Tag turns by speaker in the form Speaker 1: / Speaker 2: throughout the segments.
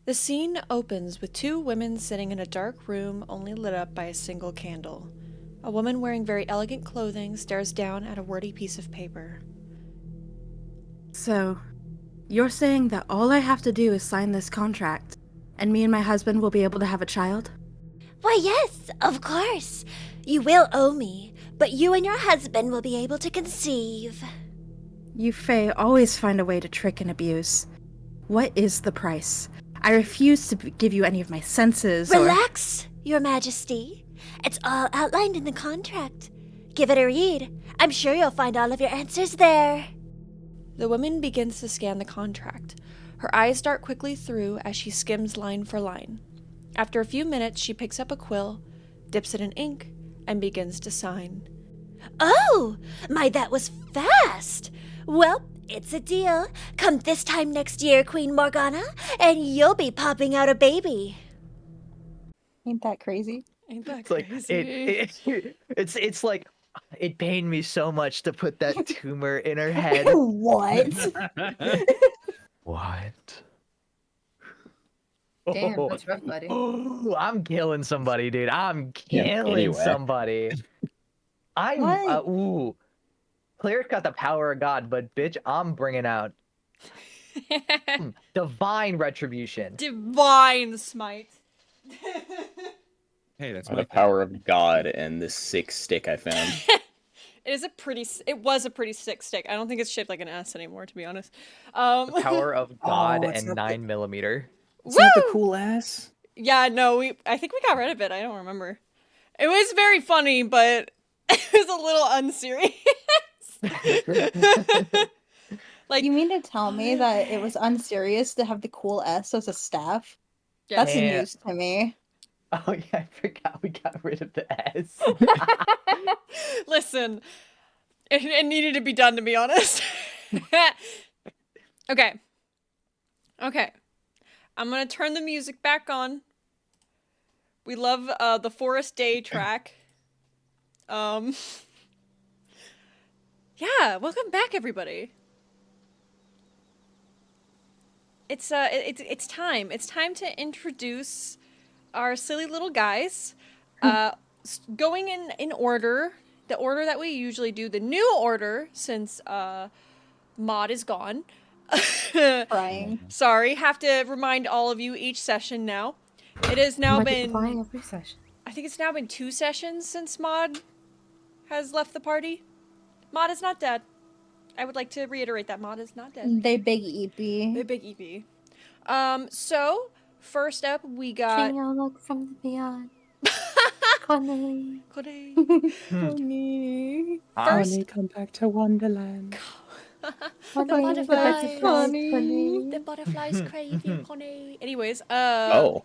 Speaker 1: The scene opens with two women sitting in a dark room only lit up by a single candle. A woman wearing very elegant clothing stares down at a wordy piece of paper.
Speaker 2: So, you're saying that all I have to do is sign this contract, and me and my husband will be able to have a child?
Speaker 3: Why, yes, of course. You will owe me, but you and your husband will be able to conceive.
Speaker 2: You Fae always find a way to trick and abuse. What is the price? I refuse to give you any of my senses
Speaker 3: Relax, Your Majesty. It's all outlined in the contract. Give it a read. I'm sure you'll find all of your answers there.
Speaker 1: The woman begins to scan the contract. Her eyes dart quickly through as she skims line for line. After a few minutes, she picks up a quill, dips it in ink, and begins to sign.
Speaker 3: Oh, my, that was fast. Well, it's a deal. Come this time next year, Queen Morgana, and you'll be popping out a baby.
Speaker 4: Ain't that crazy?
Speaker 1: Ain't that
Speaker 5: It's like
Speaker 1: crazy?
Speaker 5: it's like it pained me so much to put that tumor in her head.
Speaker 4: What?
Speaker 5: What?
Speaker 6: Damn, that's rough, buddy.
Speaker 5: Oh, I'm killing somebody, dude. I'm
Speaker 7: Yeah,
Speaker 5: killing
Speaker 7: anyway.
Speaker 5: somebody. I'm
Speaker 4: What?
Speaker 5: ooh. Claire's got the power of God, but bitch, I'm bringing out divine retribution.
Speaker 1: Divine smite.
Speaker 8: Hey, that's
Speaker 7: The
Speaker 8: my
Speaker 7: power of God and this sick stick I found.
Speaker 1: It was a pretty sick stick. I don't think it's shaped like an S anymore, to be honest.
Speaker 5: The power of God
Speaker 9: it's
Speaker 5: and
Speaker 9: not the-
Speaker 5: 9mm.
Speaker 9: It's not the cool ass.
Speaker 1: Yeah, no, I think we got rid of it. I don't remember. It was very funny, but it was a little unserious. Like,
Speaker 4: You mean to tell me that it was unserious to have the cool S as a staff?
Speaker 1: yeah.
Speaker 4: That's
Speaker 5: Yeah.
Speaker 4: news to me.
Speaker 5: Oh yeah, I forgot we got rid of the S.
Speaker 1: Listen, it needed to be done, to be honest. Okay. I'm gonna turn the music back on. We love the Forest Day track. Yeah, welcome back, everybody. It's time. It's time to introduce our silly little guys. Going in order, the order that we usually do, the new order since Maud is gone.
Speaker 4: Crying.
Speaker 1: Sorry, have to remind all of you each session now. It has now been
Speaker 6: every session.
Speaker 1: I think it's now been 2 sessions since Maud has left the party. Maud is not dead. I would like to reiterate that Maud is not dead.
Speaker 4: They big EP.
Speaker 1: The big EP. So first up we got
Speaker 6: Sing a look from the beyond. Connie.
Speaker 1: Kode.
Speaker 4: Connie.
Speaker 1: First,
Speaker 9: Connie, come back to Wonderland.
Speaker 1: the butterflies.
Speaker 4: Connie.
Speaker 1: The butterflies crave you, Connie. Anyways,
Speaker 7: Oh.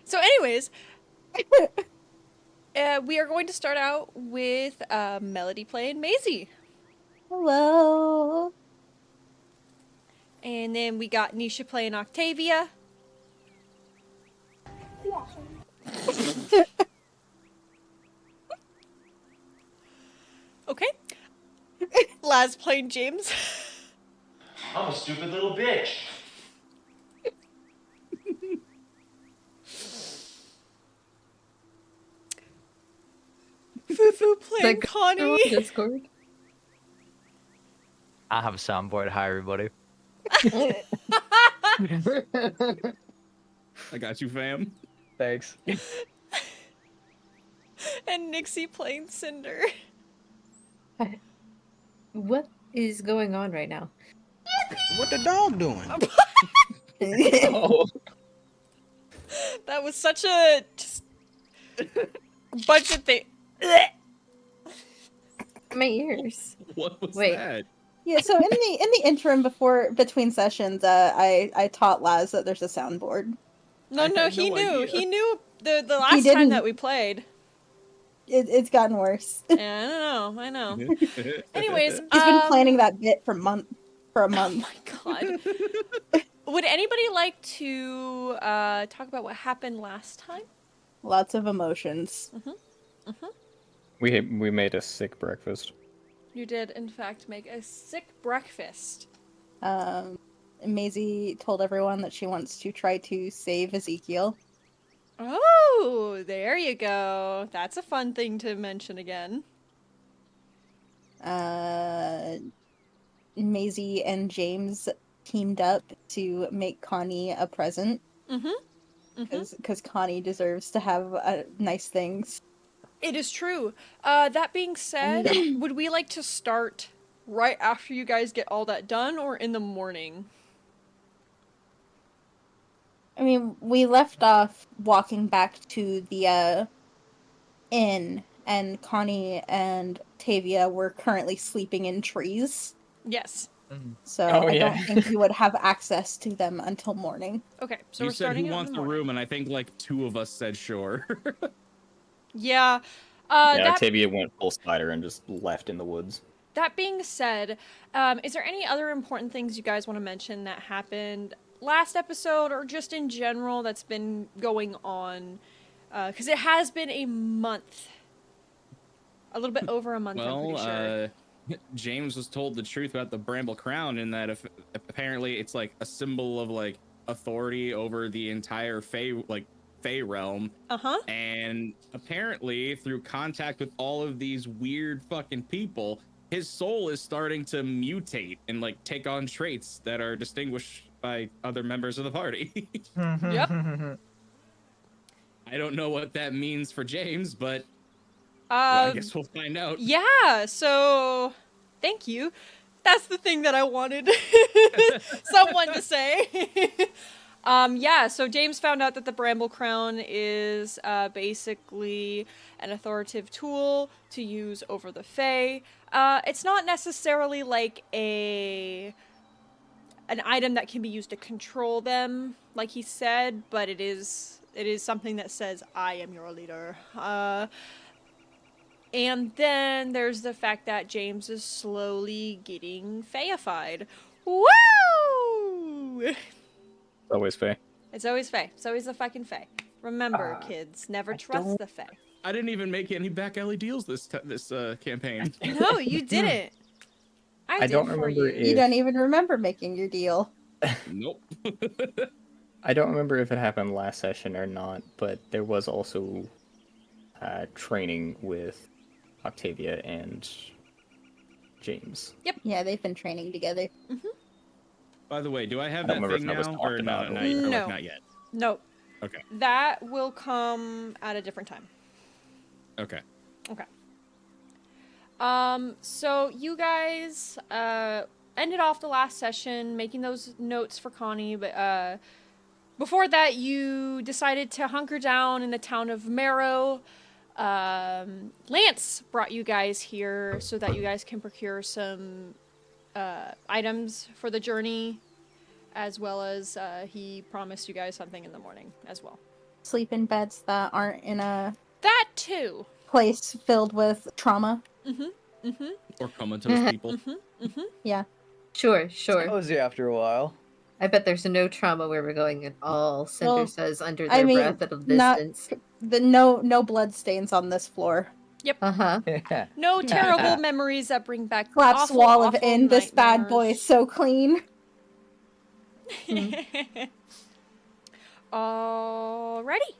Speaker 1: So anyways, we are going to start out with Melody playing Maisie.
Speaker 4: Hello.
Speaker 1: And then we got Nisha playing Octavia. Okay. Laz playing James.
Speaker 10: I'm a stupid little bitch.
Speaker 1: Fufu playing
Speaker 6: Like,
Speaker 1: Connie.
Speaker 6: Discord.
Speaker 5: I have a soundboard. Hi, everybody.
Speaker 8: I got you, fam.
Speaker 5: Thanks.
Speaker 1: And Nixie playing Cinder.
Speaker 6: What is going on right now?
Speaker 9: What the dog doing?
Speaker 7: Oh.
Speaker 1: That was such a just bunch of things.
Speaker 6: My ears.
Speaker 8: What was
Speaker 6: Wait.
Speaker 8: that?
Speaker 4: Yeah, so in the interim between sessions, I taught Laz that there's a soundboard.
Speaker 1: No,
Speaker 8: I had
Speaker 1: he
Speaker 8: no
Speaker 1: knew.
Speaker 8: idea.
Speaker 1: He knew the last time
Speaker 4: didn't.
Speaker 1: that we played.
Speaker 4: It's gotten worse.
Speaker 1: Yeah, I know. Anyways,
Speaker 4: He's been planning that bit for a month.
Speaker 1: Oh my god. Would anybody like to talk about what happened last time?
Speaker 4: Lots of emotions.
Speaker 7: We made a sick breakfast.
Speaker 1: You did, in fact, make a sick breakfast.
Speaker 4: Maisie told everyone that she wants to try to save Ezekiel.
Speaker 1: Oh, there you go. That's a fun thing to mention again.
Speaker 4: Maisie and James teamed up to make Connie a present because Connie deserves to have nice things.
Speaker 1: It is true. That being said, would we like to start right after you guys get all that done or in the morning?
Speaker 4: I mean, we left off walking back to the inn, and Connie and Tavia were currently sleeping in trees.
Speaker 1: Yes.
Speaker 4: So
Speaker 7: Oh,
Speaker 4: I
Speaker 7: yeah.
Speaker 4: don't think you would have access to them until morning.
Speaker 1: Okay, so
Speaker 8: You
Speaker 1: we're
Speaker 8: said
Speaker 1: starting
Speaker 8: who
Speaker 1: out in
Speaker 8: wants
Speaker 1: the
Speaker 8: the
Speaker 1: morning.
Speaker 8: room, and I think like 2 of us said sure.
Speaker 1: Yeah.
Speaker 7: Yeah,
Speaker 1: That
Speaker 7: Octavia went full spider and just left in the woods.
Speaker 1: That being said, is there any other important things you guys want to mention that happened last episode or just in general that's been going on? Because it has been a month. A little bit over a month, I'm pretty sure.
Speaker 8: James was told the truth about the Bramble Crown, and that if apparently it's like a symbol of like authority over the entire Fey realm.
Speaker 1: Uh-huh.
Speaker 8: And apparently, through contact with all of these weird fucking people, his soul is starting to mutate and like take on traits that are distinguished by other members of the party.
Speaker 1: Yep.
Speaker 8: I don't know what that means for James, but well, I guess we'll find out.
Speaker 1: Yeah, so thank you. That's the thing that I wanted someone to say. Yeah, so James found out that the Bramble Crown is basically an authoritative tool to use over the Fae. It's not necessarily like an item that can be used to control them, like he said, but it is something that says, I am your leader. And then there's the fact that James is slowly getting Faeified. Woo!
Speaker 7: Always Faye.
Speaker 1: It's always Fae. It's always the fucking Fae. Remember, kids, never trust the Fae.
Speaker 8: I didn't even make any back alley deals this campaign.
Speaker 1: No, you didn't. I
Speaker 7: don't
Speaker 1: did for
Speaker 7: remember
Speaker 1: you.
Speaker 7: if-
Speaker 4: You don't even remember making your deal.
Speaker 8: Nope.
Speaker 7: I don't remember if it happened last session or not, but there was also training with Octavia and James.
Speaker 4: Yeah, they've been training together.
Speaker 8: By the way, do I have
Speaker 7: I don't
Speaker 8: that
Speaker 7: remember
Speaker 8: thing
Speaker 7: if that was
Speaker 8: now,
Speaker 7: talked
Speaker 8: or
Speaker 7: about
Speaker 8: no?
Speaker 7: at all.
Speaker 1: No.
Speaker 8: Not yet.
Speaker 1: Nope.
Speaker 8: Okay.
Speaker 1: That will come at a different time.
Speaker 8: Okay.
Speaker 1: Okay. So you guys ended off the last session making those notes for Connie, but before that you decided to hunker down in the town of Marrow. Lance brought you guys here so that you guys can procure some items for the journey, as well as he promised you guys something in the morning as well.
Speaker 4: Sleep in beds that aren't in a
Speaker 1: That too.
Speaker 4: place filled with trauma.
Speaker 8: Or comatose people.
Speaker 4: Yeah.
Speaker 6: Sure, sure.
Speaker 5: Cozy after a while.
Speaker 6: I bet there's no trauma where we're going at all. Cinder
Speaker 4: Well,
Speaker 6: says under
Speaker 4: I
Speaker 6: their
Speaker 4: mean,
Speaker 6: breath at a
Speaker 4: not-
Speaker 6: distance.
Speaker 4: No blood stains on this floor.
Speaker 6: Uh-huh.
Speaker 5: Yeah.
Speaker 1: No terrible memories that bring back
Speaker 4: Collapse
Speaker 1: awful,
Speaker 4: wall of
Speaker 1: awful
Speaker 4: inn. This bad boy is
Speaker 1: nightmares.
Speaker 4: so clean.
Speaker 1: Alrighty.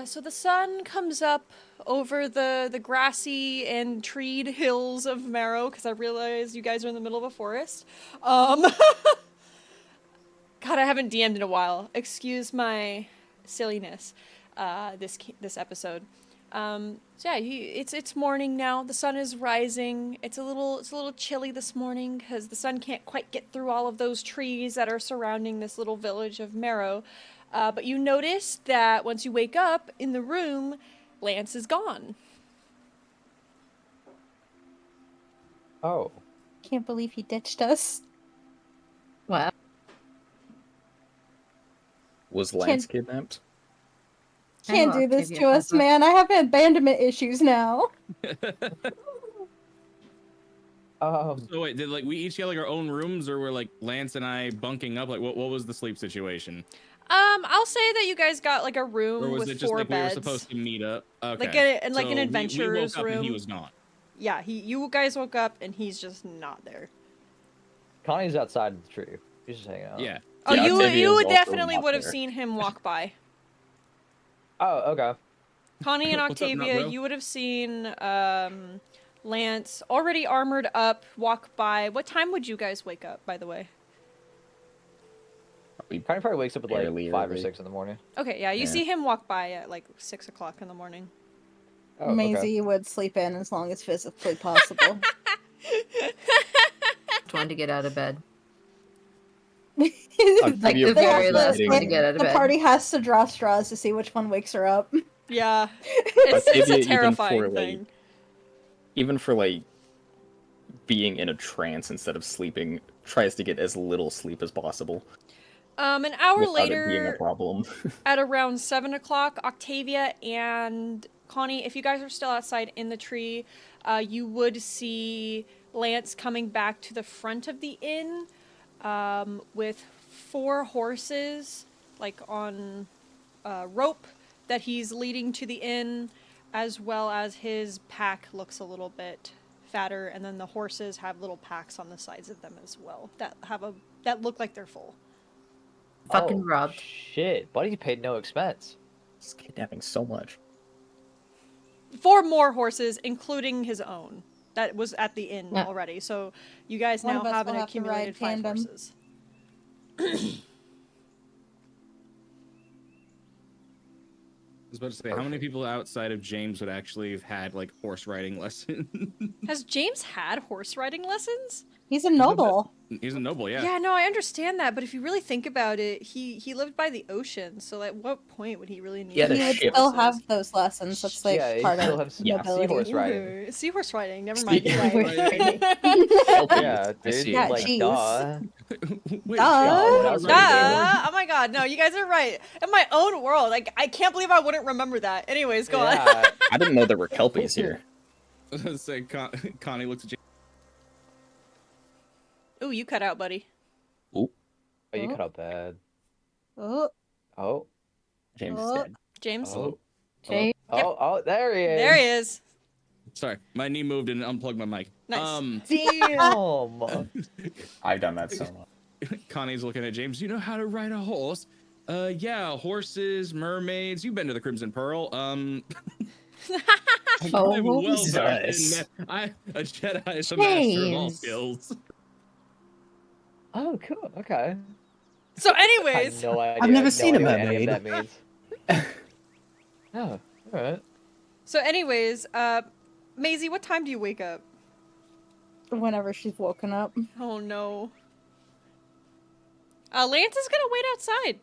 Speaker 1: So the sun comes up over the grassy and treed hills of Marrow, because I realize you guys are in the middle of a forest. God, I haven't DM'd in a while. Excuse my silliness. This episode. So yeah, it's morning now. The sun is rising. It's a little chilly this morning because the sun can't quite get through all of those trees that are surrounding this little village of Marrow. But you notice that once you wake up in the room, Lance is gone.
Speaker 5: Oh.
Speaker 4: Can't believe he ditched us.
Speaker 6: Wow.
Speaker 7: Was Lance kidnapped?
Speaker 4: Can't
Speaker 6: know
Speaker 4: do this
Speaker 6: Octavia
Speaker 4: to us,
Speaker 6: has a-
Speaker 4: man. I have abandonment issues now.
Speaker 8: So wait, did like we each get like our own rooms, or were like Lance and I bunking up? Like what was the sleep situation?
Speaker 1: I'll say that you guys got like a room
Speaker 8: Or was
Speaker 1: with
Speaker 8: it just
Speaker 1: 4
Speaker 8: like
Speaker 1: beds.
Speaker 8: we were supposed to meet up? Okay.
Speaker 1: Like an
Speaker 8: So we
Speaker 1: adventurer's
Speaker 8: woke up and he
Speaker 1: room.
Speaker 8: was gone.
Speaker 1: Yeah, you guys woke up and he's just not there.
Speaker 5: Connie's outside of the tree. He's just hanging out.
Speaker 8: Yeah.
Speaker 1: Oh,
Speaker 7: Yeah,
Speaker 1: you
Speaker 7: Octavia
Speaker 1: you
Speaker 7: is
Speaker 1: would
Speaker 7: also
Speaker 1: definitely
Speaker 7: not
Speaker 1: would have
Speaker 7: there.
Speaker 1: seen him walk by.
Speaker 5: Oh, okay.
Speaker 1: Connie and
Speaker 8: What's up, nut
Speaker 1: Octavia,
Speaker 8: bro?
Speaker 1: you would have seen Lance already armored up walk by. What time would you guys wake up, by the way?
Speaker 5: Connie probably wakes up at like
Speaker 7: Fairly
Speaker 5: 5 or
Speaker 7: early.
Speaker 5: 6 in the morning.
Speaker 1: Okay, yeah, you
Speaker 7: Yeah.
Speaker 1: see him walk by at like 6 o'clock in the morning.
Speaker 5: Oh,
Speaker 4: Maisie would sleep in as long as physically possible.
Speaker 6: Just wanted to get out of bed.
Speaker 4: Like
Speaker 7: Octavia
Speaker 4: they have
Speaker 7: probably
Speaker 6: very last
Speaker 7: eating-
Speaker 6: one to get out of
Speaker 4: the
Speaker 6: bed.
Speaker 4: party has to draw straws to see which one wakes her up.
Speaker 1: Yeah, it's
Speaker 7: Octavia,
Speaker 1: a
Speaker 7: even
Speaker 1: terrifying
Speaker 7: for, like,
Speaker 1: thing.
Speaker 7: Even for like being in a trance instead of sleeping, tries to get as little sleep as possible.
Speaker 1: An hour
Speaker 7: Without it being a
Speaker 1: later,
Speaker 7: problem.
Speaker 1: at around 7 o'clock, Octavia and Connie, if you guys are still outside in the tree, you would see Lance coming back to the front of the inn with 4 horses, like on rope, that he's leading to the inn, as well as his pack looks a little bit fatter, and then the horses have little packs on the sides of them as well that look like they're full.
Speaker 6: Fucking
Speaker 5: Oh,
Speaker 6: robbed.
Speaker 5: Shit, buddy paid no expense.
Speaker 7: He's kidnapping so much.
Speaker 1: 4 more horses, including his own, that was at the inn
Speaker 6: Yeah.
Speaker 1: already. So you guys
Speaker 4: One
Speaker 1: now
Speaker 4: of us
Speaker 1: have
Speaker 4: will
Speaker 1: an
Speaker 4: have to
Speaker 1: accumulated
Speaker 4: ride
Speaker 1: 5
Speaker 4: tandem.
Speaker 1: horses.
Speaker 8: I was about to say, how many people outside of James would actually have had like horse riding lessons?
Speaker 1: Has James had horse riding lessons?
Speaker 4: He's a noble.
Speaker 8: He's a noble, yeah.
Speaker 1: Yeah, no, I understand that, but if you really think about it, he lived by the ocean, so at what point would he really need
Speaker 7: He had a
Speaker 4: He would
Speaker 7: ship.
Speaker 4: still have those lessons. That's like
Speaker 5: Yeah, he
Speaker 4: part
Speaker 5: still
Speaker 4: of
Speaker 5: has
Speaker 4: nobility.
Speaker 5: seahorse riding.
Speaker 1: Ooh, seahorse riding, never mind.
Speaker 7: Seahorse
Speaker 1: You're
Speaker 8: riding.
Speaker 5: Yeah,
Speaker 7: I see.
Speaker 5: dude,
Speaker 4: Yeah,
Speaker 5: like,
Speaker 4: jeez.
Speaker 5: duh.
Speaker 8: Wait,
Speaker 4: Duh.
Speaker 5: what else would he do?
Speaker 1: Oh my god, no, you guys are right. In my own world, like, I can't believe I wouldn't remember that. Anyways, go on.
Speaker 5: Yeah,
Speaker 7: I didn't know there were kelpies here.
Speaker 8: I was gonna say, Connie looks at James.
Speaker 1: Ooh, you cut out, buddy.
Speaker 5: oh, you cut out bad.
Speaker 4: Oh,
Speaker 5: Oh,
Speaker 7: James is
Speaker 4: Oh.
Speaker 7: dead.
Speaker 1: James?
Speaker 5: oh,
Speaker 4: Jay.
Speaker 5: oh, there he is.
Speaker 1: There he is.
Speaker 8: Sorry, my knee moved and unplugged my mic.
Speaker 1: Nice.
Speaker 5: Damn.
Speaker 7: I've done that so much.
Speaker 8: Connie's looking at James. You know how to ride a horse? Yeah, horses, mermaids. You've been to the Crimson Pearl. I'm
Speaker 6: Oh,
Speaker 8: well
Speaker 7: Jesus.
Speaker 8: versed in a Jedi is a master of all
Speaker 6: James.
Speaker 8: skills.
Speaker 5: Oh, cool. Okay.
Speaker 1: So
Speaker 5: I
Speaker 1: anyways,
Speaker 5: have no idea.
Speaker 9: I've never
Speaker 5: no
Speaker 9: seen a
Speaker 5: idea what any of
Speaker 9: mermaid.
Speaker 5: that means. Oh, alright.
Speaker 1: Maisie, what time do you wake up?
Speaker 4: Whenever she's woken up.
Speaker 1: Oh no. Lance is gonna wait outside.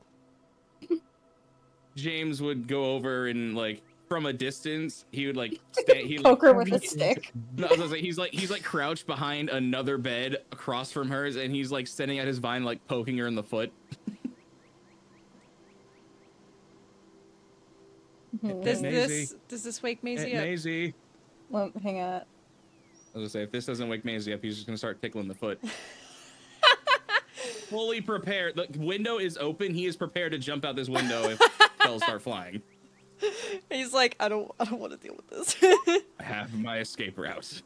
Speaker 8: James would go over and like from a distance, he would like stand. He
Speaker 4: Poke her
Speaker 8: like,
Speaker 4: with a stick.
Speaker 8: No, I was gonna say he's like crouched behind another bed across from hers, and he's like sending out his vine, like poking her in the foot.
Speaker 1: Does this wake Maisie up?
Speaker 8: Maisie.
Speaker 4: Well, hang on.
Speaker 8: I was gonna say if this doesn't wake Maisie up, he's just gonna start tickling the foot. Fully prepared. The window is open. He is prepared to jump out this window if spells start flying.
Speaker 1: He's like, I don't want to deal with this.
Speaker 8: I have my escape route.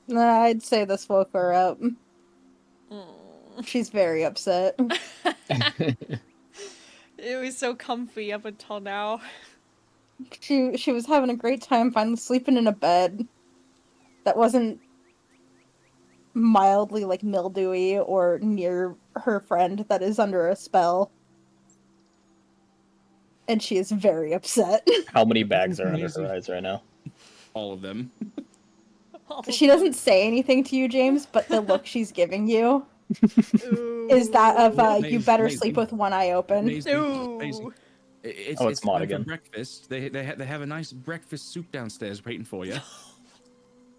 Speaker 4: Nah, I'd say this woke her up. She's very upset.
Speaker 1: It was so comfy up until now.
Speaker 4: She was having a great time finally sleeping in a bed that wasn't mildly like mildewy or near her friend that is under a spell. And she is very upset.
Speaker 7: How many bags are under her eyes right now?
Speaker 8: All of them.
Speaker 4: She doesn't say anything to you, James, but the look she's giving you is that of you
Speaker 8: Maisie,
Speaker 4: better
Speaker 8: Maisie.
Speaker 4: sleep with one eye open.
Speaker 8: Maisie,
Speaker 1: Ooh.
Speaker 8: Maisie.
Speaker 7: It's Maud
Speaker 8: time for
Speaker 7: again.
Speaker 8: breakfast. They have a nice breakfast soup downstairs waiting for you.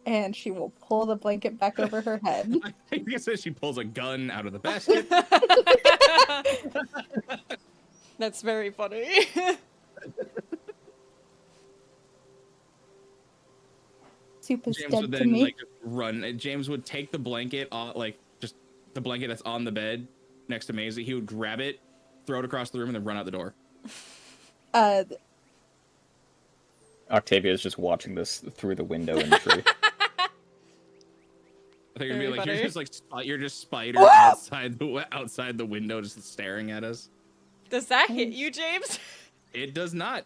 Speaker 4: And she will pull the blanket back over her head.
Speaker 8: I guess as she pulls a gun out of the basket.
Speaker 1: That's very funny.
Speaker 4: Soup is
Speaker 8: James
Speaker 4: dead
Speaker 8: would
Speaker 4: to
Speaker 8: then
Speaker 4: me.
Speaker 8: like just run. And James would take the blanket off, like just the blanket that's on the bed next to Maisie. He would grab it, throw it across the room, and then run out the door.
Speaker 7: Octavia is just watching this through the window in the tree.
Speaker 8: thought you were gonna be like,
Speaker 1: Everybody.
Speaker 8: you're just spider outside the window, just staring at us.
Speaker 1: Does that hit you, James?
Speaker 8: It does not.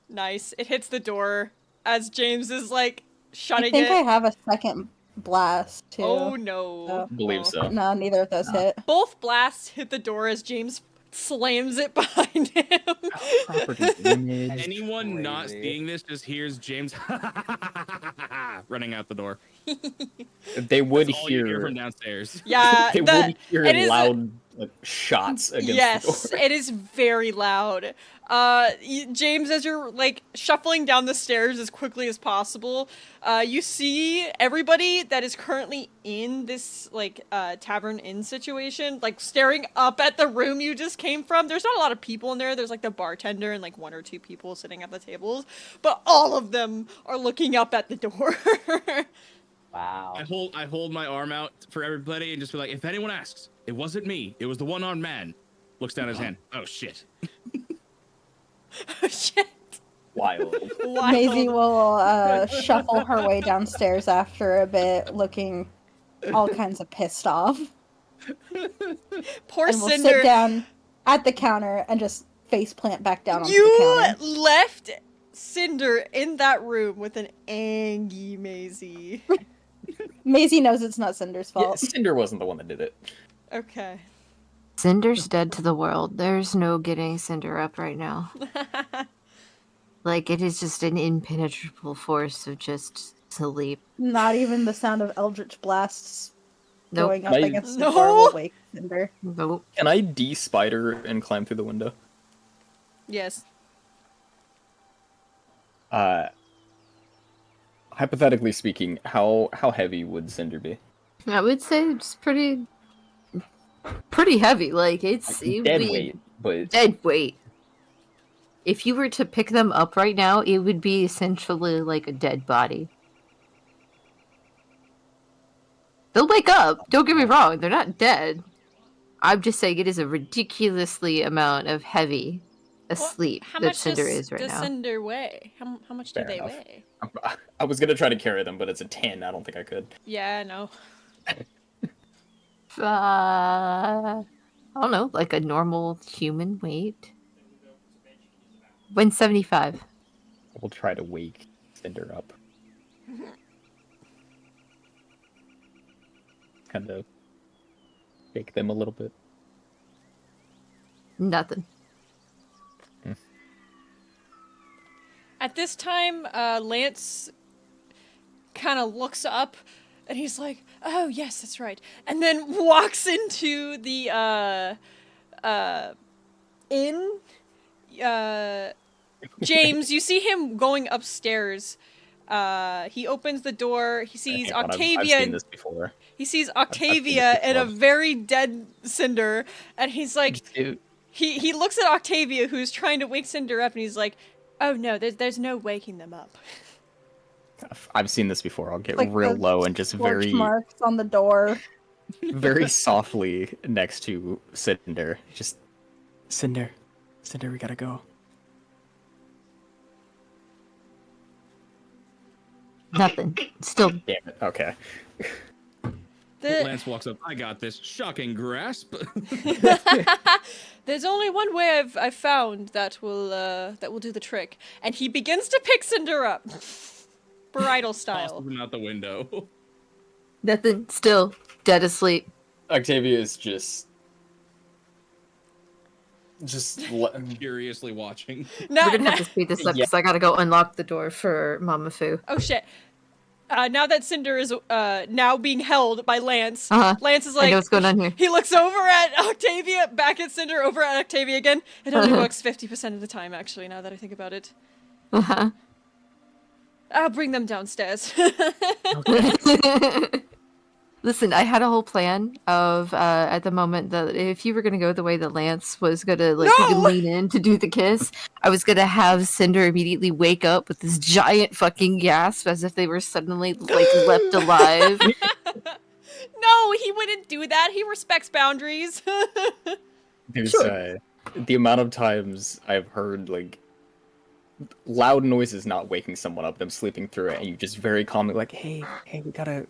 Speaker 1: Nice. It hits the door as James is like
Speaker 4: I
Speaker 1: shutting
Speaker 4: think
Speaker 1: it.
Speaker 4: I have a second blast too.
Speaker 1: Oh no.
Speaker 4: So-
Speaker 7: Believe so.
Speaker 4: No, neither of those hit.
Speaker 1: Both blasts hit the door as James slams it behind him.
Speaker 7: Property damage.
Speaker 8: Anyone not
Speaker 5: Crazy.
Speaker 8: seeing this just hears James running out the door.
Speaker 7: They would
Speaker 8: That's all you hear
Speaker 7: hear.
Speaker 8: from downstairs.
Speaker 1: Yeah,
Speaker 7: They would hear
Speaker 1: it is-
Speaker 7: loud like, shots against
Speaker 1: Yes,
Speaker 7: the door.
Speaker 1: it is very loud. James, as you're like shuffling down the stairs as quickly as possible, you see everybody that is currently in this like tavern inn situation, like staring up at the room you just came from. There's not a lot of people in there. There's like the bartender and like 1 or 2 people sitting at the tables, but all of them are looking up at the door.
Speaker 5: Wow.
Speaker 8: I hold my arm out for everybody and just be like, if anyone asks, it wasn't me. It was the one-armed man. Looks down at his hand. Oh shit.
Speaker 1: Oh, shit.
Speaker 7: Wild.
Speaker 1: Wild.
Speaker 4: Maisie will shuffle her way downstairs after a bit, looking all kinds of pissed off.
Speaker 1: Poor
Speaker 4: And we'll
Speaker 1: Cinder.
Speaker 4: sit down at the counter and just face plant back down onto the
Speaker 1: You
Speaker 4: counter.
Speaker 1: left Cinder in that room with an angry Maisie.
Speaker 4: Maisie knows it's not Cinder's
Speaker 7: Yeah,
Speaker 4: fault.
Speaker 7: Cinder wasn't the one that did it.
Speaker 1: Okay.
Speaker 6: Cinder's dead to the world. There's no getting Cinder up right now. Like, it is just an impenetrable force of just sleep.
Speaker 4: Not even the sound of Eldritch blasts
Speaker 6: Nope.
Speaker 4: going up
Speaker 7: Nice.
Speaker 4: against the
Speaker 1: No.
Speaker 4: door will wake Cinder.
Speaker 6: Nope.
Speaker 7: Can I de-spider and climb through the window?
Speaker 1: Yes.
Speaker 7: Hypothetically speaking, how heavy would Cinder be?
Speaker 6: I would say it's pretty heavy. Like, it's it would
Speaker 7: Dead
Speaker 6: be
Speaker 7: weight, but
Speaker 6: dead weight. If you were to pick them up right now, it would be essentially like a dead body. They'll wake up. Don't get me wrong. They're not dead. I'm just saying it is a ridiculously amount of heavy asleep
Speaker 1: How
Speaker 6: that
Speaker 1: much
Speaker 6: Cinder is right
Speaker 1: does
Speaker 6: now.
Speaker 1: Cinder weigh? How much do
Speaker 7: Fair
Speaker 1: they
Speaker 7: enough.
Speaker 1: weigh?
Speaker 7: I was gonna try to carry them, but it's a 10. I don't think I could.
Speaker 1: Yeah, I know.
Speaker 6: I don't know, like a normal human weight. 175.
Speaker 7: We'll try to wake Cinder up. Kind of shake them a little bit.
Speaker 6: Nothing.
Speaker 1: At this time, Lance kind of looks up and he's like, "Oh, yes, that's right." And then walks into the inn. James, you see him going upstairs. He opens the door. He sees
Speaker 7: Hang on,
Speaker 1: Octavia.
Speaker 7: I've seen this before.
Speaker 1: He sees
Speaker 7: I've seen this
Speaker 1: Octavia and a
Speaker 7: before.
Speaker 1: very dead Cinder, and he's like,
Speaker 7: Dude,
Speaker 1: he looks at Octavia, who's trying to wake Cinder up, and he's like, "Oh no, there's no waking them up."
Speaker 7: I've seen this before. I'll get
Speaker 4: Like
Speaker 7: real
Speaker 4: the
Speaker 7: low and just
Speaker 4: Scorch
Speaker 7: very,
Speaker 4: marks on the door.
Speaker 7: very softly next to Cinder. Just, Cinder, we gotta go.
Speaker 6: Nothing. Still,
Speaker 7: Damn it. Okay.
Speaker 8: Lance walks up. I got this. Shocking grasp.
Speaker 1: There's only one way I've found that will do the trick, and he begins to pick Cinder up, bridal style.
Speaker 8: Tosses him out the window.
Speaker 6: nothing. Still dead asleep.
Speaker 7: Octavia is just
Speaker 8: Curiously watching.
Speaker 1: Now,
Speaker 6: We're gonna have to speed this up
Speaker 7: Yeah.
Speaker 6: because I gotta go unlock the door for Mama Fu.
Speaker 1: oh shit! Now that Cinder is now being held by Lance,
Speaker 6: Uh-huh.
Speaker 1: Lance is
Speaker 6: I
Speaker 1: like,
Speaker 6: know what's going on here.
Speaker 1: he looks over at Octavia, back at Cinder, over at Octavia again. It only works 50% of the time, actually. Now that I think about it,
Speaker 6: Uh-huh.
Speaker 1: I'll bring them downstairs.
Speaker 6: Listen, I had a whole plan of at the moment that if you were gonna go the way that Lance was gonna like
Speaker 1: No!
Speaker 6: lean in to do the kiss, I was gonna have Cinder immediately wake up with this giant fucking gasp as if they were suddenly like leapt alive.
Speaker 1: No, he wouldn't do that. He respects boundaries.
Speaker 7: there's
Speaker 6: Sure.
Speaker 7: the amount of times I've heard like loud noises not waking someone up, them sleeping through it, and you just very calmly like, hey,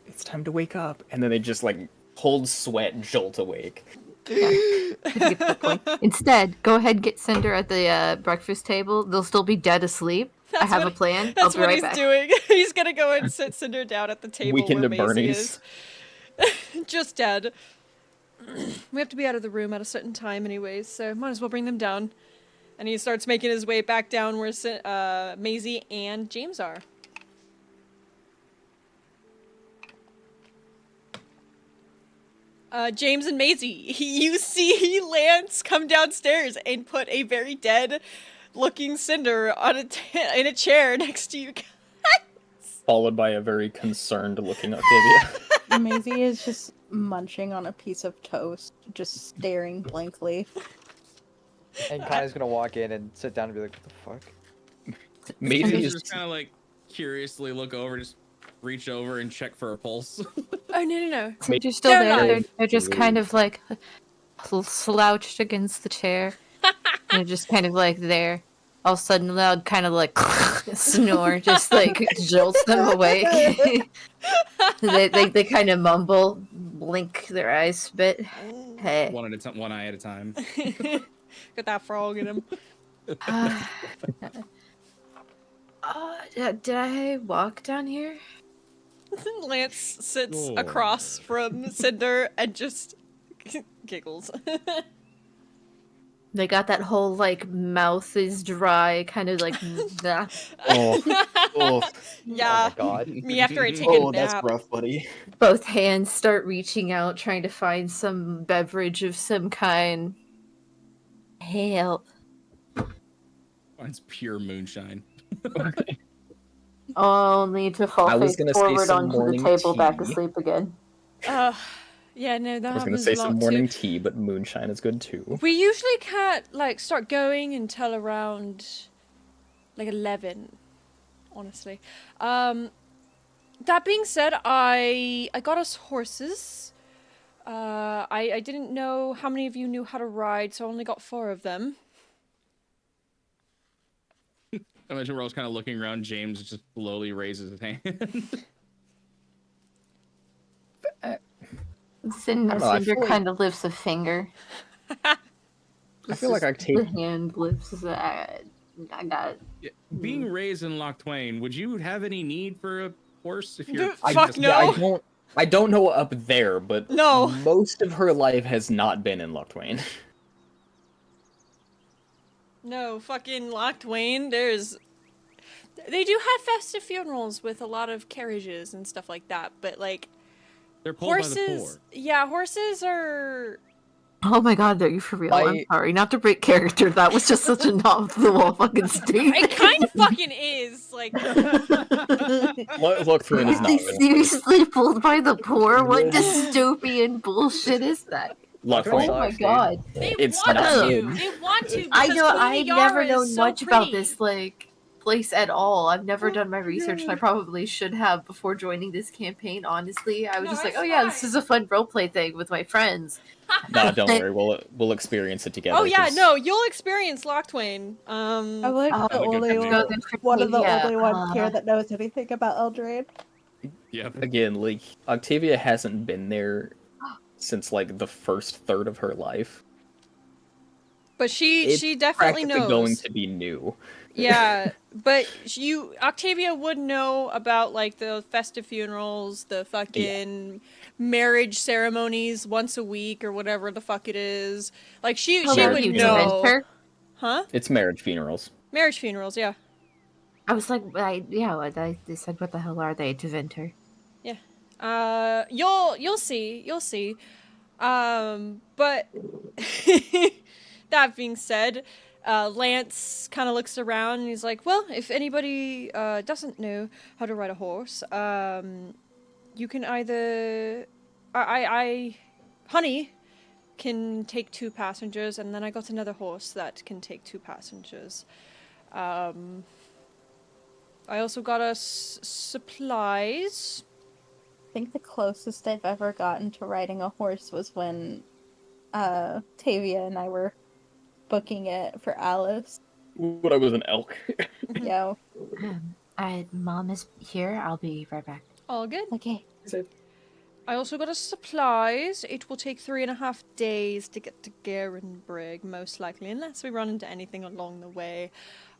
Speaker 7: it's time to wake up, and then they just like cold sweat jolt awake.
Speaker 6: Get to the point. Instead, go ahead, get Cinder at the breakfast table. They'll still be dead asleep. I have a plan. I'll
Speaker 1: That's
Speaker 6: be
Speaker 1: what
Speaker 6: right
Speaker 1: he's
Speaker 6: back.
Speaker 1: doing. He's gonna go and sit Cinder down at the table
Speaker 7: Weekend
Speaker 1: where
Speaker 7: at
Speaker 1: Maisie
Speaker 7: Bernie's.
Speaker 1: is. Just dead. We have to be out of the room at a certain time anyways, so might as well bring them down. And he starts making his way back down where Maisie and James are. James and Maisie, you see Lance come downstairs and put a very dead-looking Cinder on in a chair next to you guys.
Speaker 7: Followed by a very concerned-looking Octavia.
Speaker 4: Maisie is just munching on a piece of toast, just staring blankly.
Speaker 11: And Kai's gonna walk in and sit down and be like, what the fuck?
Speaker 7: Maisie is
Speaker 8: just kind of like curiously look over, just reach over and check for a pulse.
Speaker 1: Oh, no.
Speaker 6: They're still
Speaker 1: They're
Speaker 6: there.
Speaker 1: alive.
Speaker 6: They're just kind of like slouched against the chair. They're just kind of like there. All of a sudden, loud kind of like snore just like jolts them awake. they kind of mumble, blink their eyes a bit. Hey.
Speaker 8: One eye at a time.
Speaker 1: Got that frog in him.
Speaker 6: Did I walk down here?
Speaker 1: Lance sits
Speaker 8: Oh.
Speaker 1: across from Cinder and just giggles.
Speaker 6: They got that whole like mouth is dry, kind of like that.
Speaker 1: Yeah.
Speaker 11: Oh my god.
Speaker 1: Me after I take a nap.
Speaker 7: That's rough, buddy.
Speaker 6: Both hands start reaching out, trying to find some beverage of some kind. Help.
Speaker 8: It's pure moonshine.
Speaker 6: Only to fall
Speaker 7: I was
Speaker 6: face
Speaker 7: gonna say
Speaker 6: forward
Speaker 7: some
Speaker 6: onto the
Speaker 7: morning
Speaker 6: table, back
Speaker 7: tea.
Speaker 6: asleep again.
Speaker 1: Yeah, no, that
Speaker 7: I was gonna
Speaker 1: happens
Speaker 7: say
Speaker 1: a lot
Speaker 7: some
Speaker 1: too.
Speaker 7: morning tea, but moonshine is good too.
Speaker 1: We usually can't like start going until around like 11, honestly. That being said, I got us horses. I didn't know how many of you knew how to ride, so I only got 4 of them.
Speaker 8: I imagine we're all kind of looking around. James just slowly raises his hand.
Speaker 6: Cinder
Speaker 7: know, I feel like-
Speaker 6: kind of lifts a finger.
Speaker 7: I feel like
Speaker 6: The
Speaker 7: Octavia.
Speaker 6: hand lifts. I got it.
Speaker 8: Being raised in Loch Twain, would you have any need for a horse if you're?
Speaker 1: Fuck no.
Speaker 7: I don't know up there, but
Speaker 1: No.
Speaker 7: most of her life has not been in Loch Twain.
Speaker 1: No, fucking Loch Twain, they do have festive funerals with a lot of carriages and stuff like that, but like
Speaker 8: They're pulled by the
Speaker 1: horses,
Speaker 8: poor.
Speaker 1: yeah, horses are
Speaker 6: Oh my god, are you for real? I'm
Speaker 7: I-
Speaker 6: sorry, not to break character. That was just such a off-the-wall fucking statement.
Speaker 1: it kind of fucking is like
Speaker 7: Loch Twain is not.
Speaker 6: Seriously pulled by the poor? What dystopian bullshit is that?
Speaker 7: Loch
Speaker 6: Oh
Speaker 7: Twain.
Speaker 6: my
Speaker 11: Sucks, dude.
Speaker 6: god.
Speaker 1: they
Speaker 7: It's
Speaker 1: want
Speaker 7: not
Speaker 1: to.
Speaker 7: good.
Speaker 1: They want to.
Speaker 6: I
Speaker 1: because
Speaker 6: know
Speaker 1: Queen
Speaker 6: I've
Speaker 1: Yara
Speaker 6: never
Speaker 1: is
Speaker 6: known
Speaker 1: so
Speaker 6: much about
Speaker 1: pretty.
Speaker 6: this like place at all. I've never done my research and I probably should have before joining this campaign, honestly. I was
Speaker 1: No,
Speaker 6: just like,
Speaker 1: it's
Speaker 6: oh yeah, this
Speaker 1: fine.
Speaker 6: is a fun roleplay thing with my friends.
Speaker 7: No, don't worry. We'll experience it together.
Speaker 1: Oh yeah,
Speaker 7: 'cause
Speaker 1: no, you'll experience Loch Twain.
Speaker 4: I'm like
Speaker 6: Oh,
Speaker 4: the
Speaker 8: good
Speaker 4: only
Speaker 8: for you.
Speaker 6: So good for
Speaker 4: one of the
Speaker 6: Tavia.
Speaker 4: only ones here that knows anything about Eldraine.
Speaker 8: Yep.
Speaker 7: Again, like Octavia hasn't been there since like the first third of her life.
Speaker 1: But she
Speaker 7: It's
Speaker 1: definitely
Speaker 7: practically
Speaker 1: knows.
Speaker 7: going to be new.
Speaker 1: Yeah, but Octavia would know about like the festive funerals, the fucking marriage ceremonies once a week or whatever the fuck it is. Like she
Speaker 6: Oh,
Speaker 1: would
Speaker 6: you
Speaker 1: know.
Speaker 6: convinced her?
Speaker 1: Huh?
Speaker 7: It's marriage funerals.
Speaker 1: Marriage funerals, yeah.
Speaker 6: I was like, they said, what the hell are they to Venter?
Speaker 1: You'll see. But that being said, Lance kind of looks around and he's like, well, if anybody doesn't know how to ride a horse, you can either Honey can take 2 passengers, and then I got another horse that can take 2 passengers. I also got us supplies.
Speaker 4: I think the closest I've ever gotten to riding a horse was when Tavia and I were booking it for Alice.
Speaker 7: What I was an elk.
Speaker 4: Yo.
Speaker 6: Mom is here. I'll be right back.
Speaker 1: All good.
Speaker 4: Okay.
Speaker 1: I also got us supplies. It will take 3.5 days to get to Garenbrig, most likely, unless we run into anything along the way.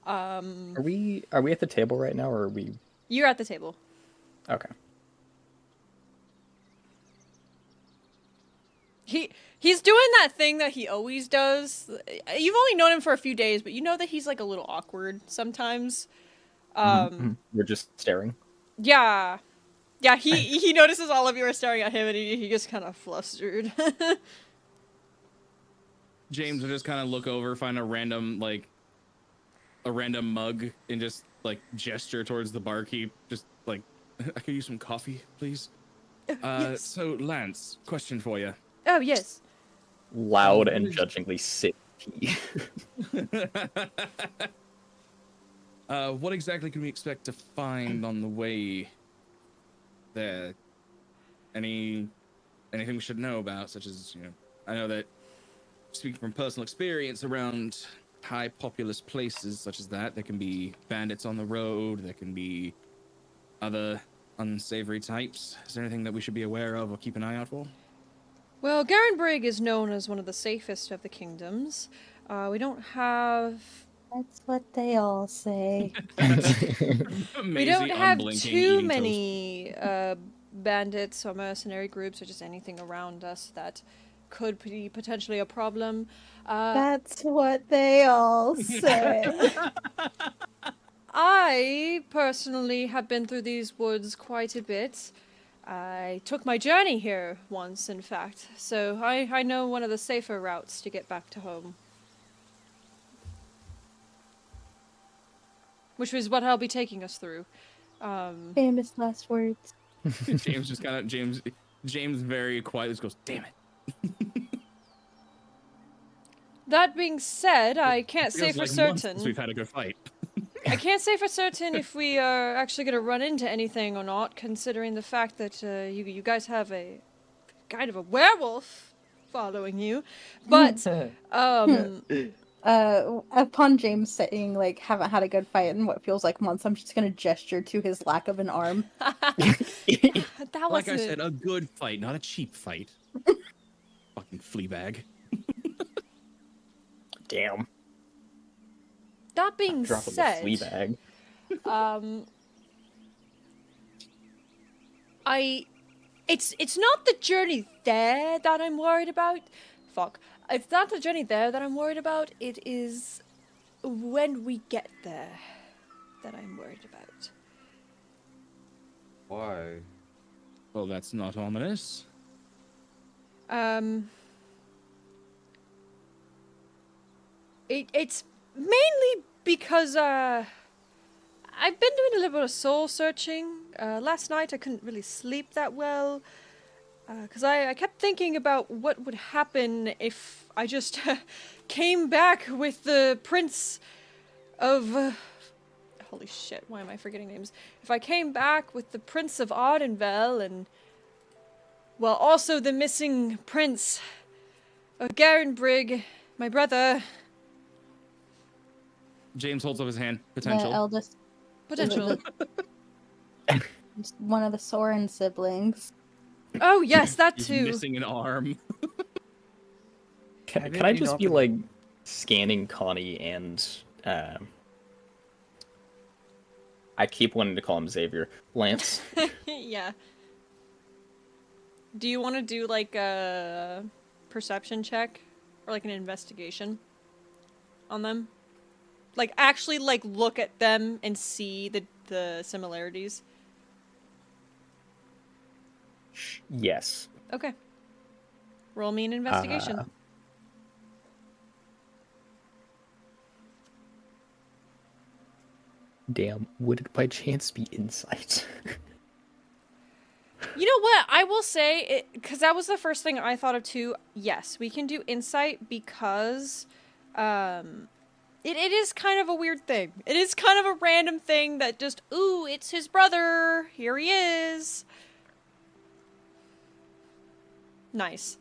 Speaker 7: Are we at the table right now, or are we?
Speaker 1: You're at the table.
Speaker 7: Okay.
Speaker 1: He's doing that thing that he always does. You've only known him for a few days, but you know that he's like a little awkward sometimes.
Speaker 7: We're just staring.
Speaker 1: Yeah. Yeah, he notices all of you are staring at him, and he gets kind of flustered.
Speaker 8: James will just kind of look over, find a random mug, and just like gesture towards the barkeep. Just like, I could use some coffee, please.
Speaker 1: Yes.
Speaker 8: So Lance, question for you.
Speaker 1: Oh, yes.
Speaker 7: Loud and judgingly sip tea.
Speaker 8: What exactly can we expect to find on the way there? Anything we should know about, such as, I know that, speaking from personal experience around high populous places such as that, there can be bandits on the road, there can be other unsavory types. Is there anything that we should be aware of or keep an eye out for?
Speaker 1: Well, Garenbrig is known as one of the safest of the kingdoms. We don't have...
Speaker 4: That's what they all say.
Speaker 1: We don't have too many bandits or mercenary groups or just anything around us that could be potentially a problem.
Speaker 4: That's what they all say.
Speaker 1: I personally have been through these woods quite a bit. I took my journey here once, in fact, so I know one of the safer routes to get back to home. Which is what I'll be taking us through.
Speaker 4: Famous last words.
Speaker 8: James just kind of James very quietly just goes, "Damn it."
Speaker 1: That being said, I can't say for certain.
Speaker 8: We've had a good fight.
Speaker 1: I can't say for certain if we are actually going to run into anything or not, considering the fact that you guys have a kind of a werewolf following you. But
Speaker 4: upon James saying like haven't had a good fight in what feels like months, I'm just gonna gesture to his lack of an arm.
Speaker 1: That
Speaker 8: like I said, a good fight, not a cheap fight. Fucking fleabag.
Speaker 7: Damn.
Speaker 1: That being
Speaker 7: Drop
Speaker 1: said,
Speaker 7: a fleabag.
Speaker 1: It's not the journey there that I'm worried about. Fuck. It's not the journey there that I'm worried about. It is when we get there that I'm worried about.
Speaker 11: Why?
Speaker 8: Well, that's not ominous.
Speaker 1: It's mainly because I've been doing a little bit of soul searching. Last night I couldn't really sleep that well. Because I kept thinking about what would happen if I just came back with the Prince of... holy shit, why am I forgetting names? If I came back with the Prince of Ardenvel and... well, also the missing Prince of Garenbrig, my brother.
Speaker 8: James holds up his hand. Potential.
Speaker 4: The eldest.
Speaker 1: Potential.
Speaker 4: One of the Soren siblings.
Speaker 1: Oh, yes, that
Speaker 8: He's
Speaker 1: too.
Speaker 8: missing an arm.
Speaker 7: Can I just be like scanning Connie and I keep wanting to call him Xavier. Lance.
Speaker 1: Yeah. Do you want to do like a perception check or like an investigation on them? Like actually like look at them and see the similarities?
Speaker 7: Yes.
Speaker 1: Okay. Roll me an investigation.
Speaker 7: Damn, would it by chance be insight?
Speaker 1: You know what? I will say, because that was the first thing I thought of too. Yes, we can do insight because it is kind of a weird thing. It is kind of a random thing that just, ooh, it's his brother. Here he is. Nice.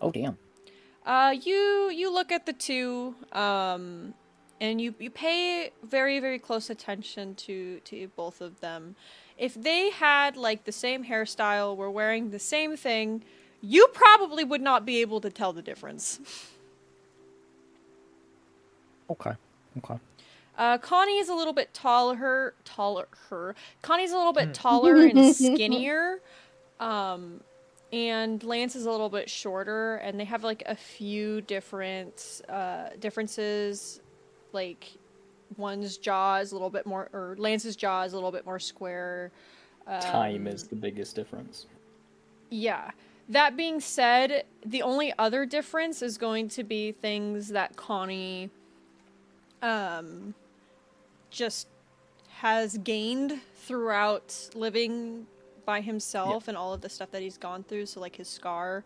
Speaker 7: Oh, damn.
Speaker 1: You look at the two, and you pay very, very close attention to both of them. If they had like the same hairstyle, were wearing the same thing, you probably would not be able to tell the difference.
Speaker 7: Okay. Okay.
Speaker 1: Connie is a little bit taller. Connie's a little bit taller and skinnier. And Lance is a little bit shorter, and they have like a few different differences. Like one's jaw is a little bit more, or Lance's jaw is a little bit more square.
Speaker 7: Time is the biggest difference.
Speaker 1: Yeah. That being said, the only other difference is going to be things that Connie just has gained throughout living by himself and all of the stuff that he's gone through. So like his scar,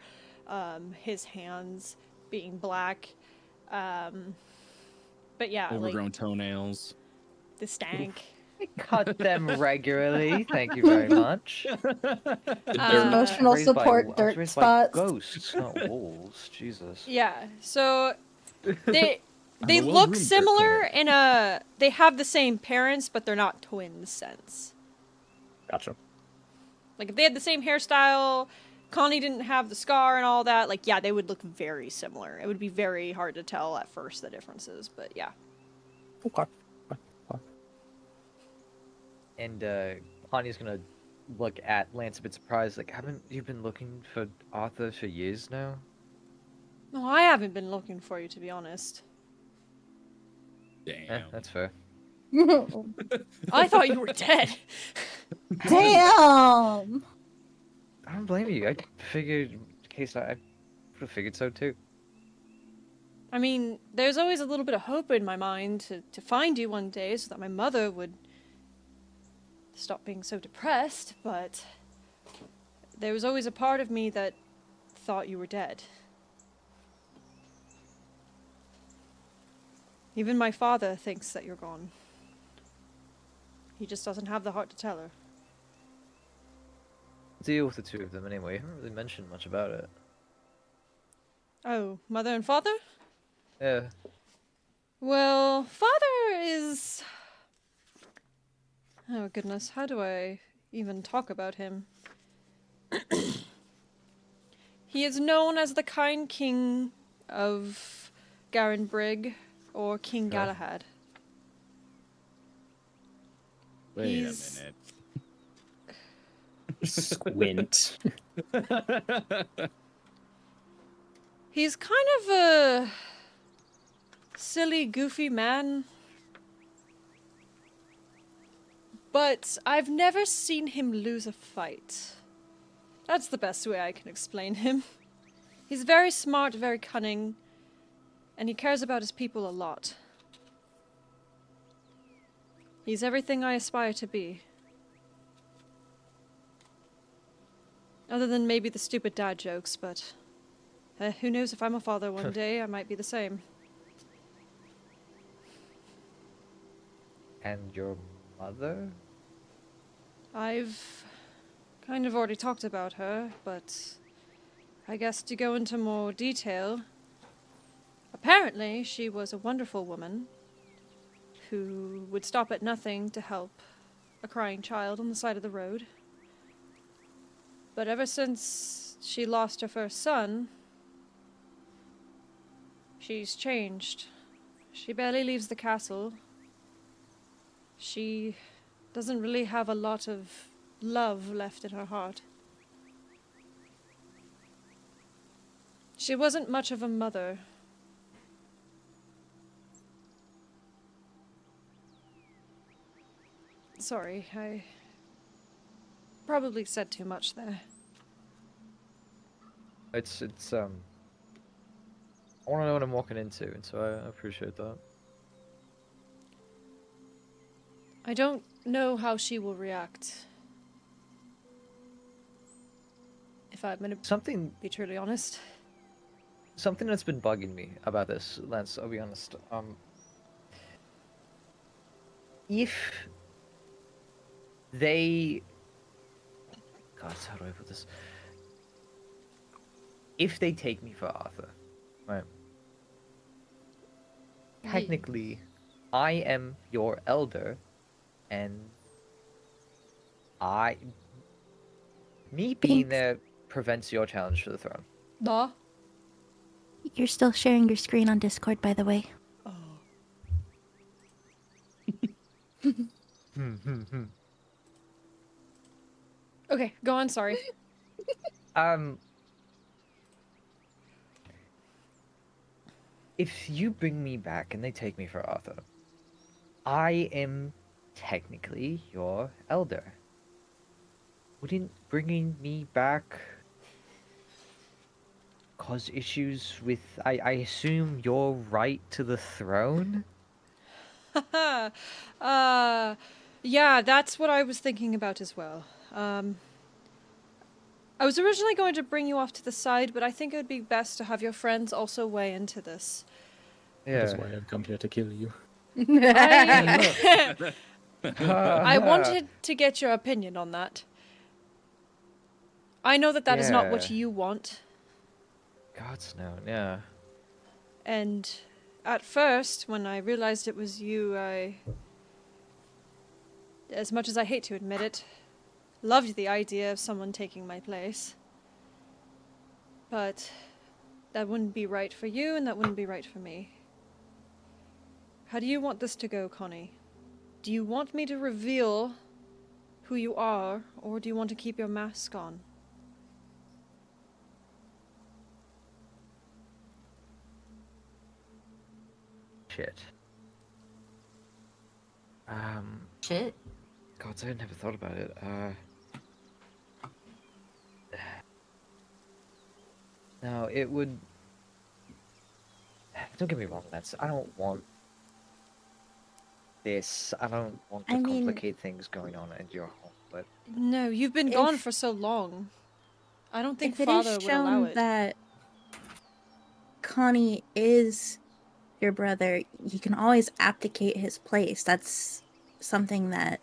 Speaker 1: his hands being black. But yeah,
Speaker 8: Overgrown
Speaker 1: like
Speaker 8: toenails.
Speaker 1: the stank.
Speaker 5: Cut them regularly. Thank you very much.
Speaker 4: Emotional
Speaker 5: Raised by-
Speaker 4: support
Speaker 5: I was
Speaker 4: dirt
Speaker 5: raised by
Speaker 4: spots.
Speaker 5: Ghosts, not wolves. Jesus.
Speaker 1: Yeah, so they
Speaker 8: I'm
Speaker 1: they
Speaker 8: a
Speaker 1: look
Speaker 8: well-groomed
Speaker 1: similar in a, they have the same parents, but they're not twins sense.
Speaker 7: Gotcha.
Speaker 1: Like if they had the same hairstyle, Connie didn't have the scar and all that, like yeah, they would look very similar. It would be very hard to tell at first the differences, but yeah.
Speaker 7: Okay.
Speaker 5: And Connie's gonna look at Lance a bit surprised, like, haven't you been looking for Arthur for years now?
Speaker 1: No, I haven't been looking for you, to be honest.
Speaker 8: Damn.
Speaker 5: That's fair.
Speaker 1: I thought you were dead.
Speaker 4: Damn.
Speaker 5: I don't blame you. I figured, in case I would have figured so too.
Speaker 1: I mean, there's always a little bit of hope in my mind to find you one day so that my mother would stop being so depressed, but there was always a part of me that thought you were dead. Even my father thinks that you're gone. He just doesn't have the heart to tell her.
Speaker 5: Deal with the two of them anyway. You haven't really mentioned much about it.
Speaker 1: Oh, mother and father?
Speaker 5: Yeah.
Speaker 1: Well, father is... Oh goodness, how do I even talk about him? He is known as the kind king of Garenbrig, or King Galahad.
Speaker 8: Wait
Speaker 1: He's-
Speaker 8: a minute.
Speaker 7: Squint.
Speaker 1: He's kind of a silly, goofy man. But I've never seen him lose a fight. That's the best way I can explain him. He's very smart, very cunning, and he cares about his people a lot. He's everything I aspire to be. Other than maybe the stupid dad jokes, but who knows, if I'm a father one day, I might be the same.
Speaker 5: And your mother?
Speaker 1: I've kind of already talked about her, but I guess to go into more detail, apparently she was a wonderful woman who would stop at nothing to help a crying child on the side of the road. But ever since she lost her first son, she's changed. She barely leaves the castle. She doesn't really have a lot of love left in her heart. She wasn't much of a mother. Sorry, I probably said too much there.
Speaker 5: It's I want to know what I'm walking into, and so I appreciate that.
Speaker 1: I don't know how she will react. If I'm gonna
Speaker 5: Something
Speaker 1: be truly honest.
Speaker 5: that's been bugging me about this, Lance, I'll be honest. If they... God, how do I put this? If they take me for Arthur, Right. Technically, I am your elder, and me being
Speaker 3: Thanks.
Speaker 5: there prevents your challenge for the throne.
Speaker 1: Nah.
Speaker 3: You're still sharing your screen on Discord, by the way.
Speaker 1: Oh. Okay, go on. Sorry.
Speaker 5: If you bring me back and they take me for Arthur, I am technically your elder. Wouldn't bringing me back cause issues with, I assume, your right to the throne?
Speaker 1: Yeah, that's what I was thinking about as well. I was originally going to bring you off to the side, but I think it would be best to have your friends also weigh into this.
Speaker 7: That is
Speaker 5: Yeah.
Speaker 7: why I've come here to kill you.
Speaker 1: I wanted to get your opinion on that. I know that that is not what
Speaker 5: Yeah.
Speaker 1: you want.
Speaker 5: God's known, yeah.
Speaker 1: And at first, when I realized it was you, as much as I hate to admit it, loved the idea of someone taking my place. But that wouldn't be right for you, and that wouldn't be right for me. How do you want this to go, Connie? Do you want me to reveal who you are, or do you want to keep your mask on?
Speaker 5: Shit.
Speaker 6: Shit.
Speaker 5: God, I never thought about it. No, it would. Don't get me wrong, I don't want this. I don't want to
Speaker 4: I mean-
Speaker 5: complicate things going on at your home, but
Speaker 1: No, you've been gone
Speaker 4: If-
Speaker 1: for so long. I don't think
Speaker 4: If it
Speaker 1: Father
Speaker 4: is
Speaker 1: would allow
Speaker 4: shown
Speaker 1: it.
Speaker 4: that Connie is your brother, you can always abdicate his place. That's something that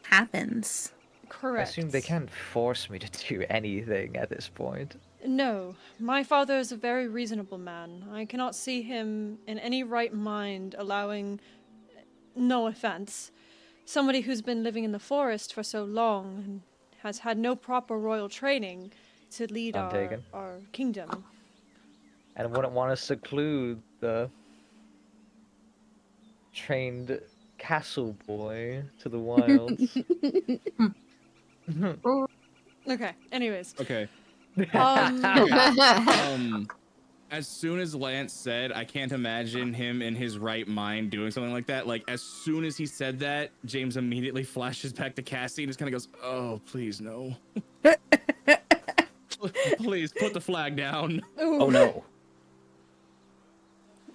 Speaker 4: happens.
Speaker 5: I
Speaker 1: Correct.
Speaker 5: assume they can't force me to do anything at this point.
Speaker 1: No, my father is a very reasonable man. I cannot see him in any right mind allowing, no offense, somebody who's been living in the forest for so long and has had no proper royal training to lead
Speaker 5: None taken.
Speaker 1: our kingdom.
Speaker 5: And wouldn't want to seclude the trained castle boy to the wilds.
Speaker 1: Okay, anyways.
Speaker 8: Okay.
Speaker 1: Um,
Speaker 8: As soon as Lance said, I can't imagine him in his right mind doing something like that. Like, as soon as he said that, James immediately flashes back to Cassie and just kind of goes, "Oh, please, no. Please put the flag down."
Speaker 1: ooh.
Speaker 7: Oh no.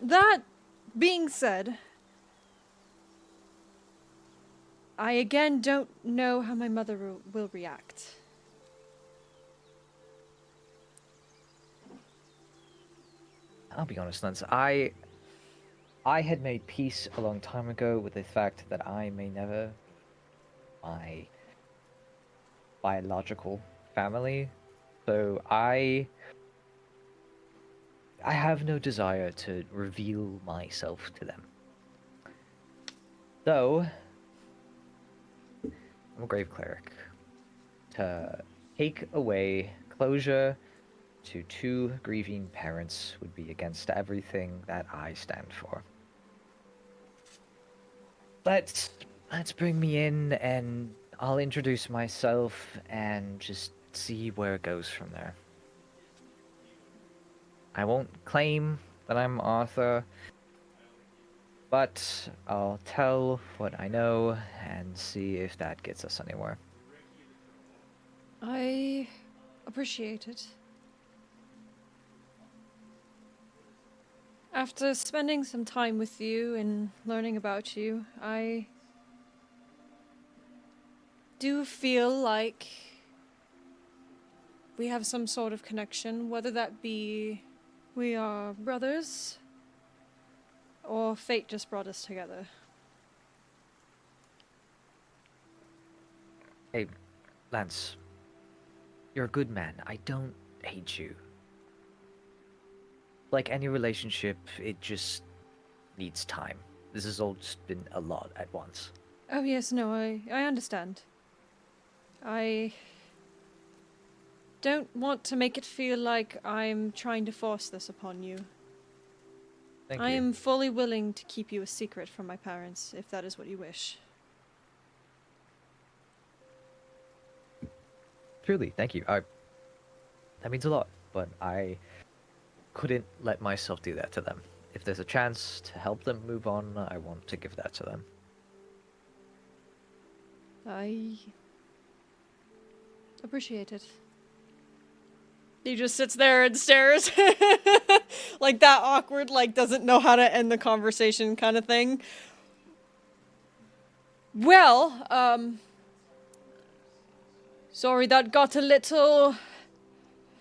Speaker 1: That being said, I again don't know how my mother will react.
Speaker 5: I'll be honest, Lance. I had made peace a long time ago with the fact that I may never my biological family, so I have no desire to reveal myself to them. Though I'm a grave cleric. To take away closure to two grieving parents would be against everything that I stand for. Let's bring me in and I'll introduce myself and just see where it goes from there. I won't claim that I'm Arthur, but I'll tell what I know and see if that gets us anywhere.
Speaker 1: I appreciate it. After spending some time with you and learning about you, I do feel like we have some sort of connection, whether that be we are brothers or fate just brought us together.
Speaker 5: Hey, Lance, you're a good man. I don't hate you. like any relationship, it just needs time. This has all just been a lot at once.
Speaker 1: Oh yes, no, I understand. I don't want to make it feel like I'm trying to force this upon you.
Speaker 5: Thank
Speaker 1: I
Speaker 5: you.
Speaker 1: am fully willing to keep you a secret from my parents, if that is what you wish.
Speaker 5: Truly, thank you. That means a lot, but I couldn't let myself do that to them. If there's a chance to help them move on, I want to give that to them.
Speaker 1: I appreciate it. He just sits there and stares. Like that awkward, like doesn't know how to end the conversation kind of thing. Well, sorry that got a little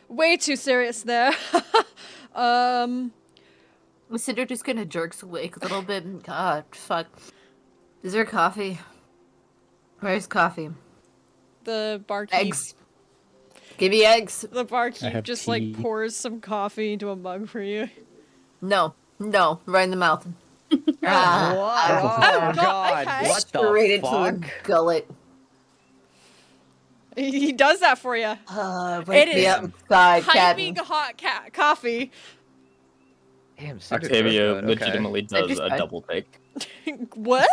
Speaker 1: way too serious there.
Speaker 6: Cinder just kind of jerks awake a little bit. God, fuck. Is there coffee? Where's coffee?
Speaker 1: The barkeep.
Speaker 6: Eggs. Give me eggs.
Speaker 1: The barkeep
Speaker 7: have
Speaker 1: just
Speaker 7: tea.
Speaker 1: like pours some coffee into a mug for you.
Speaker 6: No, right in the mouth.
Speaker 5: Oh, God!
Speaker 1: okay.
Speaker 5: What
Speaker 6: Straight
Speaker 5: the
Speaker 6: into
Speaker 5: fuck?
Speaker 6: the gullet.
Speaker 1: He does that for you.
Speaker 6: Wake
Speaker 1: It
Speaker 6: me
Speaker 1: is
Speaker 6: up inside,
Speaker 1: Piping
Speaker 6: Captain.
Speaker 1: hot coffee.
Speaker 5: Damn, Cinder
Speaker 7: Octavia
Speaker 5: Throat, okay.
Speaker 7: legitimately
Speaker 6: I
Speaker 7: does
Speaker 6: just-
Speaker 7: a double take.
Speaker 1: What?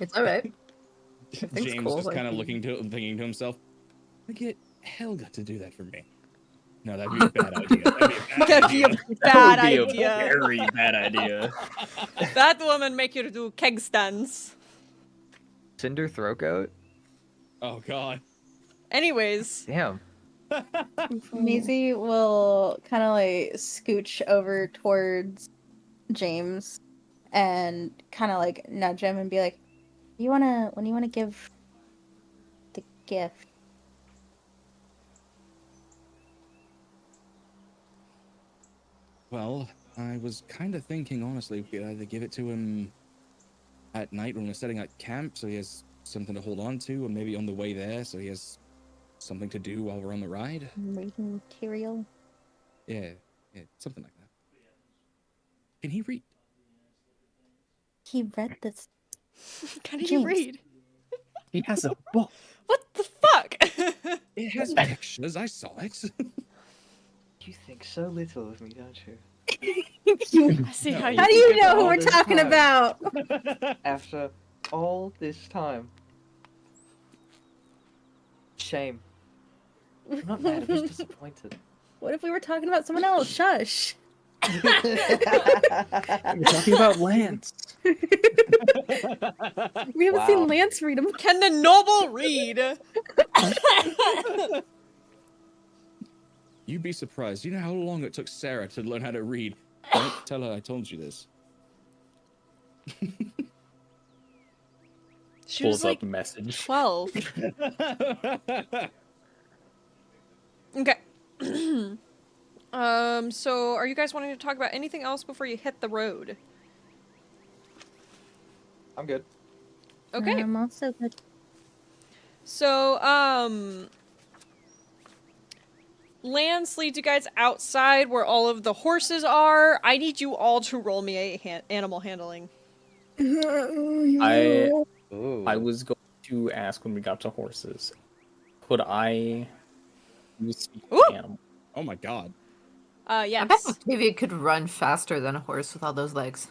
Speaker 6: It's alright.
Speaker 8: James
Speaker 6: cool,
Speaker 8: just
Speaker 6: like-
Speaker 8: kind of thinking to himself, I get Helga to do that for me. No, that'd be a bad idea.
Speaker 1: That'd be a
Speaker 7: That
Speaker 1: bad
Speaker 7: would be a
Speaker 1: idea.
Speaker 7: very bad idea.
Speaker 1: That woman make you do keg stands.
Speaker 5: Cinder Throatgoat?
Speaker 8: Oh god.
Speaker 1: Anyways,
Speaker 5: Damn.
Speaker 4: Maisie will kind of like scooch over towards James and kind of like nudge him and be like, when you wanna give the gift?
Speaker 8: Well, I was kind of thinking, honestly, we could either give it to him at night when we're setting up camp, so he has something to hold on to, or maybe on the way there, so he has something to do while we're on the ride.
Speaker 4: Reading material?
Speaker 8: Yeah, something like that. Can he read?
Speaker 4: He read this.
Speaker 1: can you
Speaker 4: James.
Speaker 1: read?
Speaker 9: He has a book.
Speaker 1: What the fuck?
Speaker 8: It has pictures. I saw it.
Speaker 5: You think so little of me, don't you?
Speaker 1: I see how you
Speaker 4: How do you know who
Speaker 5: all
Speaker 4: we're
Speaker 5: this
Speaker 4: talking
Speaker 5: time.
Speaker 4: about?
Speaker 5: After all this time. Shame. I'm not mad, I'm just disappointed.
Speaker 4: What if we were talking about someone else? Shush.
Speaker 9: We're talking about Lance.
Speaker 4: We haven't
Speaker 5: Wow.
Speaker 4: seen Lance read him.
Speaker 1: Can the noble read?
Speaker 8: You'd be surprised. You know how long it took Sarah to learn how to read? Don't tell her I told you this.
Speaker 1: She
Speaker 7: Pulls
Speaker 1: was like
Speaker 7: up message.
Speaker 1: 12. Okay. So are you guys wanting to talk about anything else before you hit the road?
Speaker 5: I'm good.
Speaker 1: Okay.
Speaker 4: I'm also good.
Speaker 1: So, Lance leads you guys outside where all of the horses are. I need you all to roll me a animal handling.
Speaker 7: I
Speaker 5: Ooh.
Speaker 7: was going to ask when we got to horses, could I use speak
Speaker 1: Ooh.
Speaker 7: animal?
Speaker 8: Oh my god.
Speaker 6: I bet
Speaker 1: Yes.
Speaker 6: Octavia could run faster than a horse with all those legs.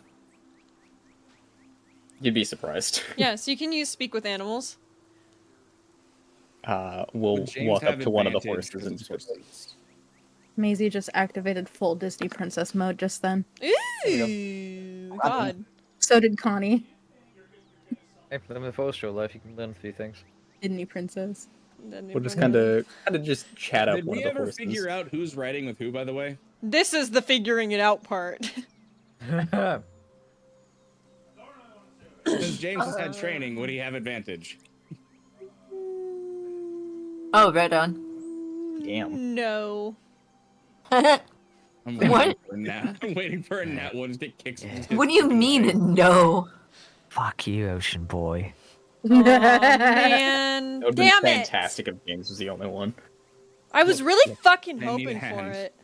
Speaker 7: You'd be surprised.
Speaker 1: Yeah, so you can use speak with animals.
Speaker 7: We'll
Speaker 8: Would James
Speaker 7: walk up
Speaker 8: have
Speaker 7: to one of the
Speaker 8: advantage
Speaker 7: horses and
Speaker 8: 'cause
Speaker 7: just
Speaker 8: it's horses?
Speaker 4: Maisie just activated full Disney princess mode just then.
Speaker 1: Ooh, God.
Speaker 4: So did Connie.
Speaker 5: Hey, for them in the forest life, you can learn a few things.
Speaker 4: Disney princess.
Speaker 7: we'll just kind of just chat up
Speaker 8: Did
Speaker 7: one
Speaker 8: we
Speaker 7: of the
Speaker 8: ever
Speaker 7: horses.
Speaker 8: figure out who's riding with who, by the way?
Speaker 1: This is the figuring it out part.
Speaker 8: Since James has had training, would he have advantage?
Speaker 6: Oh, right on.
Speaker 7: Damn.
Speaker 1: No.
Speaker 8: I'm waiting
Speaker 6: What?
Speaker 8: for a nat. I'm waiting for a nat one to get kicked.
Speaker 6: What do you mean, no?
Speaker 5: Fuck you, ocean boy.
Speaker 1: Oh, man.
Speaker 7: That would have been
Speaker 1: Damn it.
Speaker 7: fantastic if James was the only one.
Speaker 1: I was really fucking
Speaker 8: I need
Speaker 1: hoping
Speaker 8: a
Speaker 1: for
Speaker 8: hand.
Speaker 1: it.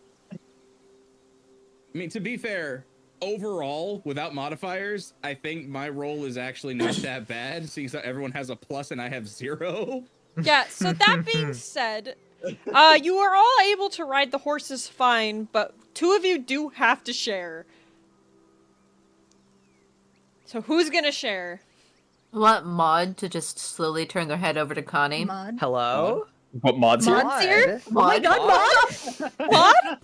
Speaker 8: I mean, to be fair, overall, without modifiers, I think my roll is actually not that bad, seeing as everyone has a plus and I have 0.
Speaker 1: Yeah, so that being said, you are all able to ride the horses fine, but 2 of you do have to share. So who's gonna share?
Speaker 6: I want Maud to just slowly turn their head over to Connie.
Speaker 4: Mod.
Speaker 5: Hello?
Speaker 7: But Mod's here?
Speaker 4: Mod's here? Oh my
Speaker 6: Maud?
Speaker 4: god, Mod!
Speaker 1: What?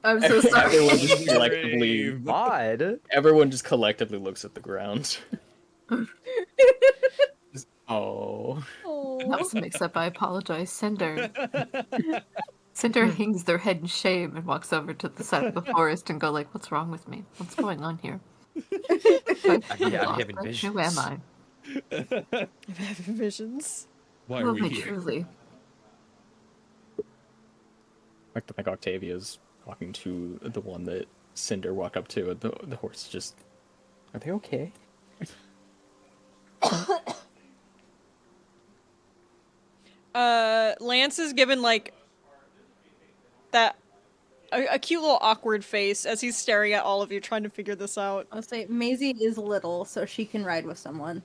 Speaker 6: I'm so sorry.
Speaker 7: Everyone just collectively,
Speaker 5: Odd.
Speaker 7: everyone just collectively looks at the ground. Oh.
Speaker 6: That was a mix-up. I apologize. Cinder. Cinder hangs their head in shame and walks over to the side of the forest and go like, "What's wrong with me? What's going on here?
Speaker 5: I'm having visions.
Speaker 6: Who am I?
Speaker 1: I'm having visions.
Speaker 8: Why
Speaker 6: Who
Speaker 8: are
Speaker 6: am
Speaker 8: we
Speaker 6: I
Speaker 8: here?
Speaker 6: truly?"
Speaker 7: I think Octavia's talking to the one that Cinder walked up to, and the horse just... Are they okay?
Speaker 1: Lance is given, like, that... A cute little awkward face as he's staring at all of you trying to figure this out.
Speaker 4: I'll say Maisie is little, so she can ride with someone.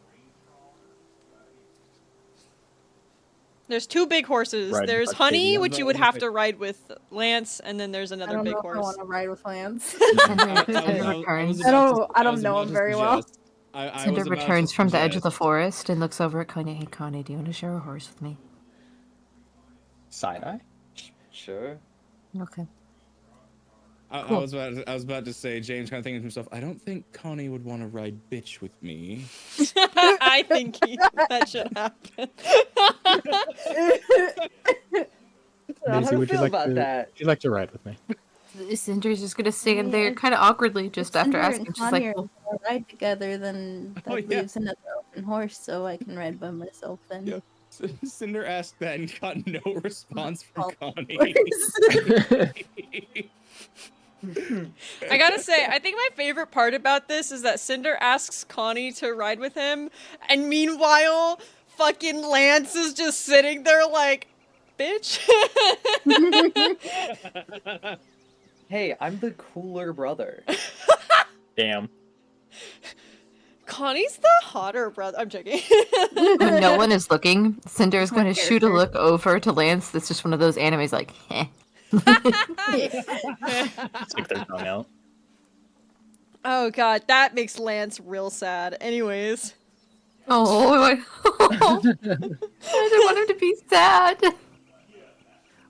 Speaker 1: There's 2 big horses.
Speaker 7: Ride
Speaker 1: There's
Speaker 7: with
Speaker 1: Honey,
Speaker 7: Octavia.
Speaker 1: which you would have to ride with Lance, and then there's
Speaker 4: I
Speaker 1: another
Speaker 4: don't
Speaker 1: big
Speaker 4: know if I
Speaker 1: horse.
Speaker 4: want to ride with Lance.
Speaker 6: Cinder returns.
Speaker 4: I don't know him very well.
Speaker 6: Cinder returns from the edge of the forest and looks over at Connie. "Hey, Connie, do you want to share a horse with me?"
Speaker 7: Side-eye?
Speaker 5: Sure.
Speaker 6: Okay.
Speaker 8: I was about to say, James kind of thinking to himself, I don't think Connie would want to ride bitch with me.
Speaker 1: I think that should happen.
Speaker 5: How do you feel about that?
Speaker 7: Would you like to ride with me?
Speaker 6: Cinder's just gonna stand there kind of awkwardly just after
Speaker 4: Cinder
Speaker 6: asking.
Speaker 4: and
Speaker 6: She's
Speaker 4: Connie
Speaker 6: like,
Speaker 4: are gonna ride together, then that
Speaker 8: Oh, yeah.
Speaker 4: leaves another open horse, so I can ride by myself then.
Speaker 8: Yeah. Cinder asked that and got no response from
Speaker 4: Oh.
Speaker 8: Connie.
Speaker 1: I gotta say, I think my favorite part about this is that Cinder asks Connie to ride with him, and meanwhile, fucking Lance is just sitting there like, bitch.
Speaker 5: Hey, I'm the cooler brother.
Speaker 7: Damn.
Speaker 1: Connie's the hotter brother. I'm joking.
Speaker 6: when no one is looking, Cinder is
Speaker 4: My
Speaker 6: going to shoot a
Speaker 4: character.
Speaker 6: look over to Lance. That's just one of those animes like, heh.
Speaker 7: Stick their tongue out.
Speaker 1: Oh god, that makes Lance real sad. Anyways.
Speaker 6: Oh, I didn't want him to be sad.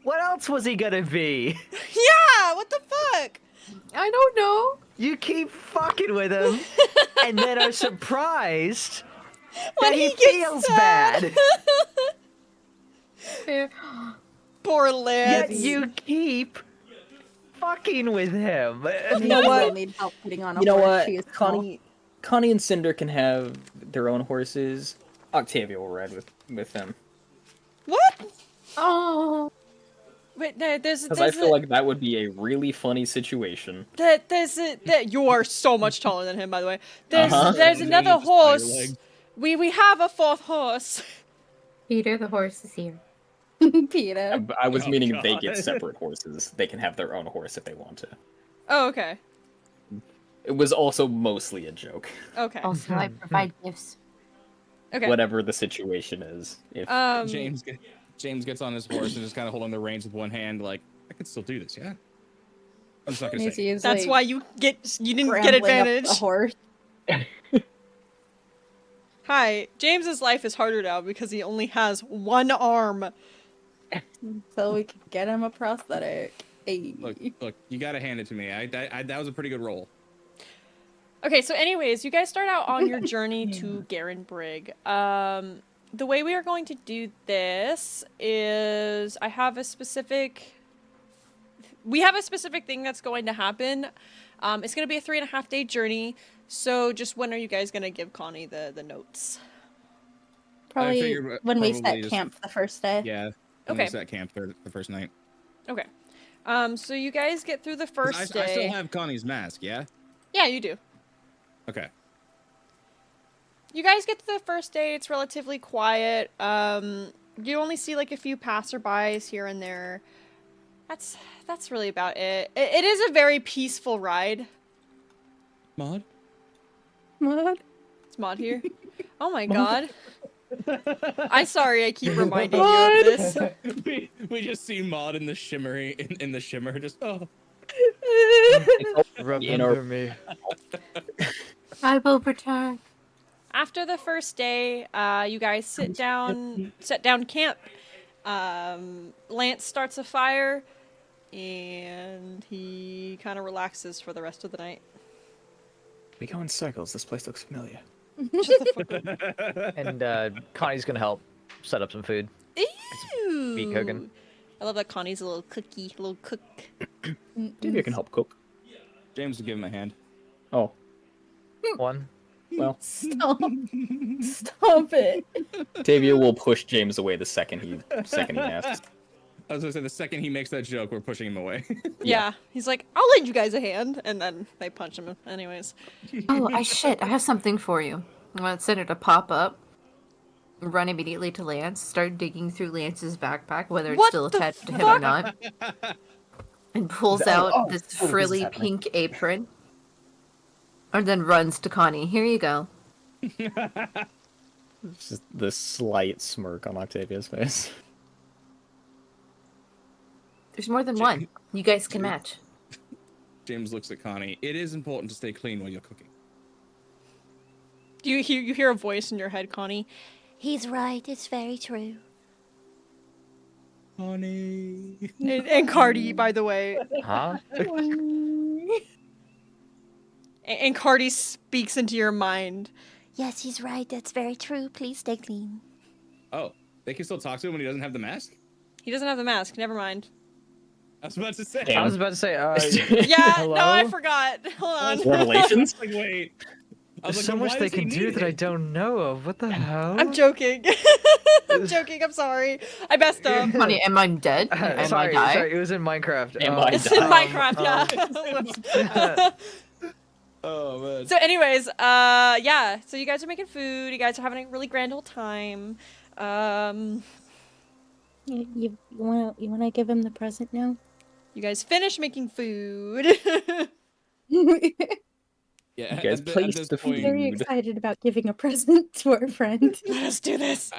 Speaker 5: What else was he gonna be?
Speaker 1: Yeah, what the fuck?
Speaker 6: I don't know.
Speaker 5: You keep fucking with him, and then are surprised
Speaker 1: When
Speaker 5: that he
Speaker 1: gets
Speaker 5: feels
Speaker 1: sad.
Speaker 5: bad.
Speaker 1: Poor
Speaker 5: Yet
Speaker 1: Lance.
Speaker 5: you keep fucking with him.
Speaker 4: You know what? Need help putting on a
Speaker 7: You know
Speaker 4: horse.
Speaker 7: what?
Speaker 4: She is small.
Speaker 7: Connie and Cinder can have their own horses. Octavia will ride with them.
Speaker 1: What?
Speaker 6: Oh.
Speaker 1: Wait, there's
Speaker 7: Because I feel like that would be a really funny situation.
Speaker 1: you are so much taller than him, by the way. There's
Speaker 7: Uh-huh.
Speaker 1: there's another
Speaker 8: Just spider
Speaker 1: horse.
Speaker 8: legs.
Speaker 1: We have a 4th horse.
Speaker 6: Peter, the horse is here.
Speaker 4: Peter.
Speaker 7: I was
Speaker 8: Oh,
Speaker 7: meaning they
Speaker 8: God.
Speaker 7: get separate horses. They can have their own horse if they want to.
Speaker 1: Oh, okay.
Speaker 7: It was also mostly a joke.
Speaker 1: Okay.
Speaker 6: Also, I provide gifts.
Speaker 1: Okay.
Speaker 7: Whatever the situation is. If
Speaker 8: James gets on his horse and just kind of holding the reins with one hand, like, I can still do this, yeah? I'm just not gonna say.
Speaker 4: Maisie is
Speaker 1: That's
Speaker 4: like,
Speaker 1: why you didn't get
Speaker 4: scrambling up
Speaker 1: advantage.
Speaker 4: the horse.
Speaker 1: Hi, James's life is harder now because he only has one arm.
Speaker 4: So we can get him a prosthetic. Hey.
Speaker 8: Look, you gotta hand it to me. I that was a pretty good roll.
Speaker 1: Okay, so anyways, you guys start out on your journey to Garenbrig. The way we are going to do this is we have a specific thing that's going to happen. It's going to be a 3.5-day journey. So just when are you guys going to give Connie the notes?
Speaker 4: Probably
Speaker 8: figured
Speaker 4: when we
Speaker 8: probably
Speaker 4: set
Speaker 8: just-
Speaker 4: camp the first day.
Speaker 8: Yeah.
Speaker 1: Okay.
Speaker 8: We set camp the first night.
Speaker 1: Okay. So you guys get through the
Speaker 8: 'Cause
Speaker 1: first day.
Speaker 8: I still have Connie's mask, yeah?
Speaker 1: Yeah, you do.
Speaker 8: Okay.
Speaker 1: You guys get to the first day, it's relatively quiet. You only see like a few passerbys here and there. that's really about it. It is a very peaceful ride.
Speaker 8: Maud?
Speaker 4: What?
Speaker 1: Is Maud here? Oh my god. I'm sorry, I keep reminding you of this.
Speaker 8: we just see Maud in the shimmery in the shimmer. Just
Speaker 5: Remember me.
Speaker 6: I will return.
Speaker 1: After the first day, you guys set down camp. Lance starts a fire, and he kind of relaxes for the rest of the night.
Speaker 9: We go in circles. This place looks familiar.
Speaker 1: Shut the fuck up.
Speaker 5: And Connie's gonna help set up some food.
Speaker 1: Ew.
Speaker 5: Be cooking.
Speaker 1: I love that Connie's a little cookie, little cook.
Speaker 9: Maybe I can help cook.
Speaker 8: James will give him a hand.
Speaker 9: Oh,
Speaker 5: One.
Speaker 9: well.
Speaker 4: Stop. Stop it.
Speaker 9: Tavia will push James away the second he asks.
Speaker 8: I was gonna say the second he makes that joke, we're pushing him away.
Speaker 1: Yeah, he's like, I'll lend you guys a hand, and then they punch him. Anyways,
Speaker 6: Oh, I have something for you. I want Center to pop up, run immediately to Lance, start digging through Lance's backpack, whether it's
Speaker 1: What
Speaker 6: still
Speaker 1: the
Speaker 6: attached to him
Speaker 1: fuck?
Speaker 6: or not, and pulls out this frilly pink apron, and then runs to Connie. Here you go.
Speaker 9: Just the slight smirk on Octavia's face.
Speaker 6: There's more than one. You guys can match.
Speaker 8: James looks at Connie. It is important to stay clean while you're cooking.
Speaker 1: you hear a voice in your head, Connie.
Speaker 3: He's right, it's very true.
Speaker 8: Connie.
Speaker 1: And Cardi, by the way.
Speaker 5: Huh?
Speaker 1: And Cardi speaks into your mind.
Speaker 3: Yes, he's right, that's very true. Please stay clean.
Speaker 8: Oh, they can still talk to him when he doesn't have the mask?
Speaker 1: He doesn't have the mask. Never mind.
Speaker 8: I was about to say.
Speaker 5: I was about to say,
Speaker 1: Yeah,
Speaker 5: hello?
Speaker 1: no, I forgot. Hold on.
Speaker 9: Revelations?
Speaker 8: Like, wait. I was
Speaker 5: There's
Speaker 8: like,
Speaker 5: so
Speaker 8: then
Speaker 5: much
Speaker 8: why
Speaker 5: they
Speaker 8: does he
Speaker 5: can do
Speaker 8: need
Speaker 5: that I
Speaker 8: it?
Speaker 5: don't know of. What the hell?
Speaker 1: I'm joking. I'm joking. I'm sorry. I messed up.
Speaker 6: Connie, am I dead? Am
Speaker 5: sorry,
Speaker 6: I die?
Speaker 5: sorry, it was in Minecraft.
Speaker 9: Am I
Speaker 1: It's in
Speaker 9: die?
Speaker 1: Minecraft, yeah. Whoops.
Speaker 8: Oh, man.
Speaker 1: So, anyways, yeah. So you guys are making food. You guys are having a really grand old time.
Speaker 4: You wanna give him the present now?
Speaker 1: You guys finish making food.
Speaker 8: Yeah,
Speaker 9: You guys
Speaker 8: at
Speaker 9: placed
Speaker 8: this
Speaker 9: the
Speaker 8: point,
Speaker 9: food.
Speaker 4: Very excited about giving a present to our friend.
Speaker 1: Let us do this.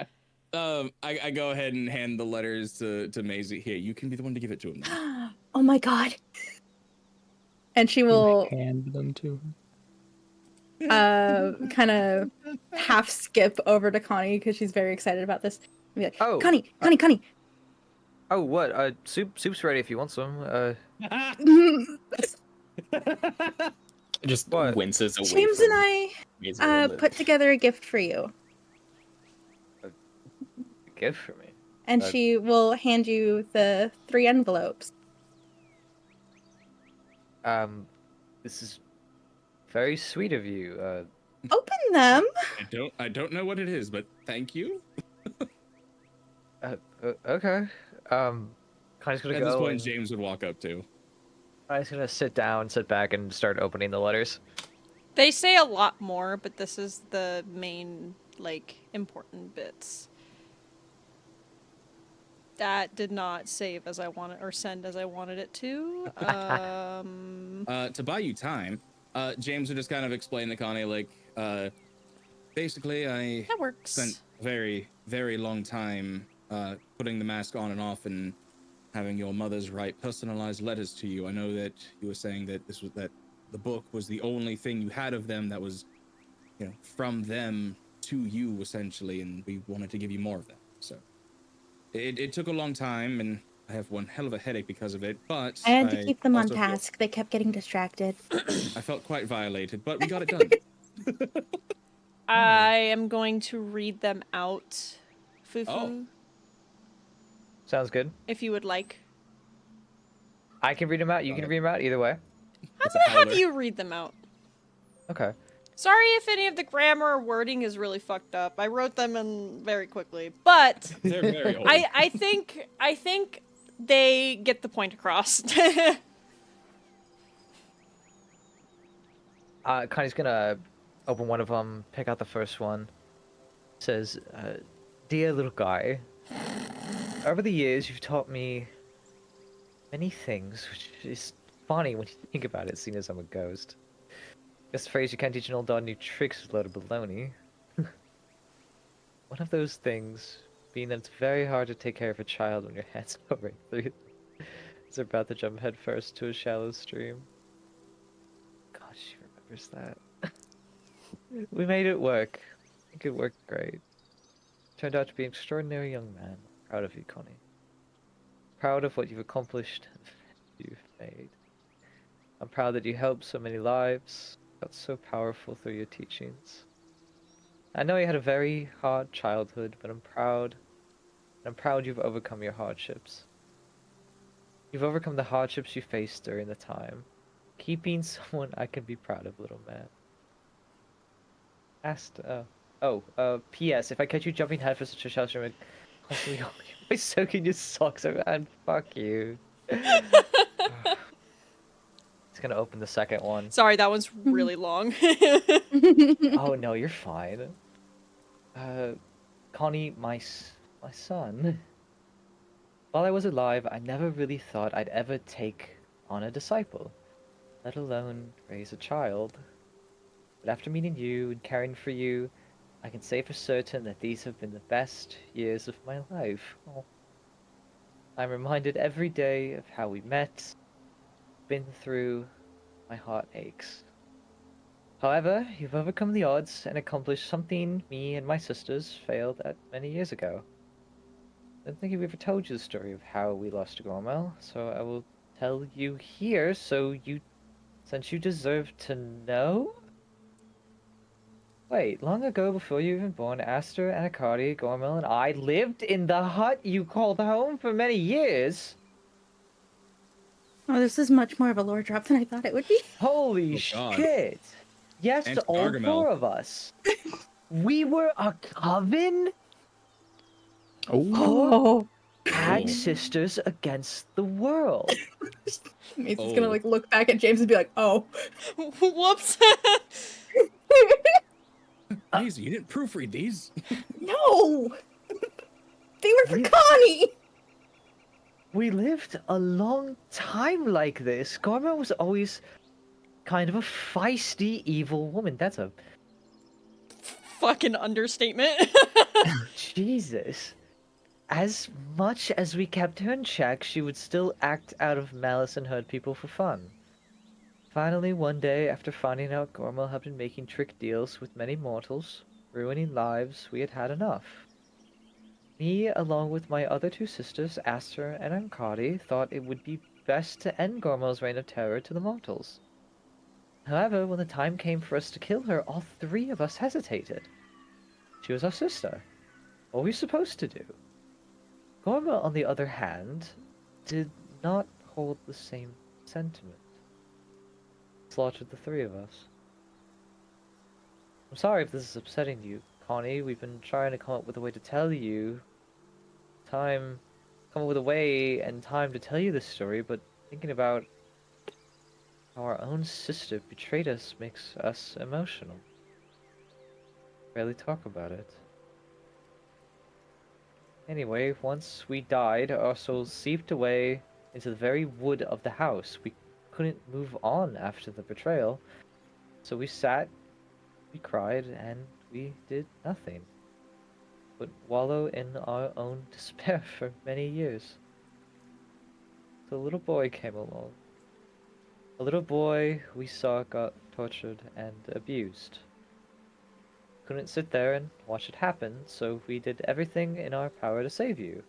Speaker 8: I go ahead and hand the letters to Maisie. Here, you can be the one to give it to him. Now.
Speaker 4: Oh my god. And she will
Speaker 9: Hand them to her.
Speaker 4: kind of half skip over to Connie because she's very excited about this. And be like,
Speaker 5: Oh,
Speaker 4: Connie.
Speaker 5: Oh, what? Soup's ready if you want some.
Speaker 9: Just
Speaker 5: What?
Speaker 9: winces away.
Speaker 4: James
Speaker 9: from
Speaker 4: and I
Speaker 9: Maisie a little bit.
Speaker 4: put together a gift for you.
Speaker 5: Gift for me.
Speaker 4: And she will hand you the 3 envelopes.
Speaker 5: This is very sweet of you.
Speaker 4: Open them.
Speaker 8: I don't know what it is, but thank you.
Speaker 5: Okay. Connie's gonna
Speaker 8: At
Speaker 5: go.
Speaker 8: this point,
Speaker 5: and
Speaker 8: James would walk up too.
Speaker 5: Connie's gonna sit down, sit back, and start opening the letters.
Speaker 1: They say a lot more, but this is the main, like, important bits. That did not save as I wanted, or send as I wanted it to.
Speaker 8: To buy you time, James would just kind of explain to Connie, like, basically, I
Speaker 1: That works.
Speaker 8: spent a very, very long time putting the mask on and off and having your mothers write personalized letters to you. I know that you were saying that that the book was the only thing you had of them that was, you know, from them to you essentially, and we wanted to give you more of them. So it took a long time, and I have one hell of a headache because of it. But
Speaker 4: I had to keep them on
Speaker 8: also feel-
Speaker 4: task. They kept getting distracted.
Speaker 8: I felt quite violated, but we got it done.
Speaker 1: I am going to read them out, Fufu,
Speaker 8: Oh.
Speaker 5: Sounds good.
Speaker 1: if you would like.
Speaker 5: I can read them out. You can read them out. Either way.
Speaker 1: How
Speaker 8: It's a
Speaker 1: about I have
Speaker 8: howler.
Speaker 1: you read them out?
Speaker 5: Okay.
Speaker 1: Sorry if any of the grammar or wording is really fucked up. I wrote them in very quickly, but
Speaker 8: They're very old.
Speaker 1: I think they get the point across.
Speaker 5: Connie's gonna open one of them, pick out the first one. It says, "Dear little guy, over the years you've taught me many things, which is funny when you think about it, seeing as I'm a ghost. Guess the phrase "you can't teach an old dog new tricks" is a load of baloney. One of those things being that it's very hard to take care of a child when your hand's hovering through as they're about to jump headfirst to a shallow stream. God, she remembers that. We made it work. I think it worked great. Turned out to be an extraordinary young man. Proud of you, Connie. Proud of what you've accomplished and you've made. I'm proud that you helped so many lives, got so powerful through your teachings. I know you had a very hard childhood, but I'm proud. I'm proud you've overcome your hardships. You've overcome the hardships you faced during the time. Keep being someone I can be proud of, little man. P.S. If I catch you jumping headfirst into a shelter, I'm constantly holding you by soaking your socks over, and fuck you. It's gonna open the second one.
Speaker 1: Sorry, that one's really long.
Speaker 5: Oh no, you're fine. Connie, my son. While I was alive, I never really thought I'd ever take on a disciple, let alone raise a child. But after meeting you and caring for you, I can say for certain that these have been the best years of my life. Oh. I'm reminded every day of how we met, been through, my heart aches. However, you've overcome the odds and accomplished something me and my sisters failed at many years ago. I don't think I've ever told you the story of how we lost Gormel, so I will tell you here since you deserve to know? Wait, long ago before you were even born, Aster, Anakari, Gormel, and I lived in the hut you called home for many years.
Speaker 2: Oh, this is much more of a lore drop than I thought it would be.
Speaker 5: Holy
Speaker 8: Oh, God.
Speaker 5: shit! Yes,
Speaker 8: And
Speaker 5: to all
Speaker 8: Gargamel.
Speaker 5: 4 of us. We were a coven?
Speaker 7: Oh,
Speaker 5: Hag sisters against the world.
Speaker 4: Macy's
Speaker 8: Oh.
Speaker 4: gonna like look back at James and be like, "Oh,
Speaker 1: Whoops.
Speaker 8: Daisy, you didn't proofread these.
Speaker 4: no, they were for
Speaker 5: We-
Speaker 4: Connie."
Speaker 5: We lived a long time like this. Gorma was always kind of a feisty, evil woman. That's a...
Speaker 1: Fucking understatement.
Speaker 5: Jesus. As much as we kept her in check, she would still act out of malice and hurt people for fun. Finally, one day, after finding out Gormel had been making trick deals with many mortals, ruining lives, we had had enough. Me, along with my other 2 sisters, Aster and Ankari, thought it would be best to end Gormel's reign of terror to the mortals. However, when the time came for us to kill her, all 3 of us hesitated. She was our sister. What were we supposed to do? Gormel, on the other hand, did not hold the same sentiment. Slaughtered the 3 of us. I'm sorry if this is upsetting you, Connie. We've been trying to come up with a way to tell you. Come up with a way and time to tell you this story, but thinking about how our own sister betrayed us makes us emotional. Rarely talk about it. Anyway, once we died, our souls seeped away into the very wood of the house. We couldn't move on after the betrayal, so we sat, we cried, and we did nothing but wallow in our own despair for many years. The little boy came along. A little boy we saw got tortured and abused. Couldn't sit there and watch it happen, so we did everything in our power to save you.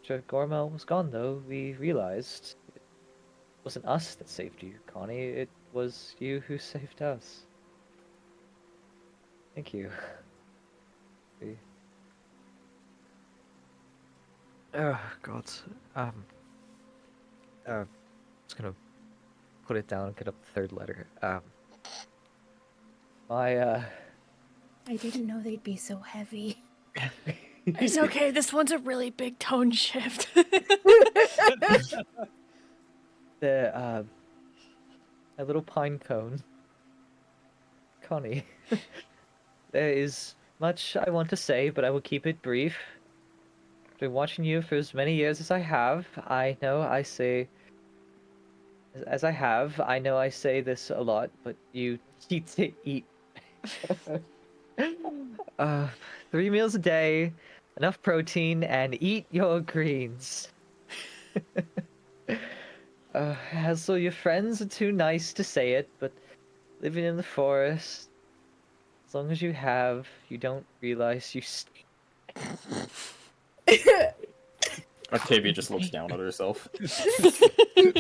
Speaker 5: After Gormel was gone, though, we realized it wasn't us that saved you, Connie. It was you who saved us. Thank you. Oh, God. Just gonna put it down and get up the 3rd letter.
Speaker 2: I didn't know they'd be so heavy.
Speaker 1: It's okay. This one's a really big tone shift.
Speaker 5: A little pine cone. Connie. There is much I want to say, but I will keep it brief. been watching you for as many years as I have. I know I say, as I have, I know I say this a lot, but you need to eat 3 meals a day, enough protein, and eat your greens. Hazel, your friends are too nice to say it, but living in the forest, as long as you don't realize you stink.
Speaker 7: Octavia just looks down at herself.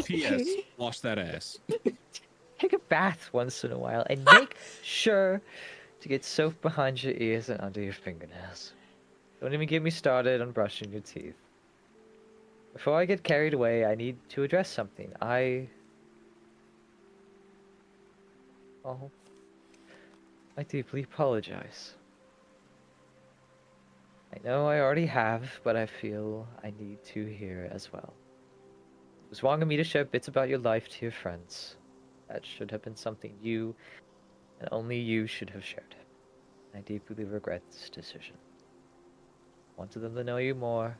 Speaker 8: P.S. Wash that ass.
Speaker 5: Take a bath once in a while, and make sure to get soap behind your ears and under your fingernails. Don't even get me started on brushing your teeth. Before I get carried away, I need to address something. I deeply apologize. I know I already have, but I feel I need to hear as well. It was wrong of me to share bits about your life to your friends. That should have been something you, and only you, should have shared. I deeply regret this decision. I wanted them to know you more,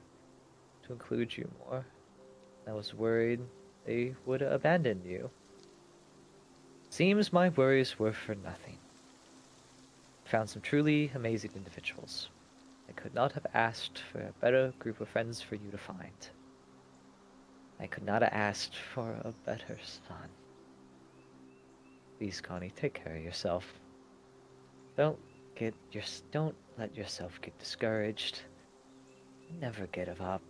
Speaker 5: to include you more. I was worried they would abandon you. Seems my worries were for nothing. I found some truly amazing individuals. I could not have asked for a better group of friends for you to find. I could not have asked for a better son. Please, Connie, take care of yourself. Don't let yourself get discouraged. Never give up.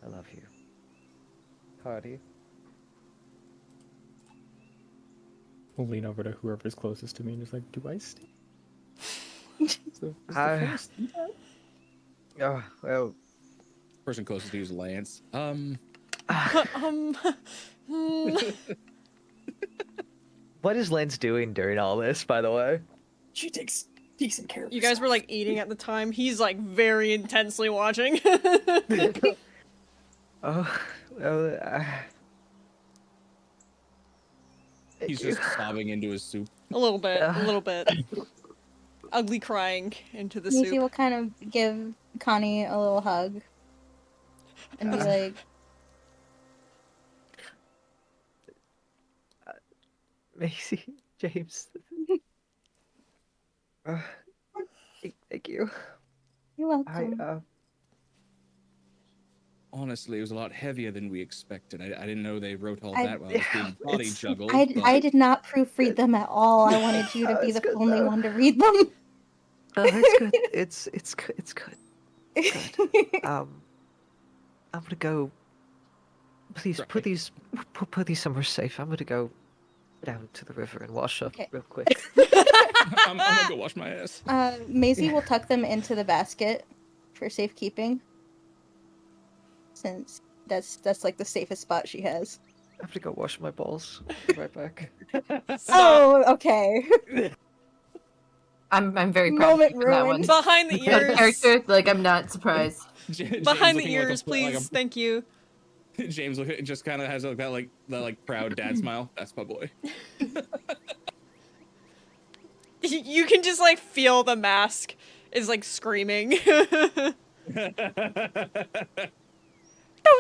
Speaker 5: I love you. Cardi.
Speaker 7: We'll lean over to whoever's closest to me and just like, do I stink?
Speaker 5: Oh, well.
Speaker 8: Person closest to you is Lance.
Speaker 5: What is Lance doing during all this, by the way?
Speaker 9: She takes decent care of
Speaker 1: You guys were like eating at the time. He's like very intensely watching.
Speaker 5: Oh, well,
Speaker 8: He's just sobbing into his soup.
Speaker 1: A little bit. Ugly crying into the
Speaker 4: Maisie
Speaker 1: soup.
Speaker 4: will kind of give Connie a little hug and be like,
Speaker 5: Macy, James. Thank you.
Speaker 4: "You're welcome."
Speaker 8: Honestly, it was a lot heavier than we expected. I didn't know they wrote all that while I was being body juggled.
Speaker 4: I did not proofread them at all. I wanted you to be the only one to read them.
Speaker 5: Oh, it's good. It's good. It's good. Good. I'm gonna go. Please put these somewhere safe. I'm gonna go down to the river and wash up real quick.
Speaker 8: I'm gonna go wash my ass.
Speaker 4: Maisie will tuck them into the basket for safekeeping, since that's like the safest spot she has.
Speaker 5: I have to go wash my balls. Be right back.
Speaker 4: Oh, okay.
Speaker 6: I'm very proud
Speaker 4: Moment
Speaker 6: of you for that one.
Speaker 4: ruined.
Speaker 1: Behind the ears.
Speaker 6: Character, like I'm not surprised.
Speaker 1: Behind the ears, please. Thank you.
Speaker 8: James just kind of has like that proud dad smile. That's my boy.
Speaker 1: You can just like feel the mask is like screaming. Don't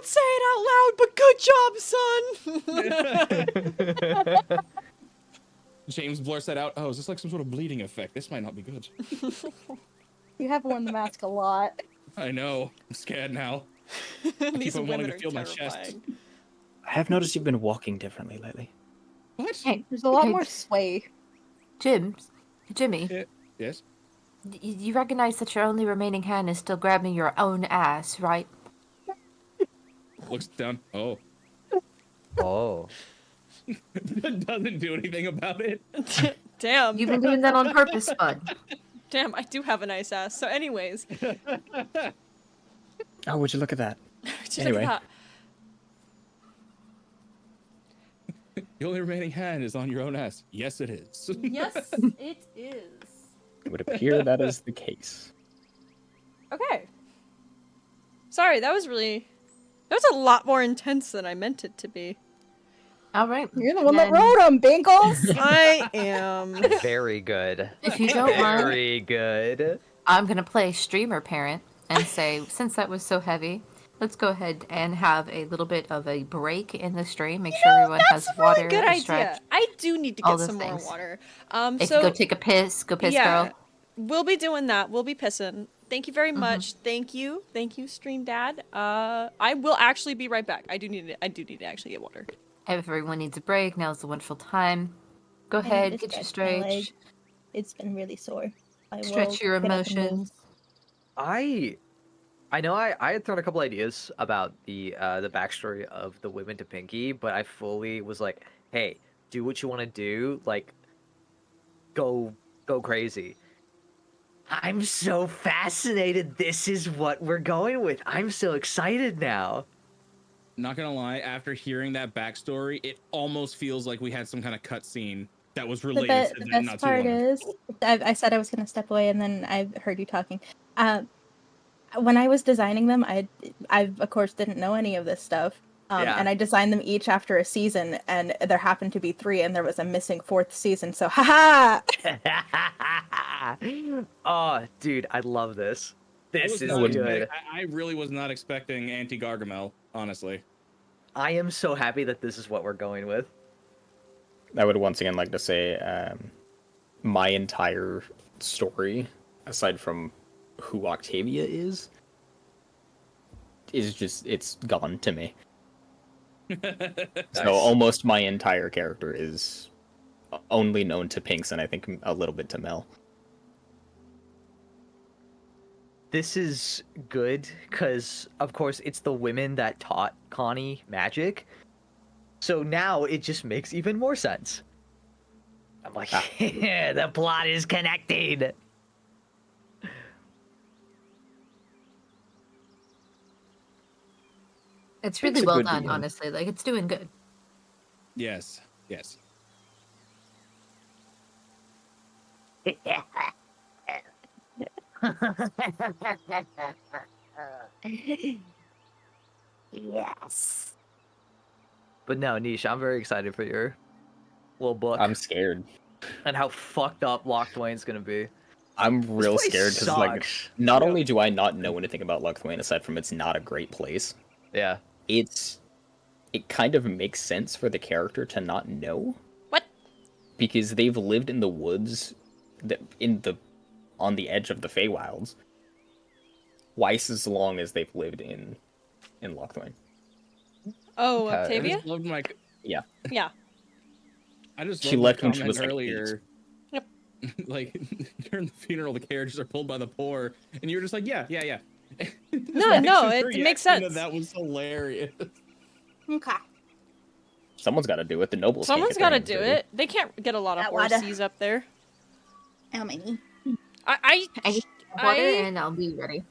Speaker 1: say it out loud, but good job, son.
Speaker 8: James blurts that out. Oh, is this like some sort of bleeding effect? This might not be good.
Speaker 4: You have worn the mask a lot.
Speaker 8: I know. I'm scared now. I keep on wanting to feel my chest.
Speaker 9: I have noticed you've been walking differently lately.
Speaker 8: What?
Speaker 6: Hey,
Speaker 4: There's a lot more sway.
Speaker 6: Jimmy.
Speaker 8: Yes?
Speaker 6: You recognize that your only remaining hand is still grabbing your own ass, right?
Speaker 8: Looks down. Oh.
Speaker 5: Oh.
Speaker 8: Doesn't do anything about it.
Speaker 1: Damn.
Speaker 6: You've been doing that on purpose, bud.
Speaker 1: Damn, I do have a nice ass. So anyways.
Speaker 9: Oh, would you look at that?
Speaker 1: Just
Speaker 9: Anyway.
Speaker 1: look at
Speaker 8: The only remaining hand is on your own ass. Yes, it is.
Speaker 1: that. Yes, it is.
Speaker 7: It would appear that is the case.
Speaker 1: Okay. Sorry, that was a lot more intense than I meant it to be.
Speaker 6: All right.
Speaker 4: You're the one that wrote them, Binkles.
Speaker 1: I am.
Speaker 5: Very good.
Speaker 6: If you don't mind,
Speaker 5: Very good.
Speaker 6: I'm gonna play streamer parent and say, since that was so heavy, let's go ahead and have a little bit of a break in the stream. Make sure everyone
Speaker 1: That's
Speaker 6: has
Speaker 1: a really
Speaker 6: water,
Speaker 1: good
Speaker 6: a
Speaker 1: idea.
Speaker 6: stretch,
Speaker 1: I do need to
Speaker 6: all
Speaker 1: get
Speaker 6: those
Speaker 1: some more
Speaker 6: things.
Speaker 1: water.
Speaker 6: If
Speaker 1: So
Speaker 6: you go take a piss, go piss,
Speaker 1: yeah,
Speaker 6: girl.
Speaker 1: we'll be doing that. We'll be pissing. Thank you very much. Thank you, Stream Dad. I will actually be right back. I do need to actually get water.
Speaker 6: Everyone needs a break. Now's the wonderful time. Go
Speaker 4: I need
Speaker 6: ahead,
Speaker 4: to
Speaker 6: get your
Speaker 4: stretch my leg.
Speaker 6: stretch.
Speaker 4: It's been really sore. I will
Speaker 6: Stretch your
Speaker 4: get up and move.
Speaker 6: emotions.
Speaker 5: I know I had thrown a couple ideas about the backstory of the women to Pinky, but I fully was like, hey, do what you want to do, like go crazy. I'm so fascinated. This is what we're going with. I'm so excited now.
Speaker 8: Not gonna lie, after hearing that backstory, it almost feels like we had some kind of cutscene that was related to
Speaker 4: The
Speaker 8: that not
Speaker 4: best
Speaker 8: too
Speaker 4: part
Speaker 8: long ago.
Speaker 4: is, I said I was going to step away, and then I heard you talking. When I was designing them, I of course didn't know any of this stuff.
Speaker 5: Yeah.
Speaker 4: And I designed them each after a season, and there happened to be 3, and there was a missing 4th season. So, haha!
Speaker 5: Oh, dude, I love this. This is
Speaker 8: not
Speaker 5: good.
Speaker 8: I really was not expecting anti-Gargamel, honestly.
Speaker 5: I am so happy that this is what we're going with.
Speaker 7: I would once again like to say my entire story, aside from who Octavia is just, it's gone to me. So almost my entire character is only known to Pinks, and I think a little bit to Mel.
Speaker 5: This is good because, of course, it's the women that taught Connie magic. So now it just makes even more sense. I'm like, the plot is connected.
Speaker 6: It's really well done, honestly. Like, it's doing good.
Speaker 8: Yes, yes.
Speaker 6: Yes.
Speaker 5: But no, Niche, I'm very excited for your little book.
Speaker 7: I'm scared.
Speaker 5: And how fucked up Lochthwain's gonna be.
Speaker 7: I'm real
Speaker 5: place
Speaker 7: scared because, like,
Speaker 5: sucks.
Speaker 7: not only do I not know anything about Lochthwain aside from it's not a great place.
Speaker 5: Yeah.
Speaker 7: It kind of makes sense for the character to not know.
Speaker 1: What?
Speaker 7: Because they've lived in the woods, on the edge of the Feywilds, twice as long as they've lived in Lochthwain.
Speaker 1: Oh,
Speaker 7: Okay.
Speaker 1: Octavia?
Speaker 8: I just loved my...
Speaker 7: Yeah.
Speaker 1: Yeah.
Speaker 8: I just
Speaker 7: She
Speaker 8: loved
Speaker 7: left
Speaker 8: my
Speaker 7: when she
Speaker 8: comment
Speaker 7: was, like,
Speaker 8: earlier.
Speaker 1: Yep.
Speaker 8: Like, during the funeral, the carriages are pulled by the poor, and you were just like, yeah.
Speaker 1: No, it makes sense.
Speaker 8: That was hilarious.
Speaker 4: Okay.
Speaker 7: Someone's got to do it. The nobles.
Speaker 1: Someone's
Speaker 7: got
Speaker 1: got
Speaker 7: to
Speaker 1: do it. They can't get a lot of
Speaker 4: Got water.
Speaker 1: horses up there.
Speaker 4: How many?
Speaker 6: I just water and I'll be ready.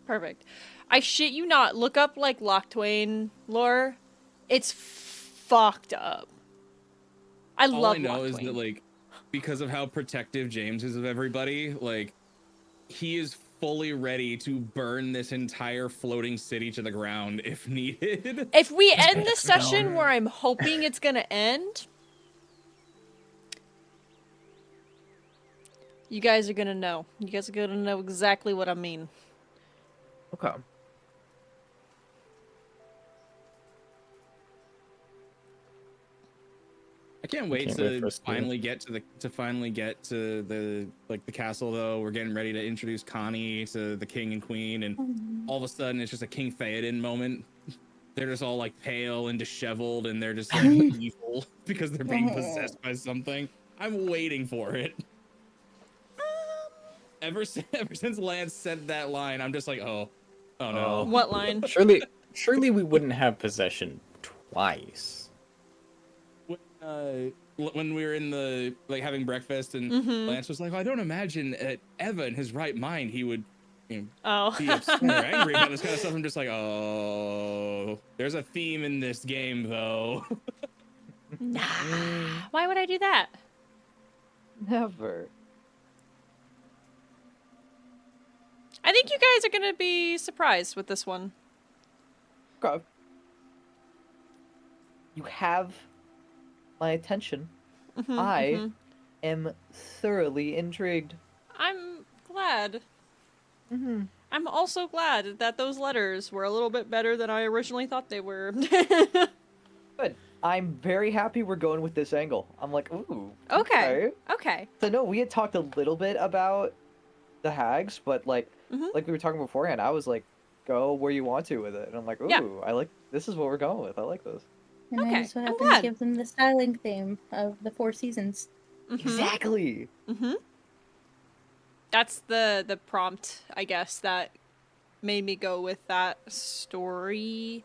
Speaker 1: Perfect. I shit you not. Look up like Lochthwain lore. It's fucked up. I
Speaker 8: All
Speaker 1: love
Speaker 8: I know
Speaker 1: Lochthwain.
Speaker 8: is that, like, because of how protective James is of everybody, like, he is fully ready to burn this entire floating city to the ground if needed.
Speaker 1: If we end the session where I'm hoping it's gonna end, you guys are gonna know. You guys are gonna know exactly what I mean.
Speaker 5: Okay.
Speaker 8: I can't wait to finally get to the like the castle though. We're getting ready to introduce Connie to the king and queen, and all of a sudden it's just a King Theoden moment. They're just all like pale and disheveled, and they're just like evil because they're being possessed by something. I'm waiting for it. Ever since Lance said that line, I'm just like, oh no.
Speaker 1: What line?
Speaker 7: Surely we wouldn't have possession twice.
Speaker 8: When we were in the having breakfast, and Lance was like, I don't imagine Eva in his right mind he would be upset or angry about this kind of stuff. I'm just like, oh, there's a theme in this game though.
Speaker 1: Nah. Why would I do that?
Speaker 11: Never.
Speaker 1: I think you guys are gonna be surprised with this one.
Speaker 11: Okay. You have my attention. I am thoroughly intrigued.
Speaker 1: I'm glad. I'm I'm also glad that those letters were a little bit better than I originally thought they were.
Speaker 11: Good. I'm very happy we're going with this angle. I'm like, ooh.
Speaker 1: Okay. Okay.
Speaker 11: So no, we had talked a little bit about the hags, but like we were talking beforehand, I was like, go where you want to with it. And I'm like, ooh,
Speaker 1: Yeah.
Speaker 11: I like this is what we're going with. I like this.
Speaker 4: And I
Speaker 1: Okay,
Speaker 4: just so
Speaker 1: I'm
Speaker 4: happen
Speaker 1: glad.
Speaker 4: to give them the styling theme of the 4 seasons.
Speaker 11: Exactly.
Speaker 1: That's the prompt, I guess, that made me go with that story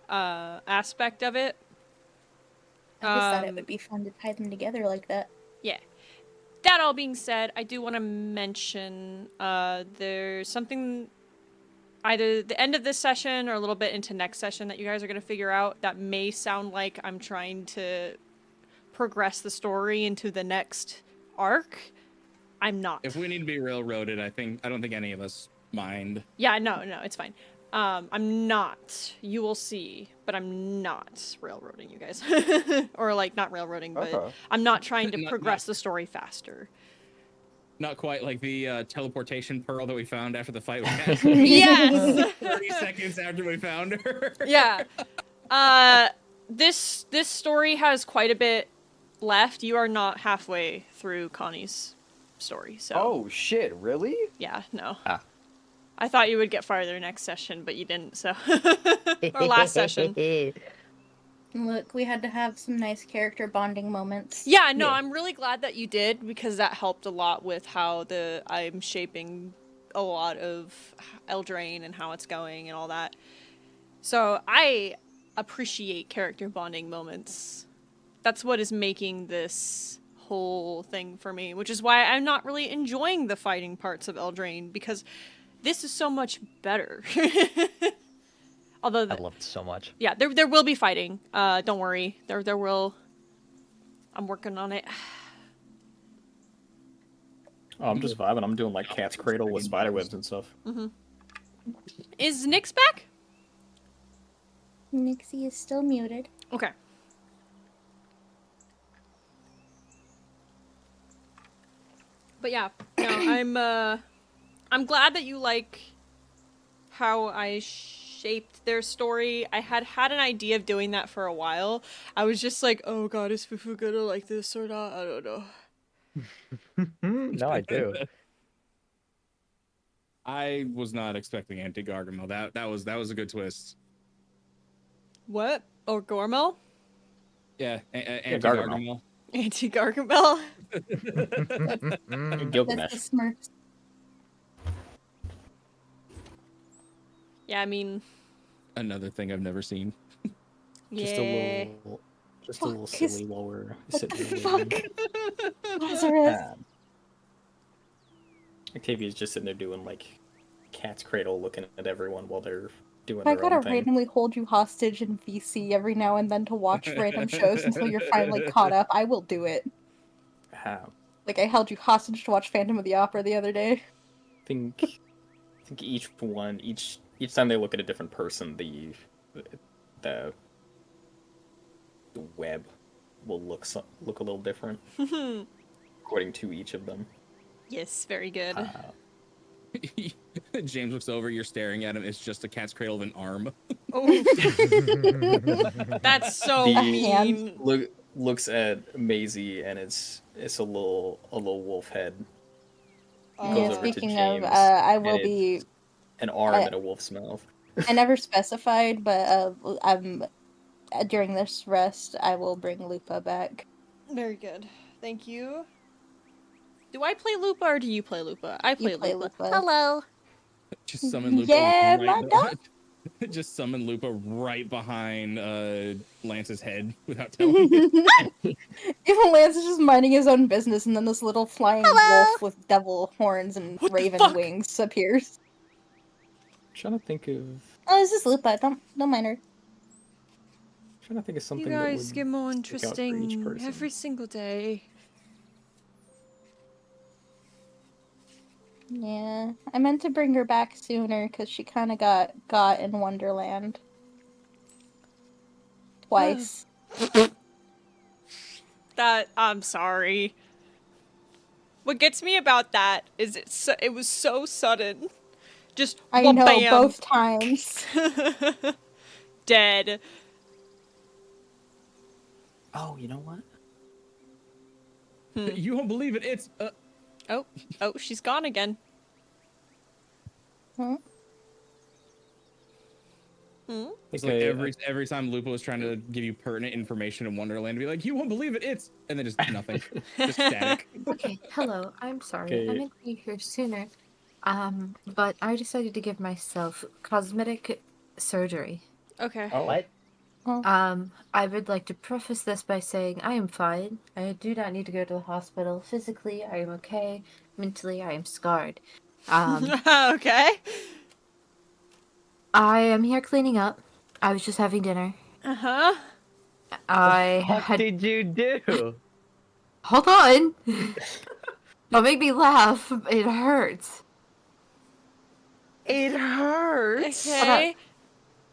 Speaker 1: aspect of it.
Speaker 4: I just thought it would be fun to tie them together like that.
Speaker 1: Yeah. That all being said, I do want to mention there's something either the end of this session or a little bit into next session that you guys are going to figure out that may sound like I'm trying to progress the story into the next arc. I'm not.
Speaker 8: If we need to be railroaded, I don't think any of us mind.
Speaker 1: Yeah, no, it's fine. I'm not. You will see, but I'm not railroading you guys. Or like not railroading, but
Speaker 11: Okay.
Speaker 1: I'm not trying to
Speaker 8: Not-
Speaker 1: progress the story faster.
Speaker 8: Not quite like the teleportation pearl that we found after the fight with Cat.
Speaker 1: Yes.
Speaker 8: 30 seconds after we found her.
Speaker 1: Yeah. This story has quite a bit left. You are not halfway through Connie's story, so.
Speaker 11: Oh shit! Really?
Speaker 1: Yeah, no.
Speaker 9: Ah.
Speaker 1: I thought you would get farther next session, but you didn't, so. Or last session.
Speaker 4: Look, we had to have some nice character bonding moments.
Speaker 1: Yeah, no, I'm really glad that you did, because that helped a lot with how I'm shaping a lot of Eldraine and how it's going and all that. So I appreciate character bonding moments. That's what is making this whole thing for me, which is why I'm not really enjoying the fighting parts of Eldraine, because this is so much better. Although
Speaker 5: I love it so much.
Speaker 1: yeah, there will be fighting. Don't worry. There will. I'm working on it.
Speaker 7: Oh, I'm just vibing. I'm doing like cat's cradle with spiderwebs and stuff.
Speaker 1: Is Nyx back?
Speaker 4: Nixie is still muted.
Speaker 1: Okay. But yeah, no, I'm glad that you like how I shaped their story. I had an idea of doing that for a while. I was just like, oh god, is Fufu gonna like this or not? I don't know.
Speaker 5: No, I do.
Speaker 8: I was not expecting anti-Gargamel. That was a good twist.
Speaker 1: What? Oh, Gormel?
Speaker 8: Yeah,
Speaker 7: Gargamel.
Speaker 1: Anti-Gargamel?
Speaker 7: Gilgamesh.
Speaker 4: That's the Smurfs.
Speaker 1: Yeah, I mean,
Speaker 8: Another thing I've never seen.
Speaker 7: Just a little
Speaker 4: Fuck, is-
Speaker 7: silly while we're
Speaker 4: What
Speaker 7: sitting
Speaker 4: the
Speaker 7: there.
Speaker 4: fuck? Lazarus.
Speaker 7: Octavia's just sitting there doing like cat's cradle, looking at everyone while they're doing
Speaker 4: If I
Speaker 7: their
Speaker 4: gotta
Speaker 7: own thing.
Speaker 4: randomly hold you hostage in VC every now and then to watch random shows until you're finally caught up, I will do it. Like I held you hostage to watch Phantom of the Opera the other day.
Speaker 7: I think each time they look at a different person, the web will look a little different according to each of them.
Speaker 1: yes, very good.
Speaker 8: James looks over, you're staring at him, it's just a cat's cradle of an arm.
Speaker 1: Oh. That's so
Speaker 7: The
Speaker 1: mean.
Speaker 7: looks at Maisie and it's a little wolf head. He goes over to
Speaker 4: Speaking
Speaker 7: James,
Speaker 4: of, I will
Speaker 7: and
Speaker 4: be.
Speaker 7: it's an arm in a wolf's mouth.
Speaker 4: I never specified, but during this rest, I will bring Lupa back.
Speaker 1: Very good. Thank you. Do I play Lupa or do you play Lupa? I play,
Speaker 4: You play
Speaker 1: Lupa.
Speaker 4: Lupa.
Speaker 3: Hello.
Speaker 8: Just summon Lupa
Speaker 4: Yeah, my
Speaker 8: right just summon Lupa right behind Lance's head without telling him.
Speaker 4: Even Lance is just minding his own business, and then this little flying wolf with devil horns and
Speaker 1: What the
Speaker 4: raven
Speaker 1: fuck?
Speaker 4: wings appears.
Speaker 7: Trying to think of
Speaker 4: Oh, this is Lupa. Don't mind her.
Speaker 7: something
Speaker 1: You
Speaker 7: that
Speaker 1: guys
Speaker 7: would
Speaker 1: get more
Speaker 7: stick out for each
Speaker 1: interesting
Speaker 7: person.
Speaker 1: every single day.
Speaker 4: Yeah, I meant to bring her back sooner because she kind of got in Wonderland twice.
Speaker 1: That I'm sorry. What gets me about that is it was so sudden. Just
Speaker 4: I know,
Speaker 1: wha-bam.
Speaker 4: both times.
Speaker 1: Dead.
Speaker 7: Oh, you know what?
Speaker 8: You won't believe it. It's
Speaker 1: Oh, she's gone again.
Speaker 4: Hmm?
Speaker 8: It's like every time Lupo is trying to give you pertinent information in Wonderland, be like, you won't believe it. It's and then just nothing, just static.
Speaker 6: Okay, hello. I'm sorry. I
Speaker 7: Okay.
Speaker 6: meant to be here sooner. But I decided to give myself cosmetic surgery.
Speaker 1: Okay.
Speaker 7: Oh,
Speaker 5: What?
Speaker 6: I would like to preface this by saying I am fine. I do not need to go to the hospital. Physically, I am okay. Mentally, I am scarred.
Speaker 1: Okay.
Speaker 6: I am here cleaning up. I was just having dinner.
Speaker 1: Uh-huh.
Speaker 6: I
Speaker 5: What
Speaker 6: had.
Speaker 5: did you do?
Speaker 6: Hold on! Don't make me laugh. It hurts.
Speaker 5: It hurts.
Speaker 1: Okay.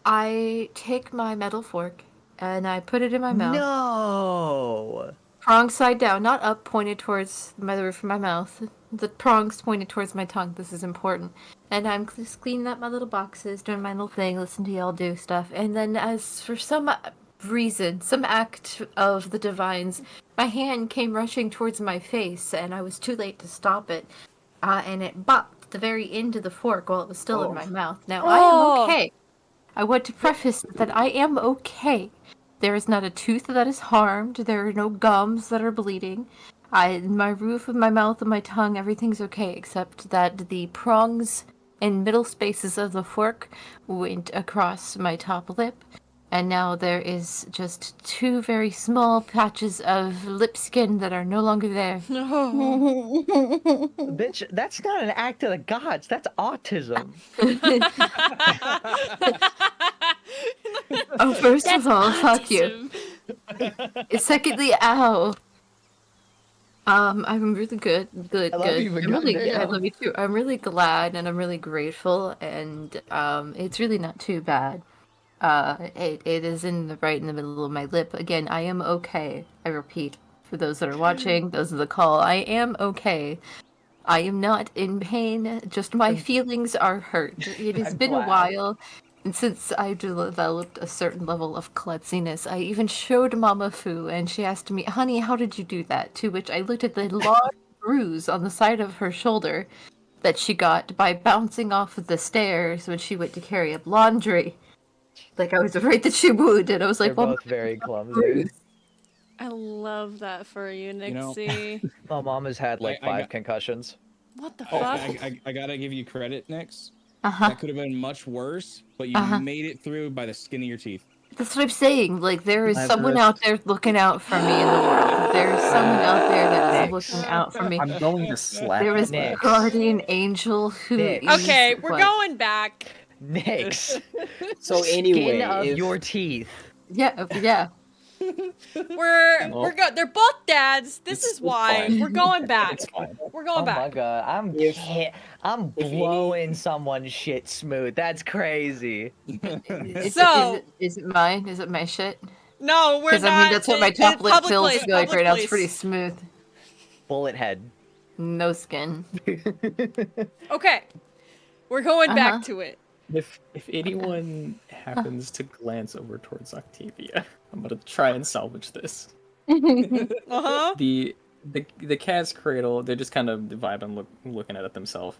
Speaker 6: I take my metal fork and I put it in my mouth.
Speaker 5: No.
Speaker 6: Prong side down, not up, pointed towards the roof of my mouth. The prongs pointed towards my tongue. This is important. And I'm just cleaning up my little boxes, doing my little thing, listening to y'all do stuff. And then, as for some reason, some act of the divines, my hand came rushing towards my face, and I was too late to stop it. And it bopped the very end of the fork while it was still in my mouth. Now, I am okay. I want to preface that I am okay. There is not a tooth that is harmed. There are no gums that are bleeding. My roof of my mouth and my tongue, everything's okay, except that the prongs and middle spaces of the fork went across my top lip. And now there is just 2 very small patches of lip skin that are no longer there.
Speaker 1: No.
Speaker 5: Bitch, that's not an act of the gods. That's autism.
Speaker 6: Oh, first of all, fuck you. Secondly, ow. I'm really good.
Speaker 5: I love you, but
Speaker 6: I
Speaker 5: goddamn.
Speaker 6: love you too. I'm really glad and I'm really grateful, and it's really not too bad. It is in the middle of my lip. Again, I am okay. I repeat, for those that are watching, those of the call, I am okay. I am not in pain. Just my feelings are hurt. It has
Speaker 5: I'm
Speaker 6: been a
Speaker 5: glad.
Speaker 6: while. And since I developed a certain level of klutziness, I even showed Mama Fu, and she asked me, "Honey, how did you do that?" To which I looked at the large bruise on the side of her shoulder that she got by bouncing off of the stairs when she went to carry up laundry. Like, I was afraid that she would, and I was
Speaker 5: They're
Speaker 6: like, "Well,
Speaker 5: both very clumsy.
Speaker 6: bruise."
Speaker 1: I love that for you,
Speaker 8: You know-
Speaker 1: Nixie.
Speaker 5: My mom has had like
Speaker 8: I
Speaker 5: 5
Speaker 8: got-
Speaker 5: concussions.
Speaker 1: What the
Speaker 8: Oh,
Speaker 1: fuck?
Speaker 8: I gotta give you credit, Nix.
Speaker 6: Uh-huh.
Speaker 8: That could have been much worse, but you
Speaker 6: Uh-huh.
Speaker 8: made it through by the skin of your teeth.
Speaker 6: That's what I'm saying. Like, there is
Speaker 7: I've
Speaker 6: someone
Speaker 7: risked-
Speaker 6: out there looking out for me in the world. There is someone out there that is
Speaker 5: Nix.
Speaker 6: looking out for me.
Speaker 7: I'm going to slap
Speaker 6: There is
Speaker 7: you.
Speaker 6: a
Speaker 5: Nix.
Speaker 6: guardian angel who
Speaker 5: Nix.
Speaker 6: is...
Speaker 1: Okay, we're
Speaker 6: what?
Speaker 1: going back.
Speaker 5: Nix.
Speaker 9: So
Speaker 5: Skin
Speaker 9: anyway,
Speaker 5: of
Speaker 9: if
Speaker 5: your teeth.
Speaker 6: Yeah.
Speaker 1: They're both dads. This is why
Speaker 7: fine.
Speaker 1: we're going back.
Speaker 7: It's fine.
Speaker 1: We're going
Speaker 5: Oh my
Speaker 1: back.
Speaker 5: god, I'm
Speaker 9: if
Speaker 5: blowing someone's shit smooth. That's crazy.
Speaker 1: So-
Speaker 6: Is it mine? Is it my shit?
Speaker 1: No, we're not.
Speaker 6: Because I mean, that's what my top lip
Speaker 1: public
Speaker 6: feels
Speaker 1: place,
Speaker 6: like
Speaker 1: public
Speaker 6: right now. It's
Speaker 1: place.
Speaker 6: pretty smooth.
Speaker 5: Bullet head.
Speaker 6: No skin.
Speaker 1: Okay, we're going back
Speaker 6: Uh-huh.
Speaker 1: to it.
Speaker 7: If anyone happens to glance over towards Octavia, I'm gonna try and salvage this.
Speaker 1: Uh-huh.
Speaker 7: The cat's cradle, they're just kind of vibing, looking at it themselves.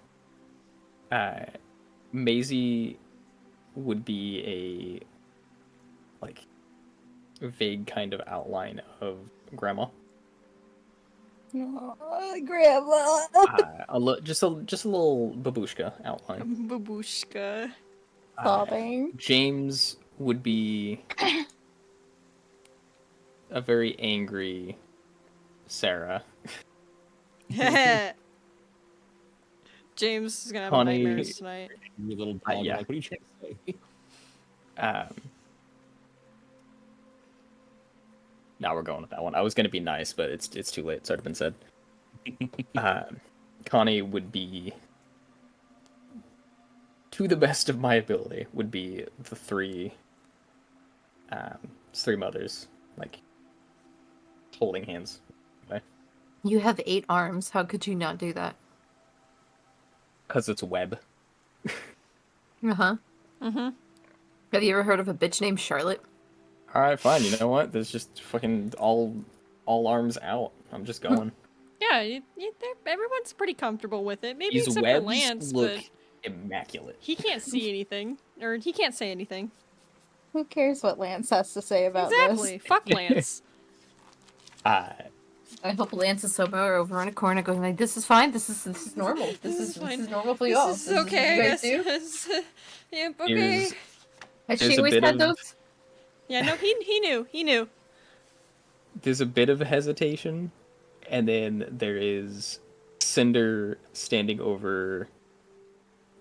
Speaker 7: Maisie would be a like vague kind of outline of Grandma.
Speaker 4: Oh, Grandma.
Speaker 7: Just a little babushka outline.
Speaker 1: Babushka.
Speaker 4: Sobbing.
Speaker 7: James would be a very angry Sarah.
Speaker 1: James is gonna have
Speaker 7: Honey.
Speaker 1: nightmares tonight.
Speaker 8: You little dog.
Speaker 7: Yeah.
Speaker 8: Like, what are you trying to say?
Speaker 7: Now we're going with that one. I was gonna be nice, but it's too late. It's already been said. Connie would be, to the best of my ability, would be the three mothers, like holding hands. Okay?
Speaker 6: You have 8 arms. How could you not do that?
Speaker 7: Because it's web.
Speaker 6: Uh-huh.
Speaker 1: Mm-hmm.
Speaker 6: Have you ever heard of a bitch named Charlotte?
Speaker 7: All right, fine. You know what? There's just fucking all arms out. I'm just going.
Speaker 1: Yeah, everyone's pretty comfortable with it. Maybe
Speaker 7: These
Speaker 1: except for
Speaker 7: webs
Speaker 1: Lance,
Speaker 7: look
Speaker 1: but
Speaker 7: immaculate.
Speaker 1: he can't see anything, or he can't say anything.
Speaker 4: Who cares what Lance has to say about
Speaker 1: Exactly. Fuck Lance.
Speaker 6: I hope Lance is somewhere over in a corner going like, this is fine, this is normal. This is normal for y'all.
Speaker 1: This is okay, I guess. Yeah, okay.
Speaker 6: Has
Speaker 7: There's
Speaker 6: she
Speaker 7: a
Speaker 6: always
Speaker 7: bit
Speaker 6: had
Speaker 7: of-
Speaker 6: those?
Speaker 1: Yeah, no, he knew.
Speaker 7: There's a bit of hesitation, and then there is Cinder standing over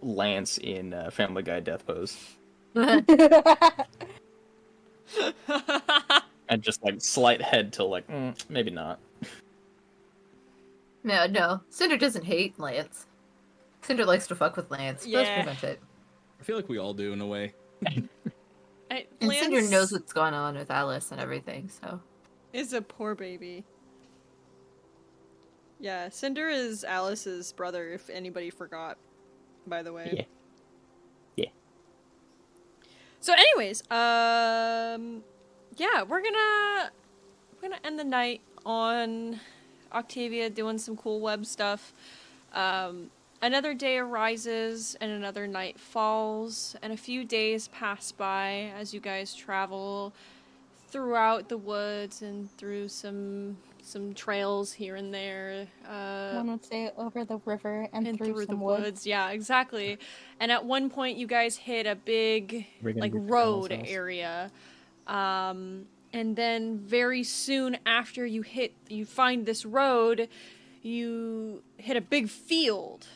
Speaker 7: Lance in Family Guy death pose,
Speaker 4: this.
Speaker 7: and just like slight head tilt, like maybe not.
Speaker 6: No. Cinder doesn't hate Lance. Cinder likes to fuck with Lance.
Speaker 1: Yeah.
Speaker 6: That's pretty much it.
Speaker 8: I feel like we all do in a way.
Speaker 6: And Cinder knows what's going on with Alice and everything, so.
Speaker 1: Is a poor baby. Yeah, Cinder is Alice's brother, if anybody forgot, by the way.
Speaker 7: Yeah.
Speaker 1: So anyways, yeah, we're gonna end the night on Octavia doing some cool web stuff. Another day arises and another night falls, and a few days pass by as you guys travel throughout the woods and through some trails here and there.
Speaker 4: One would say over the river and through
Speaker 1: the
Speaker 4: some
Speaker 1: woods. Yeah, exactly. And at one point, you guys hit a big like road area, and then very soon after you find this road, you hit a big field,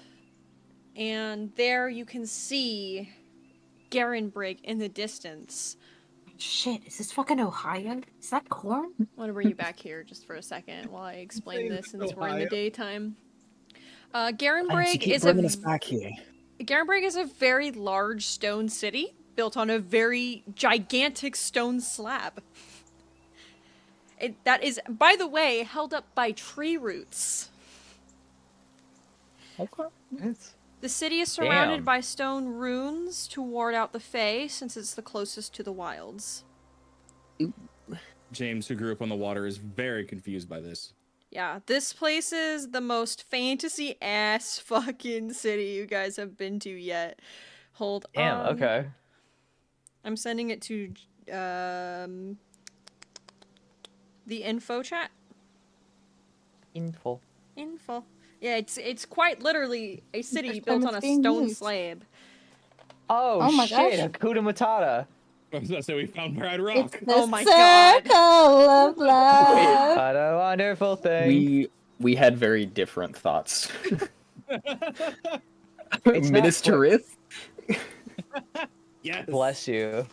Speaker 1: and there you can see Garenbrig in the distance.
Speaker 6: Shit, is this fucking Ohio? Is that corn?
Speaker 1: I want to bring you back here just for a second while I explain this, since we're in the daytime. Garenbrig is a very large stone city built on a very gigantic stone slab. That is, by the way, held up by tree roots.
Speaker 7: Okay.
Speaker 1: The city is surrounded by stone runes to ward out the Fae, since it's the closest to the wilds.
Speaker 8: James, who grew up on the water, is very confused by this.
Speaker 1: Yeah, this place is the most fantasy-ass fucking city you guys have been to yet. Hold on.
Speaker 5: Damn, okay.
Speaker 1: I'm sending it to the info chat.
Speaker 5: Info.
Speaker 1: Yeah, it's quite literally a city
Speaker 4: First
Speaker 1: built
Speaker 4: time
Speaker 1: on a
Speaker 4: it's being
Speaker 1: stone
Speaker 4: used.
Speaker 1: slab.
Speaker 5: Oh
Speaker 4: my
Speaker 5: shit,
Speaker 4: gosh.
Speaker 5: Hakuna Matata.
Speaker 8: I was gonna say we found Pride Rock.
Speaker 4: It's the
Speaker 1: Oh my God.
Speaker 4: circle of life.
Speaker 5: What a wonderful thing.
Speaker 7: We had very different thoughts.
Speaker 5: It's not
Speaker 7: Ministerith?
Speaker 8: Yes.
Speaker 5: Bless you.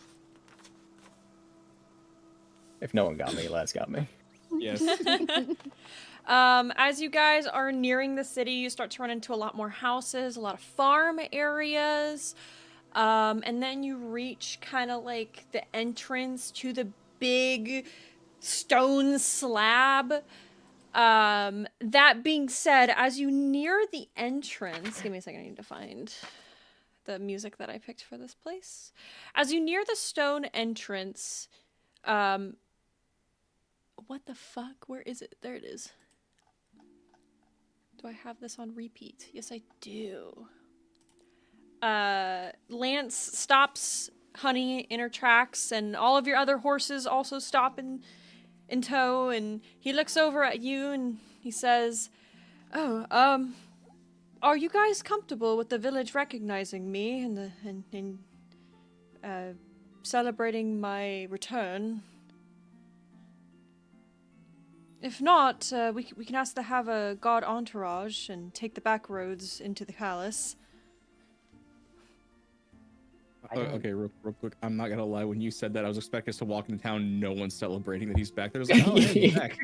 Speaker 7: If no one got me, Les got me.
Speaker 8: Yes.
Speaker 1: As you guys are nearing the city, you start to run into a lot more houses, a lot of farm areas, and then you reach kind of like the entrance to the big stone slab. That being said, as you near the entrance, give me a second, I need to find the music that I picked for this place. As you near the stone entrance, what the fuck? Where is it? There it is. Do I have this on repeat? Yes, I do. Lance stops Honey in her tracks, and all of your other horses also stop in tow, and he looks over at you and he says, "Oh, are you guys comfortable with the village recognizing me and celebrating my return? If not, we can ask to have a guard entourage and take the back roads into the palace."
Speaker 8: Okay, real quick. I'm not gonna lie. When you said that, I was expecting us to walk into town. No one's celebrating that he's back. There was like, oh, hey, he's back.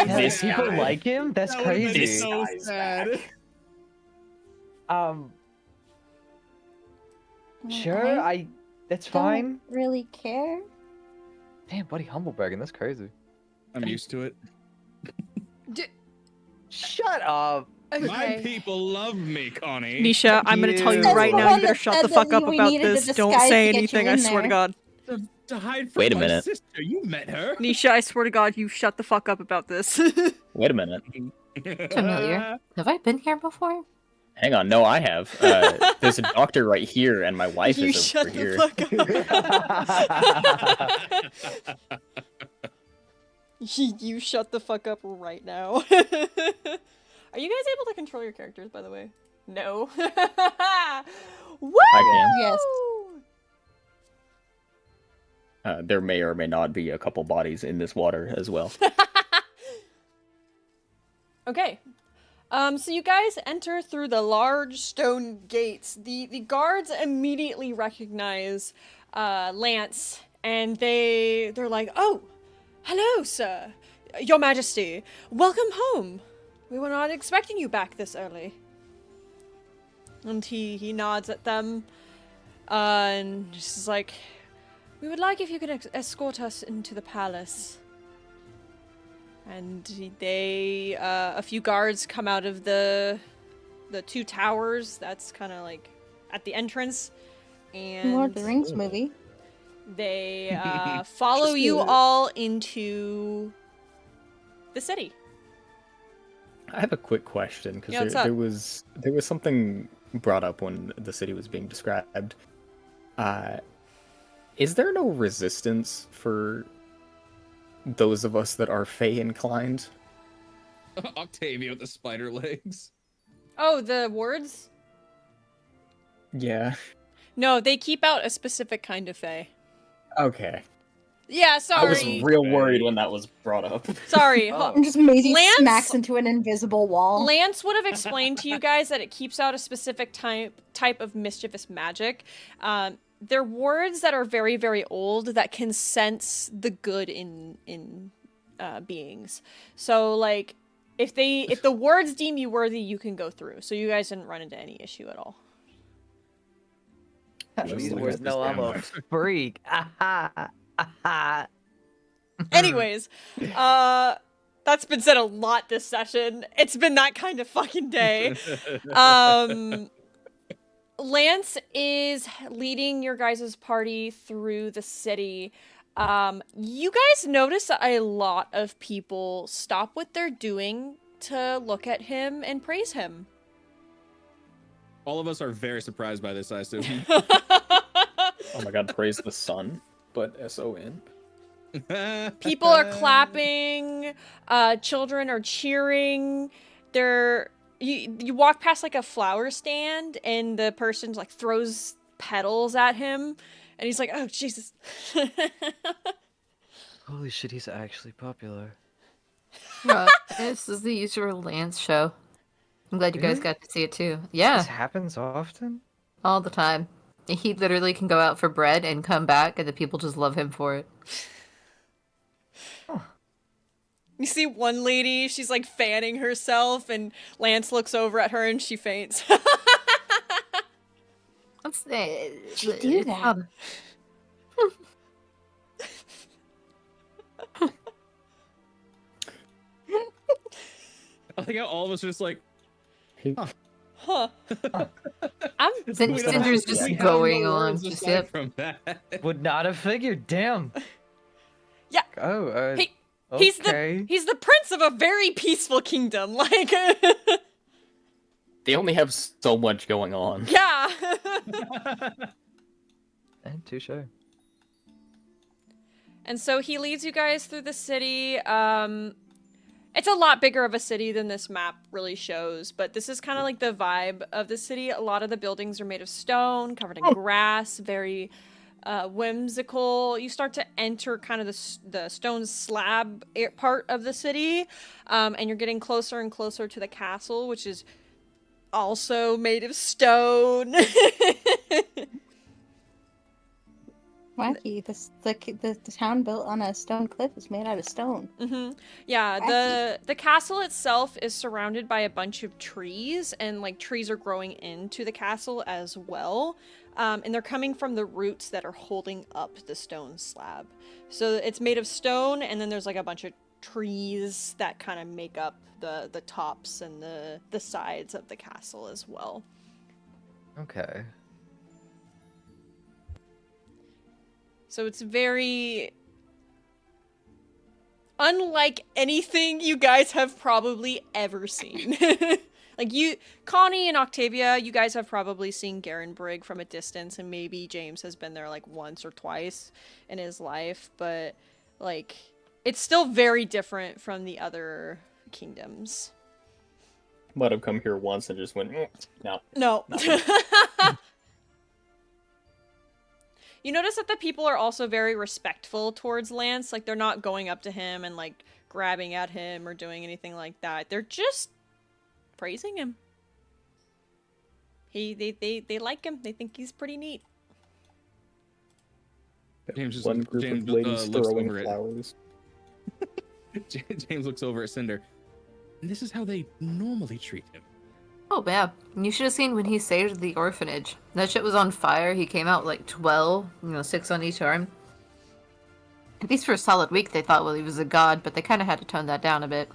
Speaker 5: This people like him? That's
Speaker 8: That would've been
Speaker 5: crazy.
Speaker 8: so sad.
Speaker 5: Sure, that's
Speaker 4: Don't
Speaker 5: fine.
Speaker 4: really care.
Speaker 5: Damn, buddy, humblebragging, that's crazy.
Speaker 8: I'm used to it.
Speaker 5: Shut up.
Speaker 8: My people love me, Connie.
Speaker 1: Nisha, I'm gonna tell you
Speaker 4: That's
Speaker 1: right
Speaker 4: the
Speaker 1: now,
Speaker 4: one
Speaker 1: you better
Speaker 4: that
Speaker 1: shut
Speaker 4: said
Speaker 1: the
Speaker 4: that
Speaker 1: fuck up
Speaker 4: we
Speaker 1: about
Speaker 4: needed a
Speaker 1: this. Don't
Speaker 4: disguise
Speaker 1: say
Speaker 4: to get
Speaker 1: anything,
Speaker 4: you
Speaker 1: I
Speaker 4: in
Speaker 1: swear to
Speaker 4: there.
Speaker 1: God.
Speaker 8: To hide from
Speaker 9: Wait a
Speaker 8: my
Speaker 9: minute.
Speaker 8: sister. You met her.
Speaker 1: Nisha, I swear to God, you shut the fuck up about this.
Speaker 9: Wait a minute.
Speaker 6: Familiar. Have I been here before?
Speaker 7: Hang on, no, I have. There's a doctor right here, and my wife
Speaker 1: You
Speaker 7: is
Speaker 1: shut
Speaker 7: over
Speaker 1: the
Speaker 7: here.
Speaker 1: fuck up. You shut the fuck up right now. Are you guys able to control your characters, by the way? No. Woo!
Speaker 7: I can.
Speaker 4: Yes.
Speaker 7: There may or may not be a couple bodies in this water as well.
Speaker 1: Okay. So you guys enter through the large stone gates. The guards immediately recognize Lance, and they're like, "Oh, hello, sir. Your Majesty. Welcome home. We were not expecting you back this early." And he nods at them, and just like, "We would like if you could escort us into the palace." And they, a few guards come out of the two towers. That's kind of like at the entrance, and
Speaker 4: Lord of the Rings movie.
Speaker 1: they follow you all into the city.
Speaker 7: I have a quick question
Speaker 1: Yeah, what's
Speaker 7: because
Speaker 1: up?
Speaker 7: there was something brought up when the city was being described. Is there no resistance for those of us that are Fey inclined?
Speaker 8: Octavia with the spider legs.
Speaker 1: Oh, the wards?
Speaker 7: Yeah.
Speaker 1: No, they keep out a specific kind of fae.
Speaker 7: Okay.
Speaker 1: Yeah,
Speaker 7: I was
Speaker 1: sorry.
Speaker 7: real worried when that was brought up.
Speaker 1: Sorry.
Speaker 4: And just Maisie
Speaker 1: Lance-
Speaker 4: smacks into an invisible wall.
Speaker 1: Lance would have explained to you guys that it keeps out a specific type of mischievous magic. They're wards that are very, very old that can sense the good in beings. So, like, if the wards deem you worthy, you can go through. So you guys didn't run into any issue at all.
Speaker 5: These words know I'm a freak.
Speaker 1: Anyways, that's been said a lot this session. It's been that kind of fucking day. Lance is leading your guys' party through the city. You guys notice that a lot of people stop what they're doing to look at him and praise him.
Speaker 8: All of us are very surprised by this, I assume.
Speaker 7: Oh my god, praise the sun, but S-O-N.
Speaker 1: People are clapping, children are cheering. You walk past like a flower stand and the person like throws petals at him and he's like, "Oh Jesus."
Speaker 5: Holy shit, he's actually popular.
Speaker 6: This is the usual Lance show. I'm glad you guys
Speaker 5: Really?
Speaker 6: got to see it too. Yeah,
Speaker 5: This happens often?
Speaker 6: all the time. He literally can go out for bread and come back, and the people just love him for it.
Speaker 1: You see one lady, she's like fanning herself and Lance looks over at her and she faints.
Speaker 6: Let's
Speaker 4: do that?
Speaker 8: I think how all of us are just like,
Speaker 1: Huh.
Speaker 6: Cinder's just
Speaker 8: we have
Speaker 6: going
Speaker 8: no
Speaker 6: on.
Speaker 8: words
Speaker 6: Just
Speaker 8: aside
Speaker 6: yep.
Speaker 8: from that.
Speaker 5: Would not have figured, damn.
Speaker 1: Yeah.
Speaker 5: Oh,
Speaker 1: He's
Speaker 5: okay.
Speaker 1: the prince of a very peaceful kingdom. Like
Speaker 7: They only have so much going on.
Speaker 1: yeah.
Speaker 5: And touche.
Speaker 1: And so he leads you guys through the city. It's a lot bigger of a city than this map really shows, but this is kind of like the vibe of the city. A lot of the buildings are made of stone, covered in grass, very whimsical. You start to enter kind of the stone slab part of the city, and you're getting closer and closer to the castle, which is also made of stone.
Speaker 4: Wacky. The town built on a stone cliff is made out of stone.
Speaker 1: Mm-hmm. Yeah, the castle itself is surrounded by a bunch of trees, and like trees are growing into the castle as well. And they're coming from the roots that are holding up the stone slab. So it's made of stone, and then there's like a bunch of trees that kind of make up the tops and the sides of the castle as well.
Speaker 5: Okay.
Speaker 1: So it's very unlike anything you guys have probably ever seen. Like Connie and Octavia, you guys have probably seen Garenbrig from a distance, and maybe James has been there like once or twice in his life, but like it's still very different from the other kingdoms.
Speaker 7: Might have come here once and just went, no.
Speaker 1: No. You notice that the people are also very respectful towards Lance. Like, they're not going up to him and, like, grabbing at him or doing anything like that. They're just praising him. They like him. They think he's pretty neat.
Speaker 8: James
Speaker 7: One group
Speaker 8: James,
Speaker 7: of ladies
Speaker 8: looks
Speaker 7: throwing
Speaker 8: over
Speaker 7: flowers.
Speaker 8: James looks over at Cinder. And this is how they normally treat him.
Speaker 6: Oh, yeah. You should have seen when he saved the orphanage. That shit was on fire. He came out like 12, 6 on each arm. At least for a solid week, they thought, well, he was a god, but they kind of had to tone that down a bit.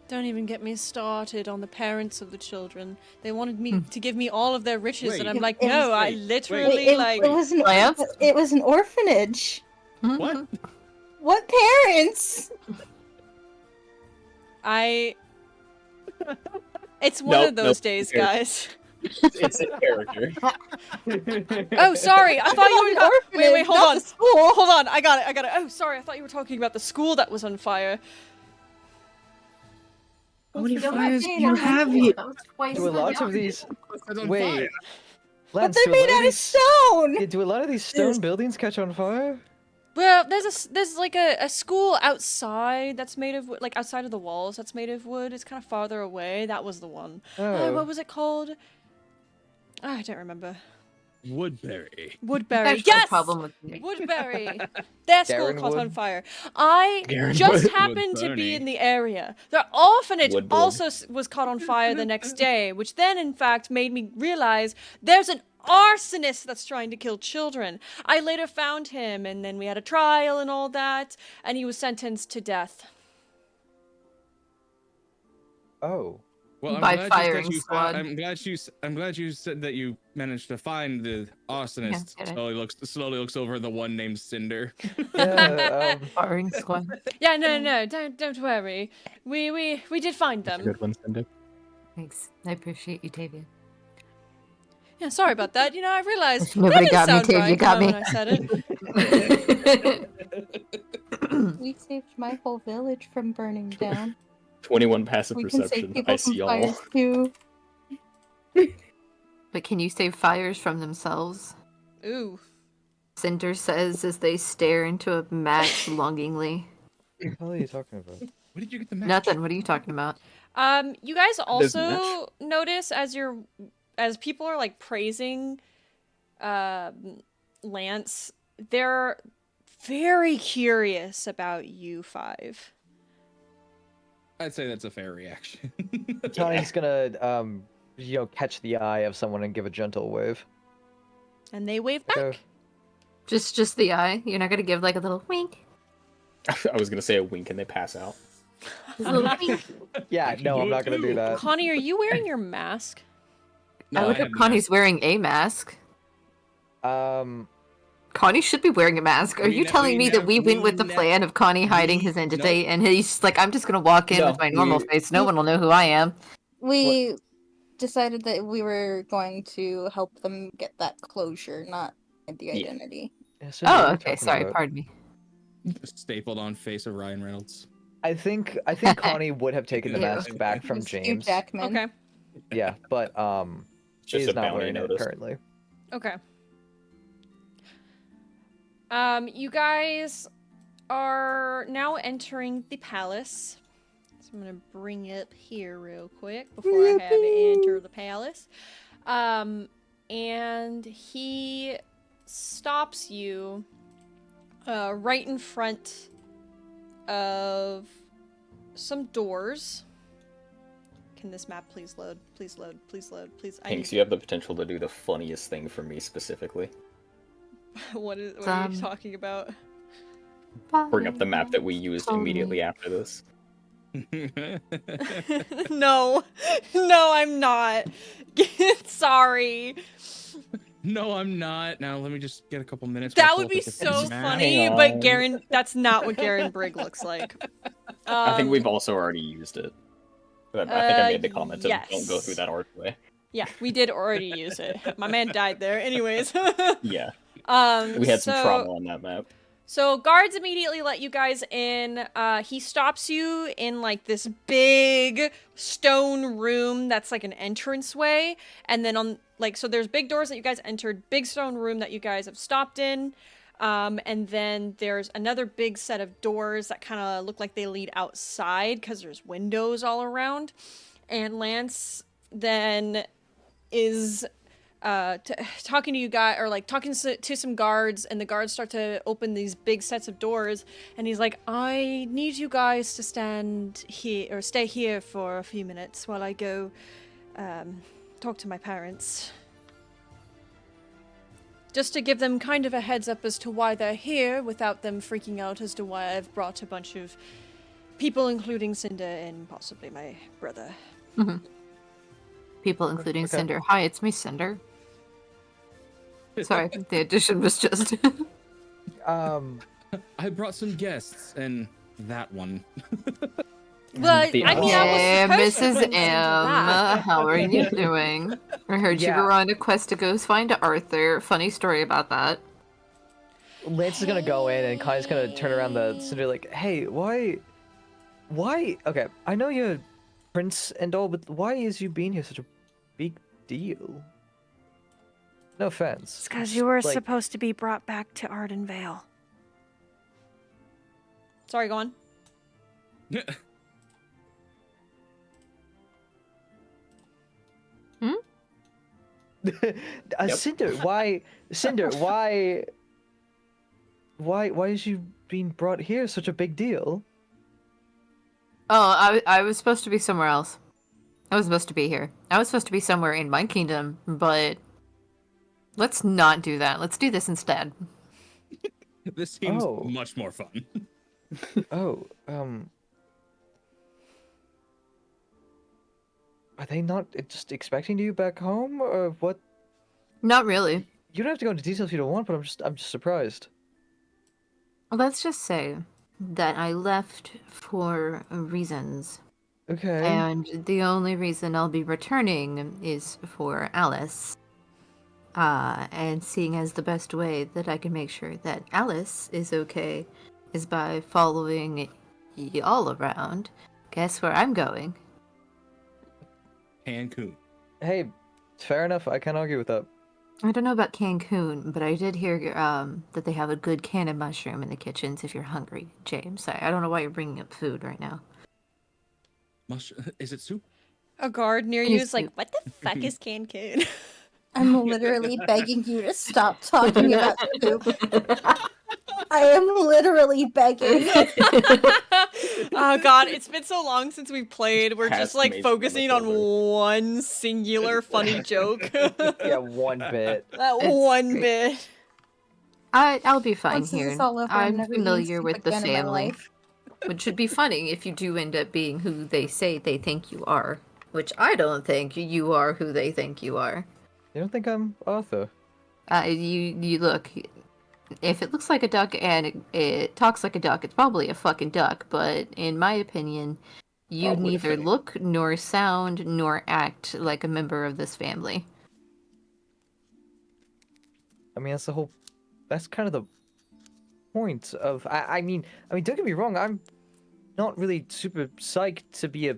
Speaker 1: Don't even get me started on the parents of the children. They wanted me to give me all of their riches, and I'm like, no, I literally,
Speaker 4: it was an orphanage.
Speaker 8: What?
Speaker 4: What parents?
Speaker 1: It's one of those days, guys.
Speaker 7: It's a character.
Speaker 1: Oh, sorry. I thought you were. Wait, hold on.
Speaker 4: School.
Speaker 1: Hold on. I got it. Oh, sorry. I thought you were talking about the school that was on fire.
Speaker 2: How many fires do you have here?
Speaker 5: Do a lot of these... Wait.
Speaker 4: But
Speaker 5: Lance,
Speaker 4: they're made out of stone!
Speaker 5: do a lot of these stone buildings catch on fire?
Speaker 1: Well, there's like a school outside that's made of wood, like outside of the walls that's made of wood. It's kind of farther away. That was the one.
Speaker 5: Oh.
Speaker 1: What was it called? Oh, I don't remember.
Speaker 8: Woodbury.
Speaker 1: Woodbury.
Speaker 6: That's no
Speaker 1: Yes!
Speaker 6: problem with me.
Speaker 1: Woodbury. Their school caught on
Speaker 5: Garenwood.
Speaker 1: fire. I just happened to be in the area. Their orphanage
Speaker 7: Woodburn.
Speaker 1: also was caught on fire the next day, which then, in fact, made me realize there's an arsonist that's trying to kill children. I later found him, and then we had a trial and all that, and he was sentenced to death.
Speaker 5: Oh.
Speaker 8: Well,
Speaker 6: By
Speaker 8: I'm glad
Speaker 6: firing
Speaker 8: you
Speaker 6: squad.
Speaker 8: I'm glad you said that you managed to find the arsonist.
Speaker 6: Yeah,
Speaker 8: Slowly looks over the one named Cinder.
Speaker 5: Yeah,
Speaker 6: Firing squad.
Speaker 1: Yeah, no, don't worry. We did find
Speaker 7: That's a
Speaker 1: them.
Speaker 7: good one, Cindy.
Speaker 6: Thanks. I appreciate you, Tavia.
Speaker 1: Yeah, sorry about that. You know, I realized
Speaker 6: Nobody
Speaker 1: that
Speaker 6: got
Speaker 1: didn't
Speaker 6: me,
Speaker 1: sound
Speaker 6: Tiv, you
Speaker 1: right
Speaker 6: got
Speaker 1: the
Speaker 6: me.
Speaker 1: moment I said it.
Speaker 4: We saved my whole village from burning down.
Speaker 7: 21 passive
Speaker 4: We can save
Speaker 7: perception.
Speaker 4: people
Speaker 7: I
Speaker 4: from
Speaker 7: see all.
Speaker 4: fires too.
Speaker 6: But can you save fires from themselves?
Speaker 1: Ooh.
Speaker 6: Cinder says as they stare into a match longingly.
Speaker 5: What the hell are you talking about?
Speaker 8: Where did you get the match?
Speaker 6: Nothing. What are you talking about?
Speaker 1: You guys
Speaker 7: There's
Speaker 1: also notice as people are like praising Lance, they're very curious about you five.
Speaker 8: I'd say that's a fair reaction.
Speaker 5: Tony's gonna, catch the eye of someone and give a gentle wave.
Speaker 1: And they wave back.
Speaker 5: Okay.
Speaker 6: Just the eye. You're not gonna give like a little wink.
Speaker 7: I was gonna say a wink and they pass out.
Speaker 6: Just a little wink.
Speaker 5: Yeah, no, I'm not gonna do that.
Speaker 1: Connie, are you wearing your mask?
Speaker 8: No,
Speaker 6: I would
Speaker 8: have
Speaker 6: hope Connie's wearing a mask. Connie should be wearing a mask. Are
Speaker 8: We
Speaker 6: you
Speaker 8: ne-
Speaker 6: telling
Speaker 8: we
Speaker 6: me that
Speaker 8: ne-
Speaker 6: we went
Speaker 8: we
Speaker 6: with the
Speaker 8: ne-
Speaker 6: plan of Connie hiding his identity and he's like, I'm just gonna walk in
Speaker 7: No,
Speaker 6: with my normal
Speaker 7: we-
Speaker 6: face. No one will know who I am.
Speaker 4: We decided that we were going to help them get that closure, not the identity.
Speaker 5: Yeah, so what
Speaker 6: Oh,
Speaker 5: are you
Speaker 6: okay.
Speaker 5: talking
Speaker 6: Sorry.
Speaker 5: about?
Speaker 6: Pardon me.
Speaker 8: stapled on face of Ryan Reynolds.
Speaker 5: I think Connie would have taken the
Speaker 6: Ew.
Speaker 5: mask back from
Speaker 4: Stu
Speaker 5: James.
Speaker 4: Jackman.
Speaker 1: Okay.
Speaker 5: Yeah, but
Speaker 7: Just
Speaker 5: she's
Speaker 7: a
Speaker 5: not
Speaker 7: bounty
Speaker 5: wearing it
Speaker 7: notice.
Speaker 5: currently.
Speaker 1: Okay. You guys are now entering the palace. So I'm gonna bring it up here real quick before I have it enter the palace. And he stops you right in front of some doors. Can this map please load? Please load. Please load. Please.
Speaker 7: Pinks, you have the potential to do the funniest thing for me specifically.
Speaker 1: What are you talking about?
Speaker 7: bring up the map that we used immediately after this.
Speaker 1: No, no, I'm not. Sorry.
Speaker 8: No, I'm not. Now let me just get a couple minutes.
Speaker 1: That
Speaker 8: while I
Speaker 1: would
Speaker 8: pull
Speaker 1: be
Speaker 8: up a different
Speaker 1: so
Speaker 8: map.
Speaker 1: funny, but that's not what Garenbrig looks like.
Speaker 7: I think we've also already used it. But I think I made the comment of
Speaker 1: yes.
Speaker 7: don't go through that archway.
Speaker 1: Yeah, we did already use it. My man died there. Anyways.
Speaker 7: Yeah. We had some trauma on that map.
Speaker 1: So guards immediately let you guys in. He stops you in like this big stone room that's like an entranceway, and then on like so there's big doors that you guys entered, big stone room that you guys have stopped in, and then there's another big set of doors that kind of look like they lead outside because there's windows all around. And Lance then is talking to you guys, or like talking to some guards, and the guards start to open these big sets of doors, and he's like, I need you guys to stand here or stay here for a few minutes while I go talk to my parents, just to give them kind of a heads up as to why they're here without them freaking out as to why I've brought a bunch of people, including Cinder and possibly my brother.
Speaker 6: Mm-hmm. People including Cinder. Hi, it's me, Cinder. Sorry, the addition was just...
Speaker 8: I brought some guests, and that one.
Speaker 1: Well, I mean,
Speaker 6: yeah,
Speaker 1: I was supposed
Speaker 6: Mrs.
Speaker 1: to
Speaker 6: M, how are you doing? I heard you were on a quest to go find Arthur. Funny story about that.
Speaker 5: Lance is gonna go in, and Kai's gonna turn around the Cinder like, hey, why? Okay, I know you're Prince and all, but why is you being here such a big deal? No offense.
Speaker 2: It's because you were supposed to be brought back to Ardenvale.
Speaker 1: Sorry, go on.
Speaker 5: Cinder, why? Cinder, why is you being brought here such a big deal?
Speaker 6: Oh, I was supposed to be somewhere else. I was supposed to be here. I was supposed to be somewhere in my kingdom, but let's not do that. Let's do this instead.
Speaker 8: This seems much more fun.
Speaker 5: Are they not just expecting you back home, or what?
Speaker 6: Not really.
Speaker 5: You don't have to go into details if you don't want, but I'm just surprised.
Speaker 6: Let's just say that I left for reasons.
Speaker 5: Okay.
Speaker 6: And the only reason I'll be returning is for Alice. And seeing as the best way that I can make sure that Alice is okay is by following y'all around. Guess where I'm going?
Speaker 8: Cancun.
Speaker 5: Hey, fair enough. I can't argue with that.
Speaker 6: I don't know about Cancun, but I did hear that they have a good can of mushroom in the kitchens if you're hungry, James. I don't know why you're bringing up food right now.
Speaker 8: Is it soup?
Speaker 1: A guard near you is like, what the fuck is Cancun?
Speaker 4: I'm literally begging you to stop talking about soup. I am literally begging.
Speaker 1: Oh god, it's been so long since we played. We're just like focusing on one singular funny joke.
Speaker 5: Yeah, one bit.
Speaker 1: That one bit.
Speaker 6: I'll be fine
Speaker 4: Once
Speaker 6: here.
Speaker 4: this is all over,
Speaker 6: I'm
Speaker 4: never eating
Speaker 6: familiar
Speaker 4: soup
Speaker 6: with the
Speaker 4: again in my
Speaker 6: family.
Speaker 4: life.
Speaker 6: Which should be funny if you do end up being who they say they think you are. Which I don't think you are who they think you are.
Speaker 5: You don't think I'm Arthur?
Speaker 6: You look. If it looks like a duck and it talks like a duck, it's probably a fucking duck. But in my opinion, you
Speaker 7: Probably
Speaker 6: neither
Speaker 7: fake.
Speaker 6: look nor sound nor act like a member of this family.
Speaker 5: I mean, that's kind of the point of. I mean, don't get me wrong. I'm not really super psyched to be a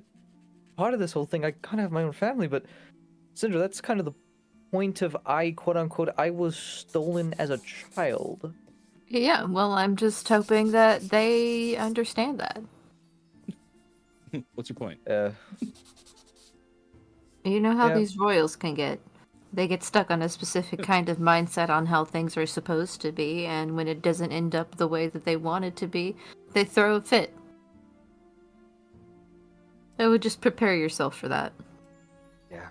Speaker 5: part of this whole thing. I kind of have my own family, but Cinder, that's kind of the point of quote unquote, I was stolen as a child.
Speaker 6: Yeah, well, I'm just hoping that they understand that.
Speaker 8: What's your point?
Speaker 6: You know how
Speaker 5: Yeah.
Speaker 6: these royals can get. They get stuck on a specific kind of mindset on how things are supposed to be, and when it doesn't end up the way that they want it to be, they throw a fit. I would just prepare yourself for that.
Speaker 5: Yeah,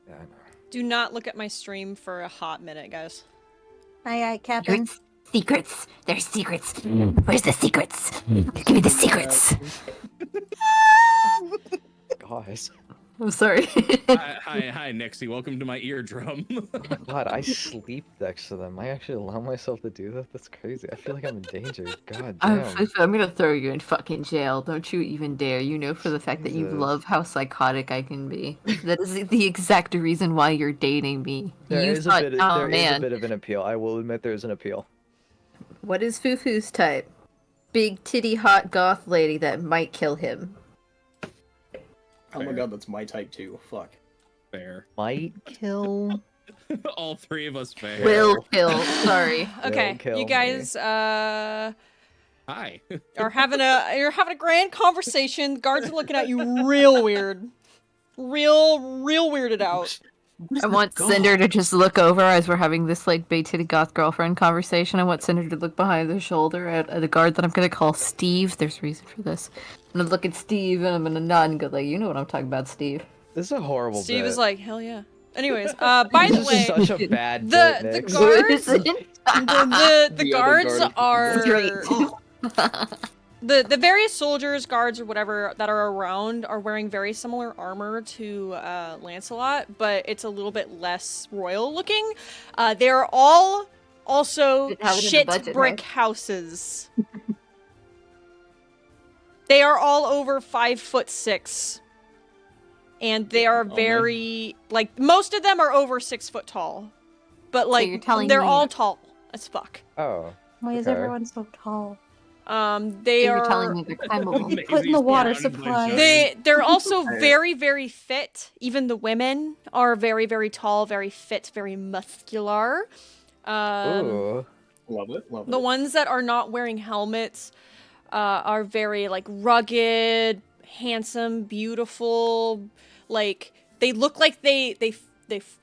Speaker 5: I know.
Speaker 1: Do not look at my stream for a hot minute, guys.
Speaker 4: Aye, aye, Captain.
Speaker 6: Secrets. There's secrets. Where's the secrets? Give me the secrets.
Speaker 5: Guys.
Speaker 6: I'm sorry.
Speaker 8: Hi, Nixie. Welcome to my eardrum.
Speaker 5: God, I sleep next to them. I actually allow myself to do that? That's crazy. I feel like I'm in danger. God damn.
Speaker 6: I'm gonna throw you in fucking jail. Don't you even dare. You know for the fact that you
Speaker 5: Jesus.
Speaker 6: love how psychotic I can be. That is the exact reason why you're dating me.
Speaker 5: There
Speaker 6: You
Speaker 5: is
Speaker 6: thought,
Speaker 5: a bit.
Speaker 6: oh
Speaker 5: There is a
Speaker 6: man,
Speaker 5: bit of an appeal. I will admit there is an appeal.
Speaker 6: what is Fufu's type? Big titty hot goth lady that might kill him.
Speaker 7: Oh my god, that's my type too. Fuck.
Speaker 8: Fair.
Speaker 5: Might kill.
Speaker 8: All three of us fair.
Speaker 6: Will kill. Sorry.
Speaker 1: Okay,
Speaker 5: kill
Speaker 1: you
Speaker 5: me.
Speaker 1: guys
Speaker 8: Hi.
Speaker 1: are having a grand conversation. Guards are looking at you real weird. Real weirded out.
Speaker 6: I want Cinder to just look over as we're having this like big titty goth girlfriend conversation. I want Cinder to look behind their shoulder at a guard that I'm gonna call Steve. There's a reason for this. I'm gonna look at Steve and I'm gonna nod and go like, you know what I'm talking about, Steve.
Speaker 5: This is a horrible
Speaker 1: Steve
Speaker 5: bit.
Speaker 1: is like, hell yeah. Anyways, by the
Speaker 5: This
Speaker 1: way,
Speaker 5: is such a bad
Speaker 1: the
Speaker 5: bit, Nick.
Speaker 1: guards the
Speaker 7: The other
Speaker 1: guards
Speaker 7: guard
Speaker 1: are the various soldiers, guards, or whatever that are around are wearing very similar armor to Lancelot, but it's a little bit less royal looking. They're all also
Speaker 6: Didn't have it in the
Speaker 1: shit
Speaker 6: budget,
Speaker 1: brick
Speaker 6: huh?
Speaker 1: houses. They are all over 5'6", and they are very like most of them are over 6 foot tall, but like
Speaker 6: you're telling
Speaker 1: they're
Speaker 6: me-
Speaker 1: all tall as fuck.
Speaker 5: Oh.
Speaker 4: Why is
Speaker 5: okay.
Speaker 4: everyone so tall?
Speaker 1: They
Speaker 6: You're
Speaker 1: are.
Speaker 6: telling me they're climbable.
Speaker 4: Put in the water
Speaker 8: surrounded by
Speaker 4: supply.
Speaker 8: giants.
Speaker 1: They're also very fit. Even the women are very tall, very fit, very muscular.
Speaker 5: Ooh.
Speaker 7: Love it. Love
Speaker 1: The
Speaker 7: it.
Speaker 1: ones that are not wearing helmets are very like rugged, handsome, beautiful. Like they look like they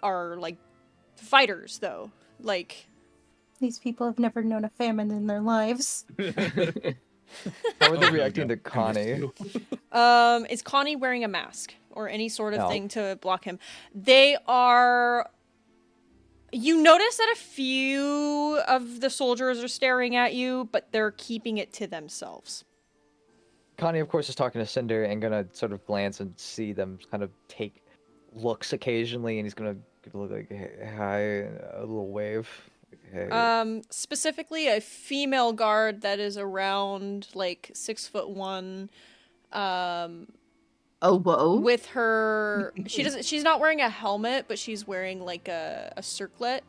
Speaker 1: are like fighters though. Like
Speaker 4: These people have never known a famine in their lives.
Speaker 5: How are they reacting to Connie?
Speaker 1: is Connie wearing a mask or any sort of
Speaker 5: No.
Speaker 1: thing to block him? They are. You notice that a few of the soldiers are staring at you, but they're keeping it to themselves.
Speaker 5: Connie, of course, is talking to Cinder and gonna sort of glance and see them kind of take looks occasionally, and he's gonna give a look like, hey, hi, a little wave. Like, hey.
Speaker 1: Specifically a female guard that is around like 6'1".
Speaker 6: Oh whoa.
Speaker 1: With her, she's not wearing a helmet, but she's wearing like a circlet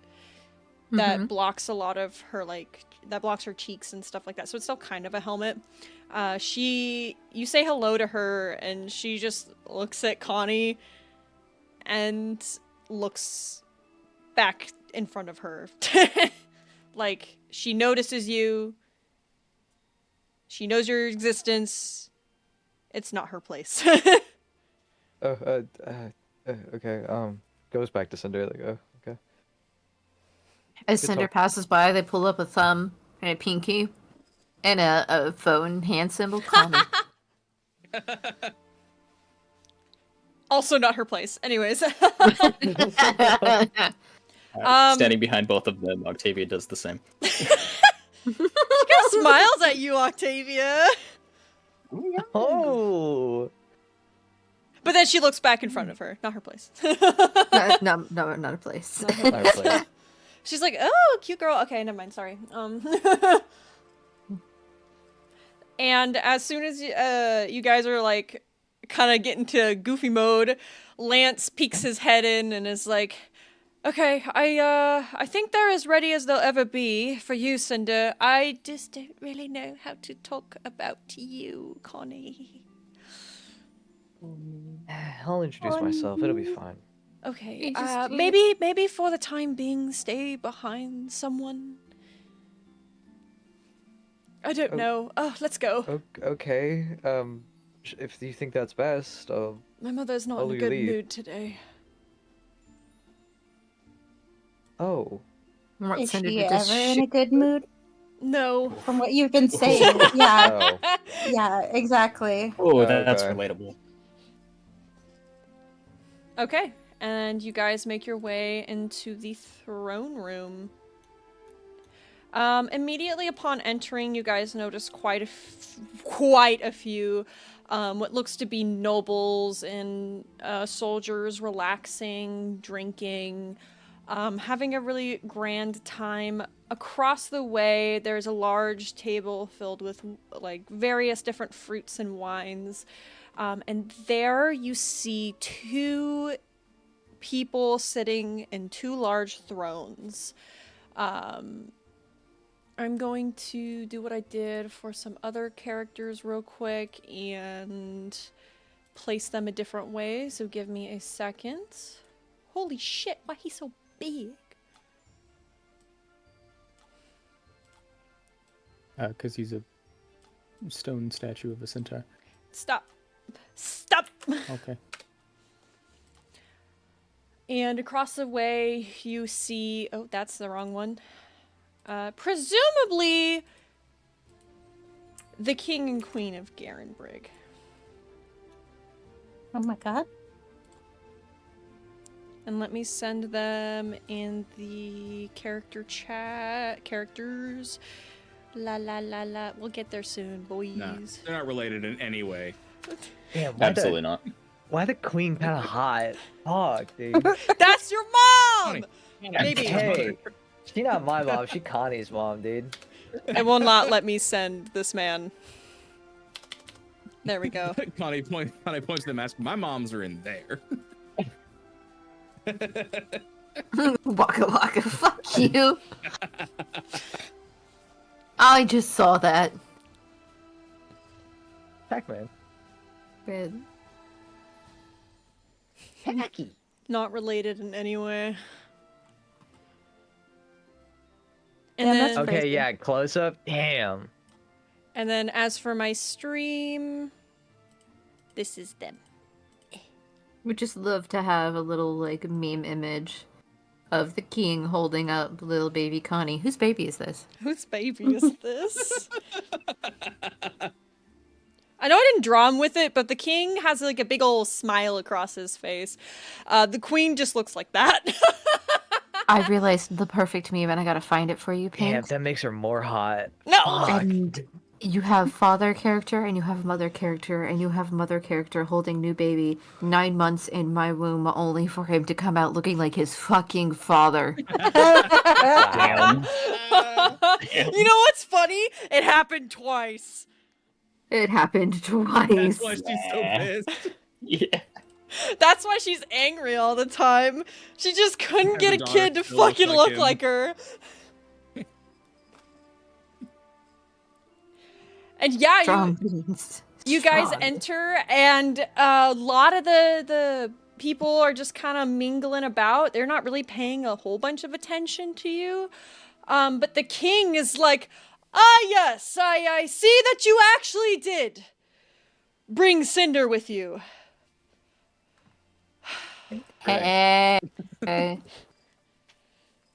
Speaker 1: that blocks a lot of her that blocks her cheeks and stuff like that. So it's still kind of a helmet. You say hello to her and she just looks at Connie and looks back in front of her. Like she notices you. She knows your existence. It's not her place.
Speaker 5: Okay. Goes back to Cinder. Like, oh, okay.
Speaker 6: As
Speaker 5: Good
Speaker 6: Cinder
Speaker 5: talk.
Speaker 6: passes by, they pull up a thumb and a pinky and a phone hand symbol. Call me.
Speaker 1: Also not her place. Anyways.
Speaker 7: Standing behind both of them, Octavia does the same.
Speaker 1: She kind of smiles at you, Octavia.
Speaker 5: Oh.
Speaker 1: But then she looks back in front of her. Not her place.
Speaker 6: no, not a place.
Speaker 1: Not her
Speaker 5: Not her place.
Speaker 1: She's like, oh, cute girl. Okay, never mind. Sorry. And as soon as you guys are like kind of getting to goofy mode, Lance peeks his head in and is like, okay, I think they're as ready as they'll ever be for you, Cinder. I just don't really know how to talk about you, Connie.
Speaker 5: I'll introduce myself. It'll be fine.
Speaker 1: Okay, maybe for the time being, stay behind someone. I don't know. Oh, let's go.
Speaker 5: Okay. If you think that's best,
Speaker 1: My mother's not
Speaker 5: I'll
Speaker 1: in a
Speaker 5: leave.
Speaker 1: good mood today.
Speaker 5: Oh.
Speaker 4: Is she ever in a good mood?
Speaker 1: No.
Speaker 4: From what you've been saying. Yeah.
Speaker 5: Oh.
Speaker 4: Yeah, exactly.
Speaker 7: Oh, that's
Speaker 5: Okay.
Speaker 7: relatable.
Speaker 1: Okay, and you guys make your way into the throne room. Immediately upon entering, you guys notice quite a few what looks to be nobles and soldiers relaxing, drinking, having a really grand time. Across the way, there's a large table filled with like various different fruits and wines. And there you see two people sitting in two large thrones. I'm going to do what I did for some other characters real quick and place them a different way, so give me a second. Holy shit, why he's so big?
Speaker 7: Because he's a stone statue of a centaur.
Speaker 1: Stop. Stop!
Speaker 7: Okay.
Speaker 1: And across the way, you see... Oh, that's the wrong one. Presumably... the king and queen of Garenbrig.
Speaker 4: Oh my god.
Speaker 1: And let me send them in the character chat. Characters. La la la la. We'll get there soon, boys.
Speaker 8: Nah, they're not related in any way.
Speaker 5: Damn,
Speaker 9: Absolutely not.
Speaker 5: Why the queen kind of hot? Fuck, dude.
Speaker 1: That's your mom!
Speaker 8: Funny.
Speaker 1: Maybe.
Speaker 5: Hey, she not my mom. She Connie's mom, dude.
Speaker 1: It will not let me send this man. There we go.
Speaker 8: Connie points to the mask. My moms are in there.
Speaker 6: Waka waka, fuck you. I just saw that.
Speaker 5: Pac-Man.
Speaker 6: Good.
Speaker 1: Not related in any way. And
Speaker 4: Damn,
Speaker 1: then,
Speaker 4: that's
Speaker 5: Okay,
Speaker 4: crazy.
Speaker 5: yeah, close up. Damn.
Speaker 1: and then as for my stream, this is them.
Speaker 6: Would just love to have a little like meme image of the king holding up little baby Connie. Whose baby is this?
Speaker 1: Whose baby is this? I know I didn't draw him with it, but the king has like a big old smile across his face. The queen just looks like that.
Speaker 6: I realized the perfect meme and I gotta find it for you,
Speaker 5: Damn,
Speaker 6: Pink.
Speaker 5: that makes her more hot.
Speaker 1: No!
Speaker 5: Fuck.
Speaker 6: And you have father character and you have mother character and you have mother character holding new baby 9 months in my womb only for him to come out looking like his fucking father.
Speaker 9: Damn.
Speaker 1: You know what's funny? It happened twice.
Speaker 6: It happened twice.
Speaker 8: That's why she's so pissed.
Speaker 9: Yeah.
Speaker 1: That's why she's angry all the time. She just couldn't
Speaker 8: And
Speaker 1: get a
Speaker 8: her
Speaker 1: kid to
Speaker 8: daughter still looks
Speaker 1: fucking
Speaker 8: like
Speaker 1: look
Speaker 8: him.
Speaker 1: like her. And yeah,
Speaker 6: Strong beans.
Speaker 1: you guys
Speaker 6: Strong.
Speaker 1: enter, and a lot of the people are just kind of mingling about. They're not really paying a whole bunch of attention to you. But the king is like, ah, yes, I see that you actually did bring Cinder with you.
Speaker 6: Hey.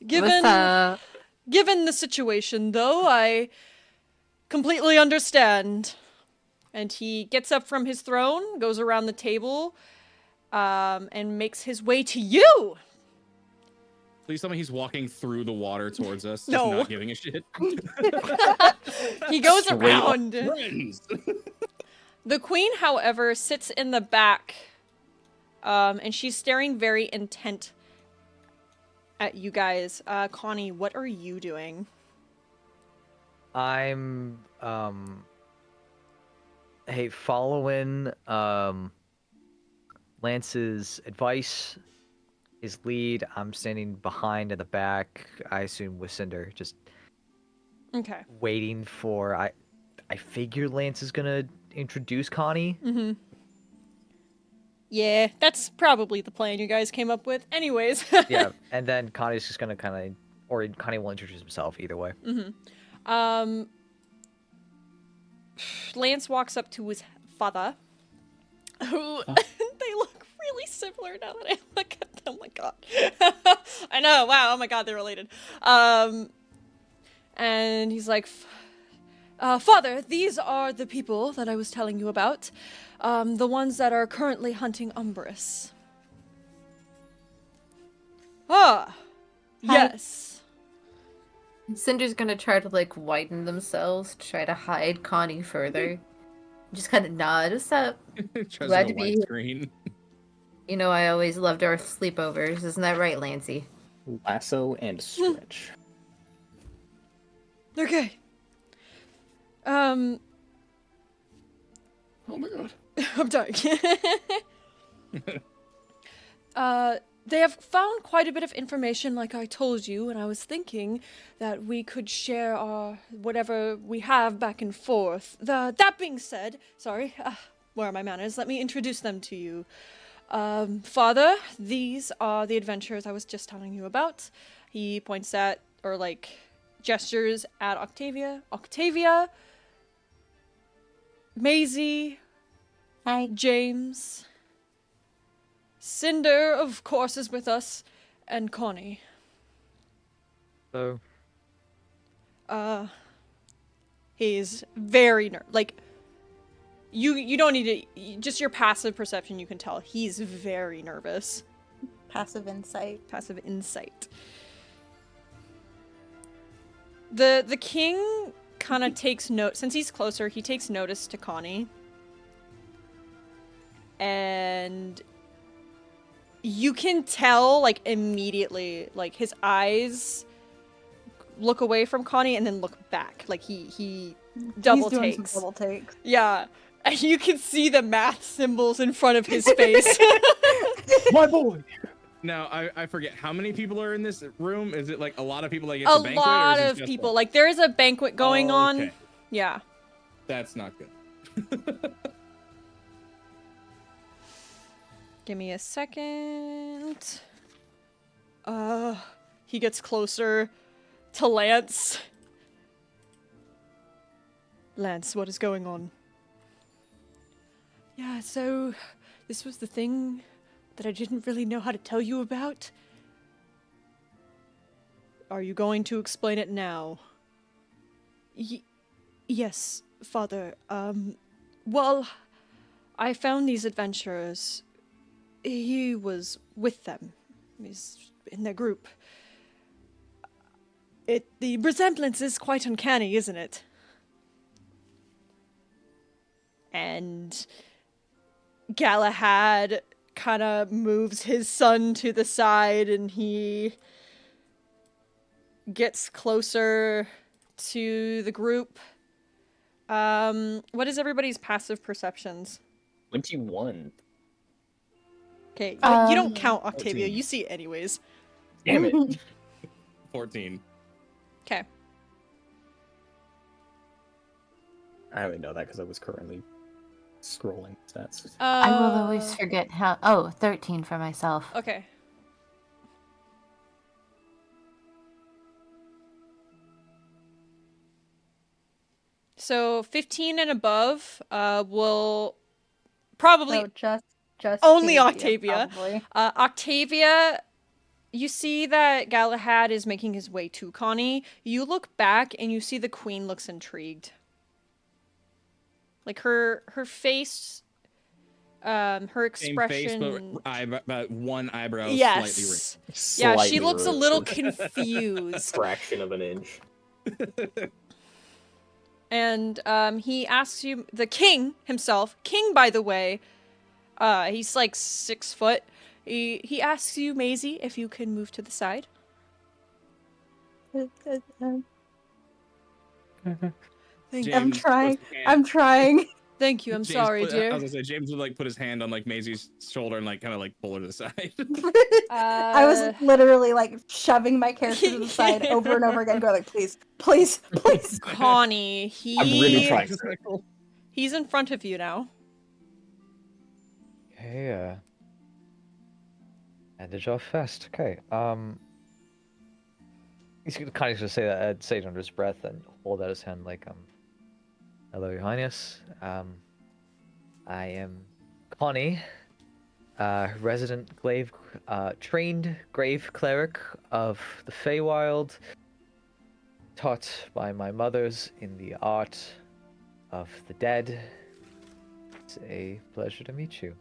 Speaker 1: Given
Speaker 6: What's up?
Speaker 1: given the situation, though, I completely understand. And he gets up from his throne, goes around the table, and makes his way to you.
Speaker 8: Please tell me he's walking through the water towards us, just
Speaker 1: No.
Speaker 8: not giving a shit.
Speaker 1: He goes
Speaker 9: Straight
Speaker 1: around.
Speaker 8: Friends.
Speaker 1: The queen, however, sits in the back, and she's staring very intent at you guys. Connie, what are you doing?
Speaker 5: I'm following Lance's advice, his lead. I'm standing behind in the back, I assume with Cinder, just
Speaker 1: Okay.
Speaker 5: waiting for I figure Lance is gonna introduce Connie.
Speaker 1: Mm-hmm. Yeah, that's probably the plan you guys came up with. Anyways.
Speaker 5: Yeah, and then Connie's just gonna kind of, or Connie will introduce himself either way.
Speaker 1: Mm-hmm. Lance walks up to his father, who they look really similar now that I look at them. Oh my god. I know, wow, oh my god, they're related. And he's like, Father, these are the people that I was telling you about. The ones that are currently hunting Umbrus. Ah,
Speaker 4: Hi.
Speaker 1: yes.
Speaker 6: Cinder's gonna try to like widen themselves, try to hide Connie further. Just kind of nod. What's up?
Speaker 8: Tries
Speaker 6: Glad
Speaker 8: to
Speaker 6: to be here.
Speaker 8: widescreen.
Speaker 6: You know, I always loved our sleepovers. Isn't that right, Lancey?
Speaker 7: Lasso and stretch.
Speaker 1: Okay.
Speaker 9: Oh my god.
Speaker 1: I'm dying. They have found quite a bit of information, like I told you, and I was thinking that we could share our whatever we have back and forth. That being said, sorry, where are my manners? Let me introduce them to you. Father, these are the adventures I was just telling you about. He points at, or like, gestures at Octavia. Octavia, Maisie,
Speaker 4: Hi.
Speaker 1: James, Cinder, of course, is with us, and Connie.
Speaker 5: So,
Speaker 1: He's very like, you don't need to, just your passive perception, you can tell he's very nervous.
Speaker 4: Passive insight.
Speaker 1: Passive insight. The king kind of takes note, since he's closer, he takes notice to Connie. And you can tell, like, immediately, like, his eyes look away from Connie and then look back. Like, he double
Speaker 4: He's doing
Speaker 1: takes.
Speaker 4: some double takes.
Speaker 1: Yeah. And you can see the math symbols in front of his face.
Speaker 9: My boy!
Speaker 8: Now, I forget, how many people are in this room? Is it like a lot of people, like it's
Speaker 1: A
Speaker 8: a banquet?
Speaker 1: lot
Speaker 8: or is it
Speaker 1: of
Speaker 8: just
Speaker 1: people. Like, there is a banquet going on.
Speaker 8: okay.
Speaker 1: Yeah.
Speaker 8: That's not good.
Speaker 1: Give me a second. He gets closer to Lance. Lance, what is going on? Yeah, so this was the thing that I didn't really know how to tell you about. Are you going to explain it now? Yes, Father. Well, I found these adventurers. He was with them. He's in their group. The resemblance is quite uncanny, isn't it? And Galahad kind of moves his son to the side and he gets closer to the group. What is everybody's passive perceptions?
Speaker 7: 21.
Speaker 1: Okay, you don't count
Speaker 7: 14.
Speaker 1: Octavia, you see it anyways.
Speaker 7: Damn it.
Speaker 8: 14.
Speaker 1: Okay.
Speaker 7: I only know that because I was currently scrolling stats.
Speaker 6: I will always forget how. Oh, 13 for myself.
Speaker 1: Okay. So 15 and above will probably
Speaker 4: So just
Speaker 1: only
Speaker 4: Octavia,
Speaker 1: Octavia.
Speaker 4: probably.
Speaker 1: Octavia, you see that Galahad is making his way to Connie. You look back and you see the queen looks intrigued. Like her face, her expression.
Speaker 8: Same face, but one eyebrow
Speaker 1: yes.
Speaker 8: slightly raised.
Speaker 1: Yeah, she
Speaker 7: Slightly
Speaker 1: looks a little
Speaker 7: raised.
Speaker 1: confused.
Speaker 7: Fraction of an inch.
Speaker 1: And he asks you, the king himself, king by the way, he's like 6 foot. He asks you, Maisie, if you can move to the side.
Speaker 4: I'm trying.
Speaker 1: Thank you. I'm
Speaker 8: James
Speaker 1: sorry, dear.
Speaker 8: I was gonna say James would like put his hand on like Maisie's shoulder and like kind of like pull her to the side.
Speaker 4: I was literally like shoving my character to the side over and over again, going like, please, please, please.
Speaker 1: Connie,
Speaker 7: I'm really trying.
Speaker 1: He's in front of you now.
Speaker 5: okay, bandage off first. Okay, he's kind of just say that, say it under his breath and hold out his hand like, hello, Your Highness. I am Connie, resident trained grave cleric of the Feywild, taught by my mothers in the art of the dead. It's a pleasure to meet you.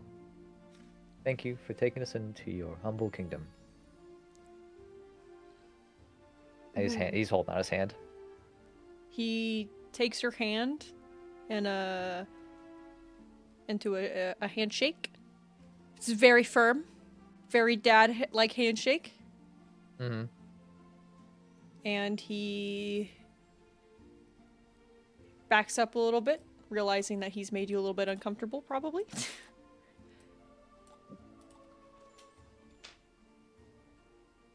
Speaker 5: Thank you for taking us into your humble kingdom. He's holding out his hand.
Speaker 1: He takes your hand and into a handshake. It's very firm, very dad-like handshake.
Speaker 5: Mm-hmm.
Speaker 1: And he backs up a little bit, realizing that he's made you a little bit uncomfortable, probably.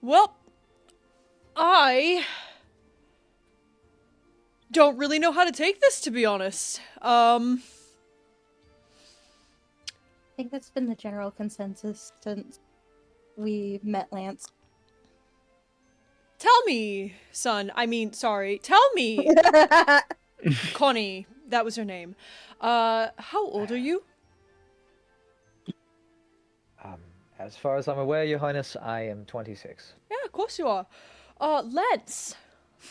Speaker 1: Well, I don't really know how to take this, to be honest.
Speaker 4: I think that's been the general consensus since we met Lance.
Speaker 1: Tell me, son. Tell me, Connie. That was her name. How old are you?
Speaker 5: As far as I'm aware, Your Highness, I am 26.
Speaker 1: Yeah, of course you are. Lance.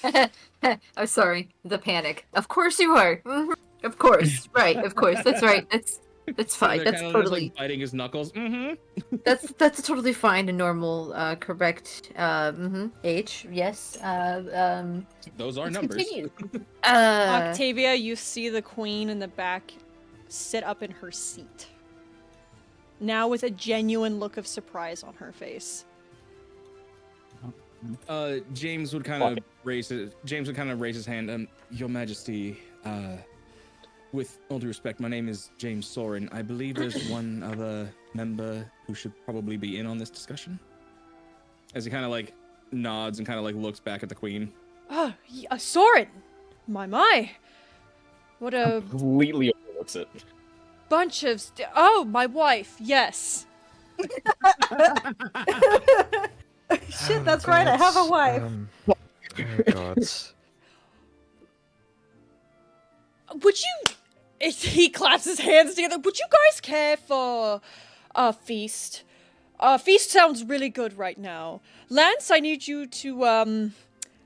Speaker 6: I'm sorry. The panic. Of course you are. Mhm. Of course. Right. Of course. That's right. That's fine.
Speaker 8: They're
Speaker 6: That's
Speaker 8: kinda
Speaker 6: totally.
Speaker 8: just, like, biting his knuckles. Mm-hmm.
Speaker 6: That's totally fine and normal. Correct. Age. Yes.
Speaker 8: Those are
Speaker 6: Let's
Speaker 8: numbers.
Speaker 6: continue.
Speaker 1: Octavia, you see the queen in the back sit up in her seat. Now with a genuine look of surprise on her face.
Speaker 8: James would kind of raise his hand. Your Majesty, with all due respect, my name is James Soren. I believe there's one other member who should probably be in on this discussion. As he kind of like nods and kind of like looks back at the queen.
Speaker 1: Oh, Soren! My. What a
Speaker 9: Completely overlooks it.
Speaker 1: bunch of... Oh, my wife, yes.
Speaker 4: Shit, that's right, I have a wife.
Speaker 5: Oh, gods.
Speaker 1: Would you... He claps his hands together. Would you guys care for a feast? Feast sounds really good right now. Lance, I need you to,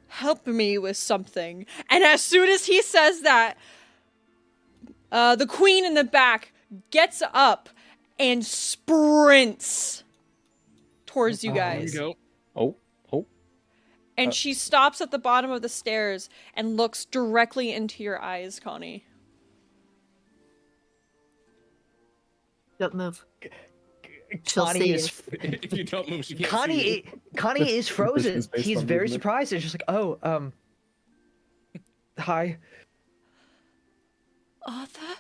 Speaker 1: help me with something. And as soon as he says that, the queen in the back gets up and sprints towards you guys.
Speaker 8: Here we go.
Speaker 9: Oh.
Speaker 1: And she stops at the bottom of the stairs and looks directly into your eyes, Connie.
Speaker 6: Don't move.
Speaker 5: Connie is
Speaker 8: If you don't move, she can't see you.
Speaker 5: Connie is frozen.
Speaker 9: Is based
Speaker 5: He's
Speaker 9: on
Speaker 5: very
Speaker 9: movement.
Speaker 5: surprised. It's just like, hi.
Speaker 1: Arthur?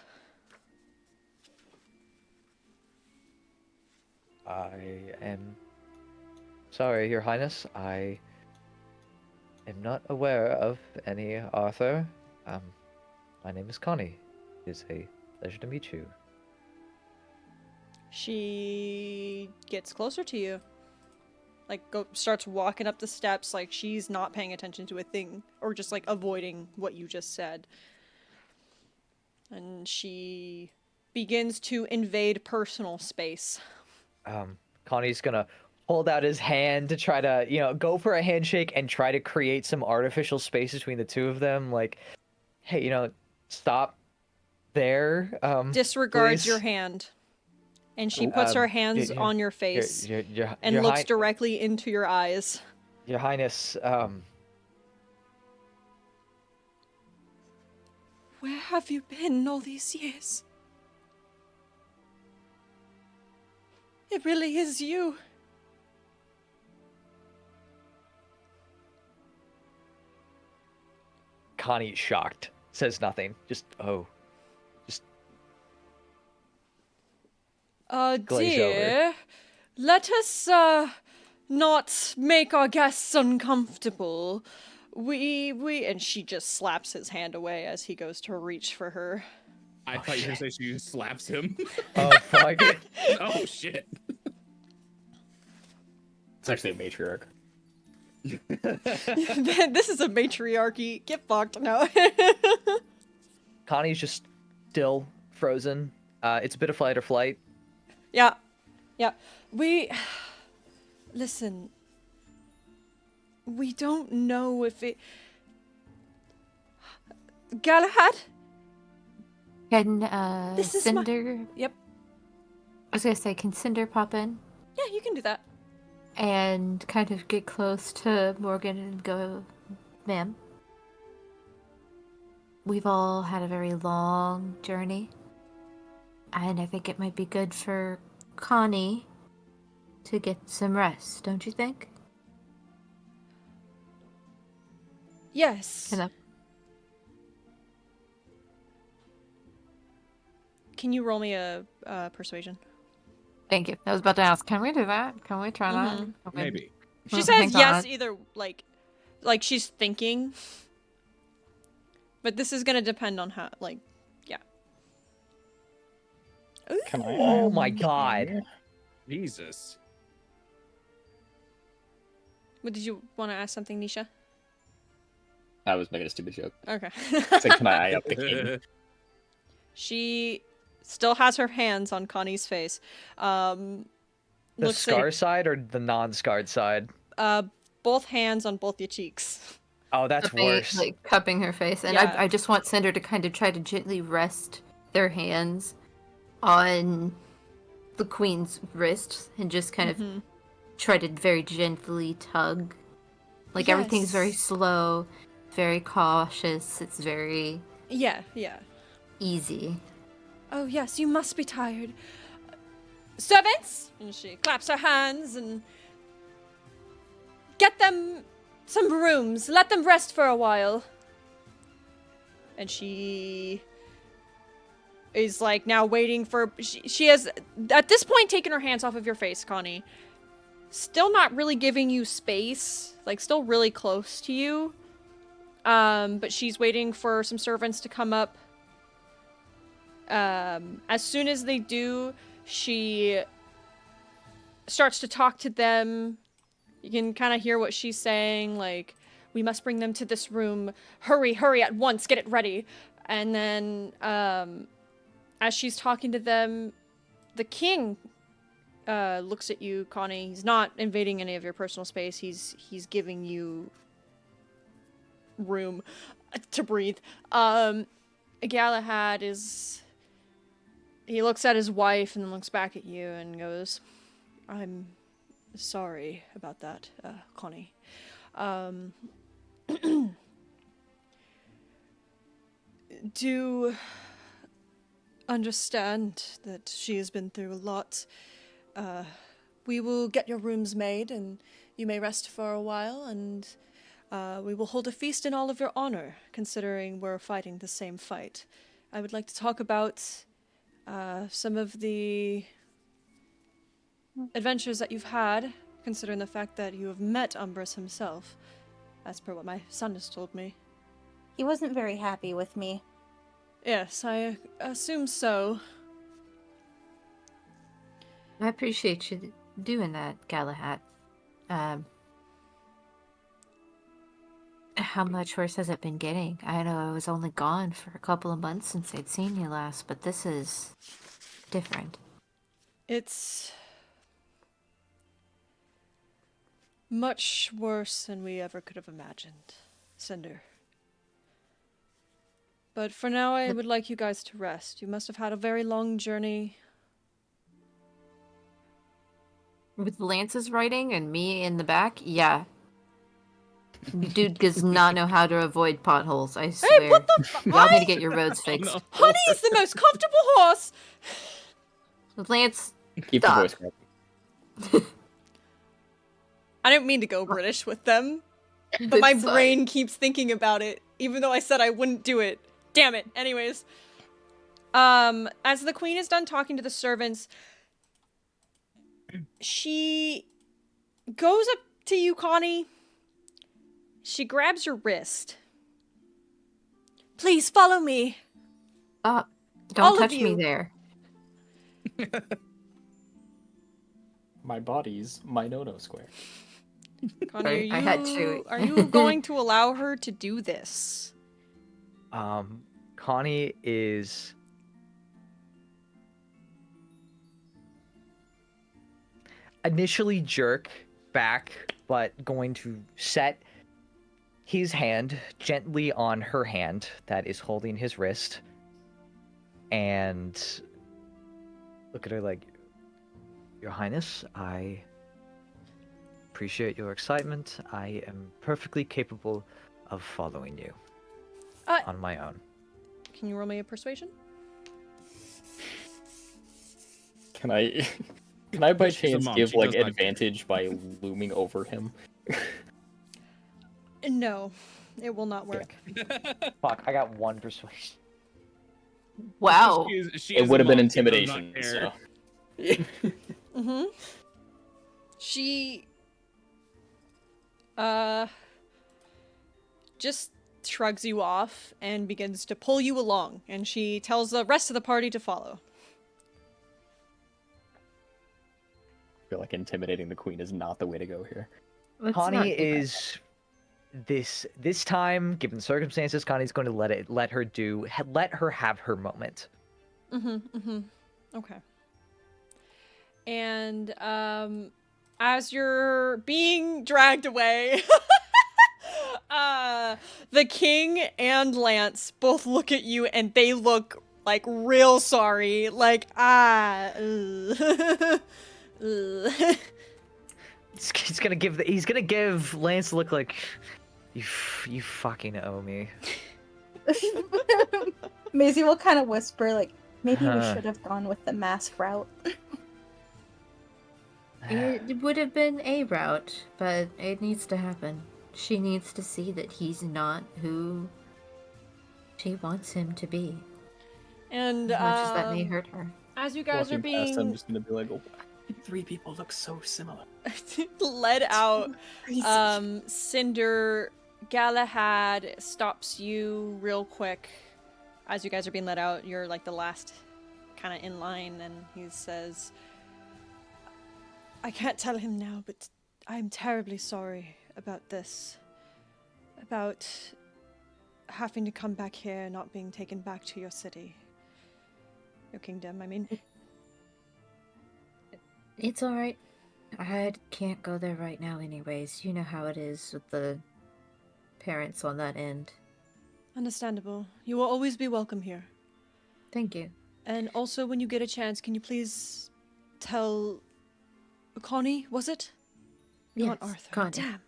Speaker 5: I am sorry, Your Highness. I am not aware of any Arthur. My name is Connie. It is a pleasure to meet you.
Speaker 1: She gets closer to you. Like, starts walking up the steps like she's not paying attention to a thing. Or just, like, avoiding what you just said. And she begins to invade personal space.
Speaker 5: Connie's gonna hold out his hand to try to, go for a handshake and try to create some artificial space between the two of them. Like, hey, stop there.
Speaker 1: Disregards
Speaker 5: please.
Speaker 1: your hand. And she puts her hands on your face and looks directly into your eyes.
Speaker 5: Your Highness,
Speaker 1: Where have you been all these years? It really is you.
Speaker 5: Connie is shocked. Says nothing. Just, glaze
Speaker 1: Dear, let us, not make our guests uncomfortable. And she just slaps his hand away as he goes to reach for her.
Speaker 8: I thought you were going to say she just slaps him.
Speaker 5: Oh, fuck.
Speaker 8: Oh, shit.
Speaker 9: It's actually a matriarch.
Speaker 1: This is a matriarchy. Get fucked. No.
Speaker 5: Connie's just still frozen. It's a bit of fight or flight.
Speaker 1: Yeah. Listen. We don't know if it... Galahad?
Speaker 6: Can
Speaker 1: This is
Speaker 6: Cinder?
Speaker 1: Yep.
Speaker 6: I was gonna say, can Cinder pop in
Speaker 1: Yeah, you can do that.
Speaker 6: and kind of get close to Morgan and go, Ma'am, we've all had a very long journey, and I think it might be good for Connie to get some rest, don't you think?
Speaker 1: Yes.
Speaker 6: Hello.
Speaker 1: Can you roll me a persuasion?
Speaker 6: Thank you. I was about to ask, can we do that? Can we try that?
Speaker 1: Mhm.
Speaker 6: Can we-
Speaker 8: Maybe.
Speaker 1: She
Speaker 6: Well,
Speaker 1: says
Speaker 6: thank
Speaker 1: yes,
Speaker 6: God.
Speaker 1: either like she's thinking. But this is gonna depend on how, like, yeah.
Speaker 7: Can I?
Speaker 5: Oh my god.
Speaker 8: Jesus.
Speaker 1: What did you want to ask something, Nisha?
Speaker 9: I was making a stupid joke.
Speaker 1: Okay.
Speaker 9: Said, can I up the king?
Speaker 1: She still has her hands on Connie's face.
Speaker 5: The
Speaker 1: Looks
Speaker 5: scar side or the non-scarred side?
Speaker 1: both hands on both your cheeks.
Speaker 5: Oh, that's worse.
Speaker 6: Like cupping her face, and
Speaker 1: Yeah.
Speaker 6: I just want Cinder to kind of try to gently rest their hands on the queen's wrist and just kind of try to very gently tug. Like everything's very
Speaker 1: Yes.
Speaker 6: slow, very cautious. It's very
Speaker 1: Yeah.
Speaker 6: easy.
Speaker 1: Oh, yes, you must be tired. Servants! And she claps her hands and... Get them some rooms. Let them rest for a while. And she is, like, now waiting for... She has, at this point, taken her hands off of your face, Connie. Still not really giving you space. Like, still really close to you. But she's waiting for some servants to come up. As soon as they do, she starts to talk to them. You can kind of hear what she's saying, like, we must bring them to this room. Hurry at once, get it ready. And then, as she's talking to them, the king looks at you, Connie. He's not invading any of your personal space. He's giving you room to breathe. Galahad is... He looks at his wife and then looks back at you and goes, I'm sorry about that, Connie. Do understand that she has been through a lot. We will get your rooms made and you may rest for a while, and we will hold a feast in all of your honor, considering we're fighting the same fight. I would like to talk about some of the adventures that you've had, considering the fact that you have met Umbris himself, as per what my son has told me.
Speaker 4: He wasn't very happy with me.
Speaker 1: Yes, I assume so.
Speaker 6: I appreciate you doing that, Galahad. How much worse has it been getting? I know I was only gone for a couple of months since I'd seen you last, but this is different.
Speaker 1: It's much worse than we ever could have imagined, Cinder. But for now, I would like you guys to rest. You must have had a very long journey.
Speaker 6: With Lance's writing and me in the back, yeah. Dude does not know how to avoid potholes, I swear.
Speaker 1: Hey, what the fuck?
Speaker 6: Y'all need to get your roads fixed.
Speaker 8: No.
Speaker 1: Honey's the most comfortable horse!
Speaker 6: Lance,
Speaker 9: Keep the
Speaker 6: Stop.
Speaker 9: voice correct.
Speaker 1: I didn't mean to go British with them, but my
Speaker 6: It's fine.
Speaker 1: brain keeps thinking about it, even though I said I wouldn't do it. Damn it. Anyways. As the queen is done talking to the servants, she goes up to you, Connie. She grabs your wrist. Please follow me.
Speaker 6: Stop.
Speaker 1: All
Speaker 6: Don't
Speaker 1: of
Speaker 6: touch me
Speaker 1: you.
Speaker 6: there.
Speaker 7: My body's my no-no square.
Speaker 1: Connie,
Speaker 6: I had to.
Speaker 1: are you going to allow her to do this?
Speaker 5: Connie is initially jerk back, but going to set his hand gently on her hand that is holding his wrist and look at her like, Your Highness, I appreciate your excitement. I am perfectly capable of following you
Speaker 1: Uh,
Speaker 5: on my own.
Speaker 1: Can you roll me a persuasion?
Speaker 7: Can I can I by
Speaker 8: She's a
Speaker 7: chance
Speaker 8: mom,
Speaker 7: give
Speaker 8: she
Speaker 7: like
Speaker 8: does not care.
Speaker 7: advantage by looming over him?
Speaker 1: No, it will not work.
Speaker 5: Fuck, I got 1 persuasion.
Speaker 6: Wow.
Speaker 8: She
Speaker 7: It
Speaker 8: is
Speaker 7: would
Speaker 8: a
Speaker 7: have been
Speaker 8: mom, she does not
Speaker 7: intimidation.
Speaker 8: care.
Speaker 7: So.
Speaker 1: Mm-hmm. She just shrugs you off and begins to pull you along, and she tells the rest of the party to follow.
Speaker 7: I feel like intimidating the queen is not the way to go here.
Speaker 6: Let's
Speaker 5: Connie
Speaker 6: not do that.
Speaker 5: is this time, given the circumstances, Connie's going to let her have her moment.
Speaker 1: Okay. And as you're being dragged away, the king and Lance both look at you and they look like real sorry, like
Speaker 5: He's gonna give Lance a look like you fucking owe me.
Speaker 4: Maisie will kind of whisper, like, maybe we
Speaker 5: Huh.
Speaker 4: should have gone with the mask route.
Speaker 6: It would have been a route, but it needs to happen. She needs to see that he's not who she wants him to be.
Speaker 1: and
Speaker 6: As much as that may hurt her.
Speaker 1: as you guys are
Speaker 7: Walking past, I'm
Speaker 1: being
Speaker 7: just gonna be like, oh, 3 people look so similar.
Speaker 1: led out,
Speaker 4: Crazy.
Speaker 1: Cinder, Galahad stops you real quick. As you guys are being led out, you're like the last kind of in line, and he says, I can't tell him now, but I'm terribly sorry about this. About having to come back here, not being taken back to your city. Your kingdom, I mean.
Speaker 6: It's alright. I can't go there right now anyways. You know how it is with the parents on that end.
Speaker 1: Understandable. You will always be welcome here.
Speaker 6: Thank you.
Speaker 1: And also, when you get a chance, can you please tell Connie, was it? Not
Speaker 6: Yes,
Speaker 1: Arthur.
Speaker 6: Connie.
Speaker 1: Damn.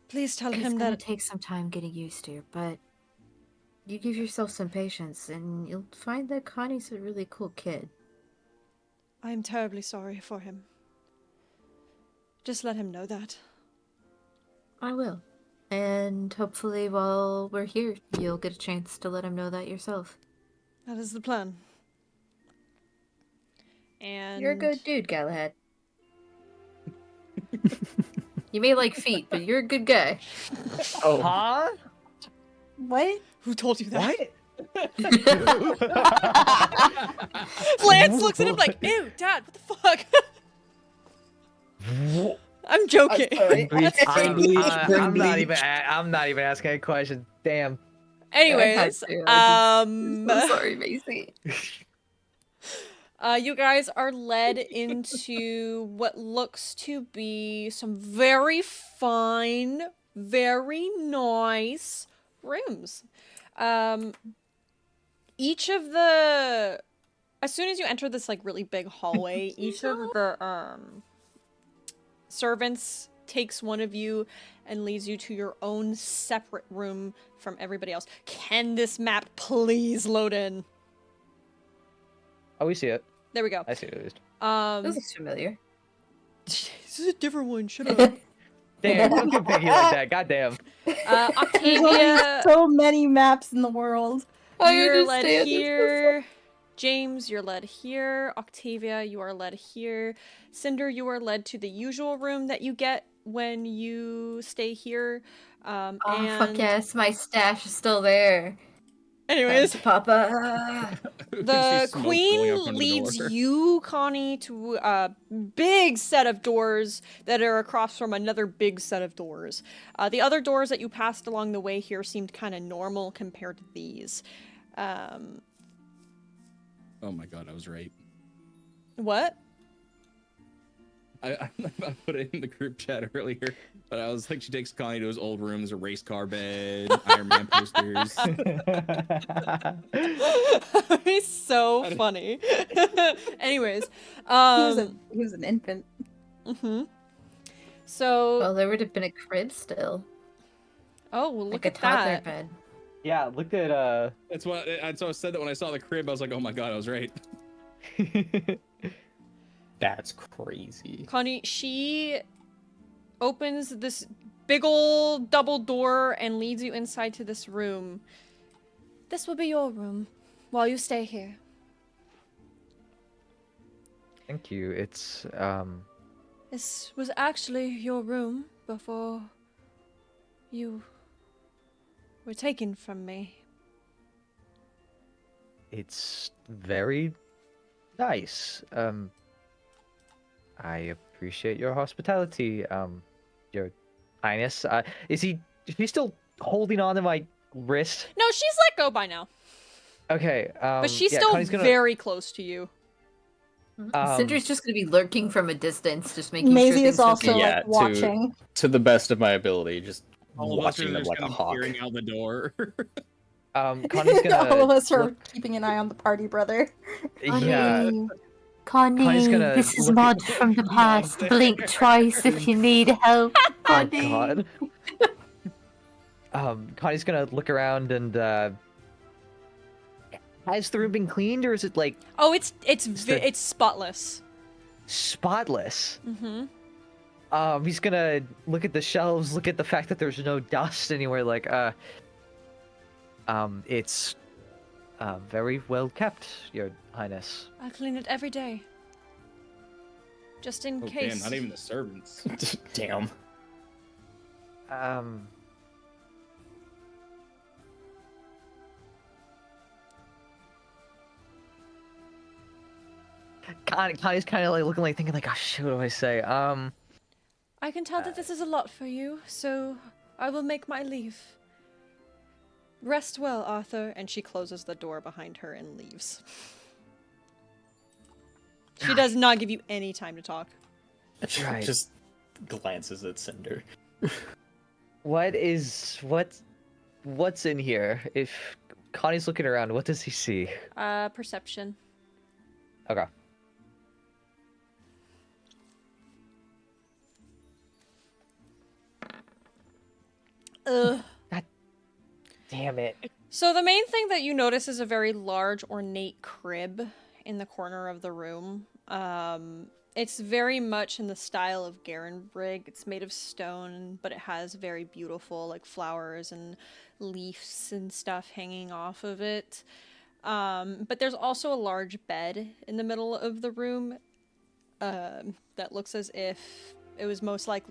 Speaker 1: Please tell
Speaker 6: It's
Speaker 1: him
Speaker 6: gonna
Speaker 1: that
Speaker 6: take some time getting used to, but you give yourself some patience and you'll find that Connie's a really cool kid.
Speaker 1: I am terribly sorry for him. Just let him know that.
Speaker 6: I will. And hopefully while we're here, you'll get a chance to let him know that yourself.
Speaker 1: That is the plan. And
Speaker 6: You're a good dude, Galahad. You may like feet, but you're a good guy.
Speaker 7: Oh,
Speaker 5: Huh?
Speaker 4: What?
Speaker 1: Who told you that?
Speaker 5: What?
Speaker 1: Lance looks at him like, ew, Dad, what the fuck? I'm joking.
Speaker 5: I'm not even asking a question. Damn.
Speaker 1: Anyways,
Speaker 6: sorry, Macy.
Speaker 1: you guys are led into what looks to be some very fine, very nice rooms. Each of the, as soon as you enter this like really big hallway, each of the servants takes one of you and leads you to your own separate room from everybody else. Can this map please load in?
Speaker 5: Oh, we see it.
Speaker 1: There we go.
Speaker 5: I see it at least.
Speaker 6: This is familiar.
Speaker 1: This is a different one. Shut up.
Speaker 5: Damn, don't get picky like that. Goddamn.
Speaker 1: Octavia,
Speaker 4: So many maps in the world.
Speaker 1: you're led here. James, you're led here. Octavia, you are led here. Cinder, you are led to the usual room that you get when you stay here.
Speaker 6: Oh,
Speaker 1: and
Speaker 6: fuck yes, my stash is still there.
Speaker 1: anyways,
Speaker 6: Thanks, Papa.
Speaker 1: the
Speaker 8: Smoke going
Speaker 1: queen
Speaker 8: up under the
Speaker 1: leads
Speaker 8: door.
Speaker 1: you, Connie, to a big set of doors that are across from another big set of doors. The other doors that you passed along the way here seemed kind of normal compared to these.
Speaker 8: Oh my god, I was right.
Speaker 1: What?
Speaker 8: I put it in the group chat earlier, but I was like, she takes Connie to his old room. There's a race car bed, Iron Man posters.
Speaker 1: He's so funny. Anyways,
Speaker 4: He was an infant.
Speaker 1: So
Speaker 6: Well, there would have been a crib still.
Speaker 1: Oh, well,
Speaker 6: Like
Speaker 1: look
Speaker 6: a
Speaker 1: at
Speaker 6: toddler
Speaker 1: that.
Speaker 6: bed.
Speaker 5: Yeah, look at
Speaker 8: That's what I said that when I saw the crib. I was like, oh my god, I was right.
Speaker 7: That's crazy.
Speaker 1: Connie, she opens this big old double door and leads you inside to this room. This will be your room while you stay here.
Speaker 5: Thank you. It's
Speaker 1: This was actually your room before you were taken from me.
Speaker 5: it's very nice. I appreciate your hospitality, Your Highness. Is he still holding on to my wrist?
Speaker 1: No, she's let go by now.
Speaker 5: Okay,
Speaker 1: But she's
Speaker 5: yeah,
Speaker 1: still
Speaker 5: Connie's gonna,
Speaker 1: very close to you.
Speaker 6: Cinder's just gonna be lurking from a distance, just making sure
Speaker 4: Maisie
Speaker 6: things
Speaker 4: is also
Speaker 6: okay.
Speaker 7: Yeah,
Speaker 4: like watching.
Speaker 7: To the best of my ability, just
Speaker 8: All of us are
Speaker 7: watching them
Speaker 8: just
Speaker 7: like a
Speaker 8: kind of
Speaker 7: hawk.
Speaker 8: peering out the door.
Speaker 5: Connie's gonna
Speaker 4: All of us are
Speaker 5: look-
Speaker 4: keeping an eye on the party, brother.
Speaker 5: yeah,
Speaker 6: Connie's
Speaker 5: gonna
Speaker 6: this is
Speaker 5: look
Speaker 6: Mod
Speaker 5: at-
Speaker 6: from the past. Blink twice if you need help,
Speaker 5: oh
Speaker 6: Connie.
Speaker 5: God. Connie's gonna look around and has the room been cleaned, or is it like
Speaker 1: Oh, it's
Speaker 5: the-
Speaker 1: it's spotless.
Speaker 5: spotless?
Speaker 1: Mm-hmm.
Speaker 5: He's gonna look at the shelves, look at the fact that there's no dust anywhere. Like, it's very well kept, Your Highness.
Speaker 1: I clean it every day. Just in
Speaker 8: Oh,
Speaker 1: case.
Speaker 8: damn, not even the servants.
Speaker 7: Damn.
Speaker 5: Connie's kind of like looking, like thinking, like, oh shit, what do I say?
Speaker 1: I can tell that this is a lot for you, so I will make my leave. Rest well, Arthur. And she closes the door behind her and leaves. She does not give you any time to talk.
Speaker 5: Right.
Speaker 7: Just glances at Cinder.
Speaker 5: What's in here? If Connie's looking around, what does he see?
Speaker 1: Perception.
Speaker 5: Okay.
Speaker 1: Ugh.
Speaker 5: Damn it.
Speaker 1: So the main thing that you notice is a very large, ornate crib in the corner of the room. It's very much in the style of Garenbrig. It's made of stone, but it has very beautiful, like, flowers and leaves and stuff hanging off of it. But there's also a large bed in the middle of the room that looks as if it was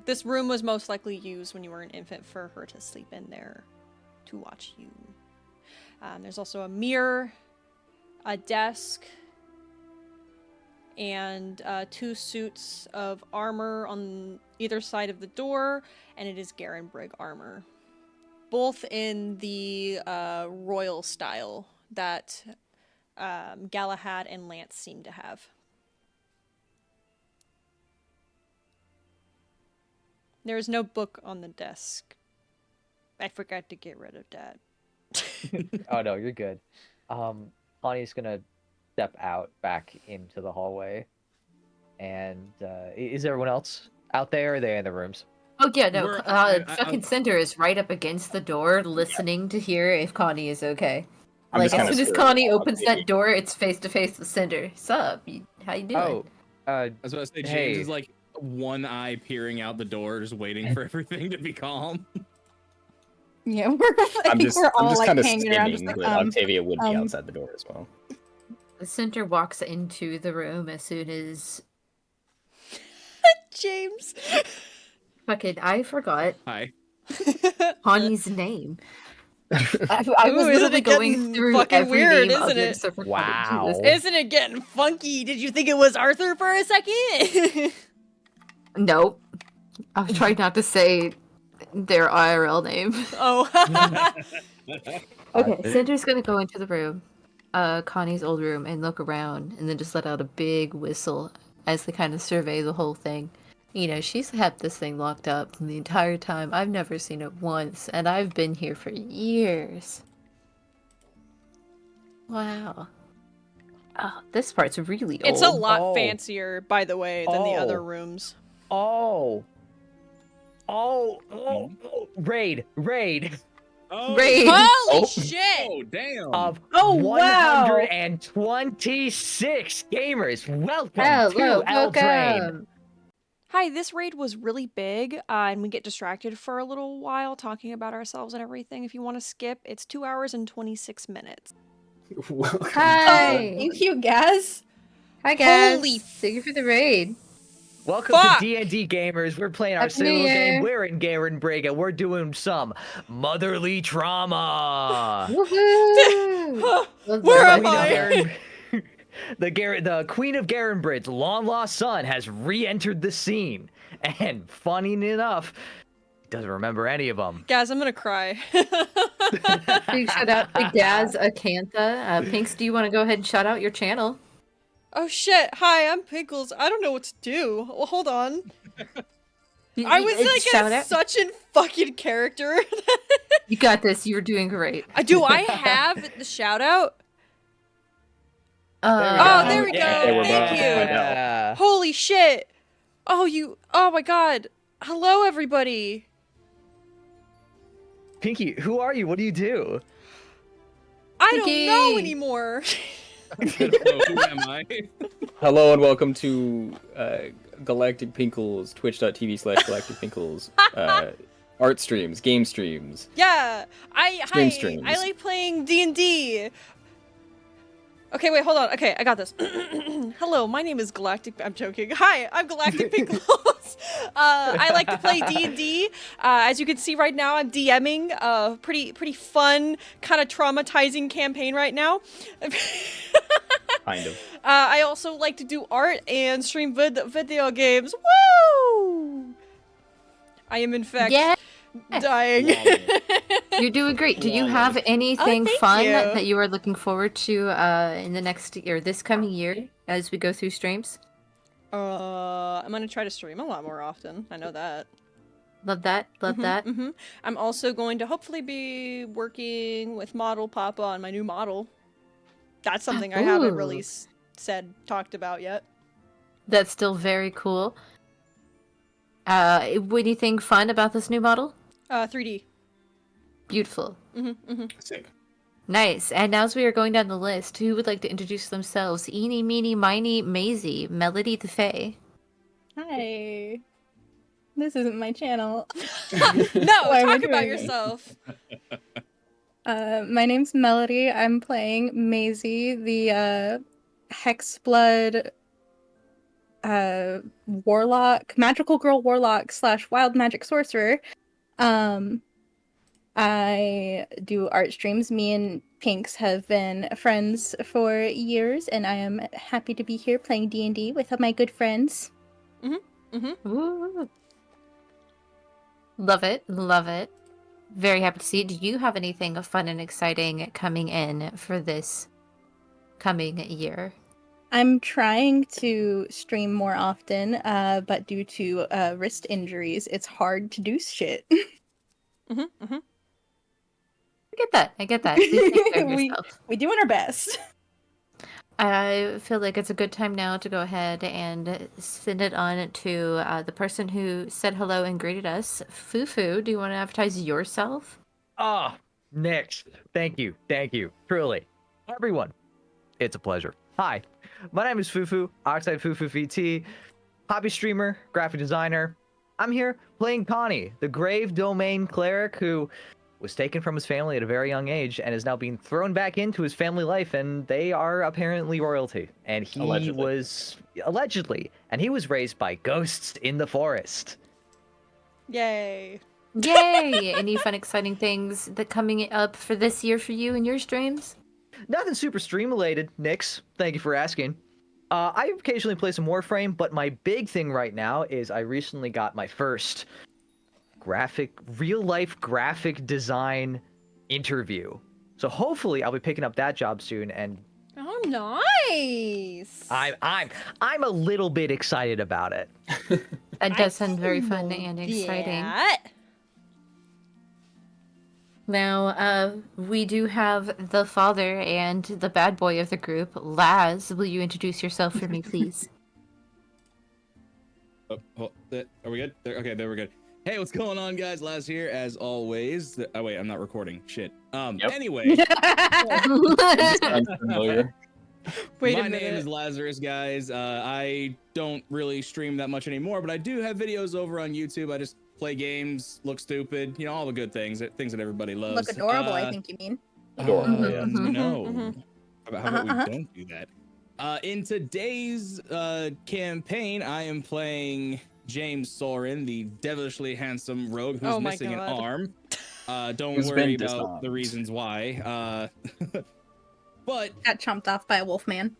Speaker 1: this room was most likely used when you were an infant for her to sleep in there to watch you. There's also a mirror, a desk, and 2 suits of armor on either side of the door, and it is Garenbrig armor. Both in the royal style that Galahad and Lance seem to have. There is no book on the desk. I forgot to get rid of that.
Speaker 5: Oh no, you're good. Connie's gonna step out back into the hallway, and is everyone else out there? Or are they in the rooms?
Speaker 6: Oh yeah, no.
Speaker 8: We're-
Speaker 6: Fucking Cinder is right up against the door, listening to hear if Connie is okay.
Speaker 7: I'm
Speaker 6: Like
Speaker 7: just
Speaker 6: as
Speaker 7: kinda
Speaker 6: soon as
Speaker 7: scared
Speaker 6: Connie
Speaker 7: about
Speaker 6: opens
Speaker 7: the-
Speaker 6: that door, it's face to face with Cinder. Sup? How you doing?
Speaker 5: Oh,
Speaker 8: I was about to say, James
Speaker 5: Hey.
Speaker 8: is like one eye peering out the door, just waiting for everything to be calm.
Speaker 4: Yeah, I think we're all like
Speaker 7: kind of
Speaker 4: hanging around, just
Speaker 7: skimming,
Speaker 4: like,
Speaker 7: but Octavia would be
Speaker 4: um,
Speaker 7: outside the door as well.
Speaker 6: Cinder walks into the room as soon as
Speaker 1: James.
Speaker 6: fucking I forgot
Speaker 8: Hi.
Speaker 6: Connie's name. I was
Speaker 1: Ooh, isn't
Speaker 6: literally
Speaker 1: it
Speaker 6: going
Speaker 1: getting
Speaker 6: through
Speaker 1: fucking
Speaker 6: every
Speaker 1: weird,
Speaker 6: name
Speaker 1: isn't
Speaker 6: under
Speaker 1: it?
Speaker 6: the surface.
Speaker 5: Wow.
Speaker 6: Jesus.
Speaker 1: Isn't it getting funky? Did you think it was Arthur for a second?
Speaker 6: Nope. I was trying not to say their IRL name.
Speaker 1: Oh.
Speaker 6: Okay, Cinder's gonna go into the room, Connie's old room, and look around, and then just let out a big whistle as they kind of survey the whole thing. You know, she's had this thing locked up the entire time. I've never seen it once, and I've been here for years. Wow. Oh, this part's really old.
Speaker 1: It's a lot
Speaker 5: Oh.
Speaker 1: fancier, by the way, than the other
Speaker 5: Oh.
Speaker 1: rooms.
Speaker 5: Oh. Raid.
Speaker 8: Oh,
Speaker 6: Raid.
Speaker 1: Holy
Speaker 7: Oh.
Speaker 1: shit!
Speaker 8: oh damn.
Speaker 5: Of
Speaker 4: Oh, wow.
Speaker 5: 126 gamers. Welcome
Speaker 6: Hello,
Speaker 5: to Eldraine.
Speaker 6: welcome.
Speaker 1: Hi, this raid was really big, and we get distracted for a little while talking about ourselves and everything. If you want to skip, it's 2 hours and 26 minutes.
Speaker 7: Welcome.
Speaker 6: Hi.
Speaker 4: Thank you, Gaz.
Speaker 6: Hi, guys.
Speaker 1: Holy
Speaker 6: Thank you for the raid.
Speaker 5: Welcome
Speaker 1: Fuck!
Speaker 5: to D&D Gamers. We're playing our
Speaker 6: Happy
Speaker 5: silly
Speaker 6: New
Speaker 5: little game.
Speaker 6: Year.
Speaker 5: We're in Garenbrig, and we're doing some motherly trauma.
Speaker 6: Woohoo!
Speaker 1: Where am
Speaker 5: Queen of
Speaker 1: I?
Speaker 5: Garen- the Queen of Garenbrig's long-lost son has re-entered the scene. And funny enough, doesn't remember any of them.
Speaker 1: Guys, I'm gonna cry.
Speaker 6: Big shout out to Gaz Acantha. Pinks, do you want to go ahead and shout out your channel?
Speaker 1: Oh shit! Hi, I'm Pickles. I don't know what to do. Well, hold on. I was like
Speaker 6: shout out.
Speaker 1: such a fucking character.
Speaker 6: You got this. You were doing great.
Speaker 1: Do I have the shout out?
Speaker 6: Uh,
Speaker 1: Oh, there we go.
Speaker 7: Yeah, we're
Speaker 1: Thank
Speaker 7: back.
Speaker 1: you.
Speaker 5: Yeah.
Speaker 1: Holy shit! Oh my god. Hello, everybody.
Speaker 5: Pinky, who are you? What do you do?
Speaker 1: I don't know
Speaker 6: Pinky.
Speaker 1: anymore.
Speaker 8: Who am I?
Speaker 7: Hello and welcome to Galactic Pinkles, twitch.tv/Galactic Pinkles, art streams, game streams.
Speaker 1: Yeah.
Speaker 7: Stream streams.
Speaker 1: I like playing D&D. Okay, wait, hold on. Okay, I got this. Hello, my name is Galactic. I'm joking. Hi, I'm Galactic Pinkles. I like to play D&D. As you can see right now, I'm DMing a pretty fun, kind of traumatizing campaign right now.
Speaker 7: Kind of.
Speaker 1: I also like to do art and stream video games. Woo! I am in fact
Speaker 6: Yeah.
Speaker 1: dying.
Speaker 6: You're doing great. Do you have anything
Speaker 1: thank
Speaker 6: fun
Speaker 1: you.
Speaker 6: that you are looking forward to in the next year, this coming year, as we go through streams?
Speaker 1: I'm gonna try to stream a lot more often. I know that.
Speaker 6: Love that. Love that.
Speaker 1: Mm-hmm. I'm also going to hopefully be working with Model Papa on my new model. That's something I haven't really
Speaker 6: Ooh.
Speaker 1: talked about yet.
Speaker 6: That's still very cool. Anything fun about this new model?
Speaker 1: 3D.
Speaker 6: Beautiful.
Speaker 8: Sick.
Speaker 6: Nice. And now as we are going down the list, who would like to introduce themselves? Eeny, meeny, miny, Maisie, Melody the Fae.
Speaker 4: Hi. This isn't my channel.
Speaker 1: No,
Speaker 4: Why am I
Speaker 1: talk about
Speaker 4: doing this?
Speaker 1: yourself.
Speaker 4: My name's Melody. I'm playing Maisie, the Hexblood warlock, magical girl warlock / wild magic sorcerer. I do art streams. Me and Pinks have been friends for years, and I am happy to be here playing D&D with my good friends.
Speaker 6: Woo. Love it. Love it. Very happy to see it. Do you have anything fun and exciting coming in for this coming year?
Speaker 4: I'm trying to stream more often, but due to wrist injuries, it's hard to do shit.
Speaker 6: I get that. Please take care of
Speaker 4: We-
Speaker 6: yourself.
Speaker 4: We're doing our best.
Speaker 6: I feel like it's a good time now to go ahead and send it on to the person who said hello and greeted us. Fufu, do you want to advertise yourself?
Speaker 5: Ah, Nix. Thank you. Truly. Everyone, it's a pleasure. Hi, my name is Fufu, Oxide Fufu VT, hobby streamer, graphic designer. I'm here playing Connie, the Grave Domain cleric who was taken from his family at a very young age and is now being thrown back into his family life, and they are apparently royalty. And he was raised by ghosts in the forest.
Speaker 1: Yay.
Speaker 6: Yay! Any fun, exciting things that coming up for this year for you and your streams?
Speaker 5: Nothing super stream related, Nix. Thank you for asking. I occasionally play some Warframe, but my big thing right now is I recently got my first real life graphic design interview. So hopefully I'll be picking up that job soon, and
Speaker 1: Oh, nice.
Speaker 5: I'm a little bit excited about it.
Speaker 6: That does sound very fun and exciting.
Speaker 1: That.
Speaker 6: Now, we do have the father and the bad boy of the group, Laz. Will you introduce yourself for me, please?
Speaker 8: Are we good? Okay, there we're good. Hey, what's going on, guys? Laz here, as always. Oh wait, I'm not recording. Shit.
Speaker 9: Yep.
Speaker 8: Anyway,
Speaker 9: Sounds familiar.
Speaker 1: Wait a
Speaker 8: my
Speaker 1: minute.
Speaker 8: name is Lazarus, guys. I don't really stream that much anymore, but I do have videos over on YouTube. I just play games, look stupid, you know, all the good things that everybody loves.
Speaker 4: Look adorable, I think you mean.
Speaker 9: Adorable, yes.
Speaker 8: No. How about we
Speaker 4: Uh-huh.
Speaker 8: don't do that? In today's campaign, I am playing James Soren, the devilishly handsome rogue who's
Speaker 1: Oh my
Speaker 8: missing an
Speaker 1: God.
Speaker 8: arm. Don't
Speaker 9: Who's
Speaker 8: worry
Speaker 9: been
Speaker 8: about the
Speaker 9: disarmed.
Speaker 8: reasons why. But
Speaker 4: Got chomped off by a wolf man.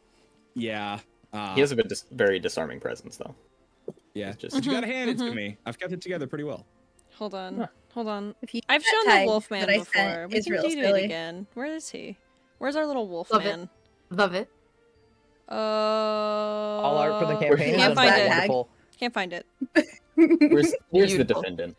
Speaker 8: yeah,
Speaker 9: He has a very disarming presence, though.
Speaker 8: yeah.
Speaker 9: Just
Speaker 8: But you gotta hand it to me. I've kept it together pretty well.
Speaker 1: Hold on.
Speaker 9: Huh.
Speaker 1: Hold on.
Speaker 4: If you
Speaker 1: I've
Speaker 4: that
Speaker 1: shown the
Speaker 4: tag
Speaker 1: Wolfman
Speaker 4: that I
Speaker 1: before.
Speaker 4: sent
Speaker 1: We
Speaker 4: is
Speaker 1: can
Speaker 4: real
Speaker 1: do
Speaker 4: silly.
Speaker 1: it again. Where is he? Where's our little
Speaker 6: Love it.
Speaker 1: Wolfman?
Speaker 6: Love it.
Speaker 5: All art for the
Speaker 4: Where's
Speaker 5: campaign
Speaker 1: Can't
Speaker 5: has
Speaker 1: find
Speaker 5: been
Speaker 1: it.
Speaker 5: wonderful.
Speaker 1: Can't find it.
Speaker 9: here's the
Speaker 6: Beautiful.
Speaker 9: defendant.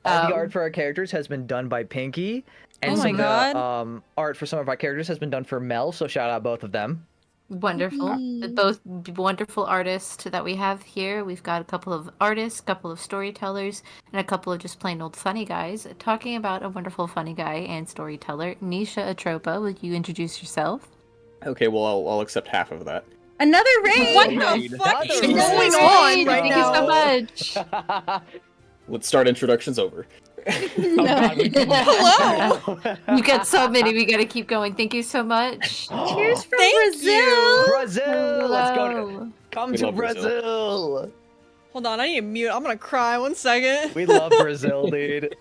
Speaker 5: All the
Speaker 6: Um,
Speaker 5: art for our characters has been done by Pinky, and
Speaker 1: Oh my
Speaker 5: some of
Speaker 1: God.
Speaker 5: the art for some of our characters has been done for Mel. So shout out both of them.
Speaker 6: Wonderful. Both wonderful artists that we have here. We've got a couple of artists, a couple of storytellers, and a couple of just plain old funny guys. Talking about a wonderful funny guy and storyteller, Nisha Atropa, would you introduce yourself?
Speaker 9: Okay, well, I'll accept half of that.
Speaker 4: Another raid!
Speaker 1: What
Speaker 8: Raid.
Speaker 1: the fuck is
Speaker 5: Another
Speaker 1: going
Speaker 5: raid.
Speaker 1: on right
Speaker 6: Thank you so
Speaker 1: now?
Speaker 6: much.
Speaker 9: Let's start introductions over.
Speaker 5: Oh God, we didn't-
Speaker 1: Hello.
Speaker 6: You got so many. We got to keep going. Thank you so much.
Speaker 4: Cheers from
Speaker 1: Thank
Speaker 4: Brazil!
Speaker 1: you.
Speaker 5: Brazil, let's go.
Speaker 6: Hello.
Speaker 5: Come
Speaker 9: We
Speaker 5: to
Speaker 9: love Brazil.
Speaker 5: Brazil.
Speaker 1: Hold on, I need to mute. I'm gonna cry. 1 second.
Speaker 5: We love Brazil, dude.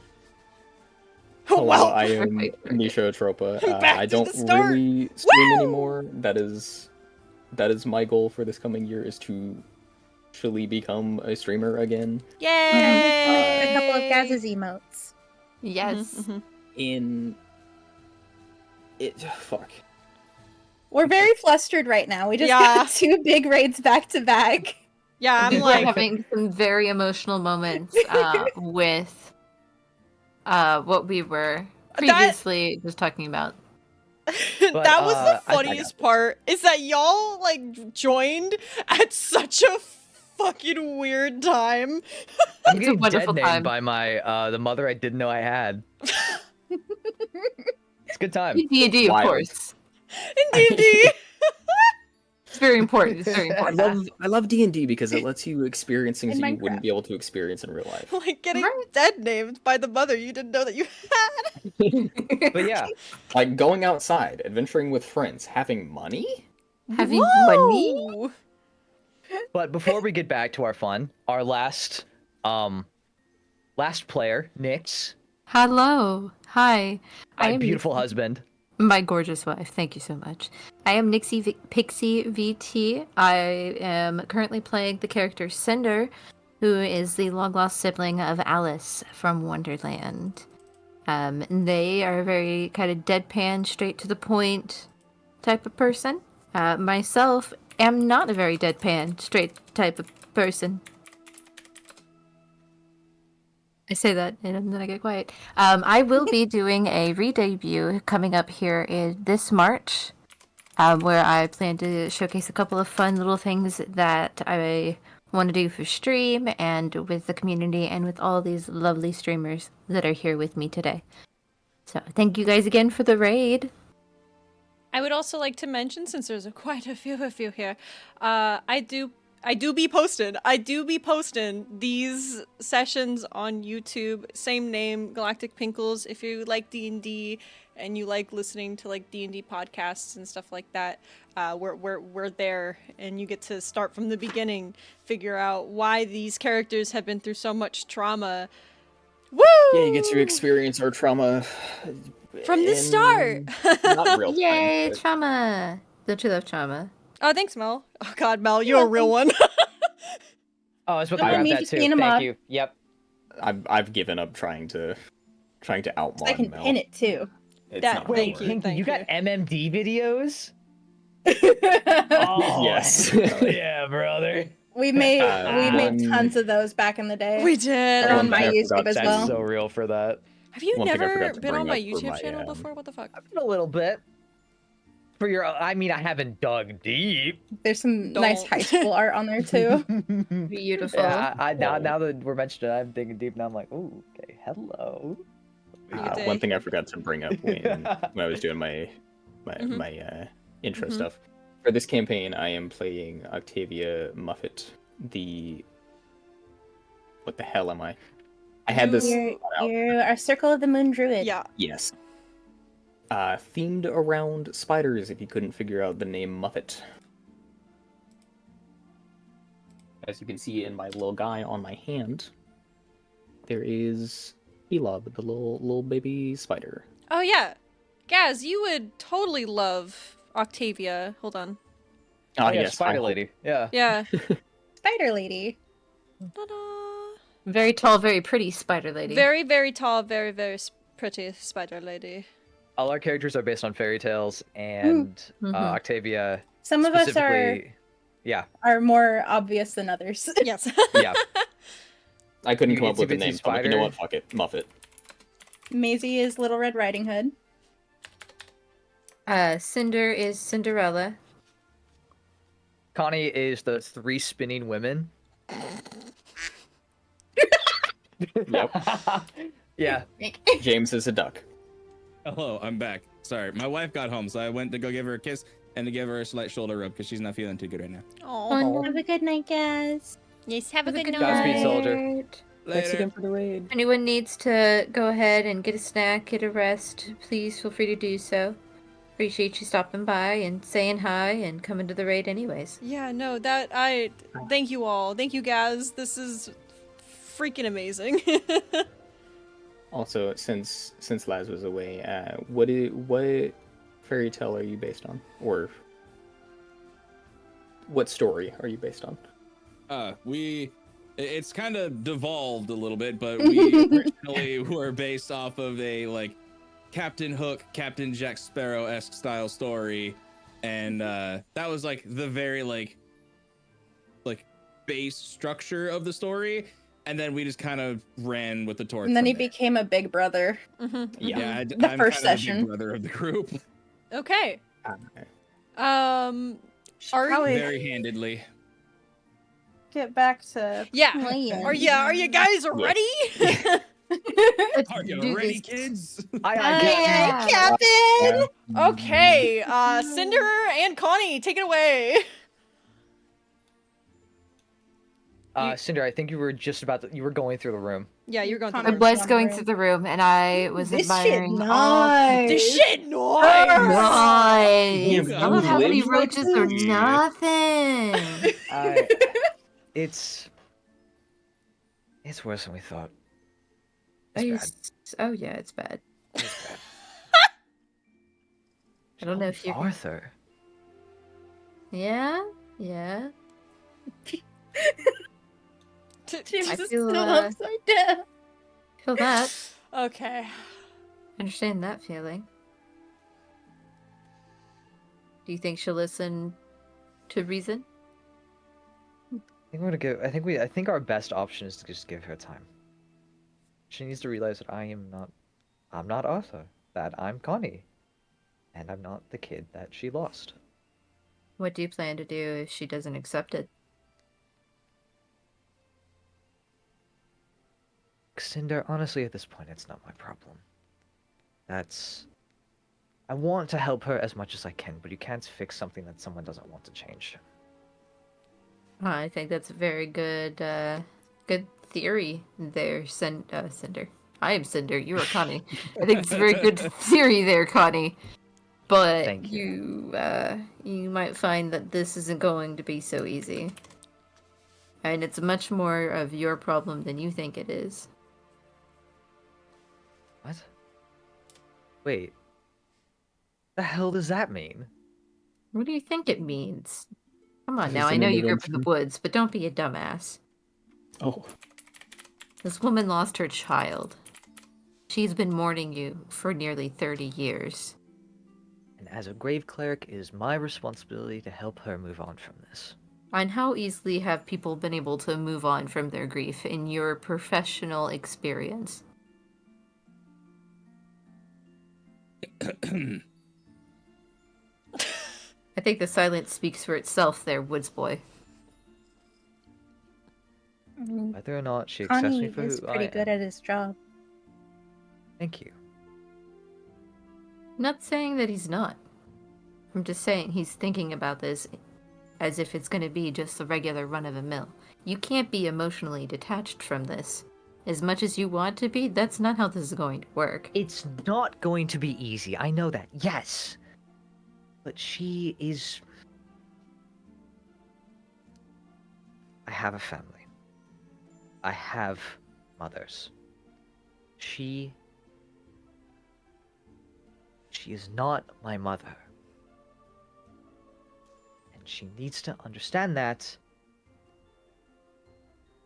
Speaker 9: Hello,
Speaker 1: Well,
Speaker 9: I am
Speaker 6: perfect.
Speaker 9: Nisha Atropa.
Speaker 1: Back
Speaker 9: I
Speaker 1: to
Speaker 9: don't
Speaker 1: the start.
Speaker 9: really stream anymore. That is my goal for this coming year, is to actually become a streamer again.
Speaker 1: Yay!
Speaker 4: A couple of Gaz's emotes.
Speaker 6: Yes.
Speaker 9: In it, fuck.
Speaker 4: We're very flustered right now. We just
Speaker 1: Yeah.
Speaker 4: got 2 big raids back to back.
Speaker 1: Yeah,
Speaker 6: We
Speaker 1: I'm
Speaker 6: were
Speaker 1: like,
Speaker 6: having some very emotional moments with what we were previously just talking about.
Speaker 5: But,
Speaker 1: that was the
Speaker 5: I got
Speaker 1: funniest part. Is that y'all like joined at such a fucking weird time.
Speaker 5: I'm
Speaker 6: It's a
Speaker 5: getting dead
Speaker 6: wonderful
Speaker 5: named
Speaker 6: time.
Speaker 5: by my the mother I didn't know I had. It's a good time.
Speaker 6: D&D, of
Speaker 9: Wild.
Speaker 6: course.
Speaker 1: In D&D.
Speaker 6: It's very important. It's very
Speaker 9: I
Speaker 6: important.
Speaker 9: love D&D because it lets you experience things
Speaker 4: In
Speaker 9: that you
Speaker 4: Minecraft.
Speaker 9: wouldn't be able to experience in real life.
Speaker 1: Like getting
Speaker 6: Right.
Speaker 1: dead named by the mother you didn't know that you had.
Speaker 5: But yeah,
Speaker 9: Like going outside, adventuring with friends, having money?
Speaker 6: Having money?
Speaker 1: Whoa!
Speaker 5: but before we get back to our fun, our last player, Nix,
Speaker 6: Hello. Hi.
Speaker 5: my beautiful husband.
Speaker 6: My gorgeous wife. Thank you so much. I am Pixie VT. I am currently playing the character Cinder, who is the long-lost sibling of Alice from Wonderland. They are a very kind of deadpan, straight-to-the-point type of person. Myself am not a very deadpan, straight type of person. I say that and then I get quiet. I will be doing a re-debut coming up here in this March, where I plan to showcase a couple of fun little things that I want to do for stream and with the community and with all these lovely streamers that are here with me today. So thank you guys again for the raid.
Speaker 1: I would also like to mention, since there's quite a few of you here, I do be posting these sessions on YouTube. Same name, Galactic Pinkles. If you like D&D and you like listening to like D&D podcasts and stuff like that, we're there, and you get to start from the beginning, figure out why these characters have been through so much trauma. Woo!
Speaker 9: Yeah, you get to experience our trauma
Speaker 1: From the start.
Speaker 9: Not real
Speaker 6: Yay,
Speaker 9: time, but
Speaker 6: trauma! Don't you love trauma?
Speaker 1: Oh, thanks, Mel. Oh God, Mel, you're a real one.
Speaker 5: Oh, I was about to
Speaker 4: Don't
Speaker 5: grab
Speaker 4: need
Speaker 5: that
Speaker 4: to
Speaker 5: too.
Speaker 4: scan 'em
Speaker 5: Thank
Speaker 4: up.
Speaker 5: you. Yep.
Speaker 9: I've given up trying to outmod
Speaker 4: I can
Speaker 9: Mel.
Speaker 4: pin it too.
Speaker 9: It's
Speaker 1: That-
Speaker 9: not
Speaker 1: thank
Speaker 9: gonna
Speaker 1: you.
Speaker 9: work.
Speaker 5: Pinky, you got
Speaker 1: you.
Speaker 5: MMD videos? Oh,
Speaker 9: Yes.
Speaker 5: hell yeah, brother.
Speaker 4: we made
Speaker 9: one-
Speaker 4: tons of those back in the day.
Speaker 1: We did.
Speaker 4: They're
Speaker 9: One
Speaker 4: on my
Speaker 9: thing I
Speaker 4: YouTube
Speaker 9: forgot
Speaker 4: as
Speaker 9: to-
Speaker 5: That's
Speaker 4: well.
Speaker 5: so real for that.
Speaker 1: Have you
Speaker 9: One thing I
Speaker 1: never
Speaker 9: forgot to
Speaker 1: been on
Speaker 9: bring
Speaker 1: my
Speaker 9: up for
Speaker 1: YouTube
Speaker 9: my,
Speaker 1: channel before? What the fuck?
Speaker 5: I've been a little bit. For your, I mean, I haven't dug deep.
Speaker 4: There's some nice
Speaker 1: Don't.
Speaker 4: high school art on there too.
Speaker 6: Beautiful.
Speaker 5: Yeah, now that we're mentioning it, I'm digging deep, and I'm like, ooh, okay, hello.
Speaker 1: Good day.
Speaker 7: One thing I forgot to bring up when I was doing my intro
Speaker 1: Mhm.
Speaker 7: stuff. For this campaign, I am playing Octavia Muffet, the... What the hell am I? I had this...
Speaker 4: You're our Circle of the Moon Druid.
Speaker 1: Yeah.
Speaker 7: Yes. Themed around spiders, if you couldn't figure out the name Muffet. As you can see in my little guy on my hand, there is Elob, the little baby spider.
Speaker 1: Oh yeah, Gaz, you would totally love Octavia. Hold on.
Speaker 5: Oh yeah,
Speaker 7: yes,
Speaker 5: Spider Lady. Yeah.
Speaker 1: Yeah.
Speaker 4: Spider Lady.
Speaker 1: Ta-da.
Speaker 6: Very tall, very pretty spider lady.
Speaker 1: Very, very tall, very, very pretty spider lady.
Speaker 5: All our characters are based on fairy tales, and
Speaker 6: Mhm.
Speaker 5: Octavia
Speaker 4: Some of us
Speaker 5: specifically. Yeah.
Speaker 4: are more obvious than others.
Speaker 1: Yes.
Speaker 5: Yeah.
Speaker 7: I couldn't
Speaker 5: You
Speaker 7: come up with a
Speaker 5: itsy-bitsy
Speaker 7: name, so I'm like, you know
Speaker 5: spider.
Speaker 7: what, fuck it, Muffet.
Speaker 4: Maisie is Little Red Riding Hood.
Speaker 6: Cinder is Cinderella.
Speaker 5: Connie is the 3 spinning women.
Speaker 7: Yep.
Speaker 5: Yeah.
Speaker 7: James is a duck.
Speaker 8: Hello, I'm back. Sorry, my wife got home, so I went to go give her a kiss and to give her a slight shoulder rub because she's not feeling too good right now.
Speaker 1: Oh.
Speaker 4: Have a good night, guys.
Speaker 1: Yes, have a good night.
Speaker 5: Godspeed, soldier.
Speaker 6: night.
Speaker 7: Thanks
Speaker 8: Later.
Speaker 7: again for the raid.
Speaker 6: If anyone needs to go ahead and get a snack, get a rest, please feel free to do so. Appreciate you stopping by and saying hi and coming to the raid anyways.
Speaker 1: Yeah, no, thank you all. Thank you, Gaz. This is freaking amazing.
Speaker 7: Also, since Laz was away, what fairy tale are you based on, or what story are you based on?
Speaker 8: It's kind of devolved a little bit, but we originally were based off of a like Captain Hook, Captain Jack Sparrow-esque style story, and that was like the very like base structure of the story, and then we just kind of ran with the torch.
Speaker 4: And then
Speaker 8: from
Speaker 4: he
Speaker 8: there.
Speaker 4: became a big brother.
Speaker 8: Yeah, I'm
Speaker 4: The
Speaker 8: kind
Speaker 4: first
Speaker 8: of the big
Speaker 4: session.
Speaker 8: brother of the group,
Speaker 1: Okay.
Speaker 4: Are
Speaker 1: Are
Speaker 8: very handedly.
Speaker 4: get back to
Speaker 1: Yeah.
Speaker 4: playing.
Speaker 1: Are you guys ready?
Speaker 8: Are you
Speaker 6: do
Speaker 8: ready,
Speaker 6: this.
Speaker 8: kids?
Speaker 4: Aye, Captain.
Speaker 1: Okay. Cinder and Connie, take it away.
Speaker 5: Cinder, I think you were just you were going through the room.
Speaker 1: Yeah, you're going
Speaker 4: I
Speaker 1: through
Speaker 6: I
Speaker 1: the
Speaker 6: was going through the room and I was
Speaker 4: This shit
Speaker 6: admiring all
Speaker 4: nice.
Speaker 1: This shit noise.
Speaker 6: Nice.
Speaker 8: You
Speaker 6: I don't have any
Speaker 7: live like
Speaker 6: roaches or
Speaker 7: this.
Speaker 6: nothing.
Speaker 5: It's worse than we thought.
Speaker 6: Are you
Speaker 5: It's bad.
Speaker 6: Oh yeah, it's bad.
Speaker 5: It's bad.
Speaker 6: I don't know if you
Speaker 5: Arthur.
Speaker 6: Yeah?
Speaker 4: James
Speaker 6: I
Speaker 4: is
Speaker 6: feel,
Speaker 4: still
Speaker 6: uh,
Speaker 4: upside down.
Speaker 6: Feel that.
Speaker 1: Okay.
Speaker 6: Understand that feeling. Do you think she'll listen to reason?
Speaker 5: I think our best option is to just give her time. She needs to realize that I'm not Arthur, that I'm Connie, and I'm not the kid that she lost.
Speaker 6: What do you plan to do if she doesn't accept it?
Speaker 5: Cinder, honestly, at this point, it's not my problem. I want to help her as much as I can, but you can't fix something that someone doesn't want to change.
Speaker 6: I think that's a very good good theory there, Cinder. I am Cinder, you are Connie. I think it's a very good theory there, Connie. But
Speaker 5: Thank
Speaker 6: you might find that this isn't going to be so easy. And it's much more of your problem than you think it is.
Speaker 5: What? Wait. The hell does that mean?
Speaker 6: What do you think it means? Come on
Speaker 7: Is
Speaker 6: now,
Speaker 7: this
Speaker 6: I
Speaker 7: an
Speaker 6: know you grew up in
Speaker 7: intervention?
Speaker 6: the woods, but don't be a dumbass.
Speaker 7: Oh,
Speaker 6: This woman lost her child. She's been mourning you for nearly 30 years.
Speaker 5: And as a grave cleric, it is my responsibility to help her move on from this.
Speaker 6: And how easily have people been able to move on from their grief in your professional experience? I think the silence speaks for itself there, Woods Boy.
Speaker 5: Whether or not she accepts me
Speaker 4: Connie
Speaker 5: for
Speaker 4: is
Speaker 5: who
Speaker 4: pretty
Speaker 5: I
Speaker 4: good
Speaker 5: am.
Speaker 4: at his job.
Speaker 5: Thank you.
Speaker 6: Not saying that he's not. I'm just saying he's thinking about this as if it's going to be just the regular run of the mill. You can't be emotionally detached from this. As much as you want to be, that's not how this is going to work.
Speaker 5: It's not going to be easy. I know that. Yes. But she is... I have a family. I have mothers. She is not my mother. And she needs to understand that.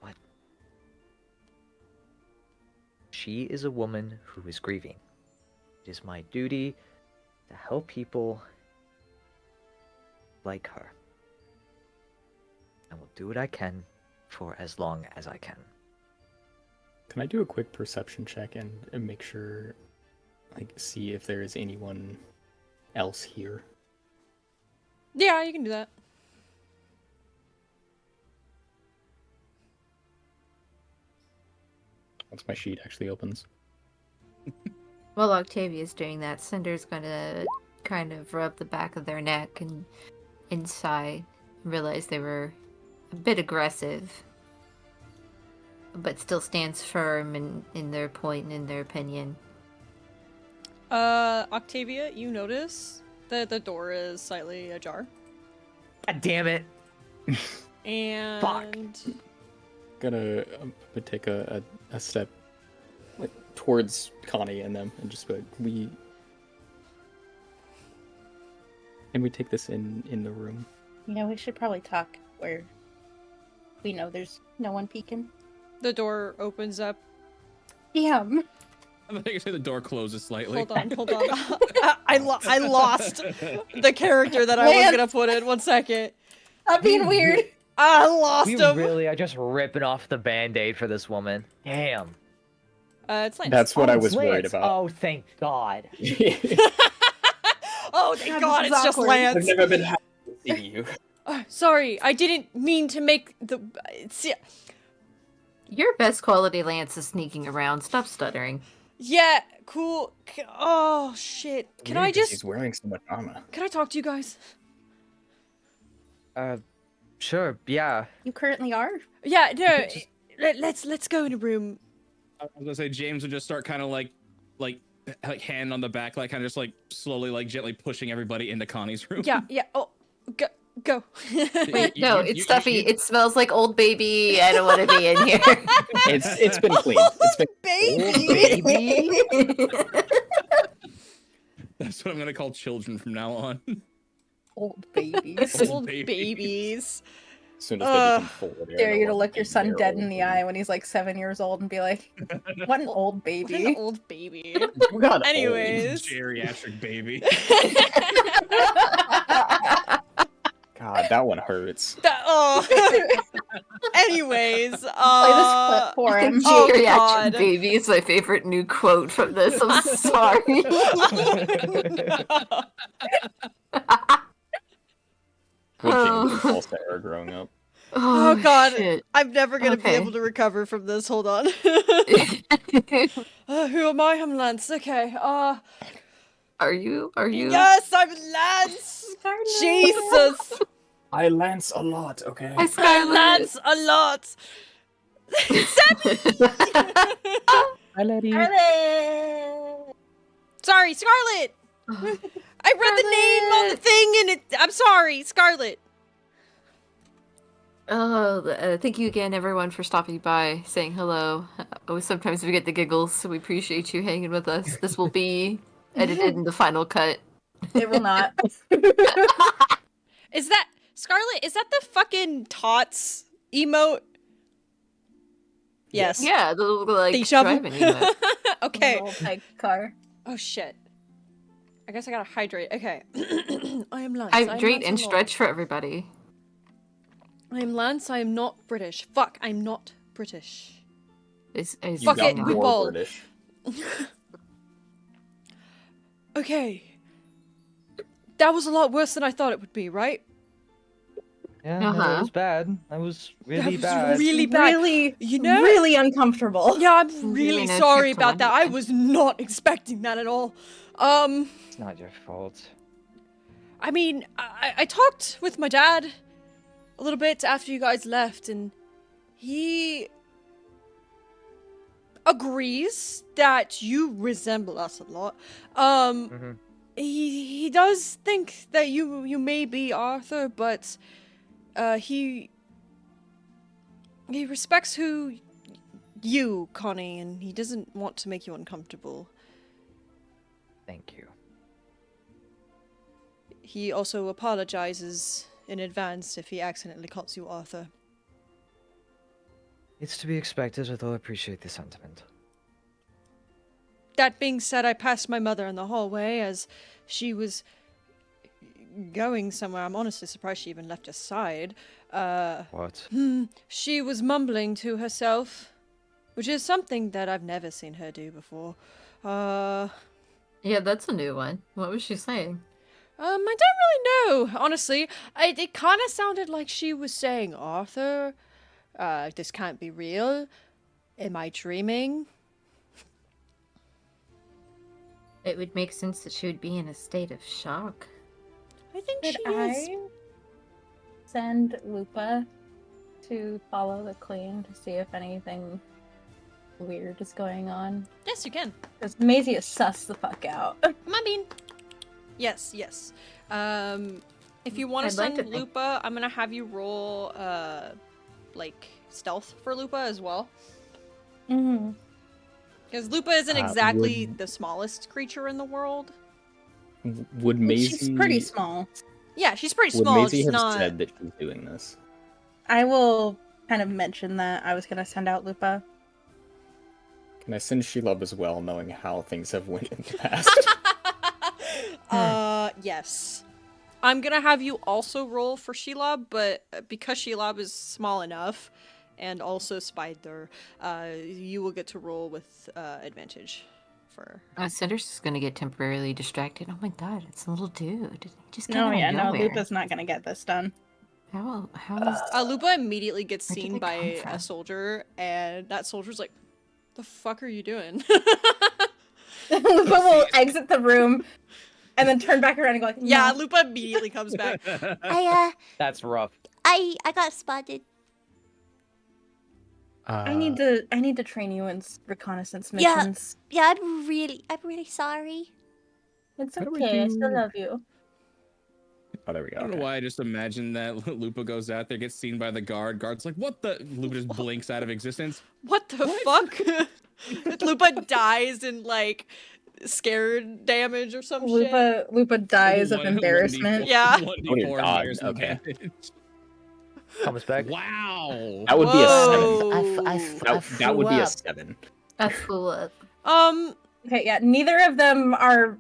Speaker 5: But she is a woman who is grieving. It is my duty to help people like her. I will do what I can for as long as I can.
Speaker 7: Can I do a quick perception check and make sure, like, see if there is anyone else here?
Speaker 1: Yeah, you can do that.
Speaker 7: Once my sheet actually opens.
Speaker 6: While Octavia's doing that, Cinder's gonna kind of rub the back of their neck and sigh, realize they were a bit aggressive, but still stands firm in their point and in their opinion.
Speaker 1: Octavia, you notice that the door is slightly ajar.
Speaker 5: God damn it!
Speaker 1: And
Speaker 5: Fuck.
Speaker 7: Gonna take a step like towards Connie and them and just be like, can we take this in the room?
Speaker 4: Yeah, we should probably talk where we know there's no one peeking.
Speaker 1: the door opens up.
Speaker 4: Damn.
Speaker 8: I think I say the door closes slightly.
Speaker 1: Hold on. I lost the character that I was gonna put in. 1 second.
Speaker 4: I'm being weird.
Speaker 1: I lost
Speaker 5: We
Speaker 1: him.
Speaker 5: really are just ripping off the band-aid for this woman. Damn.
Speaker 1: It's Lance.
Speaker 7: That's what I was
Speaker 5: it's
Speaker 7: worried
Speaker 5: Lance.
Speaker 7: about.
Speaker 5: Oh, thank God.
Speaker 1: Oh, thank God,
Speaker 4: this
Speaker 1: it's
Speaker 4: is
Speaker 1: just
Speaker 4: awkward.
Speaker 1: Lance.
Speaker 9: I've never been happy to see you.
Speaker 1: Sorry, I didn't mean to make the.
Speaker 6: Your best quality, Lance, is sneaking around. Stop stuttering.
Speaker 1: Yeah, cool. Oh shit. Can I just?
Speaker 7: He's wearing so much armor.
Speaker 1: Can I talk to you guys?
Speaker 5: Sure, yeah.
Speaker 4: You currently are?
Speaker 1: Yeah, no. Let's go in a room.
Speaker 8: I was gonna say James would just start kind of like hand on the back, like kind of just like slowly, like gently pushing everybody into Connie's room.
Speaker 1: Yeah. Oh, go.
Speaker 6: Wait, no, it's stuffy. It smells like Old Baby. I don't want to be in here.
Speaker 7: It's been clean. It's been
Speaker 1: Baby.
Speaker 8: That's what I'm gonna call children from now on.
Speaker 4: Old babies.
Speaker 1: Old babies.
Speaker 7: As soon as they become full,
Speaker 4: Dare you to look your son dead in the eye when he's like 7 years old and be like, what an old
Speaker 1: What an
Speaker 4: baby.
Speaker 1: old baby.
Speaker 7: You got old.
Speaker 1: Anyways.
Speaker 8: Geriatric baby.
Speaker 7: God, that one hurts.
Speaker 1: Anyways,
Speaker 4: Play this clip for him.
Speaker 1: Oh,
Speaker 6: Geriatric
Speaker 1: God.
Speaker 6: baby is my favorite new quote from this. I'm sorry.
Speaker 7: What James would call Sarah growing up.
Speaker 1: Oh God,
Speaker 6: shit.
Speaker 1: I'm never gonna be
Speaker 6: Okay.
Speaker 1: able to recover from this. Hold on. Who am I? I'm Lance. Okay.
Speaker 6: Are you?
Speaker 1: Yes, I'm Lance. Jesus,
Speaker 9: I lance a lot, okay?
Speaker 6: Hi,
Speaker 1: I
Speaker 6: Scarlet.
Speaker 1: Lance a lot.
Speaker 7: Hi, Letty.
Speaker 1: Sorry, Scarlet. I read the name on the thing and it. I'm sorry, Scarlet.
Speaker 6: Thank you again, everyone, for stopping by, saying hello. Sometimes we get the giggles, so we appreciate you hanging with us. This will be edited in the final cut.
Speaker 4: It will not.
Speaker 1: Is that Scarlet? Is that the fucking tots emote? Yes.
Speaker 6: Yeah, the like
Speaker 1: They shovel.
Speaker 6: driving emote.
Speaker 1: Okay.
Speaker 4: Old type car.
Speaker 1: Oh shit. I guess I gotta hydrate. Okay. I am Lance. I am
Speaker 6: Hydrate
Speaker 1: Lance
Speaker 6: and
Speaker 1: a lot.
Speaker 6: stretch for everybody.
Speaker 1: I am Lance. I am not British. Fuck. I'm not British.
Speaker 6: Is
Speaker 1: Fuck
Speaker 7: got
Speaker 1: it, we
Speaker 7: more
Speaker 1: bold.
Speaker 7: British.
Speaker 1: Okay. That was a lot worse than I thought it would be, right?
Speaker 5: Yeah, no,
Speaker 6: Uh-huh.
Speaker 5: it was bad. That was really
Speaker 1: That was
Speaker 5: bad.
Speaker 1: really bad.
Speaker 4: Really,
Speaker 1: You know?
Speaker 4: really uncomfortable.
Speaker 1: Yeah, I'm really
Speaker 6: no
Speaker 1: sorry
Speaker 6: trip to
Speaker 1: about that. I
Speaker 6: Wonderland.
Speaker 1: was not expecting that at all.
Speaker 5: It's not your fault.
Speaker 1: I mean, I talked with my dad a little bit after you guys left, and he agrees that you resemble us a lot. He does think that you may be Arthur, but he respects you, Connie, and he doesn't want to make you uncomfortable.
Speaker 5: Thank you.
Speaker 1: He also apologizes in advance if he accidentally calls you Arthur.
Speaker 5: It's to be expected, although I appreciate the sentiment.
Speaker 1: That being said, I passed my mother in the hallway as she was going somewhere. I'm honestly surprised she even left her side.
Speaker 5: What?
Speaker 1: She was mumbling to herself, which is something that I've never seen her do before.
Speaker 6: Yeah, that's a new one. What was she saying?
Speaker 1: I don't really know, honestly. It kind of sounded like she was saying, Arthur, this can't be real. Am I dreaming?
Speaker 6: It would make sense that she would be in a state of shock.
Speaker 1: I think
Speaker 4: Could
Speaker 1: she is.
Speaker 4: I send Lupa to follow the queen to see if anything weird is going on?
Speaker 1: Yes, you can.
Speaker 4: Because Maisie is sus the fuck out.
Speaker 1: I mean, yes. If you want
Speaker 6: I'd
Speaker 1: to
Speaker 6: like
Speaker 1: send
Speaker 6: to think-
Speaker 1: Lupa, I'm gonna have you roll, like, stealth for Lupa as well.
Speaker 4: Mm-hmm.
Speaker 1: Because Lupa isn't exactly
Speaker 7: would-
Speaker 1: the smallest creature in the world.
Speaker 7: Would Maisie?
Speaker 4: She's pretty small.
Speaker 1: Yeah, she's pretty
Speaker 7: Would
Speaker 1: small.
Speaker 7: Maisie
Speaker 1: She's
Speaker 7: have
Speaker 1: not.
Speaker 7: said that she's doing this?
Speaker 4: I will kind of mention that I was gonna send out Lupa.
Speaker 7: Can I send Shelob as well, knowing how things have went in the past?
Speaker 1: Yes. I'm gonna have you also roll for Shelob, but because Shelob is small enough, and also Spider, you will get to roll with advantage for.
Speaker 6: Cinder's just gonna get temporarily distracted. Oh my god, it's a little dude. He just came
Speaker 4: No,
Speaker 6: out of
Speaker 4: yeah, no,
Speaker 6: nowhere.
Speaker 4: Lupa's not gonna get this done.
Speaker 6: How is...
Speaker 1: Lupa immediately gets
Speaker 6: Where did
Speaker 1: seen
Speaker 6: they
Speaker 1: by
Speaker 6: come from?
Speaker 1: a soldier, and that soldier's like, "The fuck are you doing?"
Speaker 4: Lupa will exit the room and then turn back around and go like,
Speaker 1: Yeah,
Speaker 4: "No."
Speaker 1: Lupa immediately comes back.
Speaker 5: That's rough.
Speaker 3: I got spotted.
Speaker 4: I need to train you in reconnaissance
Speaker 3: Yeah.
Speaker 4: missions.
Speaker 3: Yeah, I'm really sorry.
Speaker 4: It's
Speaker 7: What do we
Speaker 4: okay. I
Speaker 7: do?
Speaker 4: still love you.
Speaker 7: Oh, there we go.
Speaker 8: I don't know
Speaker 7: okay.
Speaker 8: why I just imagined that Lupa goes out there, gets seen by the guard. Guard's like, what the? Lupa just blinks out of existence.
Speaker 1: What the fuck? Lupa dies in like scared damage or some shit.
Speaker 4: Lupa dies of
Speaker 8: 1d4
Speaker 4: embarrassment.
Speaker 1: Yeah.
Speaker 8: 1d4
Speaker 7: Oh, dear God,
Speaker 8: embarrassment
Speaker 7: okay.
Speaker 8: damage.
Speaker 5: Comes back.
Speaker 8: Wow.
Speaker 7: That would be a
Speaker 1: Whoa.
Speaker 7: 7. That would be a 7.
Speaker 6: I flew up.
Speaker 4: Okay, yeah, neither of them are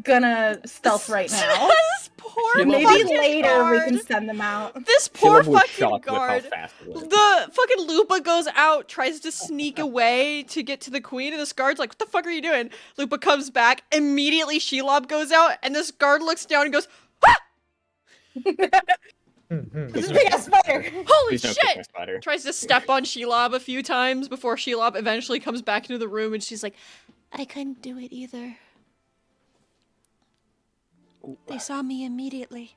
Speaker 4: gonna stealth right now.
Speaker 1: This poor
Speaker 4: Maybe
Speaker 1: fucking
Speaker 4: later we
Speaker 1: guard.
Speaker 4: can send them out.
Speaker 1: This poor
Speaker 7: Shelob was
Speaker 1: fucking
Speaker 7: shocked
Speaker 1: guard.
Speaker 7: with how fast it went.
Speaker 1: The fucking Lupa goes out, tries to sneak away to get to the queen, and this guard's like, "What the fuck are you doing?" Lupa comes back, immediately Shelob goes out, and this guard looks down and goes, "Ah!
Speaker 4: This big ass spider.
Speaker 1: Holy
Speaker 7: Please don't kick my
Speaker 1: shit!"
Speaker 7: spider.
Speaker 1: Tries to step on Shelob a few times before Shelob eventually comes back into the room, and she's like, "I couldn't do it either. They saw me immediately."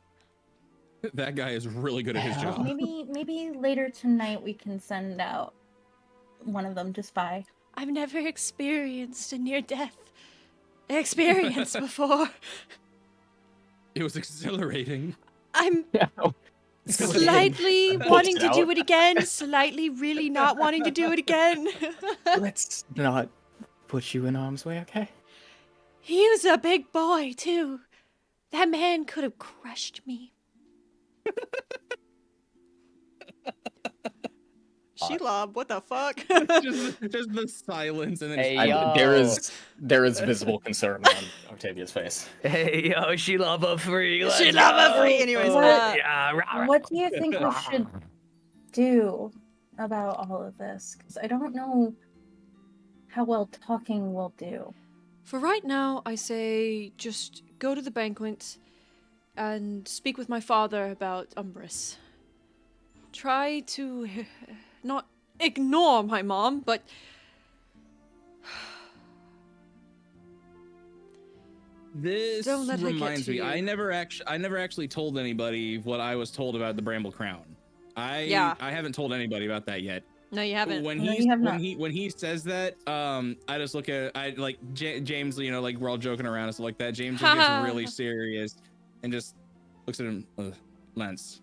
Speaker 8: That guy is really good at his job.
Speaker 4: Maybe later tonight we can send out one of them to spy.
Speaker 1: I've never experienced a near-death experience before.
Speaker 8: It was exhilarating.
Speaker 1: I'm
Speaker 7: Yeah.
Speaker 1: slightly
Speaker 7: Pulls
Speaker 1: wanting
Speaker 7: it
Speaker 1: to do
Speaker 7: out.
Speaker 1: it again, slightly really not wanting to do it again.
Speaker 7: Let's not put you in harm's way, okay?
Speaker 1: He was a big boy, too. That man could have crushed me. Shelob, what the fuck?
Speaker 8: just the silence and then
Speaker 5: Hey,
Speaker 8: just-
Speaker 5: yo.
Speaker 7: There is visible concern on Octavia's face.
Speaker 5: Hey, yo, she love a free. let's
Speaker 1: Shelob a
Speaker 5: go.
Speaker 1: free. Anyways,
Speaker 5: Yeah, rah, rah.
Speaker 4: What do you think we should do about all of this? Because I don't know how well talking will do.
Speaker 1: for right now, I say just go to the banquet and speak with my father about Umbris. Try to not ignore my mom, but
Speaker 8: This
Speaker 1: don't let her get
Speaker 8: reminds
Speaker 1: to
Speaker 8: me.
Speaker 1: you.
Speaker 8: I never actually told anybody what I was told about the Bramble Crown.
Speaker 1: Yeah.
Speaker 8: I haven't told anybody about that yet.
Speaker 1: No, you haven't.
Speaker 8: When
Speaker 4: No,
Speaker 8: he
Speaker 4: you have not.
Speaker 8: when he says that, I just look at James. You know, like we're all joking around and stuff like that. James just gets really serious and just looks at him. Lance,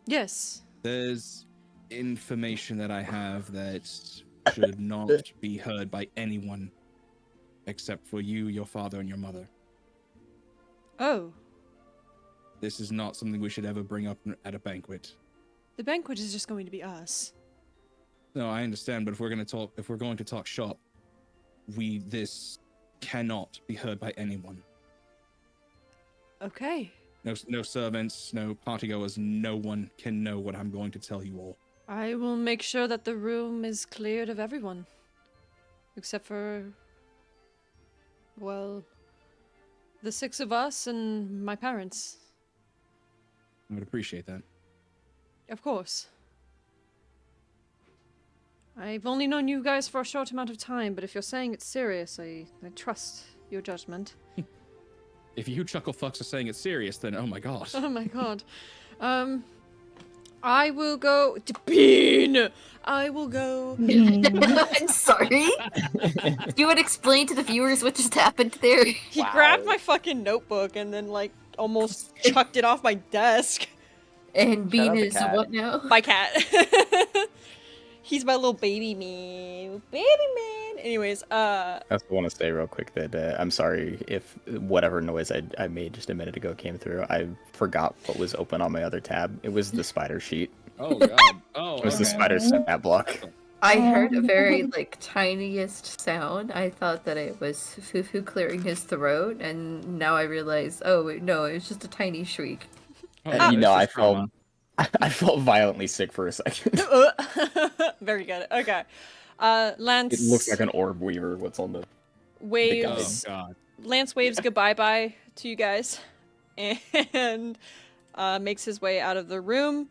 Speaker 1: Yes.
Speaker 8: there's information that I have that should not be heard by anyone except for you, your father, and your mother.
Speaker 1: Oh,
Speaker 8: This is not something we should ever bring up at a banquet.
Speaker 1: the banquet is just going to be us.
Speaker 8: No, I understand, but if we're going to talk shop, this cannot be heard by anyone.
Speaker 1: Okay.
Speaker 8: No servants, no partygoers, no one can know what I'm going to tell you all.
Speaker 1: I will make sure that the room is cleared of everyone. Except for, well, the 6 of us and my parents.
Speaker 8: I would appreciate that.
Speaker 1: Of course. I've only known you guys for a short amount of time, but if you're saying it's serious, I trust your judgment.
Speaker 8: If you chuckle fucks are saying it's serious, then oh my god.
Speaker 1: Oh my god. I will go to Bean. I will go.
Speaker 6: I'm sorry. You would explain to the viewers what just happened there.
Speaker 1: He grabbed my fucking notebook and then like almost chucked it off my desk.
Speaker 6: And Bean
Speaker 11: out the
Speaker 6: is
Speaker 11: cat.
Speaker 6: what now?
Speaker 1: My cat. He's my little baby man. Baby man. Anyways,
Speaker 7: I also want to say real quick that I'm sorry if whatever noise I made just a minute ago came through. I forgot what was open on my other tab. It was the spider sheet.
Speaker 8: Oh god. Oh.
Speaker 7: It was the
Speaker 8: okay.
Speaker 7: spider stat block.
Speaker 6: I heard a very tiniest sound. I thought that it was Fufu clearing his throat, and now I realize, oh wait, no, it was just a tiny shriek.
Speaker 8: Oh,
Speaker 7: And,
Speaker 8: it's
Speaker 7: I
Speaker 8: just trauma.
Speaker 7: felt violently sick for a second.
Speaker 1: very good. Okay. Lance.
Speaker 7: It looks like an orb weaver. What's on the
Speaker 1: waves.
Speaker 8: Oh god.
Speaker 1: Lance waves goodbye bye to you guys, and makes his way out of the room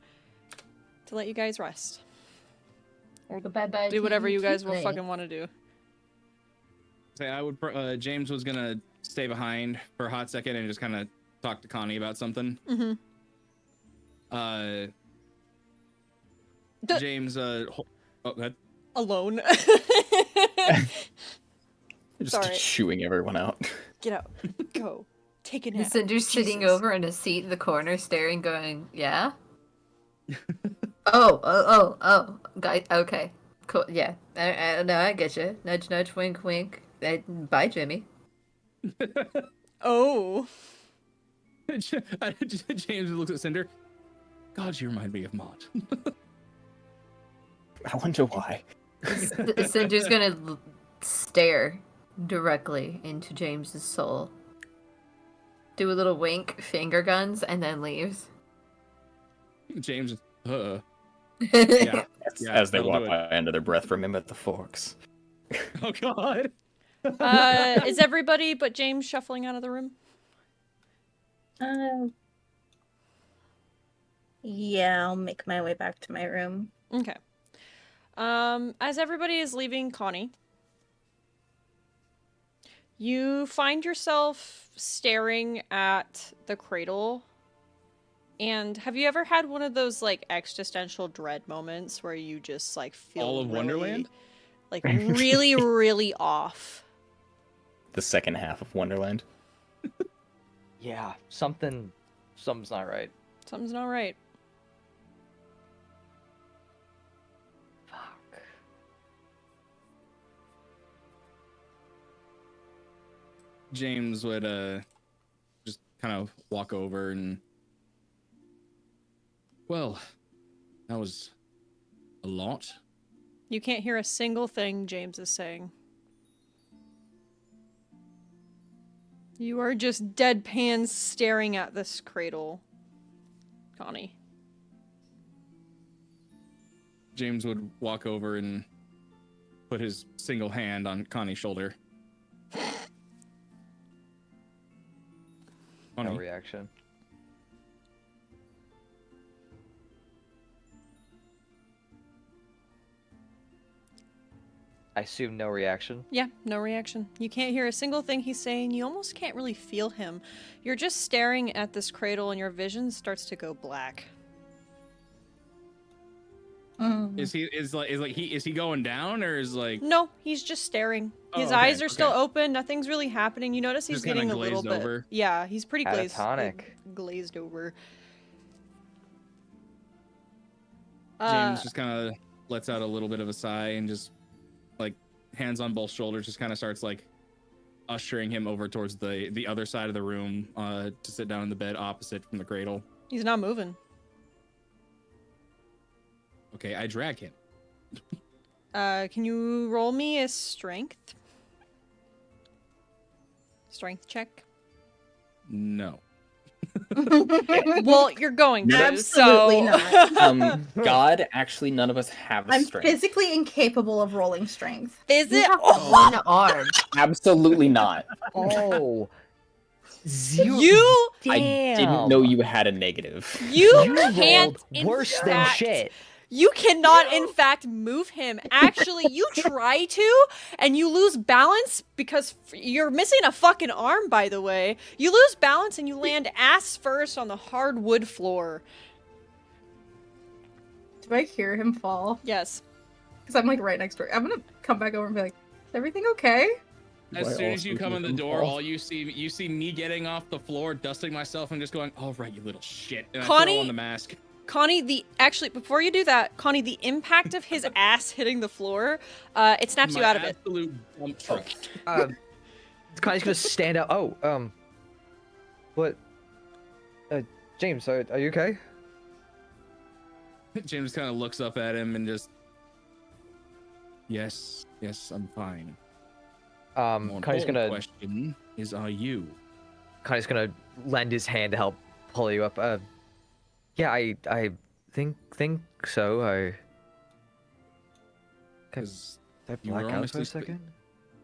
Speaker 1: to let you guys rest.
Speaker 6: Or goodbye.
Speaker 1: Do whatever you guys will fucking want to do.
Speaker 8: Say I would. James was gonna stay behind for a hot second and just kind of talk to Connie about something.
Speaker 1: Mm-hmm.
Speaker 8: James. Oh, go ahead.
Speaker 1: Alone.
Speaker 7: just
Speaker 1: Sorry.
Speaker 7: chewing everyone out.
Speaker 1: Get out. Go. Take a nap.
Speaker 6: Cinder's sitting
Speaker 1: Jesus.
Speaker 6: over in a seat in the corner, staring, going, "Yeah." Oh. Guy. Okay. Cool. Yeah. No, I get you. Nudge, nudge, wink, wink. Bye, Jimmy.
Speaker 1: Oh.
Speaker 8: James looks at Cinder. God, you remind me of Mott.
Speaker 7: I wonder why.
Speaker 6: Cinder's gonna stare directly into James's soul. Do a little wink, finger guns, and then leaves.
Speaker 8: James, yeah.
Speaker 7: As they
Speaker 8: that'll
Speaker 7: walk
Speaker 8: do it.
Speaker 7: by under their breath from him at the forks.
Speaker 8: Oh god.
Speaker 1: Is everybody but James shuffling out of the room?
Speaker 4: Yeah, I'll make my way back to my room.
Speaker 1: Okay. As everybody is leaving Connie, you find yourself staring at the cradle. And have you ever had one of those like existential dread moments where you just like feel
Speaker 8: All of
Speaker 1: really,
Speaker 8: Wonderland?
Speaker 1: like really, really off?
Speaker 7: The second half of Wonderland.
Speaker 5: Yeah, something's not right.
Speaker 1: Something's not right.
Speaker 5: Fuck.
Speaker 8: James would just kind of walk over and, well, that was a lot.
Speaker 1: You can't hear a single thing James is saying. You are just deadpan staring at this cradle, Connie.
Speaker 8: James would walk over and put his single hand on Connie's shoulder.
Speaker 5: No
Speaker 8: Funny.
Speaker 5: reaction. I assume no reaction.
Speaker 1: Yeah, no reaction. You can't hear a single thing he's saying. You almost can't really feel him. You're just staring at this cradle and your vision starts to go black.
Speaker 8: Is he going down or is like
Speaker 1: No, he's just staring. His
Speaker 8: Oh, okay,
Speaker 1: eyes are still
Speaker 8: okay.
Speaker 1: open. Nothing's really happening. You notice he's
Speaker 8: Just kinda
Speaker 1: getting a little
Speaker 8: glazed
Speaker 1: bit.
Speaker 8: over?
Speaker 1: Yeah, he's pretty
Speaker 5: Catatonic.
Speaker 1: glazed over.
Speaker 8: James just kind of lets out a little bit of a sigh and just like hands on both shoulders, just kind of starts like ushering him over towards the other side of the room to sit down in the bed opposite from the cradle.
Speaker 1: He's not moving.
Speaker 8: Okay, I drag him.
Speaker 1: Can you roll me a strength? Strength check.
Speaker 8: No.
Speaker 1: Well, you're going to,
Speaker 4: Absolutely
Speaker 1: so...
Speaker 4: not.
Speaker 7: God, actually, none of us have
Speaker 4: I'm
Speaker 7: strength.
Speaker 4: physically incapable of rolling strength.
Speaker 1: Is
Speaker 6: You
Speaker 1: it?
Speaker 6: have one arm.
Speaker 7: Absolutely not.
Speaker 5: Oh. Zero.
Speaker 1: You
Speaker 7: I didn't know you had a negative.
Speaker 1: You
Speaker 5: rolled
Speaker 1: can't
Speaker 5: worse
Speaker 1: in
Speaker 5: than
Speaker 1: fact,
Speaker 5: shit.
Speaker 1: You cannot, in fact, move him. Actually, you try to, and you lose balance because you're missing a fucking arm, by the way. You lose balance and you land ass first on the hard wood floor.
Speaker 4: Do I hear him fall?
Speaker 1: Yes.
Speaker 4: Because I'm like right next door. I'm gonna come back over and be like, "Is everything okay?"
Speaker 8: As
Speaker 7: Do I
Speaker 8: soon as you
Speaker 7: also
Speaker 8: come
Speaker 7: hear
Speaker 8: in the
Speaker 7: him
Speaker 8: door,
Speaker 7: fall?
Speaker 8: all you see me getting off the floor, dusting myself, and just going, "All right, you little shit," and I
Speaker 1: Connie-
Speaker 8: throw on the mask.
Speaker 1: Connie, before you do that, Connie, the impact of his ass hitting the floor, it snaps you
Speaker 8: My
Speaker 1: out of it.
Speaker 8: absolute dump truck.
Speaker 5: Connie's gonna stand up. Oh, what? James, are you okay?
Speaker 8: James kind of looks up at him and just, yes, I'm fine. More
Speaker 5: Connie's
Speaker 8: important
Speaker 5: gonna
Speaker 8: question is, are you?
Speaker 5: Connie's gonna lend his hand to help pull you up. Yeah, I think so.
Speaker 8: Because
Speaker 5: Did I
Speaker 8: you were
Speaker 5: black out for
Speaker 8: honestly
Speaker 5: a second?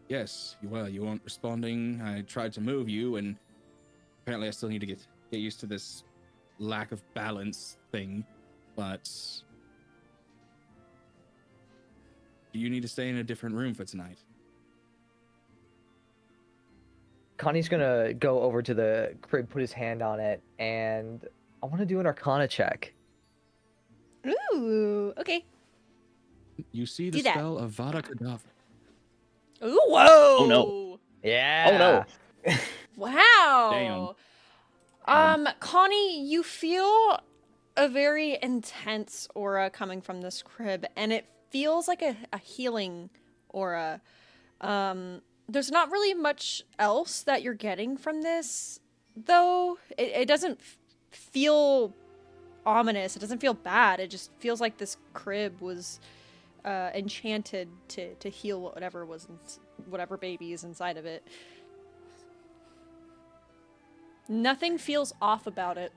Speaker 8: Yes, you weren't responding. I tried to move you, and apparently I still need to get used to this lack of balance thing. But do you need to stay in a different room for tonight?
Speaker 5: Connie's gonna go over to the crib, put his hand on it, and I want to do an Arcana check.
Speaker 1: Ooh, okay.
Speaker 8: You see the
Speaker 1: Do that.
Speaker 8: spell of Vada Kedavra.
Speaker 1: Ooh, whoa!
Speaker 7: Oh, no.
Speaker 5: Yeah.
Speaker 7: Oh no.
Speaker 1: Wow. Connie, you feel a very intense aura coming from this crib, and it feels like a healing aura. There's not really much else that you're getting from this, though. It doesn't feel ominous. It doesn't feel bad. It just feels like this crib was enchanted to heal whatever baby is inside of it. Nothing feels off about it.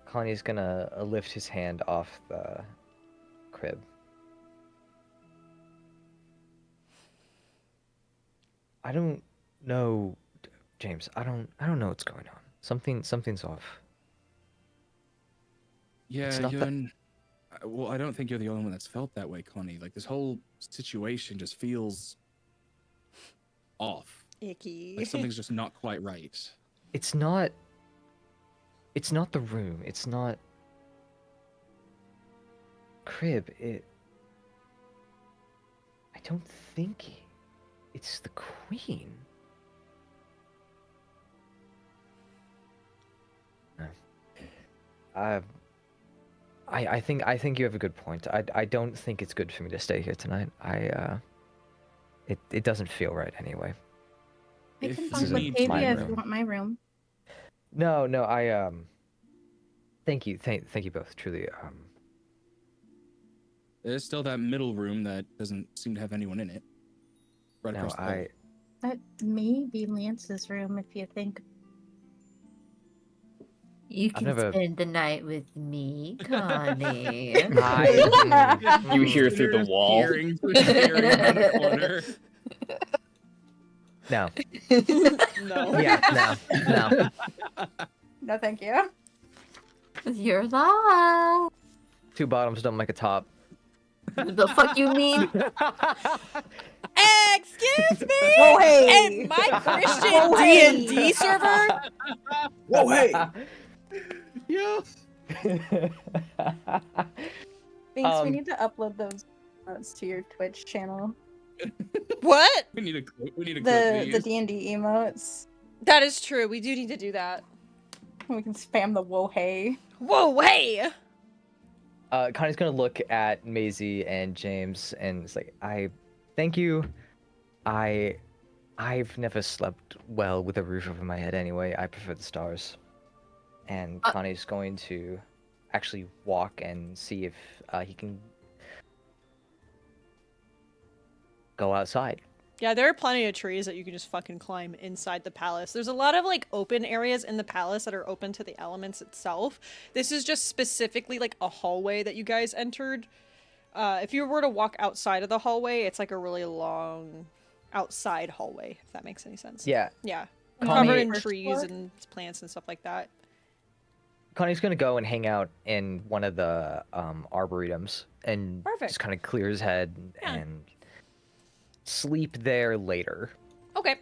Speaker 5: Connie's gonna lift his hand off the crib. I don't know, James. I don't know what's going on. Something's off.
Speaker 8: Yeah,
Speaker 5: It's not that-
Speaker 8: well, I don't think you're the only one that's felt that way, Connie. Like, this whole situation just feels off.
Speaker 1: Icky.
Speaker 8: Like something's just not quite right.
Speaker 5: It's not the room. It's not crib. I don't think it's the queen. No. I think you have a good point. I don't think it's good for me to stay here tonight. It doesn't feel right anyway.
Speaker 4: I
Speaker 8: If
Speaker 4: can
Speaker 8: you
Speaker 4: bunk with
Speaker 8: need
Speaker 4: Tavia if
Speaker 5: room.
Speaker 4: you want my room.
Speaker 5: No, thank you both, truly.
Speaker 8: There's still that middle room that doesn't seem to have anyone in it. Right
Speaker 5: No,
Speaker 8: across the hall.
Speaker 4: That may be Lance's room if you think.
Speaker 6: You
Speaker 5: I've
Speaker 6: can
Speaker 5: never-
Speaker 6: spend the night with me, Connie.
Speaker 7: You hear through the wall.
Speaker 8: Peering in the corner.
Speaker 5: No.
Speaker 1: No.
Speaker 5: Yeah, no.
Speaker 4: No, thank you.
Speaker 6: You're lying.
Speaker 5: Two bottoms don't make a top.
Speaker 6: The fuck you mean?
Speaker 1: Excuse me?
Speaker 4: Oh, hey.
Speaker 1: And my Christian
Speaker 4: Oh, hey.
Speaker 1: D&D server?
Speaker 9: Whoa, hey!
Speaker 8: Yo.
Speaker 4: Thanks, we need to upload those emotes to your Twitch channel.
Speaker 1: What?
Speaker 8: We need a clip
Speaker 4: The
Speaker 8: these.
Speaker 4: D&D emotes.
Speaker 1: That is true. We do need to do that.
Speaker 4: We can spam the whoa hey.
Speaker 1: Whoa, hey!
Speaker 5: Connie's gonna look at Maisie and James and it's like, I thank you. I've never slept well with a roof over my head anyway. I prefer the stars. And Connie's going to actually walk and see if he can go outside.
Speaker 1: Yeah, there are plenty of trees that you can just fucking climb inside the palace. There's a lot of like open areas in the palace that are open to the elements itself. This is just specifically like a hallway that you guys entered. If you were to walk outside of the hallway, it's like a really long outside hallway, if that makes any sense.
Speaker 5: Yeah.
Speaker 1: Yeah.
Speaker 5: Connie-
Speaker 1: Covered in
Speaker 4: First
Speaker 1: trees
Speaker 4: floor?
Speaker 1: and plants and stuff like that.
Speaker 5: Connie's gonna go and hang out in one of the arboretums and
Speaker 1: Perfect.
Speaker 5: just kind of clear his head
Speaker 1: Yeah.
Speaker 5: and sleep there later.
Speaker 1: Okay.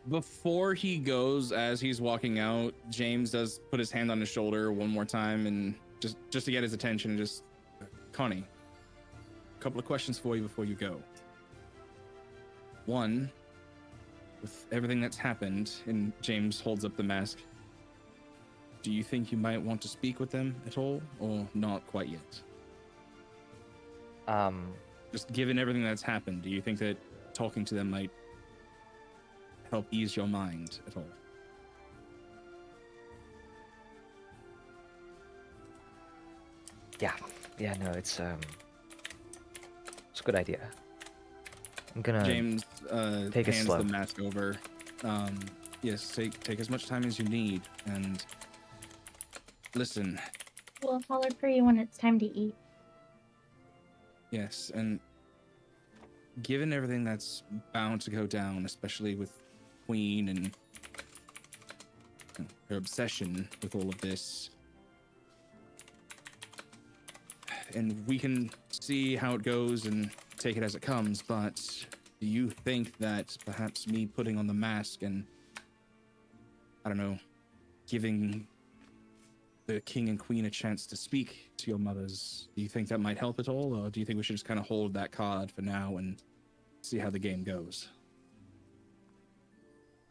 Speaker 8: Before he goes, as he's walking out, James does put his hand on his shoulder one more time and just to get his attention and just, Connie, a couple of questions for you before you go. One, with everything that's happened, and James holds up the mask, do you think you might want to speak with them at all, or not quite yet? Just given everything that's happened, do you think that talking to them might help ease your mind at all?
Speaker 5: Yeah, no, it's a good idea. I'm gonna
Speaker 8: James
Speaker 5: take it
Speaker 8: hands
Speaker 5: slow.
Speaker 8: the mask over. Yes, take as much time as you need, and listen.
Speaker 2: We'll holler for you when it's time to eat.
Speaker 8: Yes, and given everything that's bound to go down, especially with Queen and her obsession with all of this, and we can see how it goes and take it as it comes, but do you think that perhaps me putting on the mask and, I don't know, giving the king and queen a chance to speak to your mothers, do you think that might help at all, or do you think we should just kind of hold that card for now and see how the game goes?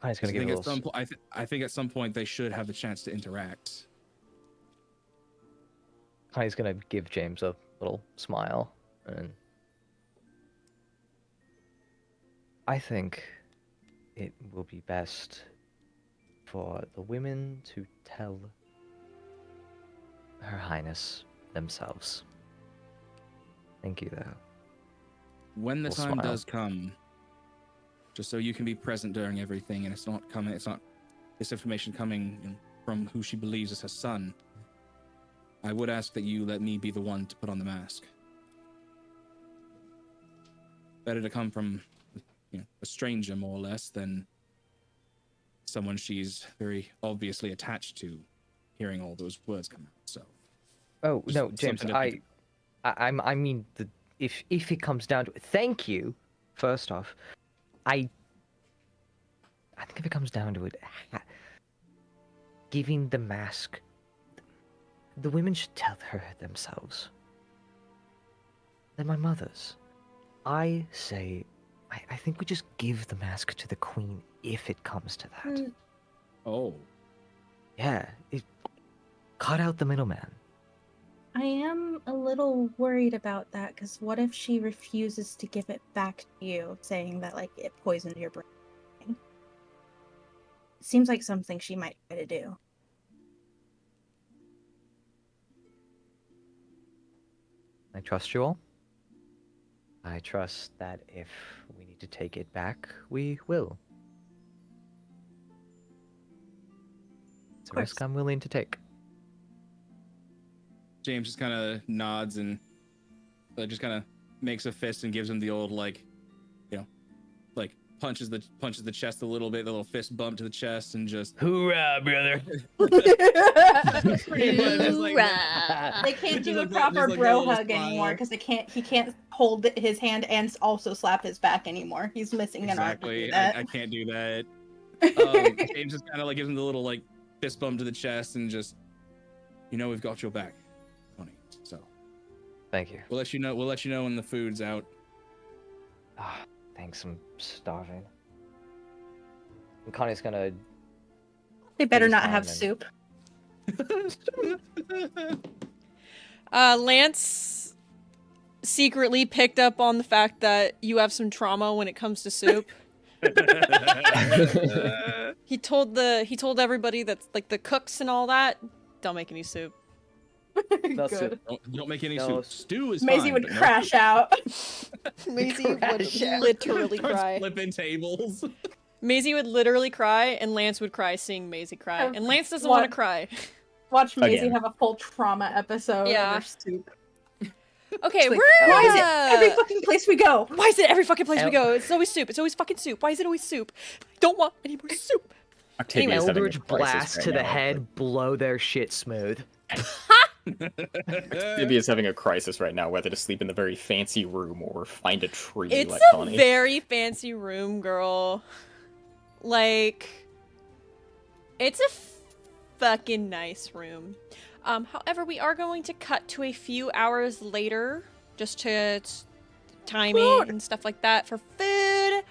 Speaker 5: Connie's gonna give a little.
Speaker 8: I think at some point they should have the chance to interact.
Speaker 5: Connie's gonna give James a little smile, and I think it will be best for the women to tell Her Highness themselves. Thank you, though.
Speaker 8: When the
Speaker 5: Little
Speaker 8: time
Speaker 5: smile.
Speaker 8: does come, just so you can be present during everything, and it's not this information coming from who she believes is her son, I would ask that you let me be the one to put on the mask. Better to come from, a stranger, more or less, than someone she's very obviously attached to, hearing all those words come out. So.
Speaker 5: Oh
Speaker 8: Just
Speaker 5: no, James,
Speaker 8: something to
Speaker 5: I mean if it comes down to it, thank you. First off, I think if it comes down to it, giving the mask, the women should tell her themselves. They're my mothers. I say, I think we just give the mask to the queen if it comes to that.
Speaker 8: Oh.
Speaker 5: Yeah, cut out the middleman.
Speaker 2: I am a little worried about that because what if she refuses to give it back to you, saying that like it poisoned your brain? It seems like something she might try to do.
Speaker 5: I trust you all. I trust that if we need to take it back, we will. It's a risk I'm willing to take.
Speaker 8: James just kind of nods and just kind of makes a fist and gives him the old, punches the chest a little bit, the little fist bump to the chest, and just
Speaker 5: Hoorah, brother!
Speaker 8: pretty much just like
Speaker 2: They can't do a
Speaker 8: Just like
Speaker 2: proper
Speaker 8: that
Speaker 2: bro
Speaker 8: little
Speaker 2: hug anymore
Speaker 8: smile.
Speaker 2: because he can't hold his hand and also slap his back anymore. He's missing an arm to do
Speaker 8: exactly.
Speaker 2: that.
Speaker 8: I can't do that. James just kind of like gives him the little like fist bump to the chest and just, we've got your back, Tony. So
Speaker 5: Thank you.
Speaker 8: we'll let you know. We'll let you know when the food's out.
Speaker 5: Ah, thanks. I'm starving. And Connie's gonna.
Speaker 2: They better
Speaker 5: Please,
Speaker 2: not have
Speaker 5: Simon.
Speaker 2: soup.
Speaker 1: Lance secretly picked up on the fact that you have some trauma when it comes to soup. He told everybody that's like the cooks and all that, don't make any soup.
Speaker 11: No
Speaker 2: Good.
Speaker 11: soup.
Speaker 8: Don't make any
Speaker 11: No.
Speaker 8: soup. Stew is
Speaker 2: Maisie
Speaker 8: fine,
Speaker 2: would
Speaker 8: but no
Speaker 2: crash out.
Speaker 1: Maisie would
Speaker 11: Crash out.
Speaker 1: literally
Speaker 8: Starts
Speaker 1: cry.
Speaker 8: flipping tables.
Speaker 1: Maisie would literally cry, and Lance would cry seeing Maisie cry. And Lance doesn't
Speaker 2: What?
Speaker 1: want to cry.
Speaker 2: Watch Maisie
Speaker 7: Again.
Speaker 2: have a full trauma episode
Speaker 1: Yeah.
Speaker 2: over soup.
Speaker 1: Okay,
Speaker 2: She's like,
Speaker 1: we're
Speaker 2: why is it every fucking place we go?
Speaker 1: Why is it every fucking place we go? It's always soup. It's always fucking soup. Why is it always soup? I don't want any more soup.
Speaker 7: Octavia is having a
Speaker 5: Eldritch
Speaker 7: crisis
Speaker 5: blast
Speaker 7: right
Speaker 5: to the
Speaker 7: now.
Speaker 5: head, blow their shit smooth.
Speaker 7: Octavia is having a crisis right now, whether to sleep in the very fancy room or find a tree
Speaker 1: It's
Speaker 7: like
Speaker 1: a
Speaker 7: Connie.
Speaker 1: very fancy room, girl. Like, it's a fucking nice room. However, we are going to cut to a few hours later, just to timing and stuff like that for food.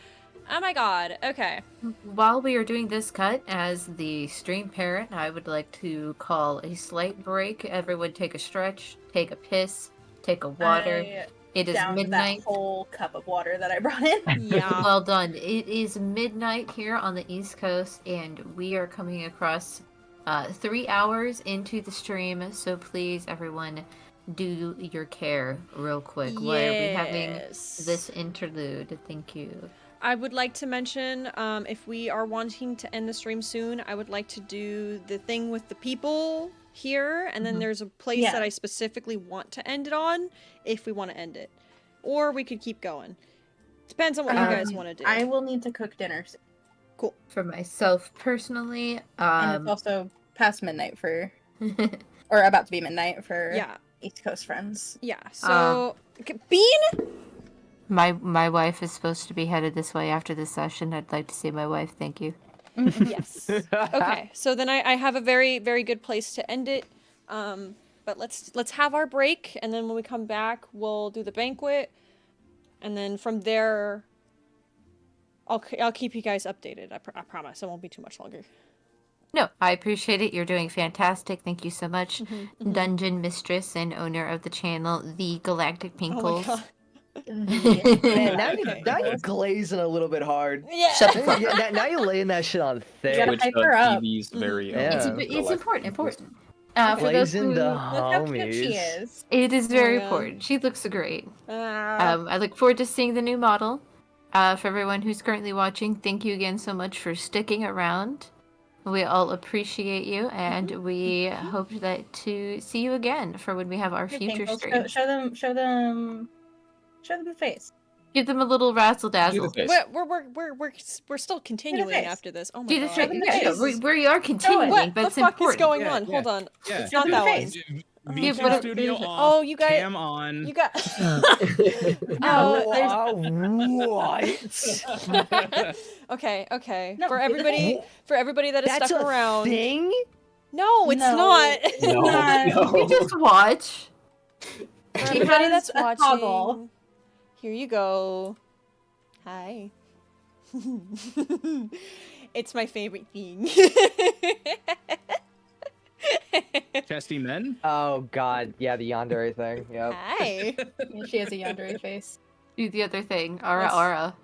Speaker 1: Oh my god. Okay.
Speaker 6: While we are doing this cut, as the stream parent, I would like to call a slight break. Everyone take a stretch, take a piss, take a water. It is
Speaker 2: Down
Speaker 6: midnight.
Speaker 2: that whole cup of water that I brought in.
Speaker 1: Yeah.
Speaker 6: Well done. It is midnight here on the East Coast, and we are coming across 3 hours into the stream. So please, everyone, do your care real quick. Why are we having this interlude? Thank you.
Speaker 1: I would like to mention, if we are wanting to end the stream soon, I would like to do the thing with the people here, and then there's a place
Speaker 2: Yeah.
Speaker 1: that I specifically want to end it on, if we want to end it. Or we could keep going. Depends on what you guys want to do.
Speaker 2: I will need to cook dinner soon.
Speaker 6: For myself personally,
Speaker 2: And it's also past midnight for, or about to be midnight for
Speaker 1: Yeah,
Speaker 2: East Coast friends.
Speaker 1: yeah. So, Bean?
Speaker 6: my wife is supposed to be headed this way after this session. I'd like to see my wife. Thank you.
Speaker 1: Yes. Okay, so then I have a very, very good place to end it. But let's have our break, and then when we come back, we'll do the banquet, and then from there, I'll keep you guys updated. I promise. It won't be too much longer.
Speaker 6: No, I appreciate it. You're doing fantastic. Thank you so much, Dungeon Mistress and owner of the channel, the Galactic
Speaker 1: Oh my
Speaker 6: Pinkles.
Speaker 1: god.
Speaker 11: Man, now,
Speaker 1: Okay.
Speaker 11: now you're glazing a little bit hard.
Speaker 1: Yeah.
Speaker 6: Shut the fuck up.
Speaker 5: Yeah, now you're laying that shit on thick.
Speaker 2: gotta hype her up.
Speaker 7: TV's very own
Speaker 5: Yeah.
Speaker 6: It's important. Important. For those
Speaker 5: Blazing
Speaker 6: who,
Speaker 5: the
Speaker 2: Look how cute she
Speaker 5: homies.
Speaker 2: is.
Speaker 6: it is very
Speaker 1: Oh, yeah.
Speaker 6: important. She looks great.
Speaker 1: Ah.
Speaker 6: I look forward to seeing the new model. For everyone who's currently watching, thank you again so much for sticking around. We all appreciate you, and we hope that to see you again for when we have our
Speaker 2: Hey,
Speaker 6: future
Speaker 2: Pinkles,
Speaker 6: streams.
Speaker 2: show them the face.
Speaker 6: Give them a little razzle dazzle.
Speaker 7: face.
Speaker 1: We're still continuing
Speaker 2: face.
Speaker 1: after this. Oh my
Speaker 6: Do the
Speaker 1: god.
Speaker 6: trick.
Speaker 2: Show them
Speaker 6: Yeah,
Speaker 2: the face.
Speaker 6: we are continuing,
Speaker 1: What
Speaker 6: but
Speaker 1: the
Speaker 6: it's
Speaker 1: fuck
Speaker 6: important.
Speaker 1: is going
Speaker 8: Yeah,
Speaker 1: on?
Speaker 8: yeah.
Speaker 1: Hold on.
Speaker 8: Yeah.
Speaker 1: It's not that
Speaker 2: face.
Speaker 1: one.
Speaker 6: Yeah,
Speaker 8: VQ
Speaker 6: but-
Speaker 8: studio off.
Speaker 1: Oh, you guys-
Speaker 8: Cam on.
Speaker 1: You got.
Speaker 11: What?
Speaker 1: Okay.
Speaker 2: No,
Speaker 1: For
Speaker 2: do the
Speaker 1: everybody that has
Speaker 5: That's
Speaker 1: stuck
Speaker 5: a
Speaker 1: around.
Speaker 5: thing?
Speaker 1: No, it's
Speaker 2: No.
Speaker 1: not.
Speaker 7: No,
Speaker 2: No.
Speaker 6: We just watch.
Speaker 1: For
Speaker 2: She
Speaker 1: everybody
Speaker 2: has
Speaker 1: that's
Speaker 2: a
Speaker 1: watching.
Speaker 2: toggle.
Speaker 1: Here you go. Hi. It's my favorite thing.
Speaker 8: Chesty men.
Speaker 5: Oh god, yeah, the yandere thing. Yep.
Speaker 1: Hi.
Speaker 2: Yeah, she has a yandere face.
Speaker 6: Do the other thing. Aura,
Speaker 1: Let's-
Speaker 6: aura.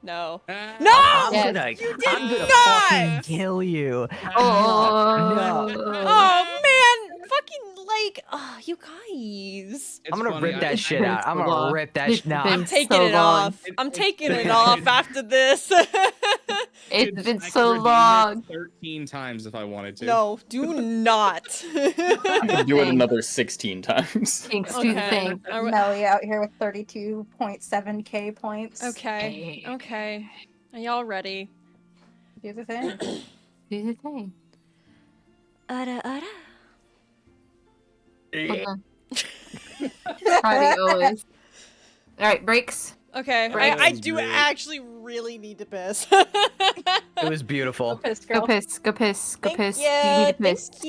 Speaker 1: No.
Speaker 8: Ah.
Speaker 1: No!
Speaker 6: Yes.
Speaker 5: I'm gonna
Speaker 1: not!
Speaker 5: fucking kill you.
Speaker 6: Oh,
Speaker 1: Oh man, fucking like, oh, you guys.
Speaker 8: It's
Speaker 5: I'm gonna
Speaker 8: funny,
Speaker 5: rip that
Speaker 8: I-
Speaker 5: shit out. I'm gonna rip that
Speaker 6: It's
Speaker 5: shit out.
Speaker 6: been
Speaker 1: I'm taking
Speaker 6: so
Speaker 1: it
Speaker 6: long.
Speaker 1: off. I'm taking it off after this.
Speaker 6: It's been
Speaker 8: I could
Speaker 6: so
Speaker 8: redeem it
Speaker 6: long.
Speaker 8: 13 times if I wanted to.
Speaker 1: No, do not.
Speaker 7: I can do it another 16 times.
Speaker 6: Kinks do the
Speaker 1: Okay.
Speaker 6: thing.
Speaker 2: Melly out here with 32.7k points.
Speaker 1: Okay. Are y'all ready?
Speaker 4: Do the thing.
Speaker 6: Do the thing.
Speaker 3: Ara ara.
Speaker 6: Howdy, always. All right, breaks.
Speaker 1: Okay,
Speaker 6: Breaks.
Speaker 1: I do actually really need to piss.
Speaker 5: It was beautiful.
Speaker 4: Piss,
Speaker 6: Go
Speaker 4: girl.
Speaker 6: piss. Go piss. Go
Speaker 1: Thank
Speaker 6: piss.
Speaker 1: you.
Speaker 6: Do you need to piss?
Speaker 1: Thank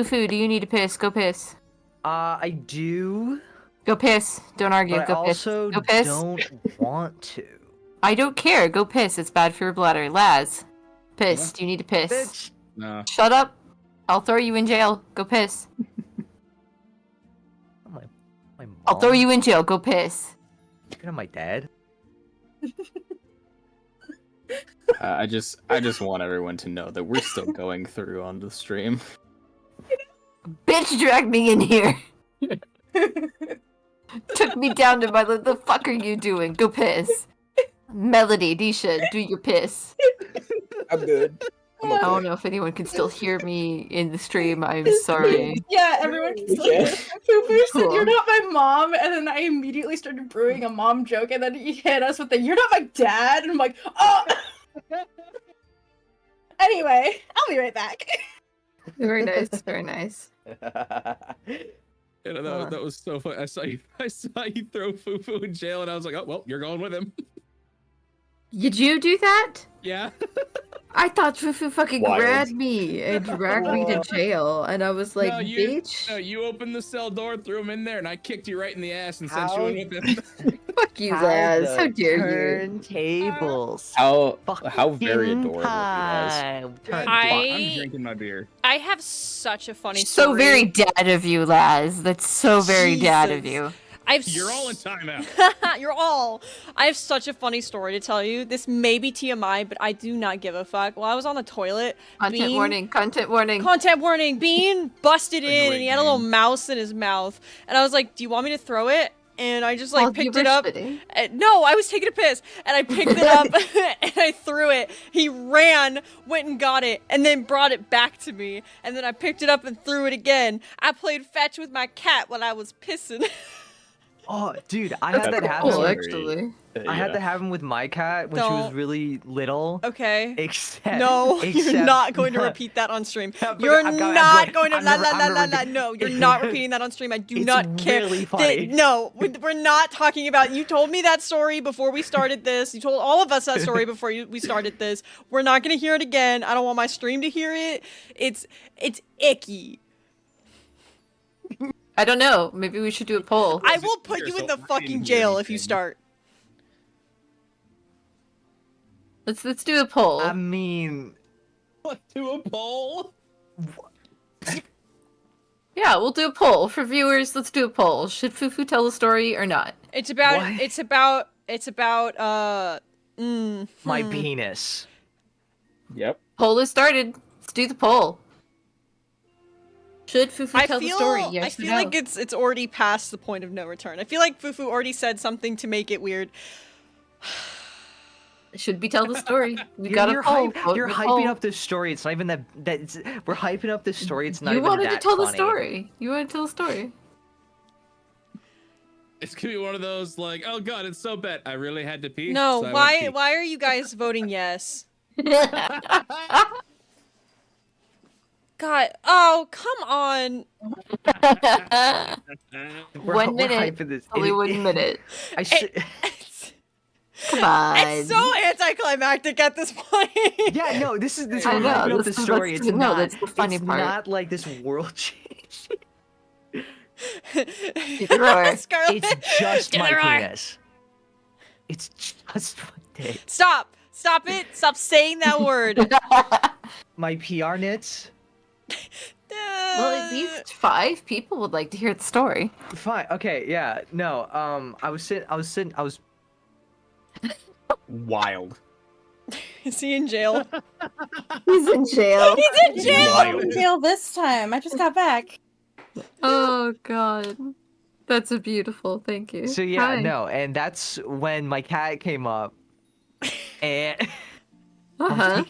Speaker 1: you.
Speaker 6: Foo, do you need to piss? Go piss.
Speaker 5: I do,
Speaker 6: Go piss. Don't argue.
Speaker 5: but I
Speaker 6: Go piss.
Speaker 5: also
Speaker 6: Go piss.
Speaker 5: don't want to.
Speaker 6: I don't care. Go piss. It's bad for your bladder. Laz. Piss. Do you need to piss?
Speaker 5: Bitch.
Speaker 8: No.
Speaker 6: Shut up. I'll throw you in jail. Go piss.
Speaker 5: My mom.
Speaker 6: I'll throw you in jail. Go piss.
Speaker 5: You're not my dad.
Speaker 7: I just want everyone to know that we're still going through on the stream.
Speaker 6: Bitch dragged me in here. Took me down to my... The fuck are you doing? Go piss. Melody, Disha, do your piss.
Speaker 9: I'm good.
Speaker 6: I don't know if anyone can still hear me in the stream. I'm sorry.
Speaker 4: Yeah, everyone can still hear. Fufu said,
Speaker 6: Cool.
Speaker 4: "You're not my mom," and then I immediately started brewing a mom joke, and then he hit us with the "You're not my dad," and I'm like, "Oh." Anyway, I'll be right back.
Speaker 6: Very nice. Very nice.
Speaker 8: You know, that was so funny. I saw you throw Fufu in jail, and I was like, oh well, you're going with him.
Speaker 6: Did you do that?
Speaker 8: Yeah.
Speaker 6: I thought Fufu fucking
Speaker 9: Wild.
Speaker 6: grabbed me and dragged me to jail, and I was like,
Speaker 8: No, you-
Speaker 6: bitch,
Speaker 8: No, you opened the cell door, threw him in there, and I kicked you right in the ass and sent you in with him.
Speaker 6: fuck you, Laz. How dare you?
Speaker 5: Turntables.
Speaker 7: How very adorable he was.
Speaker 8: God,
Speaker 1: I-
Speaker 8: I'm drinking my beer.
Speaker 1: I have such a funny
Speaker 6: So
Speaker 1: story.
Speaker 6: very dad of you, Laz. That's so very dad of
Speaker 1: Jesus.
Speaker 6: you.
Speaker 8: You're all in timeout.
Speaker 1: You're all. I have such a funny story to tell you. This may be TMI, but I do not give a fuck. While I was on the toilet,
Speaker 6: Content warning. Content warning.
Speaker 1: Content warning. Bean busted
Speaker 8: A
Speaker 1: in,
Speaker 8: great
Speaker 1: and he had a little
Speaker 8: name.
Speaker 1: mouse in his mouth. And I was like, "Do you want me to throw it?" And I just
Speaker 6: While
Speaker 1: like
Speaker 6: you
Speaker 1: picked
Speaker 6: were
Speaker 1: it up.
Speaker 6: spitting?
Speaker 1: No, I was taking a piss, and I picked it up and I threw it. He ran, went and got it, and then brought it back to me. And then I picked it up and threw it again. I played fetch with my cat while I was pissing.
Speaker 5: Oh, dude, I had that
Speaker 7: That's
Speaker 5: happen.
Speaker 6: Cool,
Speaker 7: Very-
Speaker 6: actually.
Speaker 5: I had that happen with my cat when she was
Speaker 1: Don't.
Speaker 5: really little.
Speaker 1: Okay.
Speaker 5: Except
Speaker 1: No, you're
Speaker 5: except-
Speaker 1: not going to repeat that on stream.
Speaker 5: But
Speaker 1: You're
Speaker 5: I'm
Speaker 1: not going to
Speaker 5: I'm
Speaker 1: la
Speaker 5: never-
Speaker 1: la
Speaker 5: I'm
Speaker 1: la
Speaker 5: never
Speaker 1: la la.
Speaker 5: gonna-
Speaker 1: No, you're not repeating that on stream. I do
Speaker 5: It's
Speaker 1: not care.
Speaker 5: really funny.
Speaker 1: No, we're not talking about. You told me that story before we started this. You told all of us that story before we started this. We're not going to hear it again. I don't want my stream to hear it. It's icky.
Speaker 6: I don't know. Maybe we should do a poll.
Speaker 1: I will put you in the fucking jail if you start.
Speaker 6: Let's do a poll.
Speaker 5: I mean,
Speaker 8: Let's do a poll.
Speaker 6: Yeah, we'll do a poll for viewers. Let's do a poll. Should Fufu tell the story or not?
Speaker 1: It's about.
Speaker 5: What?
Speaker 1: It's about.
Speaker 5: my penis.
Speaker 7: Yep.
Speaker 6: Poll is started. Let's do the poll. Should Fufu tell the story? Yes
Speaker 1: I
Speaker 6: or
Speaker 1: feel
Speaker 6: no?
Speaker 1: like it's already past the point of no return. I feel like Fufu already said something to make it weird.
Speaker 6: Should we tell the story? We
Speaker 5: You're-
Speaker 6: got a
Speaker 5: you're
Speaker 6: poll.
Speaker 5: hype-
Speaker 6: Vote
Speaker 5: You're
Speaker 6: in the
Speaker 5: hyping
Speaker 6: poll.
Speaker 5: up this story. It's not even that. We're hyping up this story. It's not
Speaker 6: You
Speaker 5: even
Speaker 6: wanted
Speaker 5: that
Speaker 6: to tell the
Speaker 5: funny.
Speaker 6: story. You wanted to tell the story.
Speaker 8: It's gonna be one of those like, oh god, it's so bad. I really had to pee.
Speaker 1: No,
Speaker 8: so I went
Speaker 1: why are you guys voting yes? God, oh come on!
Speaker 5: We're,
Speaker 6: 1
Speaker 5: we're
Speaker 6: minute.
Speaker 5: hyping this.
Speaker 6: Only 1 minute.
Speaker 5: I should.
Speaker 6: Come on.
Speaker 1: It's so anticlimactic at this point.
Speaker 5: Yeah, no. This is
Speaker 6: I
Speaker 5: we're
Speaker 6: know,
Speaker 5: hyping up
Speaker 6: this
Speaker 5: the
Speaker 6: is-
Speaker 5: story.
Speaker 6: that's-
Speaker 5: It's
Speaker 6: no,
Speaker 5: not.
Speaker 6: that's the funny
Speaker 5: it's
Speaker 6: part.
Speaker 5: not like this world change.
Speaker 6: Roar.
Speaker 1: Scarlet,
Speaker 5: It's just
Speaker 1: do
Speaker 5: my
Speaker 1: the roar.
Speaker 5: penis. It's just my dick.
Speaker 1: Stop it! Stop saying that word.
Speaker 5: My PR nits.
Speaker 6: Well, at least 5 people would like to hear the story.
Speaker 5: Fine. Okay. Yeah. No. I was
Speaker 7: Wild.
Speaker 1: Is he in jail?
Speaker 6: He's in jail.
Speaker 1: He's in jail.
Speaker 4: I'm in jail this time. I just got back.
Speaker 6: Oh god. That's a beautiful. Thank you.
Speaker 5: So yeah,
Speaker 6: Hi.
Speaker 5: no, and that's when my cat came up, and
Speaker 6: Uh-huh.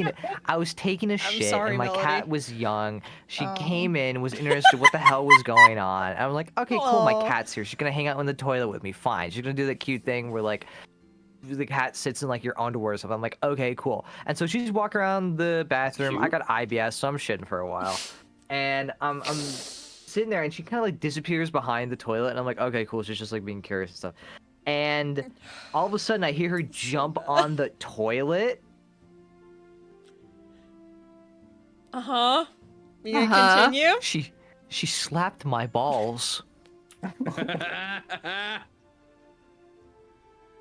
Speaker 5: I was taking a shit,
Speaker 1: sorry,
Speaker 5: and my
Speaker 1: Melody.
Speaker 5: cat was young. She
Speaker 4: Oh.
Speaker 5: came in, was interested what the hell was going on. I'm like, okay, cool,
Speaker 1: Aw.
Speaker 5: my cat's here. She's gonna hang out in the toilet with me. Fine. She's gonna do that cute thing where like the cat sits in like your underwear or something. I'm like, okay, cool. And so she's walking around the bathroom. I got IBS, so I'm shitting for a while, and I'm sitting there, and she kind of like disappears behind the toilet, and I'm like, okay, cool. She's just like being curious and stuff. And all of a sudden, I hear her jump on the toilet.
Speaker 1: Uh-huh. You gonna continue?
Speaker 5: She slapped my balls.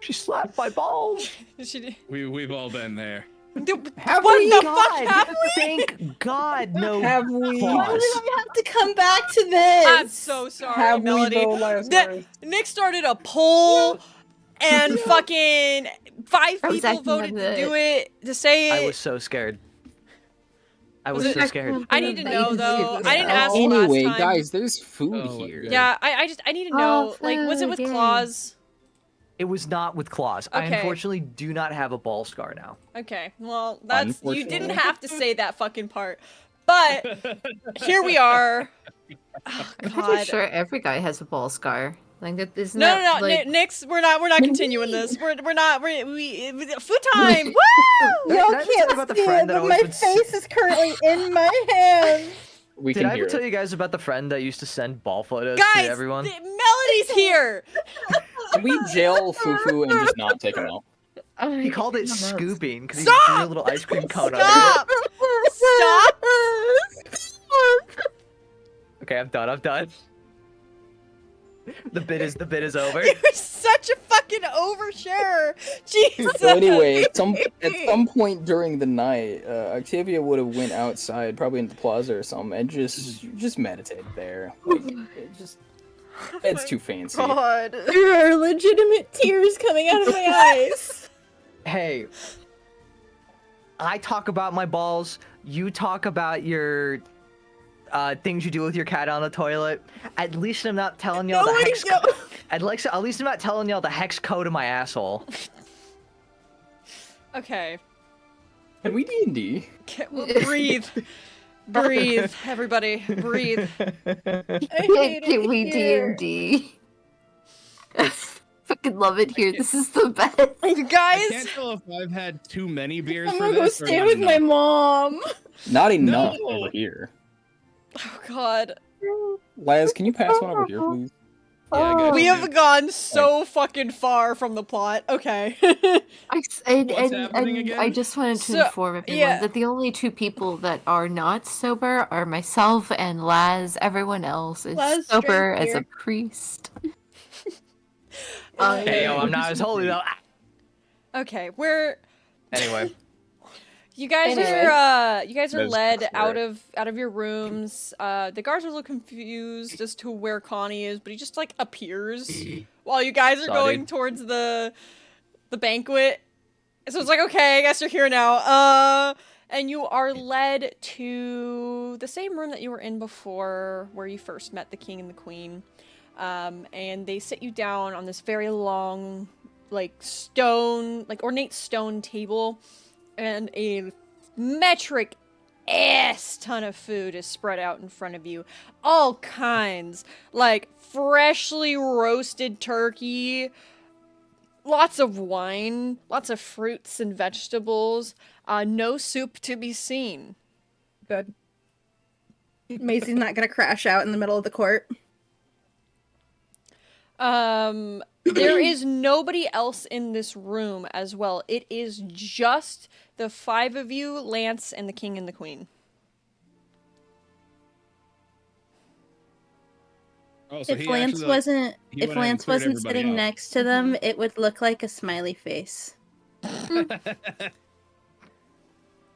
Speaker 5: She slapped my balls.
Speaker 8: We've all been there.
Speaker 1: What the fuck have we?
Speaker 5: Thank God, no.
Speaker 4: Have we?
Speaker 5: claws.
Speaker 4: Why did I have to come back to this?
Speaker 1: I'm so sorry,
Speaker 4: Have
Speaker 1: Melody.
Speaker 4: we though, Lazarus?
Speaker 1: Nick started a poll, and fucking 5
Speaker 6: I was
Speaker 1: people
Speaker 6: acting
Speaker 1: voted
Speaker 6: on
Speaker 1: to
Speaker 6: the-
Speaker 1: do it, to say it.
Speaker 5: I was so scared. I was so scared.
Speaker 1: I need to know though. I didn't ask
Speaker 9: Anyway,
Speaker 1: last time.
Speaker 9: guys, there's food
Speaker 8: Oh,
Speaker 9: here.
Speaker 1: Yeah, I need to know. Like, was it with
Speaker 6: food, yay.
Speaker 1: claws?
Speaker 5: It was not with claws. I
Speaker 1: Okay.
Speaker 5: unfortunately do not have a ball scar now.
Speaker 1: Okay, well, that's you didn't
Speaker 9: Unfortunately.
Speaker 1: have to say that fucking part, but here we are. Oh,
Speaker 6: I'm pretty
Speaker 1: God.
Speaker 6: sure every guy has a ball scar. Like that isn't
Speaker 1: No,
Speaker 6: that,
Speaker 1: no,
Speaker 6: like...
Speaker 1: Nix, we're not continuing this. We're not. We food time. Woo!
Speaker 4: Y'all
Speaker 5: Did I ever tell you
Speaker 4: can't
Speaker 5: about the
Speaker 4: see
Speaker 5: friend
Speaker 4: it,
Speaker 5: that
Speaker 4: but my
Speaker 5: always would s-
Speaker 4: face is currently in my hand.
Speaker 9: We
Speaker 5: Did
Speaker 9: can
Speaker 5: I
Speaker 9: hear
Speaker 5: ever tell
Speaker 9: it.
Speaker 5: you guys about the friend that used to send ball photos
Speaker 1: Guys,
Speaker 5: to everyone?
Speaker 1: Melody's here.
Speaker 9: Can we jail Fufu and just not take him out?
Speaker 5: He called it scooping because he
Speaker 1: Stop!
Speaker 5: threw a little ice cream cone under
Speaker 1: Stop. Stop.
Speaker 5: it. Okay, I'm done. The bit is over.
Speaker 1: You're such a fucking overshare. Jesus.
Speaker 9: So anyway, at some point during the night, Octavia would have went outside, probably into the plaza or something, and just meditate there. Like, it's too fancy.
Speaker 1: God.
Speaker 4: There are legitimate tears coming out of my eyes.
Speaker 5: Hey, I talk about my balls. You talk about your things you do with your cat on the toilet. At least I'm not telling y'all the hex. At least I'm not telling y'all the hex code of my asshole.
Speaker 1: Okay.
Speaker 9: Can we D&D?
Speaker 1: Breathe. Breathe, everybody. Breathe.
Speaker 6: Can we D&D? Fucking love it here. This is the best.
Speaker 1: You
Speaker 8: I
Speaker 1: guys.
Speaker 8: can't tell if I've had too many beers
Speaker 4: I'm
Speaker 8: for
Speaker 4: gonna go
Speaker 8: this. or
Speaker 4: stay
Speaker 8: not
Speaker 4: with my
Speaker 8: enough.
Speaker 4: mom.
Speaker 9: Not enough
Speaker 8: No.
Speaker 9: over here.
Speaker 1: Oh God.
Speaker 9: Laz, can you pass one over here, please?
Speaker 8: Yeah, I got
Speaker 1: We
Speaker 8: you.
Speaker 1: have gone so fucking far from the plot. Okay.
Speaker 8: What's happening again?
Speaker 6: I just wanted to
Speaker 1: So,
Speaker 6: inform everyone
Speaker 1: yeah.
Speaker 6: that the only 2 people that are not sober are myself and Laz. Everyone else is
Speaker 4: Laz
Speaker 6: sober
Speaker 4: drank
Speaker 6: as a
Speaker 4: beer.
Speaker 6: priest.
Speaker 5: Hey, yo, I'm not as holy though.
Speaker 1: Okay, we're
Speaker 5: Anyway,
Speaker 1: you guys
Speaker 4: Anyway.
Speaker 1: are
Speaker 9: That's
Speaker 1: led
Speaker 9: correct.
Speaker 1: out of your rooms. The guards are a little confused as to where Connie is, but he just like appears while you guys are
Speaker 5: Saw,
Speaker 1: going
Speaker 5: dude.
Speaker 1: towards the banquet. So it's like, okay, I guess you're here now. And you are led to the same room that you were in before, where you first met the king and the queen. And they sit you down on this very long, like ornate stone table, and a metric ass ton of food is spread out in front of you. All kinds, like freshly roasted turkey, lots of wine, lots of fruits and vegetables, no soup to be seen.
Speaker 2: Good. Maisie's not gonna crash out in the middle of the court.
Speaker 1: There is nobody else in this room as well. It is just the 5 of you, Lance, and the king and the queen.
Speaker 8: Oh, so
Speaker 4: If
Speaker 8: he
Speaker 4: Lance
Speaker 8: actually,
Speaker 4: wasn't,
Speaker 8: he
Speaker 4: if
Speaker 8: went ahead and
Speaker 4: Lance
Speaker 8: cleared
Speaker 4: wasn't
Speaker 8: everybody
Speaker 4: sitting
Speaker 8: out.
Speaker 4: next to them, it would look like a smiley face.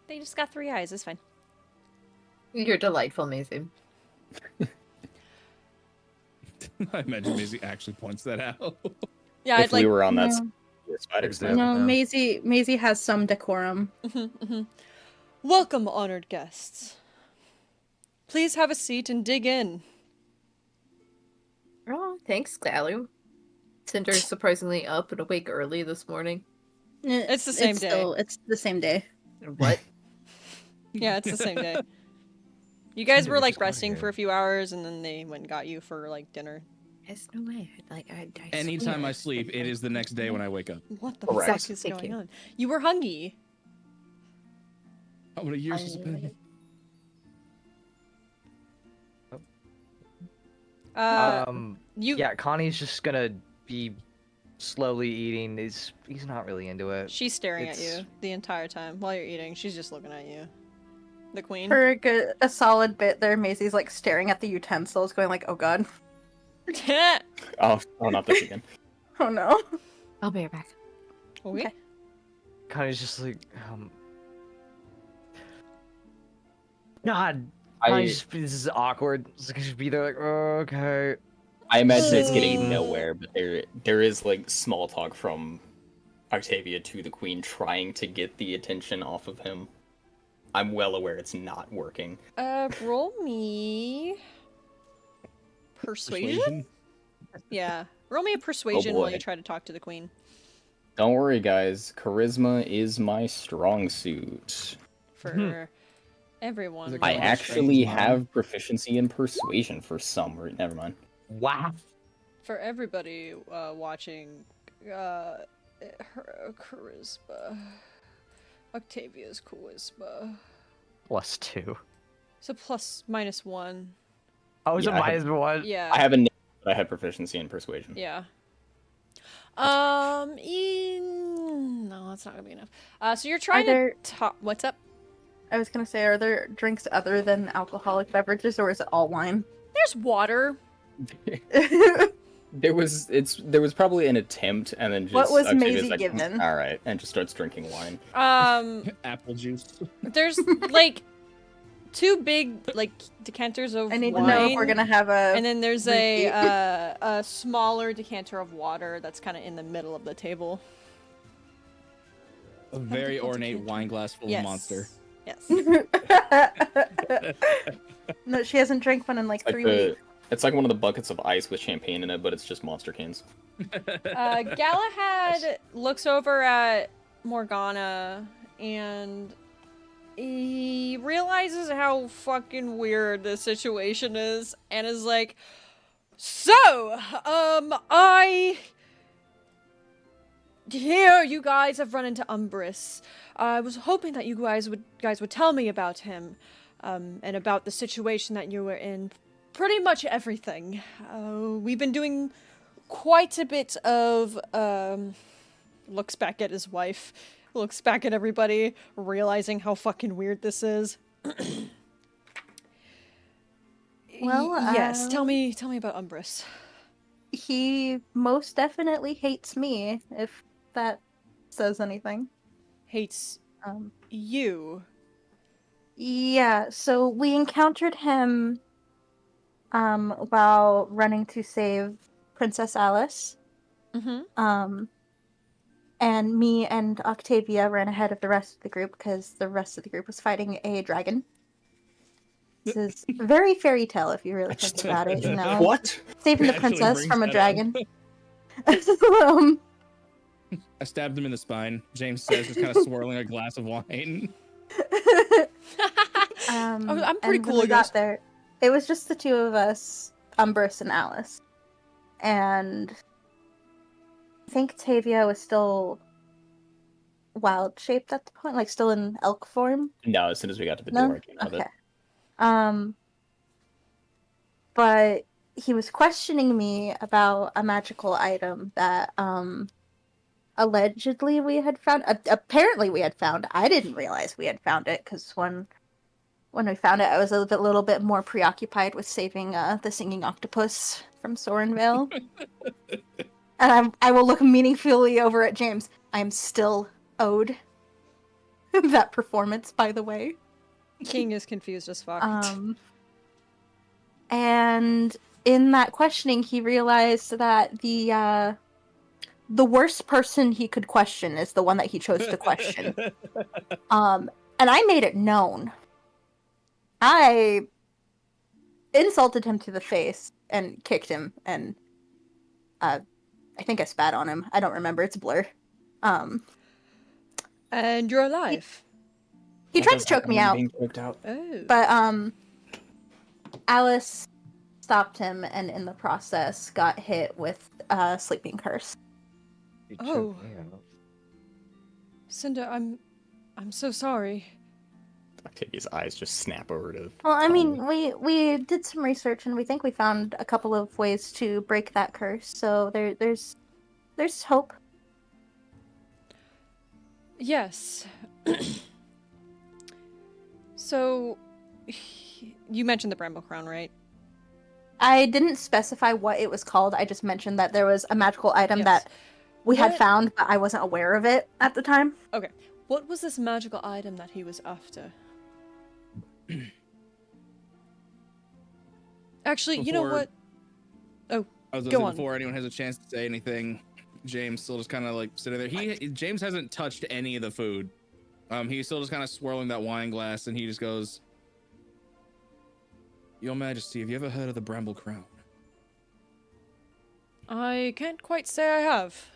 Speaker 1: They just got 3 eyes. It's fine.
Speaker 6: You're delightful, Maisie.
Speaker 8: I imagine Maisie actually points that out.
Speaker 1: Yeah,
Speaker 9: If
Speaker 1: it's like.
Speaker 9: we were on that
Speaker 2: No.
Speaker 9: side, the spiders
Speaker 5: Yeah.
Speaker 9: did.
Speaker 2: No,
Speaker 5: Yeah.
Speaker 2: Maisie has some decorum.
Speaker 1: Welcome, honored guests. Please have a seat and dig in.
Speaker 6: Oh, thanks, Glalu. Cinder's surprisingly up and awake early this morning.
Speaker 1: It's the same day.
Speaker 2: It's the same day.
Speaker 6: What?
Speaker 1: Yeah, it's the same day. You guys
Speaker 5: Cindy
Speaker 1: were
Speaker 5: was
Speaker 1: like
Speaker 5: just going
Speaker 1: resting
Speaker 5: here.
Speaker 1: for a few hours, and then they went and got you for like dinner.
Speaker 6: There's no way. Like I
Speaker 8: Anytime
Speaker 6: swear.
Speaker 8: I sleep, it is the next day when I wake up.
Speaker 1: What the
Speaker 9: Correct.
Speaker 1: fuck is
Speaker 6: Thank
Speaker 1: going
Speaker 6: you.
Speaker 1: on? You were hungry.
Speaker 8: How many years has it been?
Speaker 1: You.
Speaker 5: Yeah, Connie's just gonna be slowly eating. He's not really into it.
Speaker 1: She's staring at
Speaker 5: It's-
Speaker 1: you the entire time while you're eating. She's just looking at you. The queen.
Speaker 4: For a solid bit there, Maisie's like staring at the utensils, going like, "Oh god,
Speaker 9: Oh, not this again.
Speaker 4: oh no."
Speaker 6: I'll be right back.
Speaker 1: Okay.
Speaker 5: Connie's just like, God,
Speaker 9: I
Speaker 5: this is awkward. It's like, she'd be there like, oh, okay.
Speaker 9: I imagine it's
Speaker 5: Mm.
Speaker 9: getting nowhere, but there is like small talk from Octavia to the queen trying to get the attention off of him. I'm well aware it's not working.
Speaker 1: Roll me persuasion? Yeah. Roll me a persuasion while you
Speaker 9: boy.
Speaker 1: try to talk to the queen.
Speaker 9: Don't worry, guys. Charisma is my strong suit.
Speaker 1: For everyone.
Speaker 8: Is it
Speaker 9: I
Speaker 8: called
Speaker 9: actually
Speaker 8: Strength?
Speaker 9: have proficiency in persuasion for some reason. Never mind.
Speaker 5: Wow.
Speaker 1: For everybody watching, her charisma. Octavia's charisma.
Speaker 5: +2.
Speaker 1: So plus minus 1.
Speaker 5: Oh, is
Speaker 9: Yeah,
Speaker 5: it
Speaker 9: I have-
Speaker 5: -1?
Speaker 1: Yeah.
Speaker 9: I have a name, but I have proficiency in persuasion.
Speaker 1: Yeah. No, that's not gonna be enough. So you're trying
Speaker 4: there-
Speaker 1: to talk. What's up?
Speaker 4: I was gonna say, are there drinks other than alcoholic beverages, or is it all wine?
Speaker 1: There's water.
Speaker 9: There was probably an attempt, and then just
Speaker 4: What was
Speaker 9: Octavia's
Speaker 4: Maisie
Speaker 9: like,
Speaker 4: given?
Speaker 9: All right, and just starts drinking wine.
Speaker 8: Apple juice.
Speaker 1: There's like 2 big like decanters of
Speaker 4: I need to
Speaker 1: wine.
Speaker 4: know if we're gonna have a.
Speaker 1: And then there's
Speaker 4: repeat.
Speaker 1: a smaller decanter of water that's kind of in the middle of the table.
Speaker 8: A very ornate wine glass full
Speaker 1: Yes.
Speaker 8: of Monster.
Speaker 1: Yes.
Speaker 4: No, she hasn't drank one in like
Speaker 9: Like
Speaker 4: 3
Speaker 9: the,
Speaker 4: weeks.
Speaker 9: it's like one of the buckets of ice with champagne in it, but it's just monster cans.
Speaker 1: Galahad looks over at Morgana and he realizes how fucking weird this situation is and is like, so, I hear you guys have run into Umbrus. I was hoping that you guys would tell me about him, and about the situation that you were in. Pretty much everything. We've been doing quite a bit of, looks back at his wife, looks back at everybody, realizing how fucking weird this is.
Speaker 4: Well,
Speaker 1: yes, tell me about Umbrus.
Speaker 4: He most definitely hates me, if that says anything.
Speaker 1: Hates
Speaker 4: Um,
Speaker 1: you.
Speaker 4: yeah, so we encountered him while running to save Princess Alice.
Speaker 1: Mm-hmm.
Speaker 4: And me and Octavia ran ahead of the rest of the group because the rest of the group was fighting a dragon. This is very fairy tale if you really think about it, you know.
Speaker 9: What?
Speaker 4: Saving the
Speaker 8: Actually
Speaker 4: princess
Speaker 8: brings
Speaker 4: from a
Speaker 8: that
Speaker 4: dragon.
Speaker 8: I stabbed him in the spine. James says, just kind of swirling a glass of wine.
Speaker 1: I'm pretty
Speaker 4: and
Speaker 1: cool,
Speaker 4: when we
Speaker 1: I guess.
Speaker 4: got there, it was just the 2 of us, Umbrus and Alice. And I think Tavia was still wild shaped at the point, like still in elk form.
Speaker 9: No, as soon as we got to the
Speaker 4: No?
Speaker 9: door, I came out of
Speaker 4: Okay.
Speaker 9: it.
Speaker 4: But he was questioning me about a magical item that allegedly we had found. Apparently we had found. I didn't realize we had found it because when we found it, I was a little bit more preoccupied with saving the singing octopus from Sorenvale. And I will look meaningfully over at James. I am still owed that performance, by the way.
Speaker 1: King is confused as fuck.
Speaker 4: And in that questioning, he realized that the worst person he could question is the one that he chose to question. And I made it known. I insulted him to the face and kicked him, and I think I spat on him. I don't remember. It's a blur.
Speaker 1: And you're alive.
Speaker 4: He tried to choke me out.
Speaker 9: Being choked out.
Speaker 1: Oh.
Speaker 4: But Alice stopped him, and in the process got hit with a sleeping curse.
Speaker 5: You
Speaker 1: Oh.
Speaker 5: choked me out.
Speaker 1: Cinder, I'm so sorry.
Speaker 7: Octavia's eyes just snap over to.
Speaker 4: Well, I
Speaker 7: Tommy.
Speaker 4: mean, we did some research, and we think we found a couple of ways to break that curse. So there's hope.
Speaker 1: Yes. So, you mentioned the Bramble Crown, right?
Speaker 4: I didn't specify what it was called. I just mentioned that there was a magical item
Speaker 1: Yes.
Speaker 4: that we had
Speaker 1: What-
Speaker 4: found, but I wasn't aware of it at the time.
Speaker 1: Okay. What was this magical item that he was after? Actually, you know
Speaker 8: Before-
Speaker 1: what? Oh,
Speaker 8: I was
Speaker 1: Go
Speaker 8: gonna say,
Speaker 1: on.
Speaker 8: before anyone has a chance to say anything, James still just kind of like sitting there. James hasn't touched any of the food. He's still just kind of swirling that wine glass, and he just goes, "Your Majesty, have you ever heard of the Bramble Crown?"
Speaker 1: I can't quite say I have.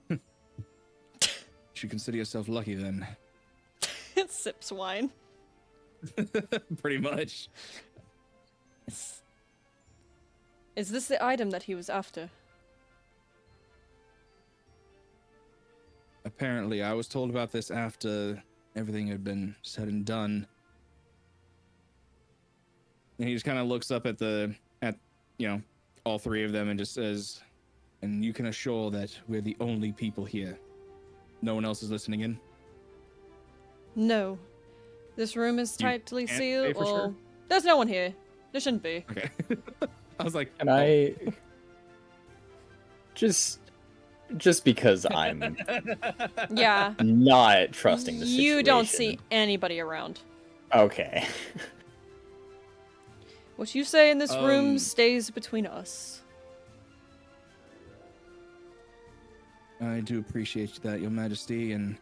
Speaker 8: You should consider yourself lucky then.
Speaker 1: Sips wine.
Speaker 8: Pretty much.
Speaker 1: Is this the item that he was after?
Speaker 8: Apparently, I was told about this after everything had been said and done. And he just kind of looks up at all three of them and just says, "And you can assure that we're the only people here. No one else is listening in."
Speaker 1: No. This room is
Speaker 8: You
Speaker 1: tightly
Speaker 8: can't
Speaker 1: sealed.
Speaker 8: say for
Speaker 1: Well,
Speaker 8: sure?
Speaker 1: there's no one here. There shouldn't be.
Speaker 8: Okay. I was like,
Speaker 7: And I just because I'm
Speaker 1: Yeah.
Speaker 7: not trusting the situation.
Speaker 1: You don't see anybody around.
Speaker 7: Okay.
Speaker 1: What you say in this room
Speaker 8: Um,
Speaker 1: stays between us.
Speaker 8: I do appreciate that, Your Majesty, and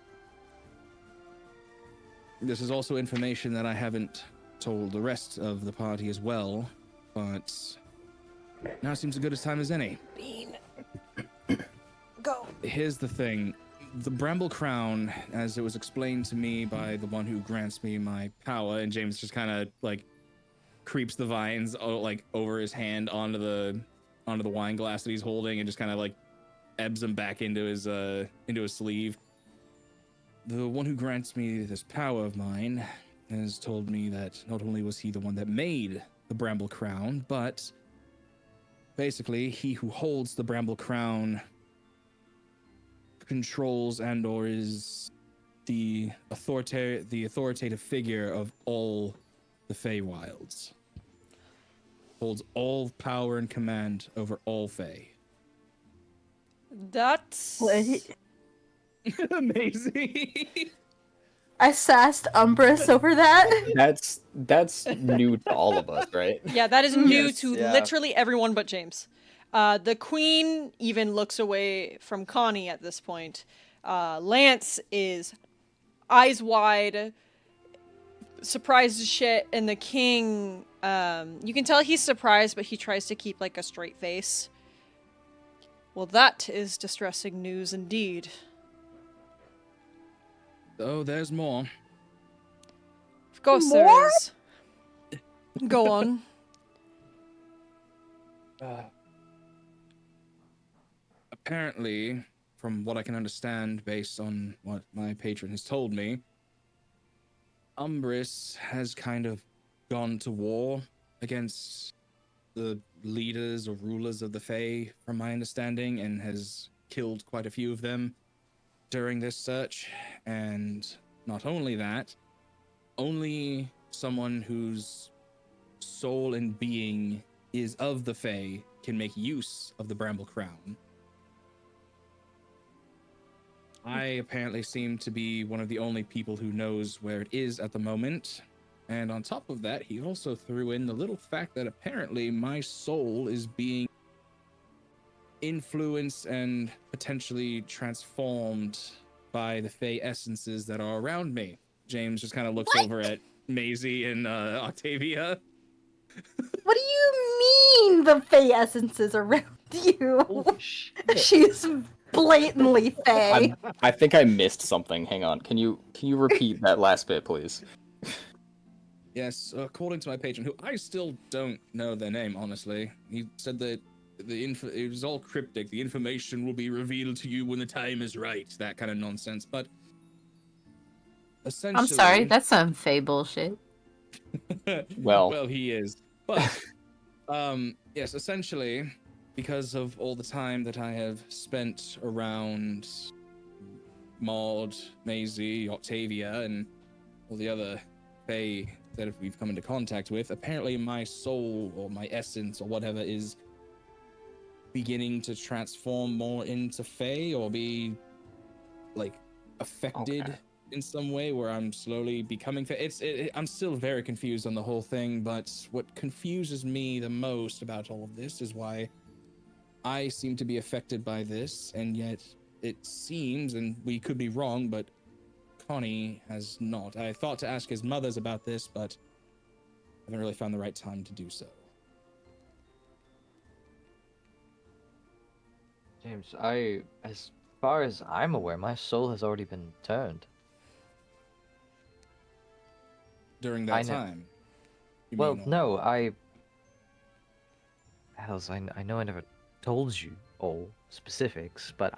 Speaker 8: this is also information that I haven't told the rest of the party as well, but now seems as good a time as any.
Speaker 1: Bean. Go.
Speaker 8: Here's the thing. The Bramble Crown, as it was explained to me by the one who grants me my power, and James just kind of like creeps the vines like over his hand onto the wine glass that he's holding, and just kind of like ebbs them back into his sleeve. The one who grants me this power of mine has told me that not only was he the one that made the Bramble Crown, but basically he who holds the Bramble Crown controls and or is the authoritative figure of all the Feywilds. Holds all power and command over all Fey.
Speaker 1: That's...
Speaker 8: Amazing.
Speaker 4: I sassed Umbrus over that.
Speaker 7: That's new to all of us, right?
Speaker 1: Yeah, that is new
Speaker 11: Yes,
Speaker 1: to
Speaker 11: yeah.
Speaker 1: literally everyone but James. The queen even looks away from Connie at this point. Lance is eyes wide, surprised as shit, and the king, you can tell he's surprised, but he tries to keep like a straight face. Well, that is distressing news indeed.
Speaker 8: Oh, there's more.
Speaker 1: Of course there is. Go on.
Speaker 8: Apparently, from what I can understand based on what my patron has told me, Umbrus has kind of gone to war against the leaders or rulers of the Fae, from my understanding, and has killed quite a few of them during this search. And not only that, only someone whose soul and being is of the Fae can make use of the Bramble Crown. I apparently seem to be one of the only people who knows where it is at the moment. And on top of that, he also threw in the little fact that apparently my soul is being influenced and potentially transformed by the Fey essences that are around me. James just kind of looks over at Maisie and Octavia.
Speaker 4: What do you mean the Fey essences around you?
Speaker 5: Holy shit.
Speaker 4: She's blatantly Fey.
Speaker 7: I think I missed something. Hang on. Can you repeat that last bit, please?
Speaker 8: Yes, according to my patron, who I still don't know their name, honestly. He said that it was all cryptic. The information will be revealed to you when the time is right. That kind of nonsense. But essentially,
Speaker 6: I'm sorry, that's some Faye bullshit.
Speaker 7: Well,
Speaker 8: well, he is. But yes, essentially, because of all the time that I have spent around Maud, Maisie, Octavia, and all the other Fae that we've come into contact with, apparently my soul or my essence or whatever is beginning to transform more into Fae or be like affected
Speaker 7: okay.
Speaker 8: in some way where I'm slowly becoming Fae. I'm still very confused on the whole thing, but what confuses me the most about all of this is why I seem to be affected by this, and yet it seems, and we could be wrong, but Connie has not. I thought to ask his mothers about this, but haven't really found the right time to do so.
Speaker 5: James, as far as I'm aware, my soul has already been turned.
Speaker 8: During
Speaker 5: I
Speaker 8: that
Speaker 5: know.
Speaker 8: time? You
Speaker 5: Well,
Speaker 8: mean,
Speaker 5: no, Hells, I know I never told you all specifics, but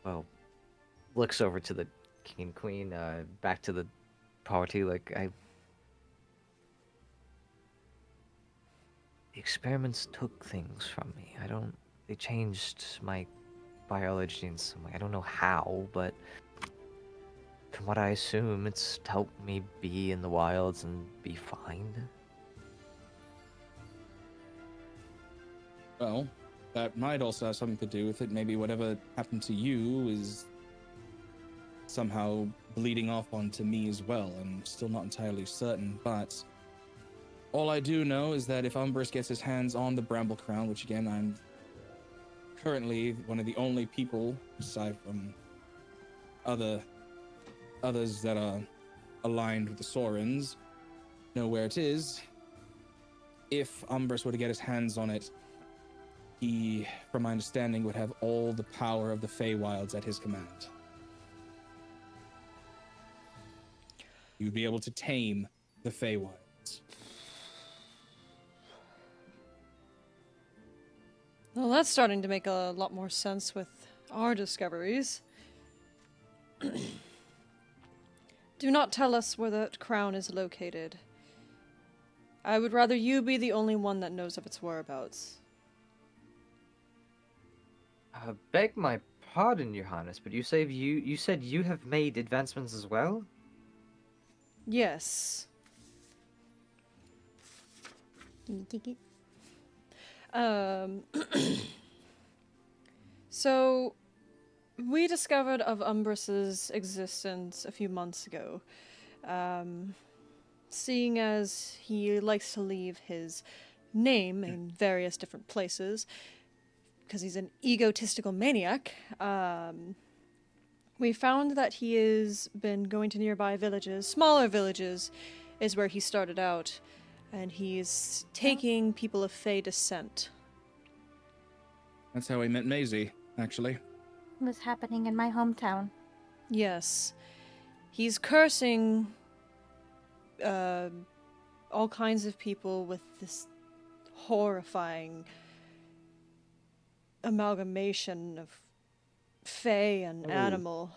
Speaker 5: well, looks over to the king and queen, back to the party, like, the experiments took things from me. They changed my biology in some way. I don't know how, but from what I assume, it's helped me be in the wilds and be fine.
Speaker 8: well, that might also have something to do with it. Maybe whatever happened to you is somehow bleeding off onto me as well. I'm still not entirely certain, but all I do know is that if Umbrus gets his hands on the Bramble Crown, which again, I'm currently one of the only people, aside from others that are aligned with the Sorens, know where it is. If Umbrus were to get his hands on it, he, from my understanding, would have all the power of the Feywilds at his command. He would be able to tame the Feywilds.
Speaker 1: Well, that's starting to make a lot more sense with our discoveries. Do not tell us where that crown is located. I would rather you be the only one that knows of its whereabouts.
Speaker 5: Beg my pardon, Your Highness, but you said you have made advancements as well?
Speaker 1: Yes. So, we discovered of Umbrus's existence a few months ago. Seeing as he likes to leave his name in various different places, because he's an egotistical maniac, we found that he has been going to nearby villages, smaller villages is where he started out, and he's taking people of Fey descent.
Speaker 8: That's how I met Maisie, actually.
Speaker 4: It was happening in my hometown.
Speaker 1: Yes. He's cursing all kinds of people with this horrifying amalgamation of Fey and animal.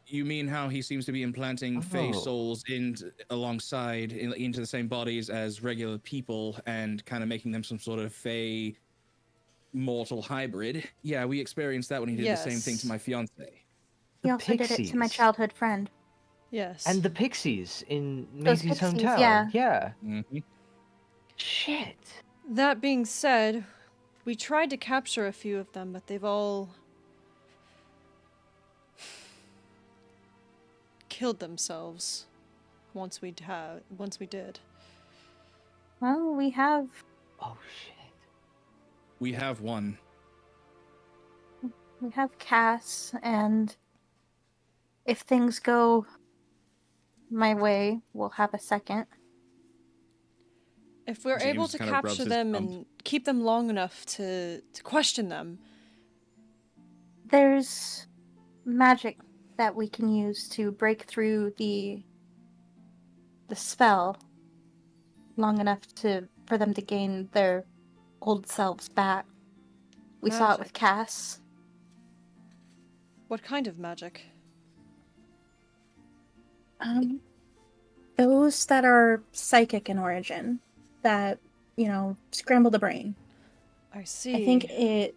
Speaker 8: You mean how he seems to be implanting Fey souls into the same bodies as regular people and kind of making them some sort of Fey mortal hybrid? Yeah, we experienced that when he did the same thing to my fiance.
Speaker 4: He also did it to my childhood friend.
Speaker 1: Yes.
Speaker 5: And the pixies in
Speaker 4: Those
Speaker 5: Maisie's
Speaker 4: pixies,
Speaker 5: hometown.
Speaker 4: yeah.
Speaker 8: Mm-hmm.
Speaker 5: Shit.
Speaker 1: That being said, we tried to capture a few of them, but they've all killed themselves once we did.
Speaker 4: Well, we have...
Speaker 5: Oh, shit.
Speaker 8: We have one.
Speaker 4: We have Cass, and if things go my way, we'll have a second.
Speaker 1: If we're able to capture them and keep them long enough to question them.
Speaker 4: There's magic that we can use to break through the
Speaker 2: the spell long enough for them to gain their old selves back. We saw it with
Speaker 1: Magic.
Speaker 2: Cass.
Speaker 1: What kind of magic?
Speaker 2: Those that are psychic in origin, that, scramble the brain.
Speaker 1: I see.
Speaker 2: I think it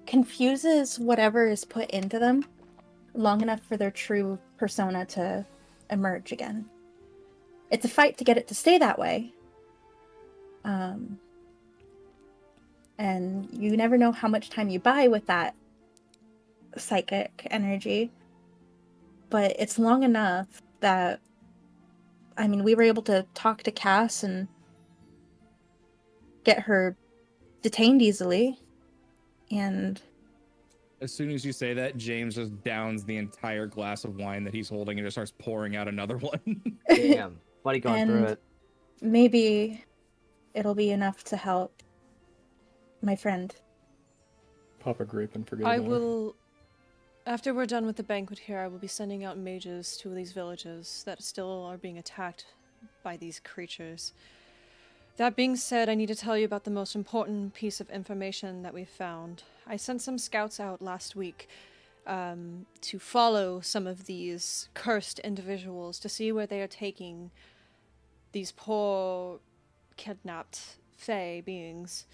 Speaker 2: confuses whatever is put into them long enough for their true persona to emerge again. It's a fight to get it to stay that way. And you never know how much time you buy with that psychic energy. But it's long enough that, we were able to talk to Cass and get her detained easily. And
Speaker 8: As soon as you say that, James just downs the entire glass of wine that he's holding and just starts pouring out another one.
Speaker 11: Damn, buddy going through
Speaker 2: And
Speaker 11: it.
Speaker 2: maybe it'll be enough to help my friend.
Speaker 7: Pop a grape and forget
Speaker 1: I
Speaker 7: about her.
Speaker 1: will. After we're done with the banquet here, I will be sending out mages to these villages that still are being attacked by these creatures. That being said, I need to tell you about the most important piece of information that we've found. I sent some scouts out last week to follow some of these cursed individuals to see where they are taking these poor, kidnapped fae beings.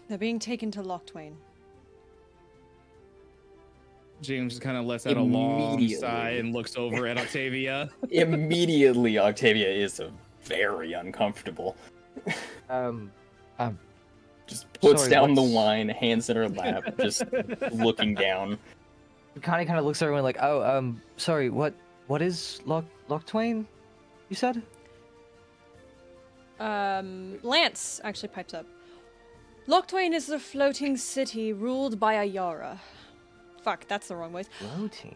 Speaker 1: They're being taken to Lochtwain.
Speaker 8: James kind of lets out a long sigh and looks over at Octavia.
Speaker 9: Immediately, Octavia is very uncomfortable. Just puts
Speaker 5: Sorry,
Speaker 9: down the
Speaker 5: what's-
Speaker 9: wine, hands in her lap, just looking down.
Speaker 5: Connie kind of looks at everyone like, oh, sorry, what is Lochtwain? You said?
Speaker 1: Lance actually pipes up. Lochtwain is the floating city ruled by a Yara. Fuck, that's the wrong voice.
Speaker 5: Floating.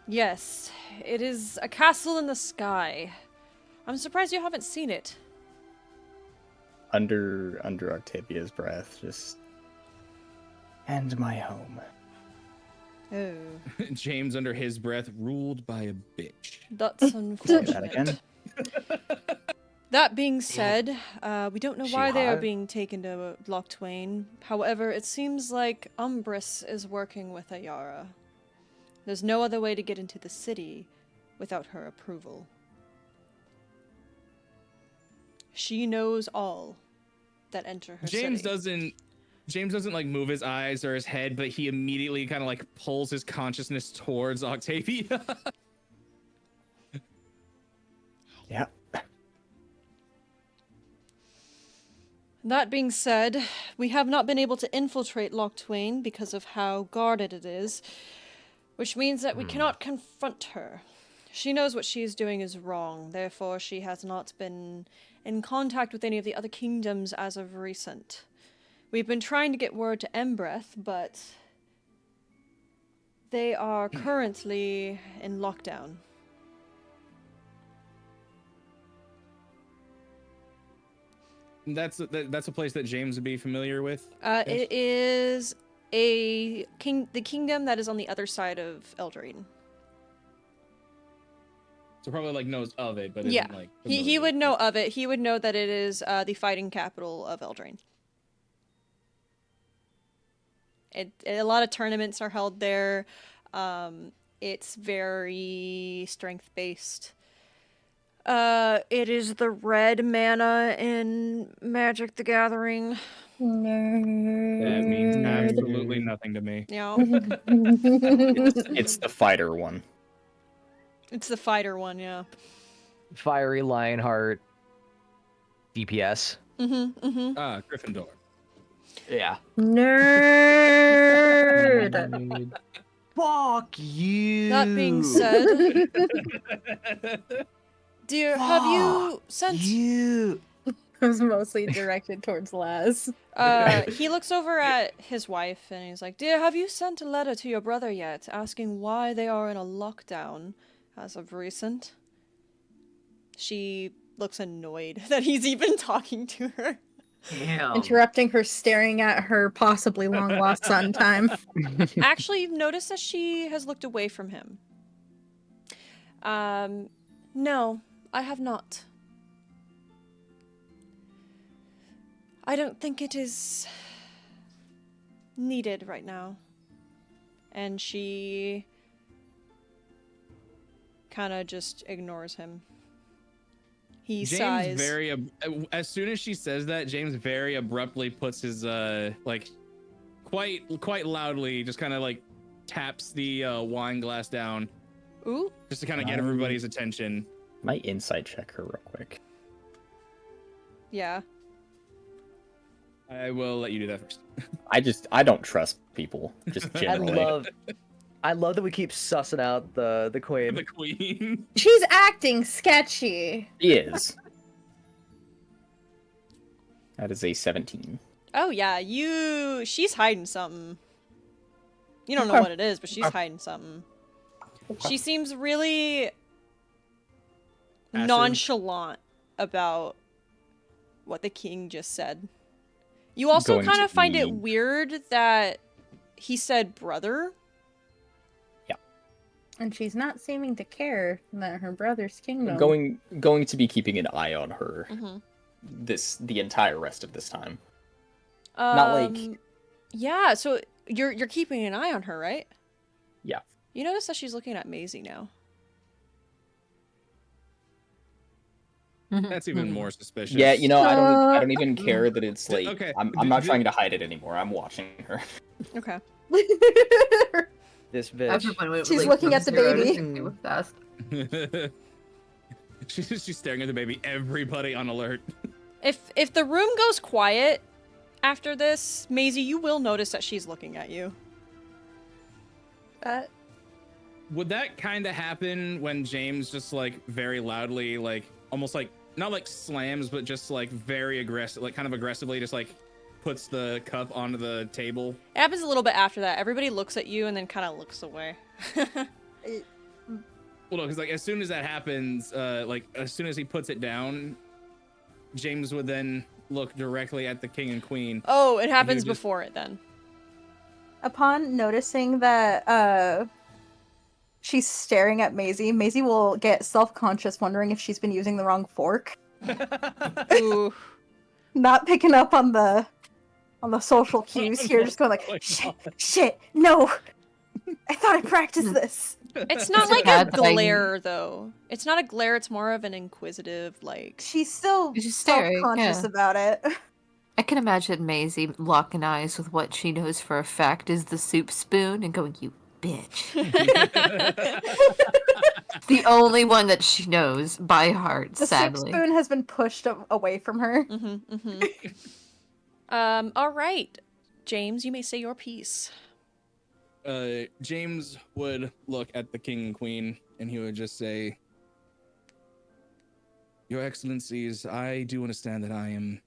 Speaker 1: Yes, it is a castle in the sky. I'm surprised you haven't seen it.
Speaker 9: Under Octavia's breath, just... And my home.
Speaker 1: Oh,
Speaker 8: James, under his breath, ruled by a bitch.
Speaker 1: that's
Speaker 9: Say that
Speaker 1: unfortunate.
Speaker 9: again.
Speaker 1: That being said, we don't know
Speaker 11: She
Speaker 1: why they are
Speaker 11: hot?
Speaker 1: being taken to Lochtwain. However, it seems like Umbrus is working with Ayara. There's no other way to get into the city without her approval. She knows all that enter her
Speaker 8: James
Speaker 1: city.
Speaker 8: doesn't like move his eyes or his head, but he immediately kind of like pulls his consciousness towards Octavia.
Speaker 9: Yeah.
Speaker 1: That being said, we have not been able to infiltrate Lochtwain because of how guarded it is, which means that we cannot confront her. She knows what she is doing is wrong, therefore she has not been in contact with any of the other kingdoms as of recent. We've been trying to get word to Embreth, but they are currently in lockdown.
Speaker 8: That's a place that James would be familiar with.
Speaker 1: It is the kingdom that is on the other side of Eldraine.
Speaker 8: So probably like knows of it, but
Speaker 1: Yeah,
Speaker 8: isn't, like,
Speaker 1: he
Speaker 8: familiar
Speaker 1: would
Speaker 8: with
Speaker 1: know
Speaker 8: it.
Speaker 1: of it. He would know that it is the fighting capital of Eldraine. A lot of tournaments are held there. It's very strength based. It is the red mana in Magic the Gathering.
Speaker 8: That means absolutely nothing to me.
Speaker 1: Yeah,
Speaker 9: It's the fighter one.
Speaker 1: it's the fighter one. Yeah.
Speaker 5: Fiery Lionheart. DPS.
Speaker 8: Ah, Gryffindor.
Speaker 5: Yeah.
Speaker 2: Nerd.
Speaker 5: Fuck you.
Speaker 1: That being said, dear, have you sent?
Speaker 5: You.
Speaker 4: It was mostly directed towards Laz.
Speaker 1: He looks over at his wife and he's like, "Dear, have you sent a letter to your brother yet, asking why they are in a lockdown as of recent?" She looks annoyed that he's even talking to her.
Speaker 5: Damn.
Speaker 2: Interrupting her staring at her possibly long lost son time.
Speaker 1: Actually, you've noticed that she has looked away from him. No, I have not. I don't think it is needed right now. And she kind of just ignores him. He sighs.
Speaker 8: As soon as she says that, James very abruptly puts his like quite loudly just kind of like taps the wine glass down.
Speaker 1: Ooh.
Speaker 8: Just to kind of get everybody's attention.
Speaker 7: Might insight check her real quick.
Speaker 1: Yeah.
Speaker 8: I will let you do that first.
Speaker 7: I don't trust people, just generally.
Speaker 11: I love that we keep sussing out the queen.
Speaker 8: The queen.
Speaker 4: She's acting sketchy.
Speaker 7: She is. That is a 17.
Speaker 1: Oh yeah, she's hiding something. You don't know what it is, but she's hiding something. She seems really nonchalant about what the king just said. You also kind of find it weird that he said brother.
Speaker 7: Yeah.
Speaker 4: And she's not seeming to care that her brother's kingdom.
Speaker 7: Going to be keeping an eye on her the entire rest of this time. Not like
Speaker 1: Yeah, so you're keeping an eye on her, right?
Speaker 7: Yeah.
Speaker 1: You notice that she's looking at Maisie now.
Speaker 8: That's even more suspicious.
Speaker 7: Yeah, you know, I don't even care that it's like
Speaker 8: okay.
Speaker 7: I'm not trying to hide it anymore. I'm watching her.
Speaker 1: Okay.
Speaker 11: This bitch.
Speaker 4: She's looking at the baby.
Speaker 8: She's staring at the baby. Everybody on alert.
Speaker 1: If the room goes quiet after this, Maisie, you will notice that she's looking at you.
Speaker 8: Would that kind of happen when James just like very loudly, like almost like not like slams, but just like very aggressive, like kind of aggressively, just like puts the cup onto the table?
Speaker 1: It happens a little bit after that. Everybody looks at you and then kind of looks away.
Speaker 8: Well, no, because like as soon as that happens, like as soon as he puts it down, James would then look directly at the king and queen.
Speaker 1: Oh, it happens before it then.
Speaker 4: Upon noticing that she's staring at Maisie, Maisie will get self-conscious, wondering if she's been using the wrong fork.
Speaker 1: Ooh.
Speaker 4: Not picking up on the social cues here, just going like, shit, no. I thought I practiced this.
Speaker 1: It's not like a glare, though. It's not a glare, it's more of an inquisitive, like...
Speaker 4: She's still
Speaker 6: staring,
Speaker 4: self-conscious about it.
Speaker 6: I can imagine Maisie locking eyes with what she knows for a fact is the soup spoon and going, "You bitch." The only one that she knows by heart,
Speaker 4: the
Speaker 6: sadly.
Speaker 4: The soup spoon has been pushed away from her.
Speaker 1: All right. James, you may say your piece.
Speaker 8: James would look at the king and queen and he would just say, "Your Excellencies, I do understand that I am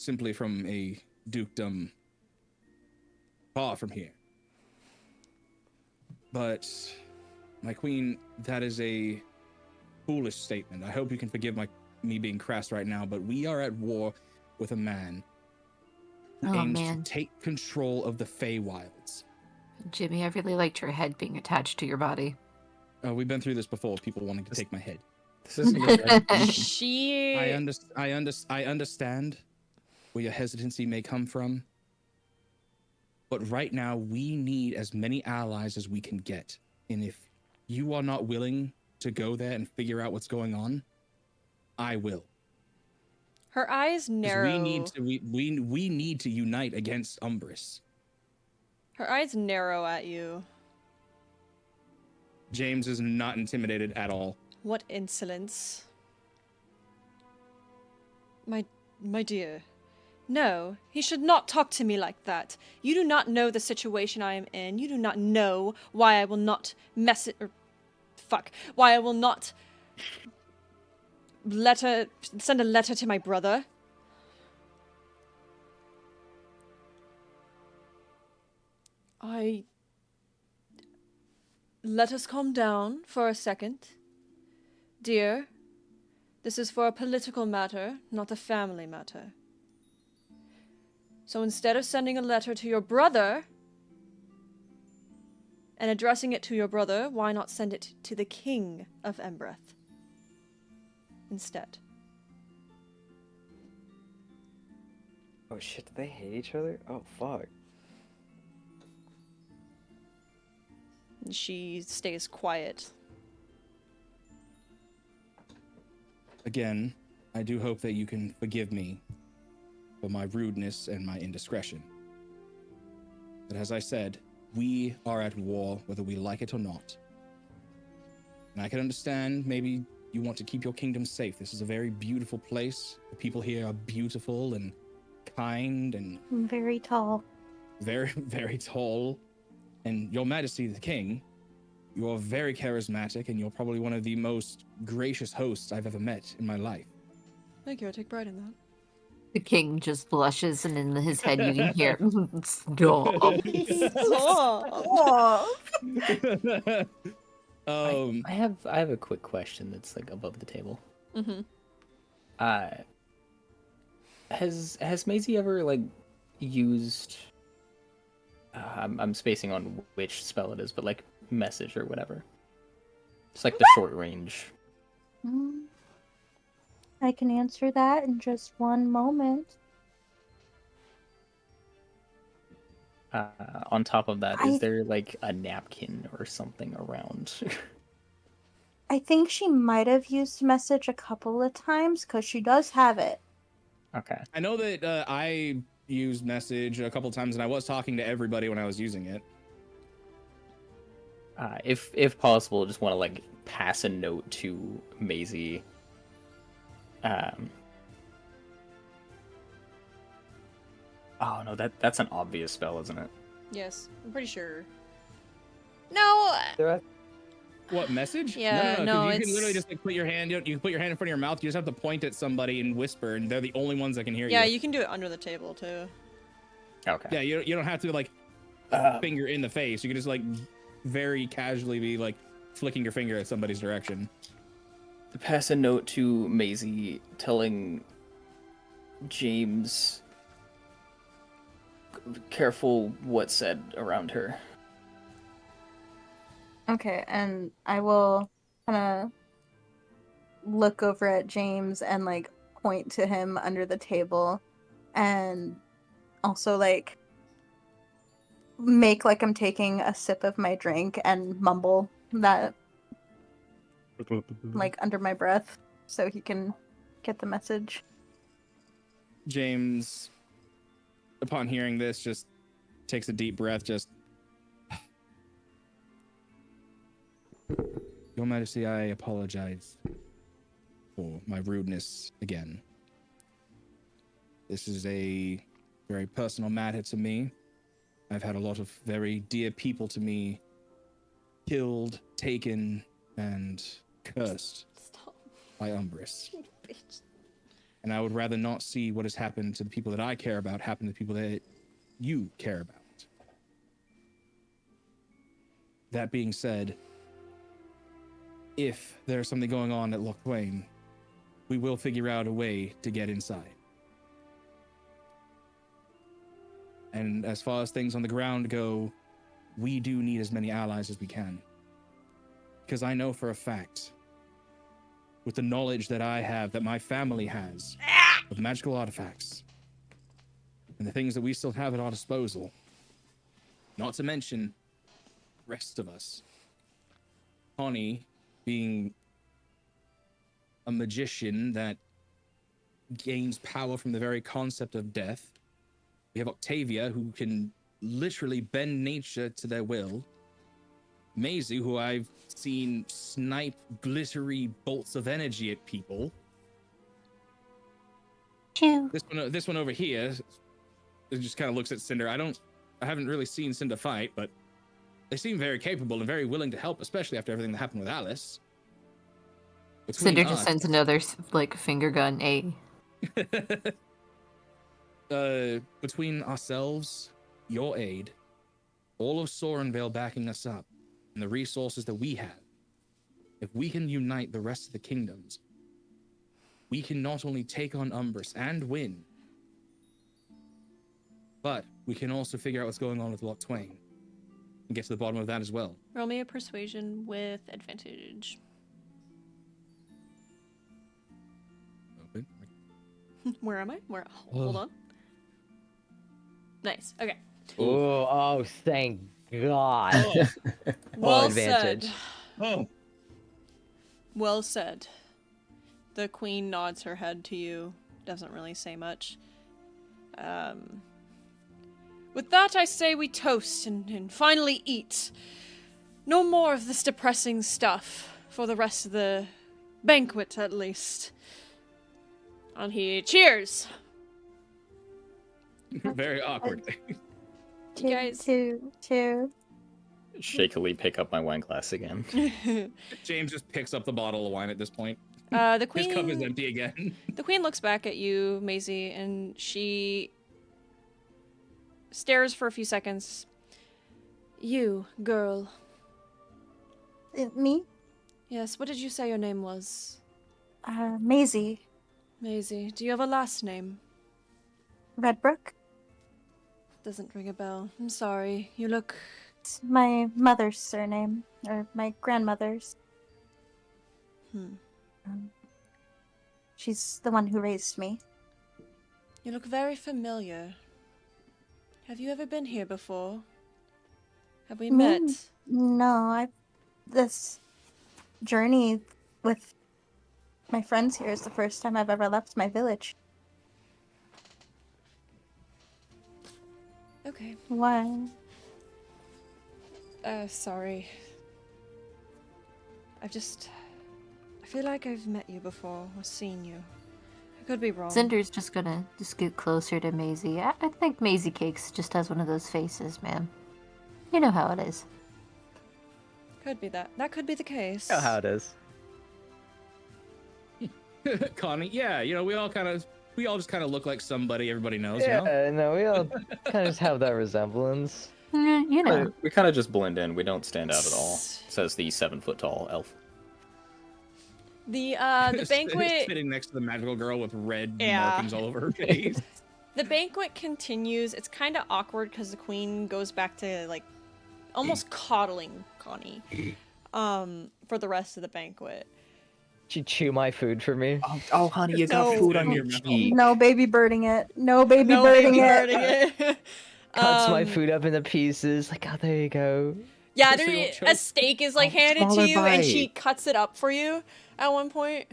Speaker 8: simply from a dukedom far from here. But, my queen, that is a foolish statement. I hope you can forgive me being crass right now, but we are at war with a man who aims to take control of the Feywilds."
Speaker 6: Jimmy, I really liked your head being attached to your body.
Speaker 8: We've been through this before. People wanting to take my head.
Speaker 7: This isn't
Speaker 8: I understand where your hesitancy may come from, but right now we need as many allies as we can get. And if you are not willing to go there and figure out what's going on, I will.
Speaker 1: Her eyes narrow.
Speaker 8: We need to unite against Umbris.
Speaker 1: Her eyes narrow at you.
Speaker 8: James is not intimidated at all.
Speaker 1: What insolence. My dear. No, he should not talk to me like that. You do not know the situation I am in. You do not know why I will not why I will not send a letter to my brother. Let us calm down for a second. Dear, this is for a political matter, not a family matter. So instead of sending a letter to your brother, And addressing it to your brother, why not send it to the king of Embreth instead?
Speaker 11: Oh shit, do they hate each other? Oh fuck.
Speaker 1: And she stays quiet.
Speaker 8: Again, I do hope that you can forgive me for my rudeness and my indiscretion. But as I said, we are at war whether we like it or not. And I can understand maybe you want to keep your kingdom safe. This is a very beautiful place. The people here are beautiful and kind and
Speaker 2: Very tall.
Speaker 8: very, very tall. And Your Majesty the King, you are very charismatic and you're probably one of the most gracious hosts I've ever met in my life.
Speaker 1: Thank you, I take pride in that.
Speaker 6: The king just blushes, and in his head you can hear, stop.
Speaker 7: I have a quick question that's like above the table.
Speaker 1: Mm-hmm.
Speaker 7: Has Maisie ever like used? I'm spacing on which spell it is, but like message or whatever. It's like the short range.
Speaker 2: I can answer that in just one moment.
Speaker 7: On top of that, is there like a napkin or something around?
Speaker 2: I think she might have used message a couple of times because she does have it.
Speaker 7: Okay.
Speaker 8: I know that I used message a couple times and I was talking to everybody when I was using it.
Speaker 7: If possible, just want to like pass a note to Maisie. Oh no, that's an obvious spell, isn't it?
Speaker 1: Yes, I'm pretty sure. No.
Speaker 8: What, message?
Speaker 1: Yeah,
Speaker 8: no, 'cause you
Speaker 1: it's...
Speaker 8: can literally just like put your hand. You can put your hand in front of your mouth. You just have to point at somebody and whisper, and they're the only ones that can hear you.
Speaker 1: Yeah, you can do it under the table too.
Speaker 7: Okay.
Speaker 8: Yeah, you don't have to like finger in the face. You can just like very casually be like flicking your finger at somebody's direction.
Speaker 7: To pass a note to Maisie telling James careful what's said around her.
Speaker 4: Okay, and I will kind of look over at James and like point to him under the table and also like make like I'm taking a sip of my drink and mumble that like under my breath so he can get the message.
Speaker 8: James, upon hearing this, just takes a deep breath, just... Your Majesty, I apologize for my rudeness again. This is a very personal matter to me. I've had a lot of very dear people to me killed, taken, and cursed by Umbris. And I would rather not see what has happened to the people that I care about happen to the people that you care about. That being said, if there's something going on at Loch Twain, we will figure out a way to get inside. And as far as things on the ground go, we do need as many allies as we can. Because I know for a fact, with the knowledge that I have, that my family has, with magical artifacts, and the things that we still have at our disposal, not to mention the rest of us, Connie being a magician that gains power from the very concept of death. We have Octavia, who can literally bend nature to their will. Maisie, who I've seen snipe glittery bolts of energy at people. This one over here, it just kind of looks at Cinder. I haven't really seen Cinder fight, but they seem very capable and very willing to help, especially after everything that happened with Alice.
Speaker 6: Cinder just sends another like finger gun.
Speaker 8: Between ourselves, your aid, all of Sorenvale backing us up, and the resources that we have, if we can unite the rest of the kingdoms, we can not only take on Umbris and win, but we can also figure out what's going on with Loch Twain. and get to the bottom of that as well.
Speaker 1: Roll me a persuasion with advantage.
Speaker 8: Open.
Speaker 1: Where am I? Hold on. Nice. Okay.
Speaker 5: Oh, thank God.
Speaker 1: Well
Speaker 5: advantage.
Speaker 1: said.
Speaker 8: Oh.
Speaker 1: Well said. The queen nods her head to you. Doesn't really say much. With that, I say we toast and finally eat. No more of this depressing stuff for the rest of the banquet, at least. And he cheers.
Speaker 8: Very awkward.
Speaker 1: You guys.
Speaker 4: Two.
Speaker 7: Shakily pick up my wine glass again.
Speaker 8: James just picks up the bottle of wine at this point.
Speaker 1: The
Speaker 8: His
Speaker 1: queen.
Speaker 8: cup is empty again.
Speaker 1: The queen looks back at you, Maisie, and she stares for a few seconds. You, girl.
Speaker 4: Me?
Speaker 1: Yes, what did you say your name was?
Speaker 4: Maisie.
Speaker 1: Maisie. Do you have a last name?
Speaker 4: Redbrook?
Speaker 1: Doesn't ring a bell. I'm sorry. You look...
Speaker 4: It's my mother's surname, or my grandmother's. She's the one who raised me.
Speaker 1: You look very familiar. Have you ever been here before? Have we met?
Speaker 4: No, this journey with my friends here is the first time I've ever left my village.
Speaker 1: Okay.
Speaker 4: Why?
Speaker 1: Sorry. I feel like I've met you before, or seen you. I could be wrong.
Speaker 6: Cinder's just gonna scoot closer to Maisie. I think Maisie Cakes just has one of those faces, ma'am. You know how it is.
Speaker 1: Could be that. That could be the case.
Speaker 5: You know how it is.
Speaker 8: Connie, yeah, we all just kind of look like somebody everybody knows,
Speaker 5: Yeah, no, we all kind of just have that resemblance.
Speaker 6: You know.
Speaker 7: We kind of just blend in. We don't stand out at all, says the 7-foot-tall elf.
Speaker 1: The banquet...
Speaker 8: Sitting next to the magical girl with red markings all over her face.
Speaker 1: The banquet continues. It's kind of awkward because the queen goes back to, like, almost coddling Connie for the rest of the banquet.
Speaker 5: Did you chew my food for me?
Speaker 7: Oh honey, you got food on your cheek.
Speaker 4: No baby birding it. No baby birding it.
Speaker 5: Cuts my food up into pieces. Like, oh, there you go.
Speaker 1: Yeah, a steak is, like, handed to
Speaker 7: smaller
Speaker 1: you, and
Speaker 7: bite.
Speaker 1: she cuts it up for you at one point.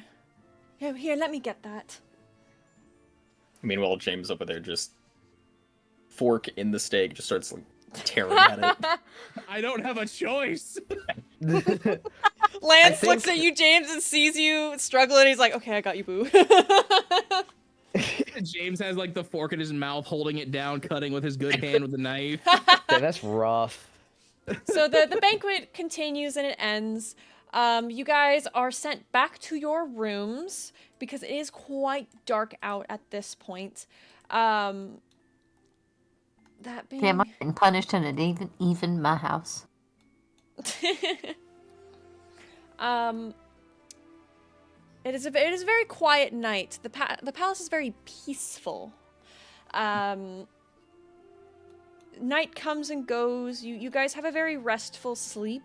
Speaker 1: Here, let me get that.
Speaker 7: Meanwhile, James over there just fork in the steak, just starts like tearing at it.
Speaker 8: I don't have a choice.
Speaker 1: Lance looks at you, James, and sees you struggling. He's like, okay, I got you, boo.
Speaker 8: James has like the fork in his mouth, holding it down, cutting with his good hand with the knife.
Speaker 5: Yeah, that's rough.
Speaker 1: So the banquet continues and it ends. You guys are sent back to your rooms because it is quite dark out at this point. That being...
Speaker 6: Damn, I'm getting punished and it even my house.
Speaker 1: It is a very quiet night. The palace is very peaceful. Night comes and goes. You guys have a very restful sleep.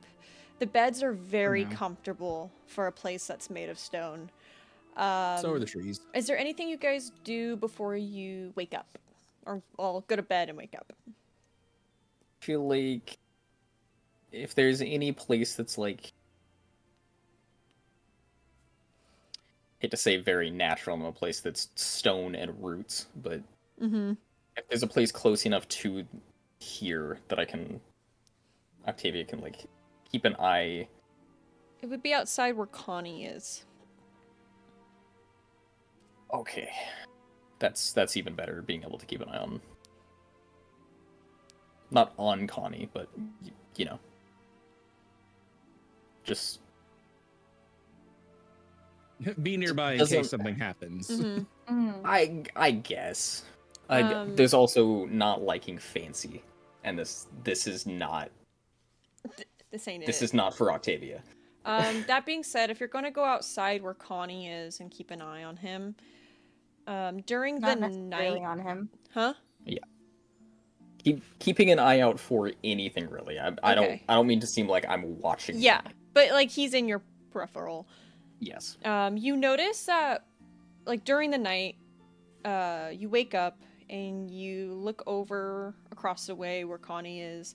Speaker 1: The beds are very comfortable for a place that's made of stone.
Speaker 8: So are the trees.
Speaker 1: Is there anything you guys do before you wake up? Or well, go to bed and wake up?
Speaker 7: I feel like if there's any place that's like, hate to say very natural, in a place that's stone and roots, but if there's a place close enough to here that Octavia can like keep an eye.
Speaker 1: It would be outside where Connie is.
Speaker 7: Okay, that's even better. Being able to keep an eye on, not on Connie, but just
Speaker 8: be nearby in case something happens.
Speaker 7: I guess. There's also not liking fancy, and this is not.
Speaker 1: This ain't it.
Speaker 7: This is not for Octavia.
Speaker 1: That being said, if you're going to go outside where Connie is and keep an eye on him, during
Speaker 4: Not
Speaker 1: the
Speaker 4: necessarily
Speaker 1: night...
Speaker 4: on him.
Speaker 1: Huh?
Speaker 7: Yeah. keeping an eye out for anything really. I
Speaker 1: Okay.
Speaker 7: don't mean to seem like I'm watching.
Speaker 1: Yeah,
Speaker 7: them.
Speaker 1: but like he's in your peripheral.
Speaker 7: Yes.
Speaker 1: You notice that, like during the night, you wake up and you look over across the way where Connie is,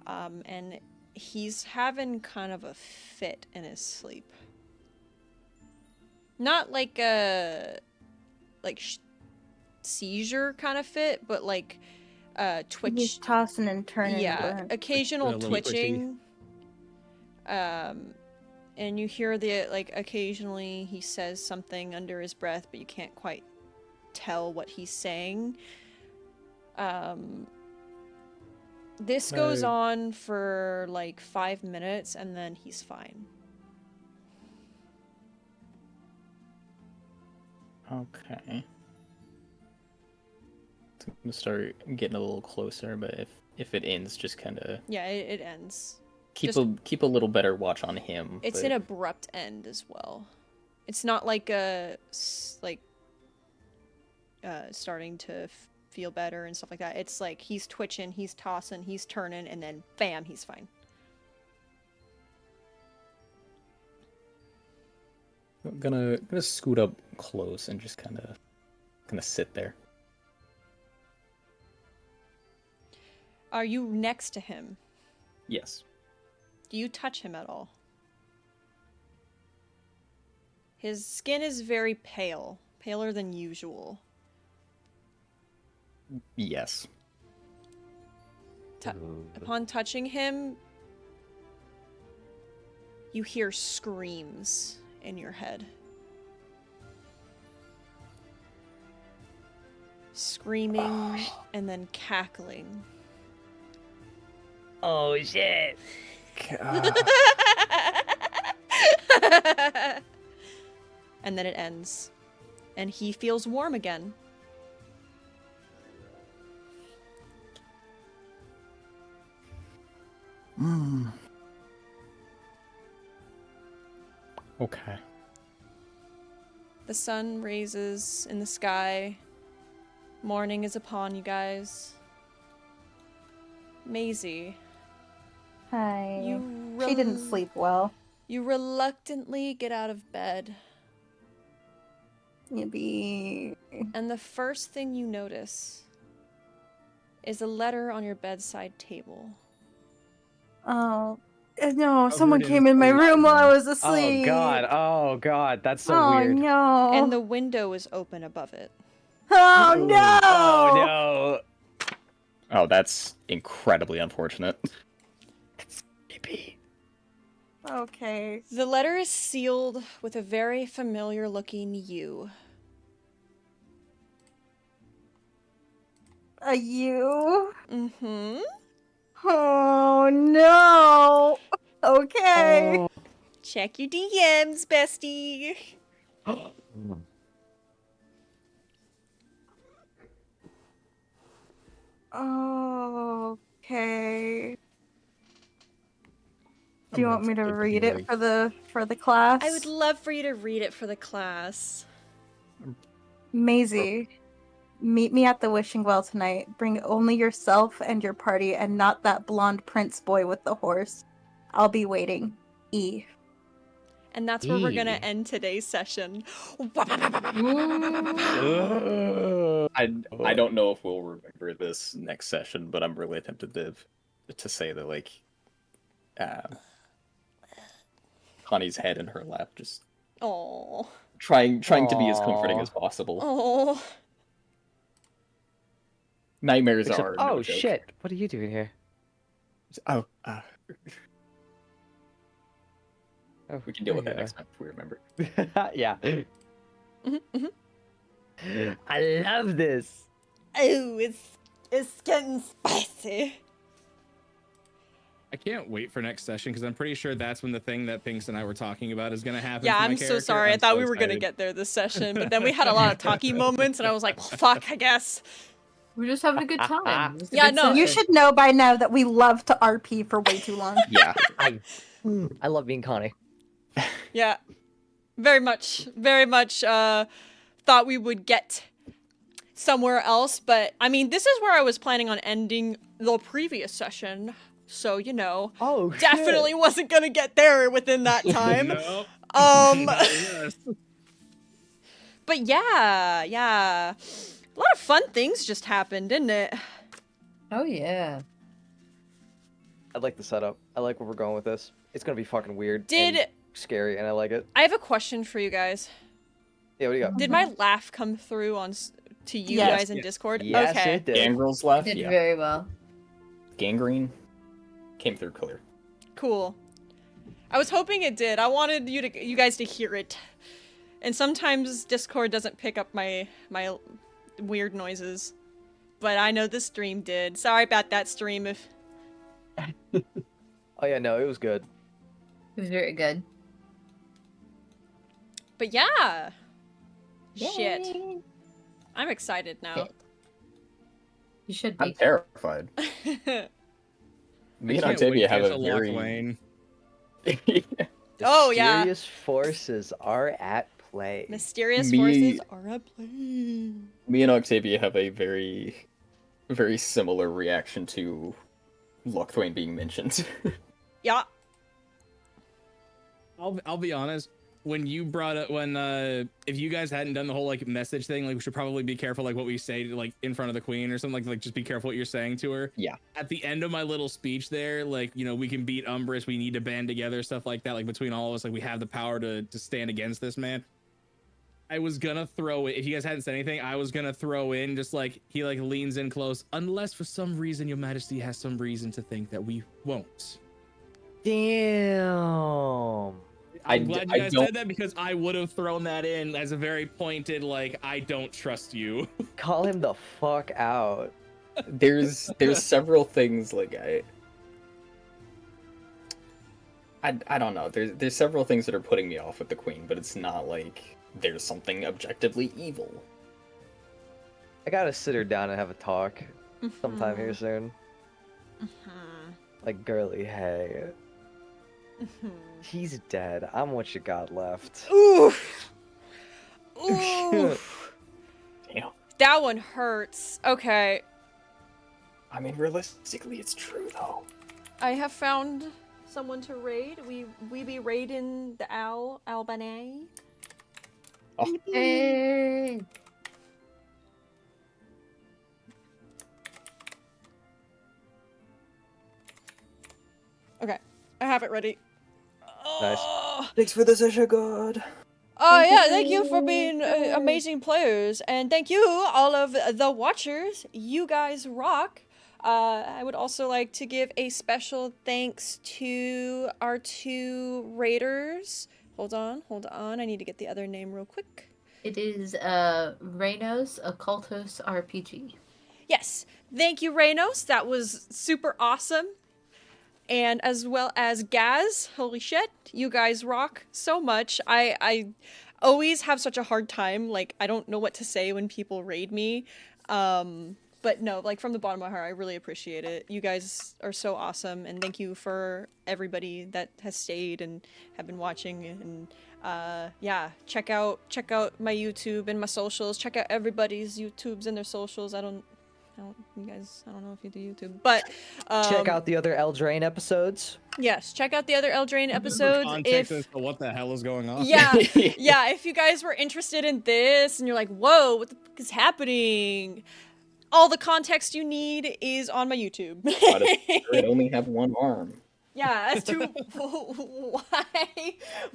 Speaker 1: and he's having kind of a fit in his sleep. Not like a seizure kind of fit, but like twitch.
Speaker 4: He's tossing and turning.
Speaker 1: Yeah,
Speaker 4: but-
Speaker 1: occasional
Speaker 8: a little
Speaker 1: twitching. And you hear the like occasionally he says something under his breath, but you can't quite tell what he's saying. This goes on for like 5 minutes, and then he's fine.
Speaker 7: Okay. I'm gonna start getting a little closer, but if it ends, just kind of
Speaker 1: Yeah, it ends.
Speaker 7: keep
Speaker 1: Just-
Speaker 7: keep a little better watch on him.
Speaker 1: It's
Speaker 7: but...
Speaker 1: an abrupt end as well. It's not like starting to feel better and stuff like that. It's like he's twitching, he's tossing, he's turning, and then bam, he's fine.
Speaker 7: I'm gonna scoot up close and just kind of sit there.
Speaker 1: Are you next to him?
Speaker 7: Yes.
Speaker 1: Do you touch him at all? His skin is very pale, paler than usual.
Speaker 7: Yes.
Speaker 1: Upon touching him, you hear screams in your head. Screaming and then cackling.
Speaker 5: Oh shit!
Speaker 1: And then it ends. And he feels warm again.
Speaker 7: Okay.
Speaker 1: The sun raises in the sky. Morning is upon you guys. Maisie.
Speaker 4: Hi.
Speaker 1: You
Speaker 4: She didn't sleep well.
Speaker 1: You reluctantly get out of bed.
Speaker 4: Maybe.
Speaker 1: And the first thing you notice is a letter on your bedside table.
Speaker 4: Oh. No,
Speaker 8: Covered
Speaker 4: someone
Speaker 8: in
Speaker 4: came in my room while I was
Speaker 5: Oh
Speaker 4: asleep.
Speaker 5: god, that's so
Speaker 4: Oh
Speaker 5: weird.
Speaker 4: no.
Speaker 1: And the window is open above it.
Speaker 4: Oh no.
Speaker 5: Oh no!
Speaker 7: Oh, that's incredibly unfortunate.
Speaker 5: Creepy.
Speaker 4: Okay.
Speaker 1: The letter is sealed with a very familiar looking U.
Speaker 4: A you?
Speaker 1: Mm-hmm.
Speaker 4: Oh no. Okay.
Speaker 5: Oh.
Speaker 1: Check your DMs, bestie.
Speaker 4: Okay. Do you
Speaker 7: I'm
Speaker 4: want me to
Speaker 7: gonna
Speaker 4: read
Speaker 7: be
Speaker 4: it
Speaker 7: like-
Speaker 4: for the class?
Speaker 1: I would love for you to read it for the class.
Speaker 4: Maisie, meet me at the wishing well tonight. Bring only yourself and your party and not that blonde prince boy with the horse. I'll be waiting. E.
Speaker 1: And that's where we're gonna
Speaker 5: Eee.
Speaker 1: end today's session.
Speaker 7: I don't know if we'll remember this next session, but I'm really tempted to say that like Connie's head in her lap, just
Speaker 1: Oh.
Speaker 7: trying to be as comforting as possible.
Speaker 1: Oh.
Speaker 7: Nightmares
Speaker 5: Except,
Speaker 7: are no
Speaker 5: oh
Speaker 7: joke.
Speaker 5: shit! What are you doing here?
Speaker 7: Oh,
Speaker 5: Oh,
Speaker 7: we can deal with that
Speaker 5: yeah.
Speaker 7: next time if we remember.
Speaker 5: Yeah. I love this.
Speaker 1: Oh, it's getting spicy.
Speaker 8: I can't wait for next session because I'm pretty sure that's when the thing that Pinks and I were talking about is going to happen.
Speaker 1: Yeah,
Speaker 8: for my
Speaker 1: I'm so
Speaker 8: character.
Speaker 1: sorry. I
Speaker 8: I'm
Speaker 1: thought
Speaker 8: so
Speaker 1: we were gonna
Speaker 8: excited.
Speaker 1: get there this session, but then we had a lot of talky moments, and I was like, well, "Fuck, I guess."
Speaker 6: We're just having a good time. It was a
Speaker 1: Yeah,
Speaker 6: good
Speaker 1: no.
Speaker 6: session.
Speaker 4: You should know by now that we love to RP for way too long.
Speaker 7: Yeah.
Speaker 5: I love being Connie.
Speaker 1: Yeah, very much. Thought we would get somewhere else, but I mean, this is where I was planning on ending the previous session. So, you know,
Speaker 11: Oh,
Speaker 1: definitely wasn't gonna get there within that time.
Speaker 8: Nope.
Speaker 1: Um,
Speaker 8: Not with us.
Speaker 1: but yeah, a lot of fun things just happened, didn't it?
Speaker 6: Oh yeah.
Speaker 11: I like the setup. I like where we're going with this. It's gonna be fucking weird
Speaker 1: Did
Speaker 11: and scary, and I like it.
Speaker 1: I have a question for you guys?
Speaker 11: Yeah, what do you got?
Speaker 1: Did my laugh come through on to you
Speaker 4: Yes.
Speaker 1: guys in Discord?
Speaker 11: Yes,
Speaker 1: okay.
Speaker 11: it did.
Speaker 7: Gangrel's left.
Speaker 6: Did
Speaker 7: Yeah.
Speaker 6: very well.
Speaker 7: Gangrene came through clear.
Speaker 1: Cool. I was hoping it did. I wanted you guys to hear it. And sometimes Discord doesn't pick up my weird noises. But I know the stream did. Sorry about that, stream. If
Speaker 11: Oh yeah, no, it was good.
Speaker 6: It was very good.
Speaker 1: But yeah. Shit.
Speaker 6: Yay.
Speaker 1: I'm excited now.
Speaker 6: You should
Speaker 7: I'm
Speaker 6: be.
Speaker 7: terrified. Me and
Speaker 8: Can't
Speaker 7: Octavia
Speaker 8: wait to
Speaker 7: have
Speaker 8: catch
Speaker 7: a
Speaker 8: lock
Speaker 7: very.
Speaker 8: lane.
Speaker 1: Oh, yeah.
Speaker 11: Mysterious forces are at play.
Speaker 1: Mysterious
Speaker 7: Me-
Speaker 1: forces are at play.
Speaker 7: Me and Octavia have a very, very similar reaction to Lochthwain being mentioned.
Speaker 1: Yeah.
Speaker 8: I'll be honest. When you brought up if you guys hadn't done the whole like message thing, like we should probably be careful like what we say to, like in front of the queen or something, like just be careful what you're saying to her.
Speaker 7: Yeah.
Speaker 8: At the end of my little speech there, like, you know, we can beat Umbrus, we need to band together, stuff like that, like between all of us, like we have the power to stand against this man. I was gonna throw it, if you guys hadn't said anything, I was gonna throw in just like he like leans in close, unless for some reason your majesty has some reason to think that we won't.
Speaker 11: Damn.
Speaker 8: I'm glad you guys said that because I would have thrown that in as a very pointed, like, I don't trust you.
Speaker 11: Call him the fuck out.
Speaker 7: There's several things like I don't know. There's several things that are putting me off with the queen, but it's not like there's something objectively evil.
Speaker 11: I gotta sit her down and have a talk sometime here soon. Like, girly, hey. He's dead. I'm what you got left.
Speaker 1: Oof. Oof.
Speaker 7: Damn.
Speaker 1: That one hurts. Okay.
Speaker 7: I mean, realistically, it's true though.
Speaker 1: I have found someone to raid. We be raiding the Albany.
Speaker 7: Oh.
Speaker 6: Hey.
Speaker 1: Okay. I have it ready.
Speaker 11: Nice.
Speaker 1: Oh.
Speaker 9: Thanks for the session, God.
Speaker 1: Yeah, thank you for being amazing players, and thank you all of the watchers. You guys rock. I would also like to give a special thanks to our two raiders. Hold on. I need to get the other name real quick.
Speaker 6: It is Reynos Occultos RPG.
Speaker 1: Yes, thank you, Reynos. That was super awesome. And as well as Gaz, holy shit, you guys rock so much. I always have such a hard time, like, I don't know what to say when people raid me. But no, like, from the bottom of my heart, I really appreciate it. You guys are so awesome, and thank you for everybody that has stayed and have been watching. And yeah, check out my YouTube and my socials. Check out everybody's YouTubes and their socials. I don't know if you do YouTube, but
Speaker 11: Check out the other Eldraine episodes.
Speaker 1: yes, check out the other Eldraine episodes.
Speaker 8: Context as to what the hell is going on.
Speaker 1: Yeah, if you guys were interested in this and you're like, whoa, what the fuck is happening? All the context you need is on my YouTube.
Speaker 7: Why does it only have one arm?
Speaker 1: Yeah, as to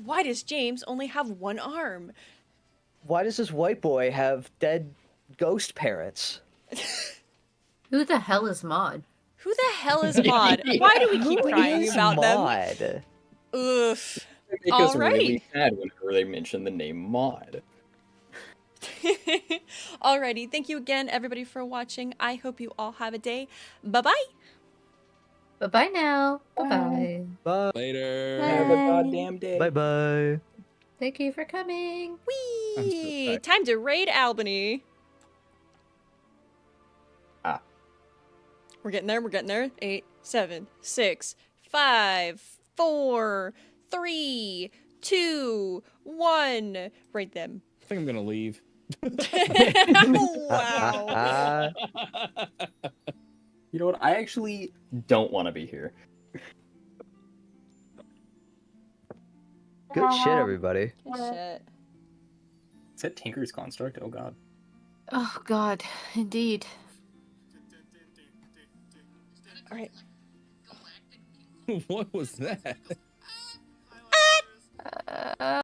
Speaker 1: why does James only have one arm?
Speaker 11: Why does this white boy have dead ghost parents?
Speaker 6: Who the hell is Maud?
Speaker 1: Who the hell is Maud? Why do we keep
Speaker 11: Who
Speaker 1: crying
Speaker 11: is
Speaker 1: about them?
Speaker 11: Maud?
Speaker 1: Oof.
Speaker 7: It make us
Speaker 1: Alright.
Speaker 7: really sad whenever they mention the name Maud.
Speaker 1: Alrighty, thank you again, everybody, for watching. I hope you all have a day. Bye-bye.
Speaker 6: Bye-bye now. Bye-bye.
Speaker 11: Bye.
Speaker 8: Later.
Speaker 9: Have a goddamn day.
Speaker 11: Bye bye.
Speaker 6: Thank you for coming.
Speaker 1: Whee!
Speaker 8: back.
Speaker 1: Time to raid Albany.
Speaker 7: Ah.
Speaker 1: We're getting there. 8, 7, 6, 5, 4, 3, 2, 1. Raid them.
Speaker 8: I think I'm gonna leave.
Speaker 1: Wow.
Speaker 9: You know what? I actually don't want to be here.
Speaker 5: Good shit, everybody.
Speaker 1: Good shit.
Speaker 9: Is that Tinker's Construct? Oh god.
Speaker 6: Oh God, indeed.
Speaker 1: All right.
Speaker 8: What was that?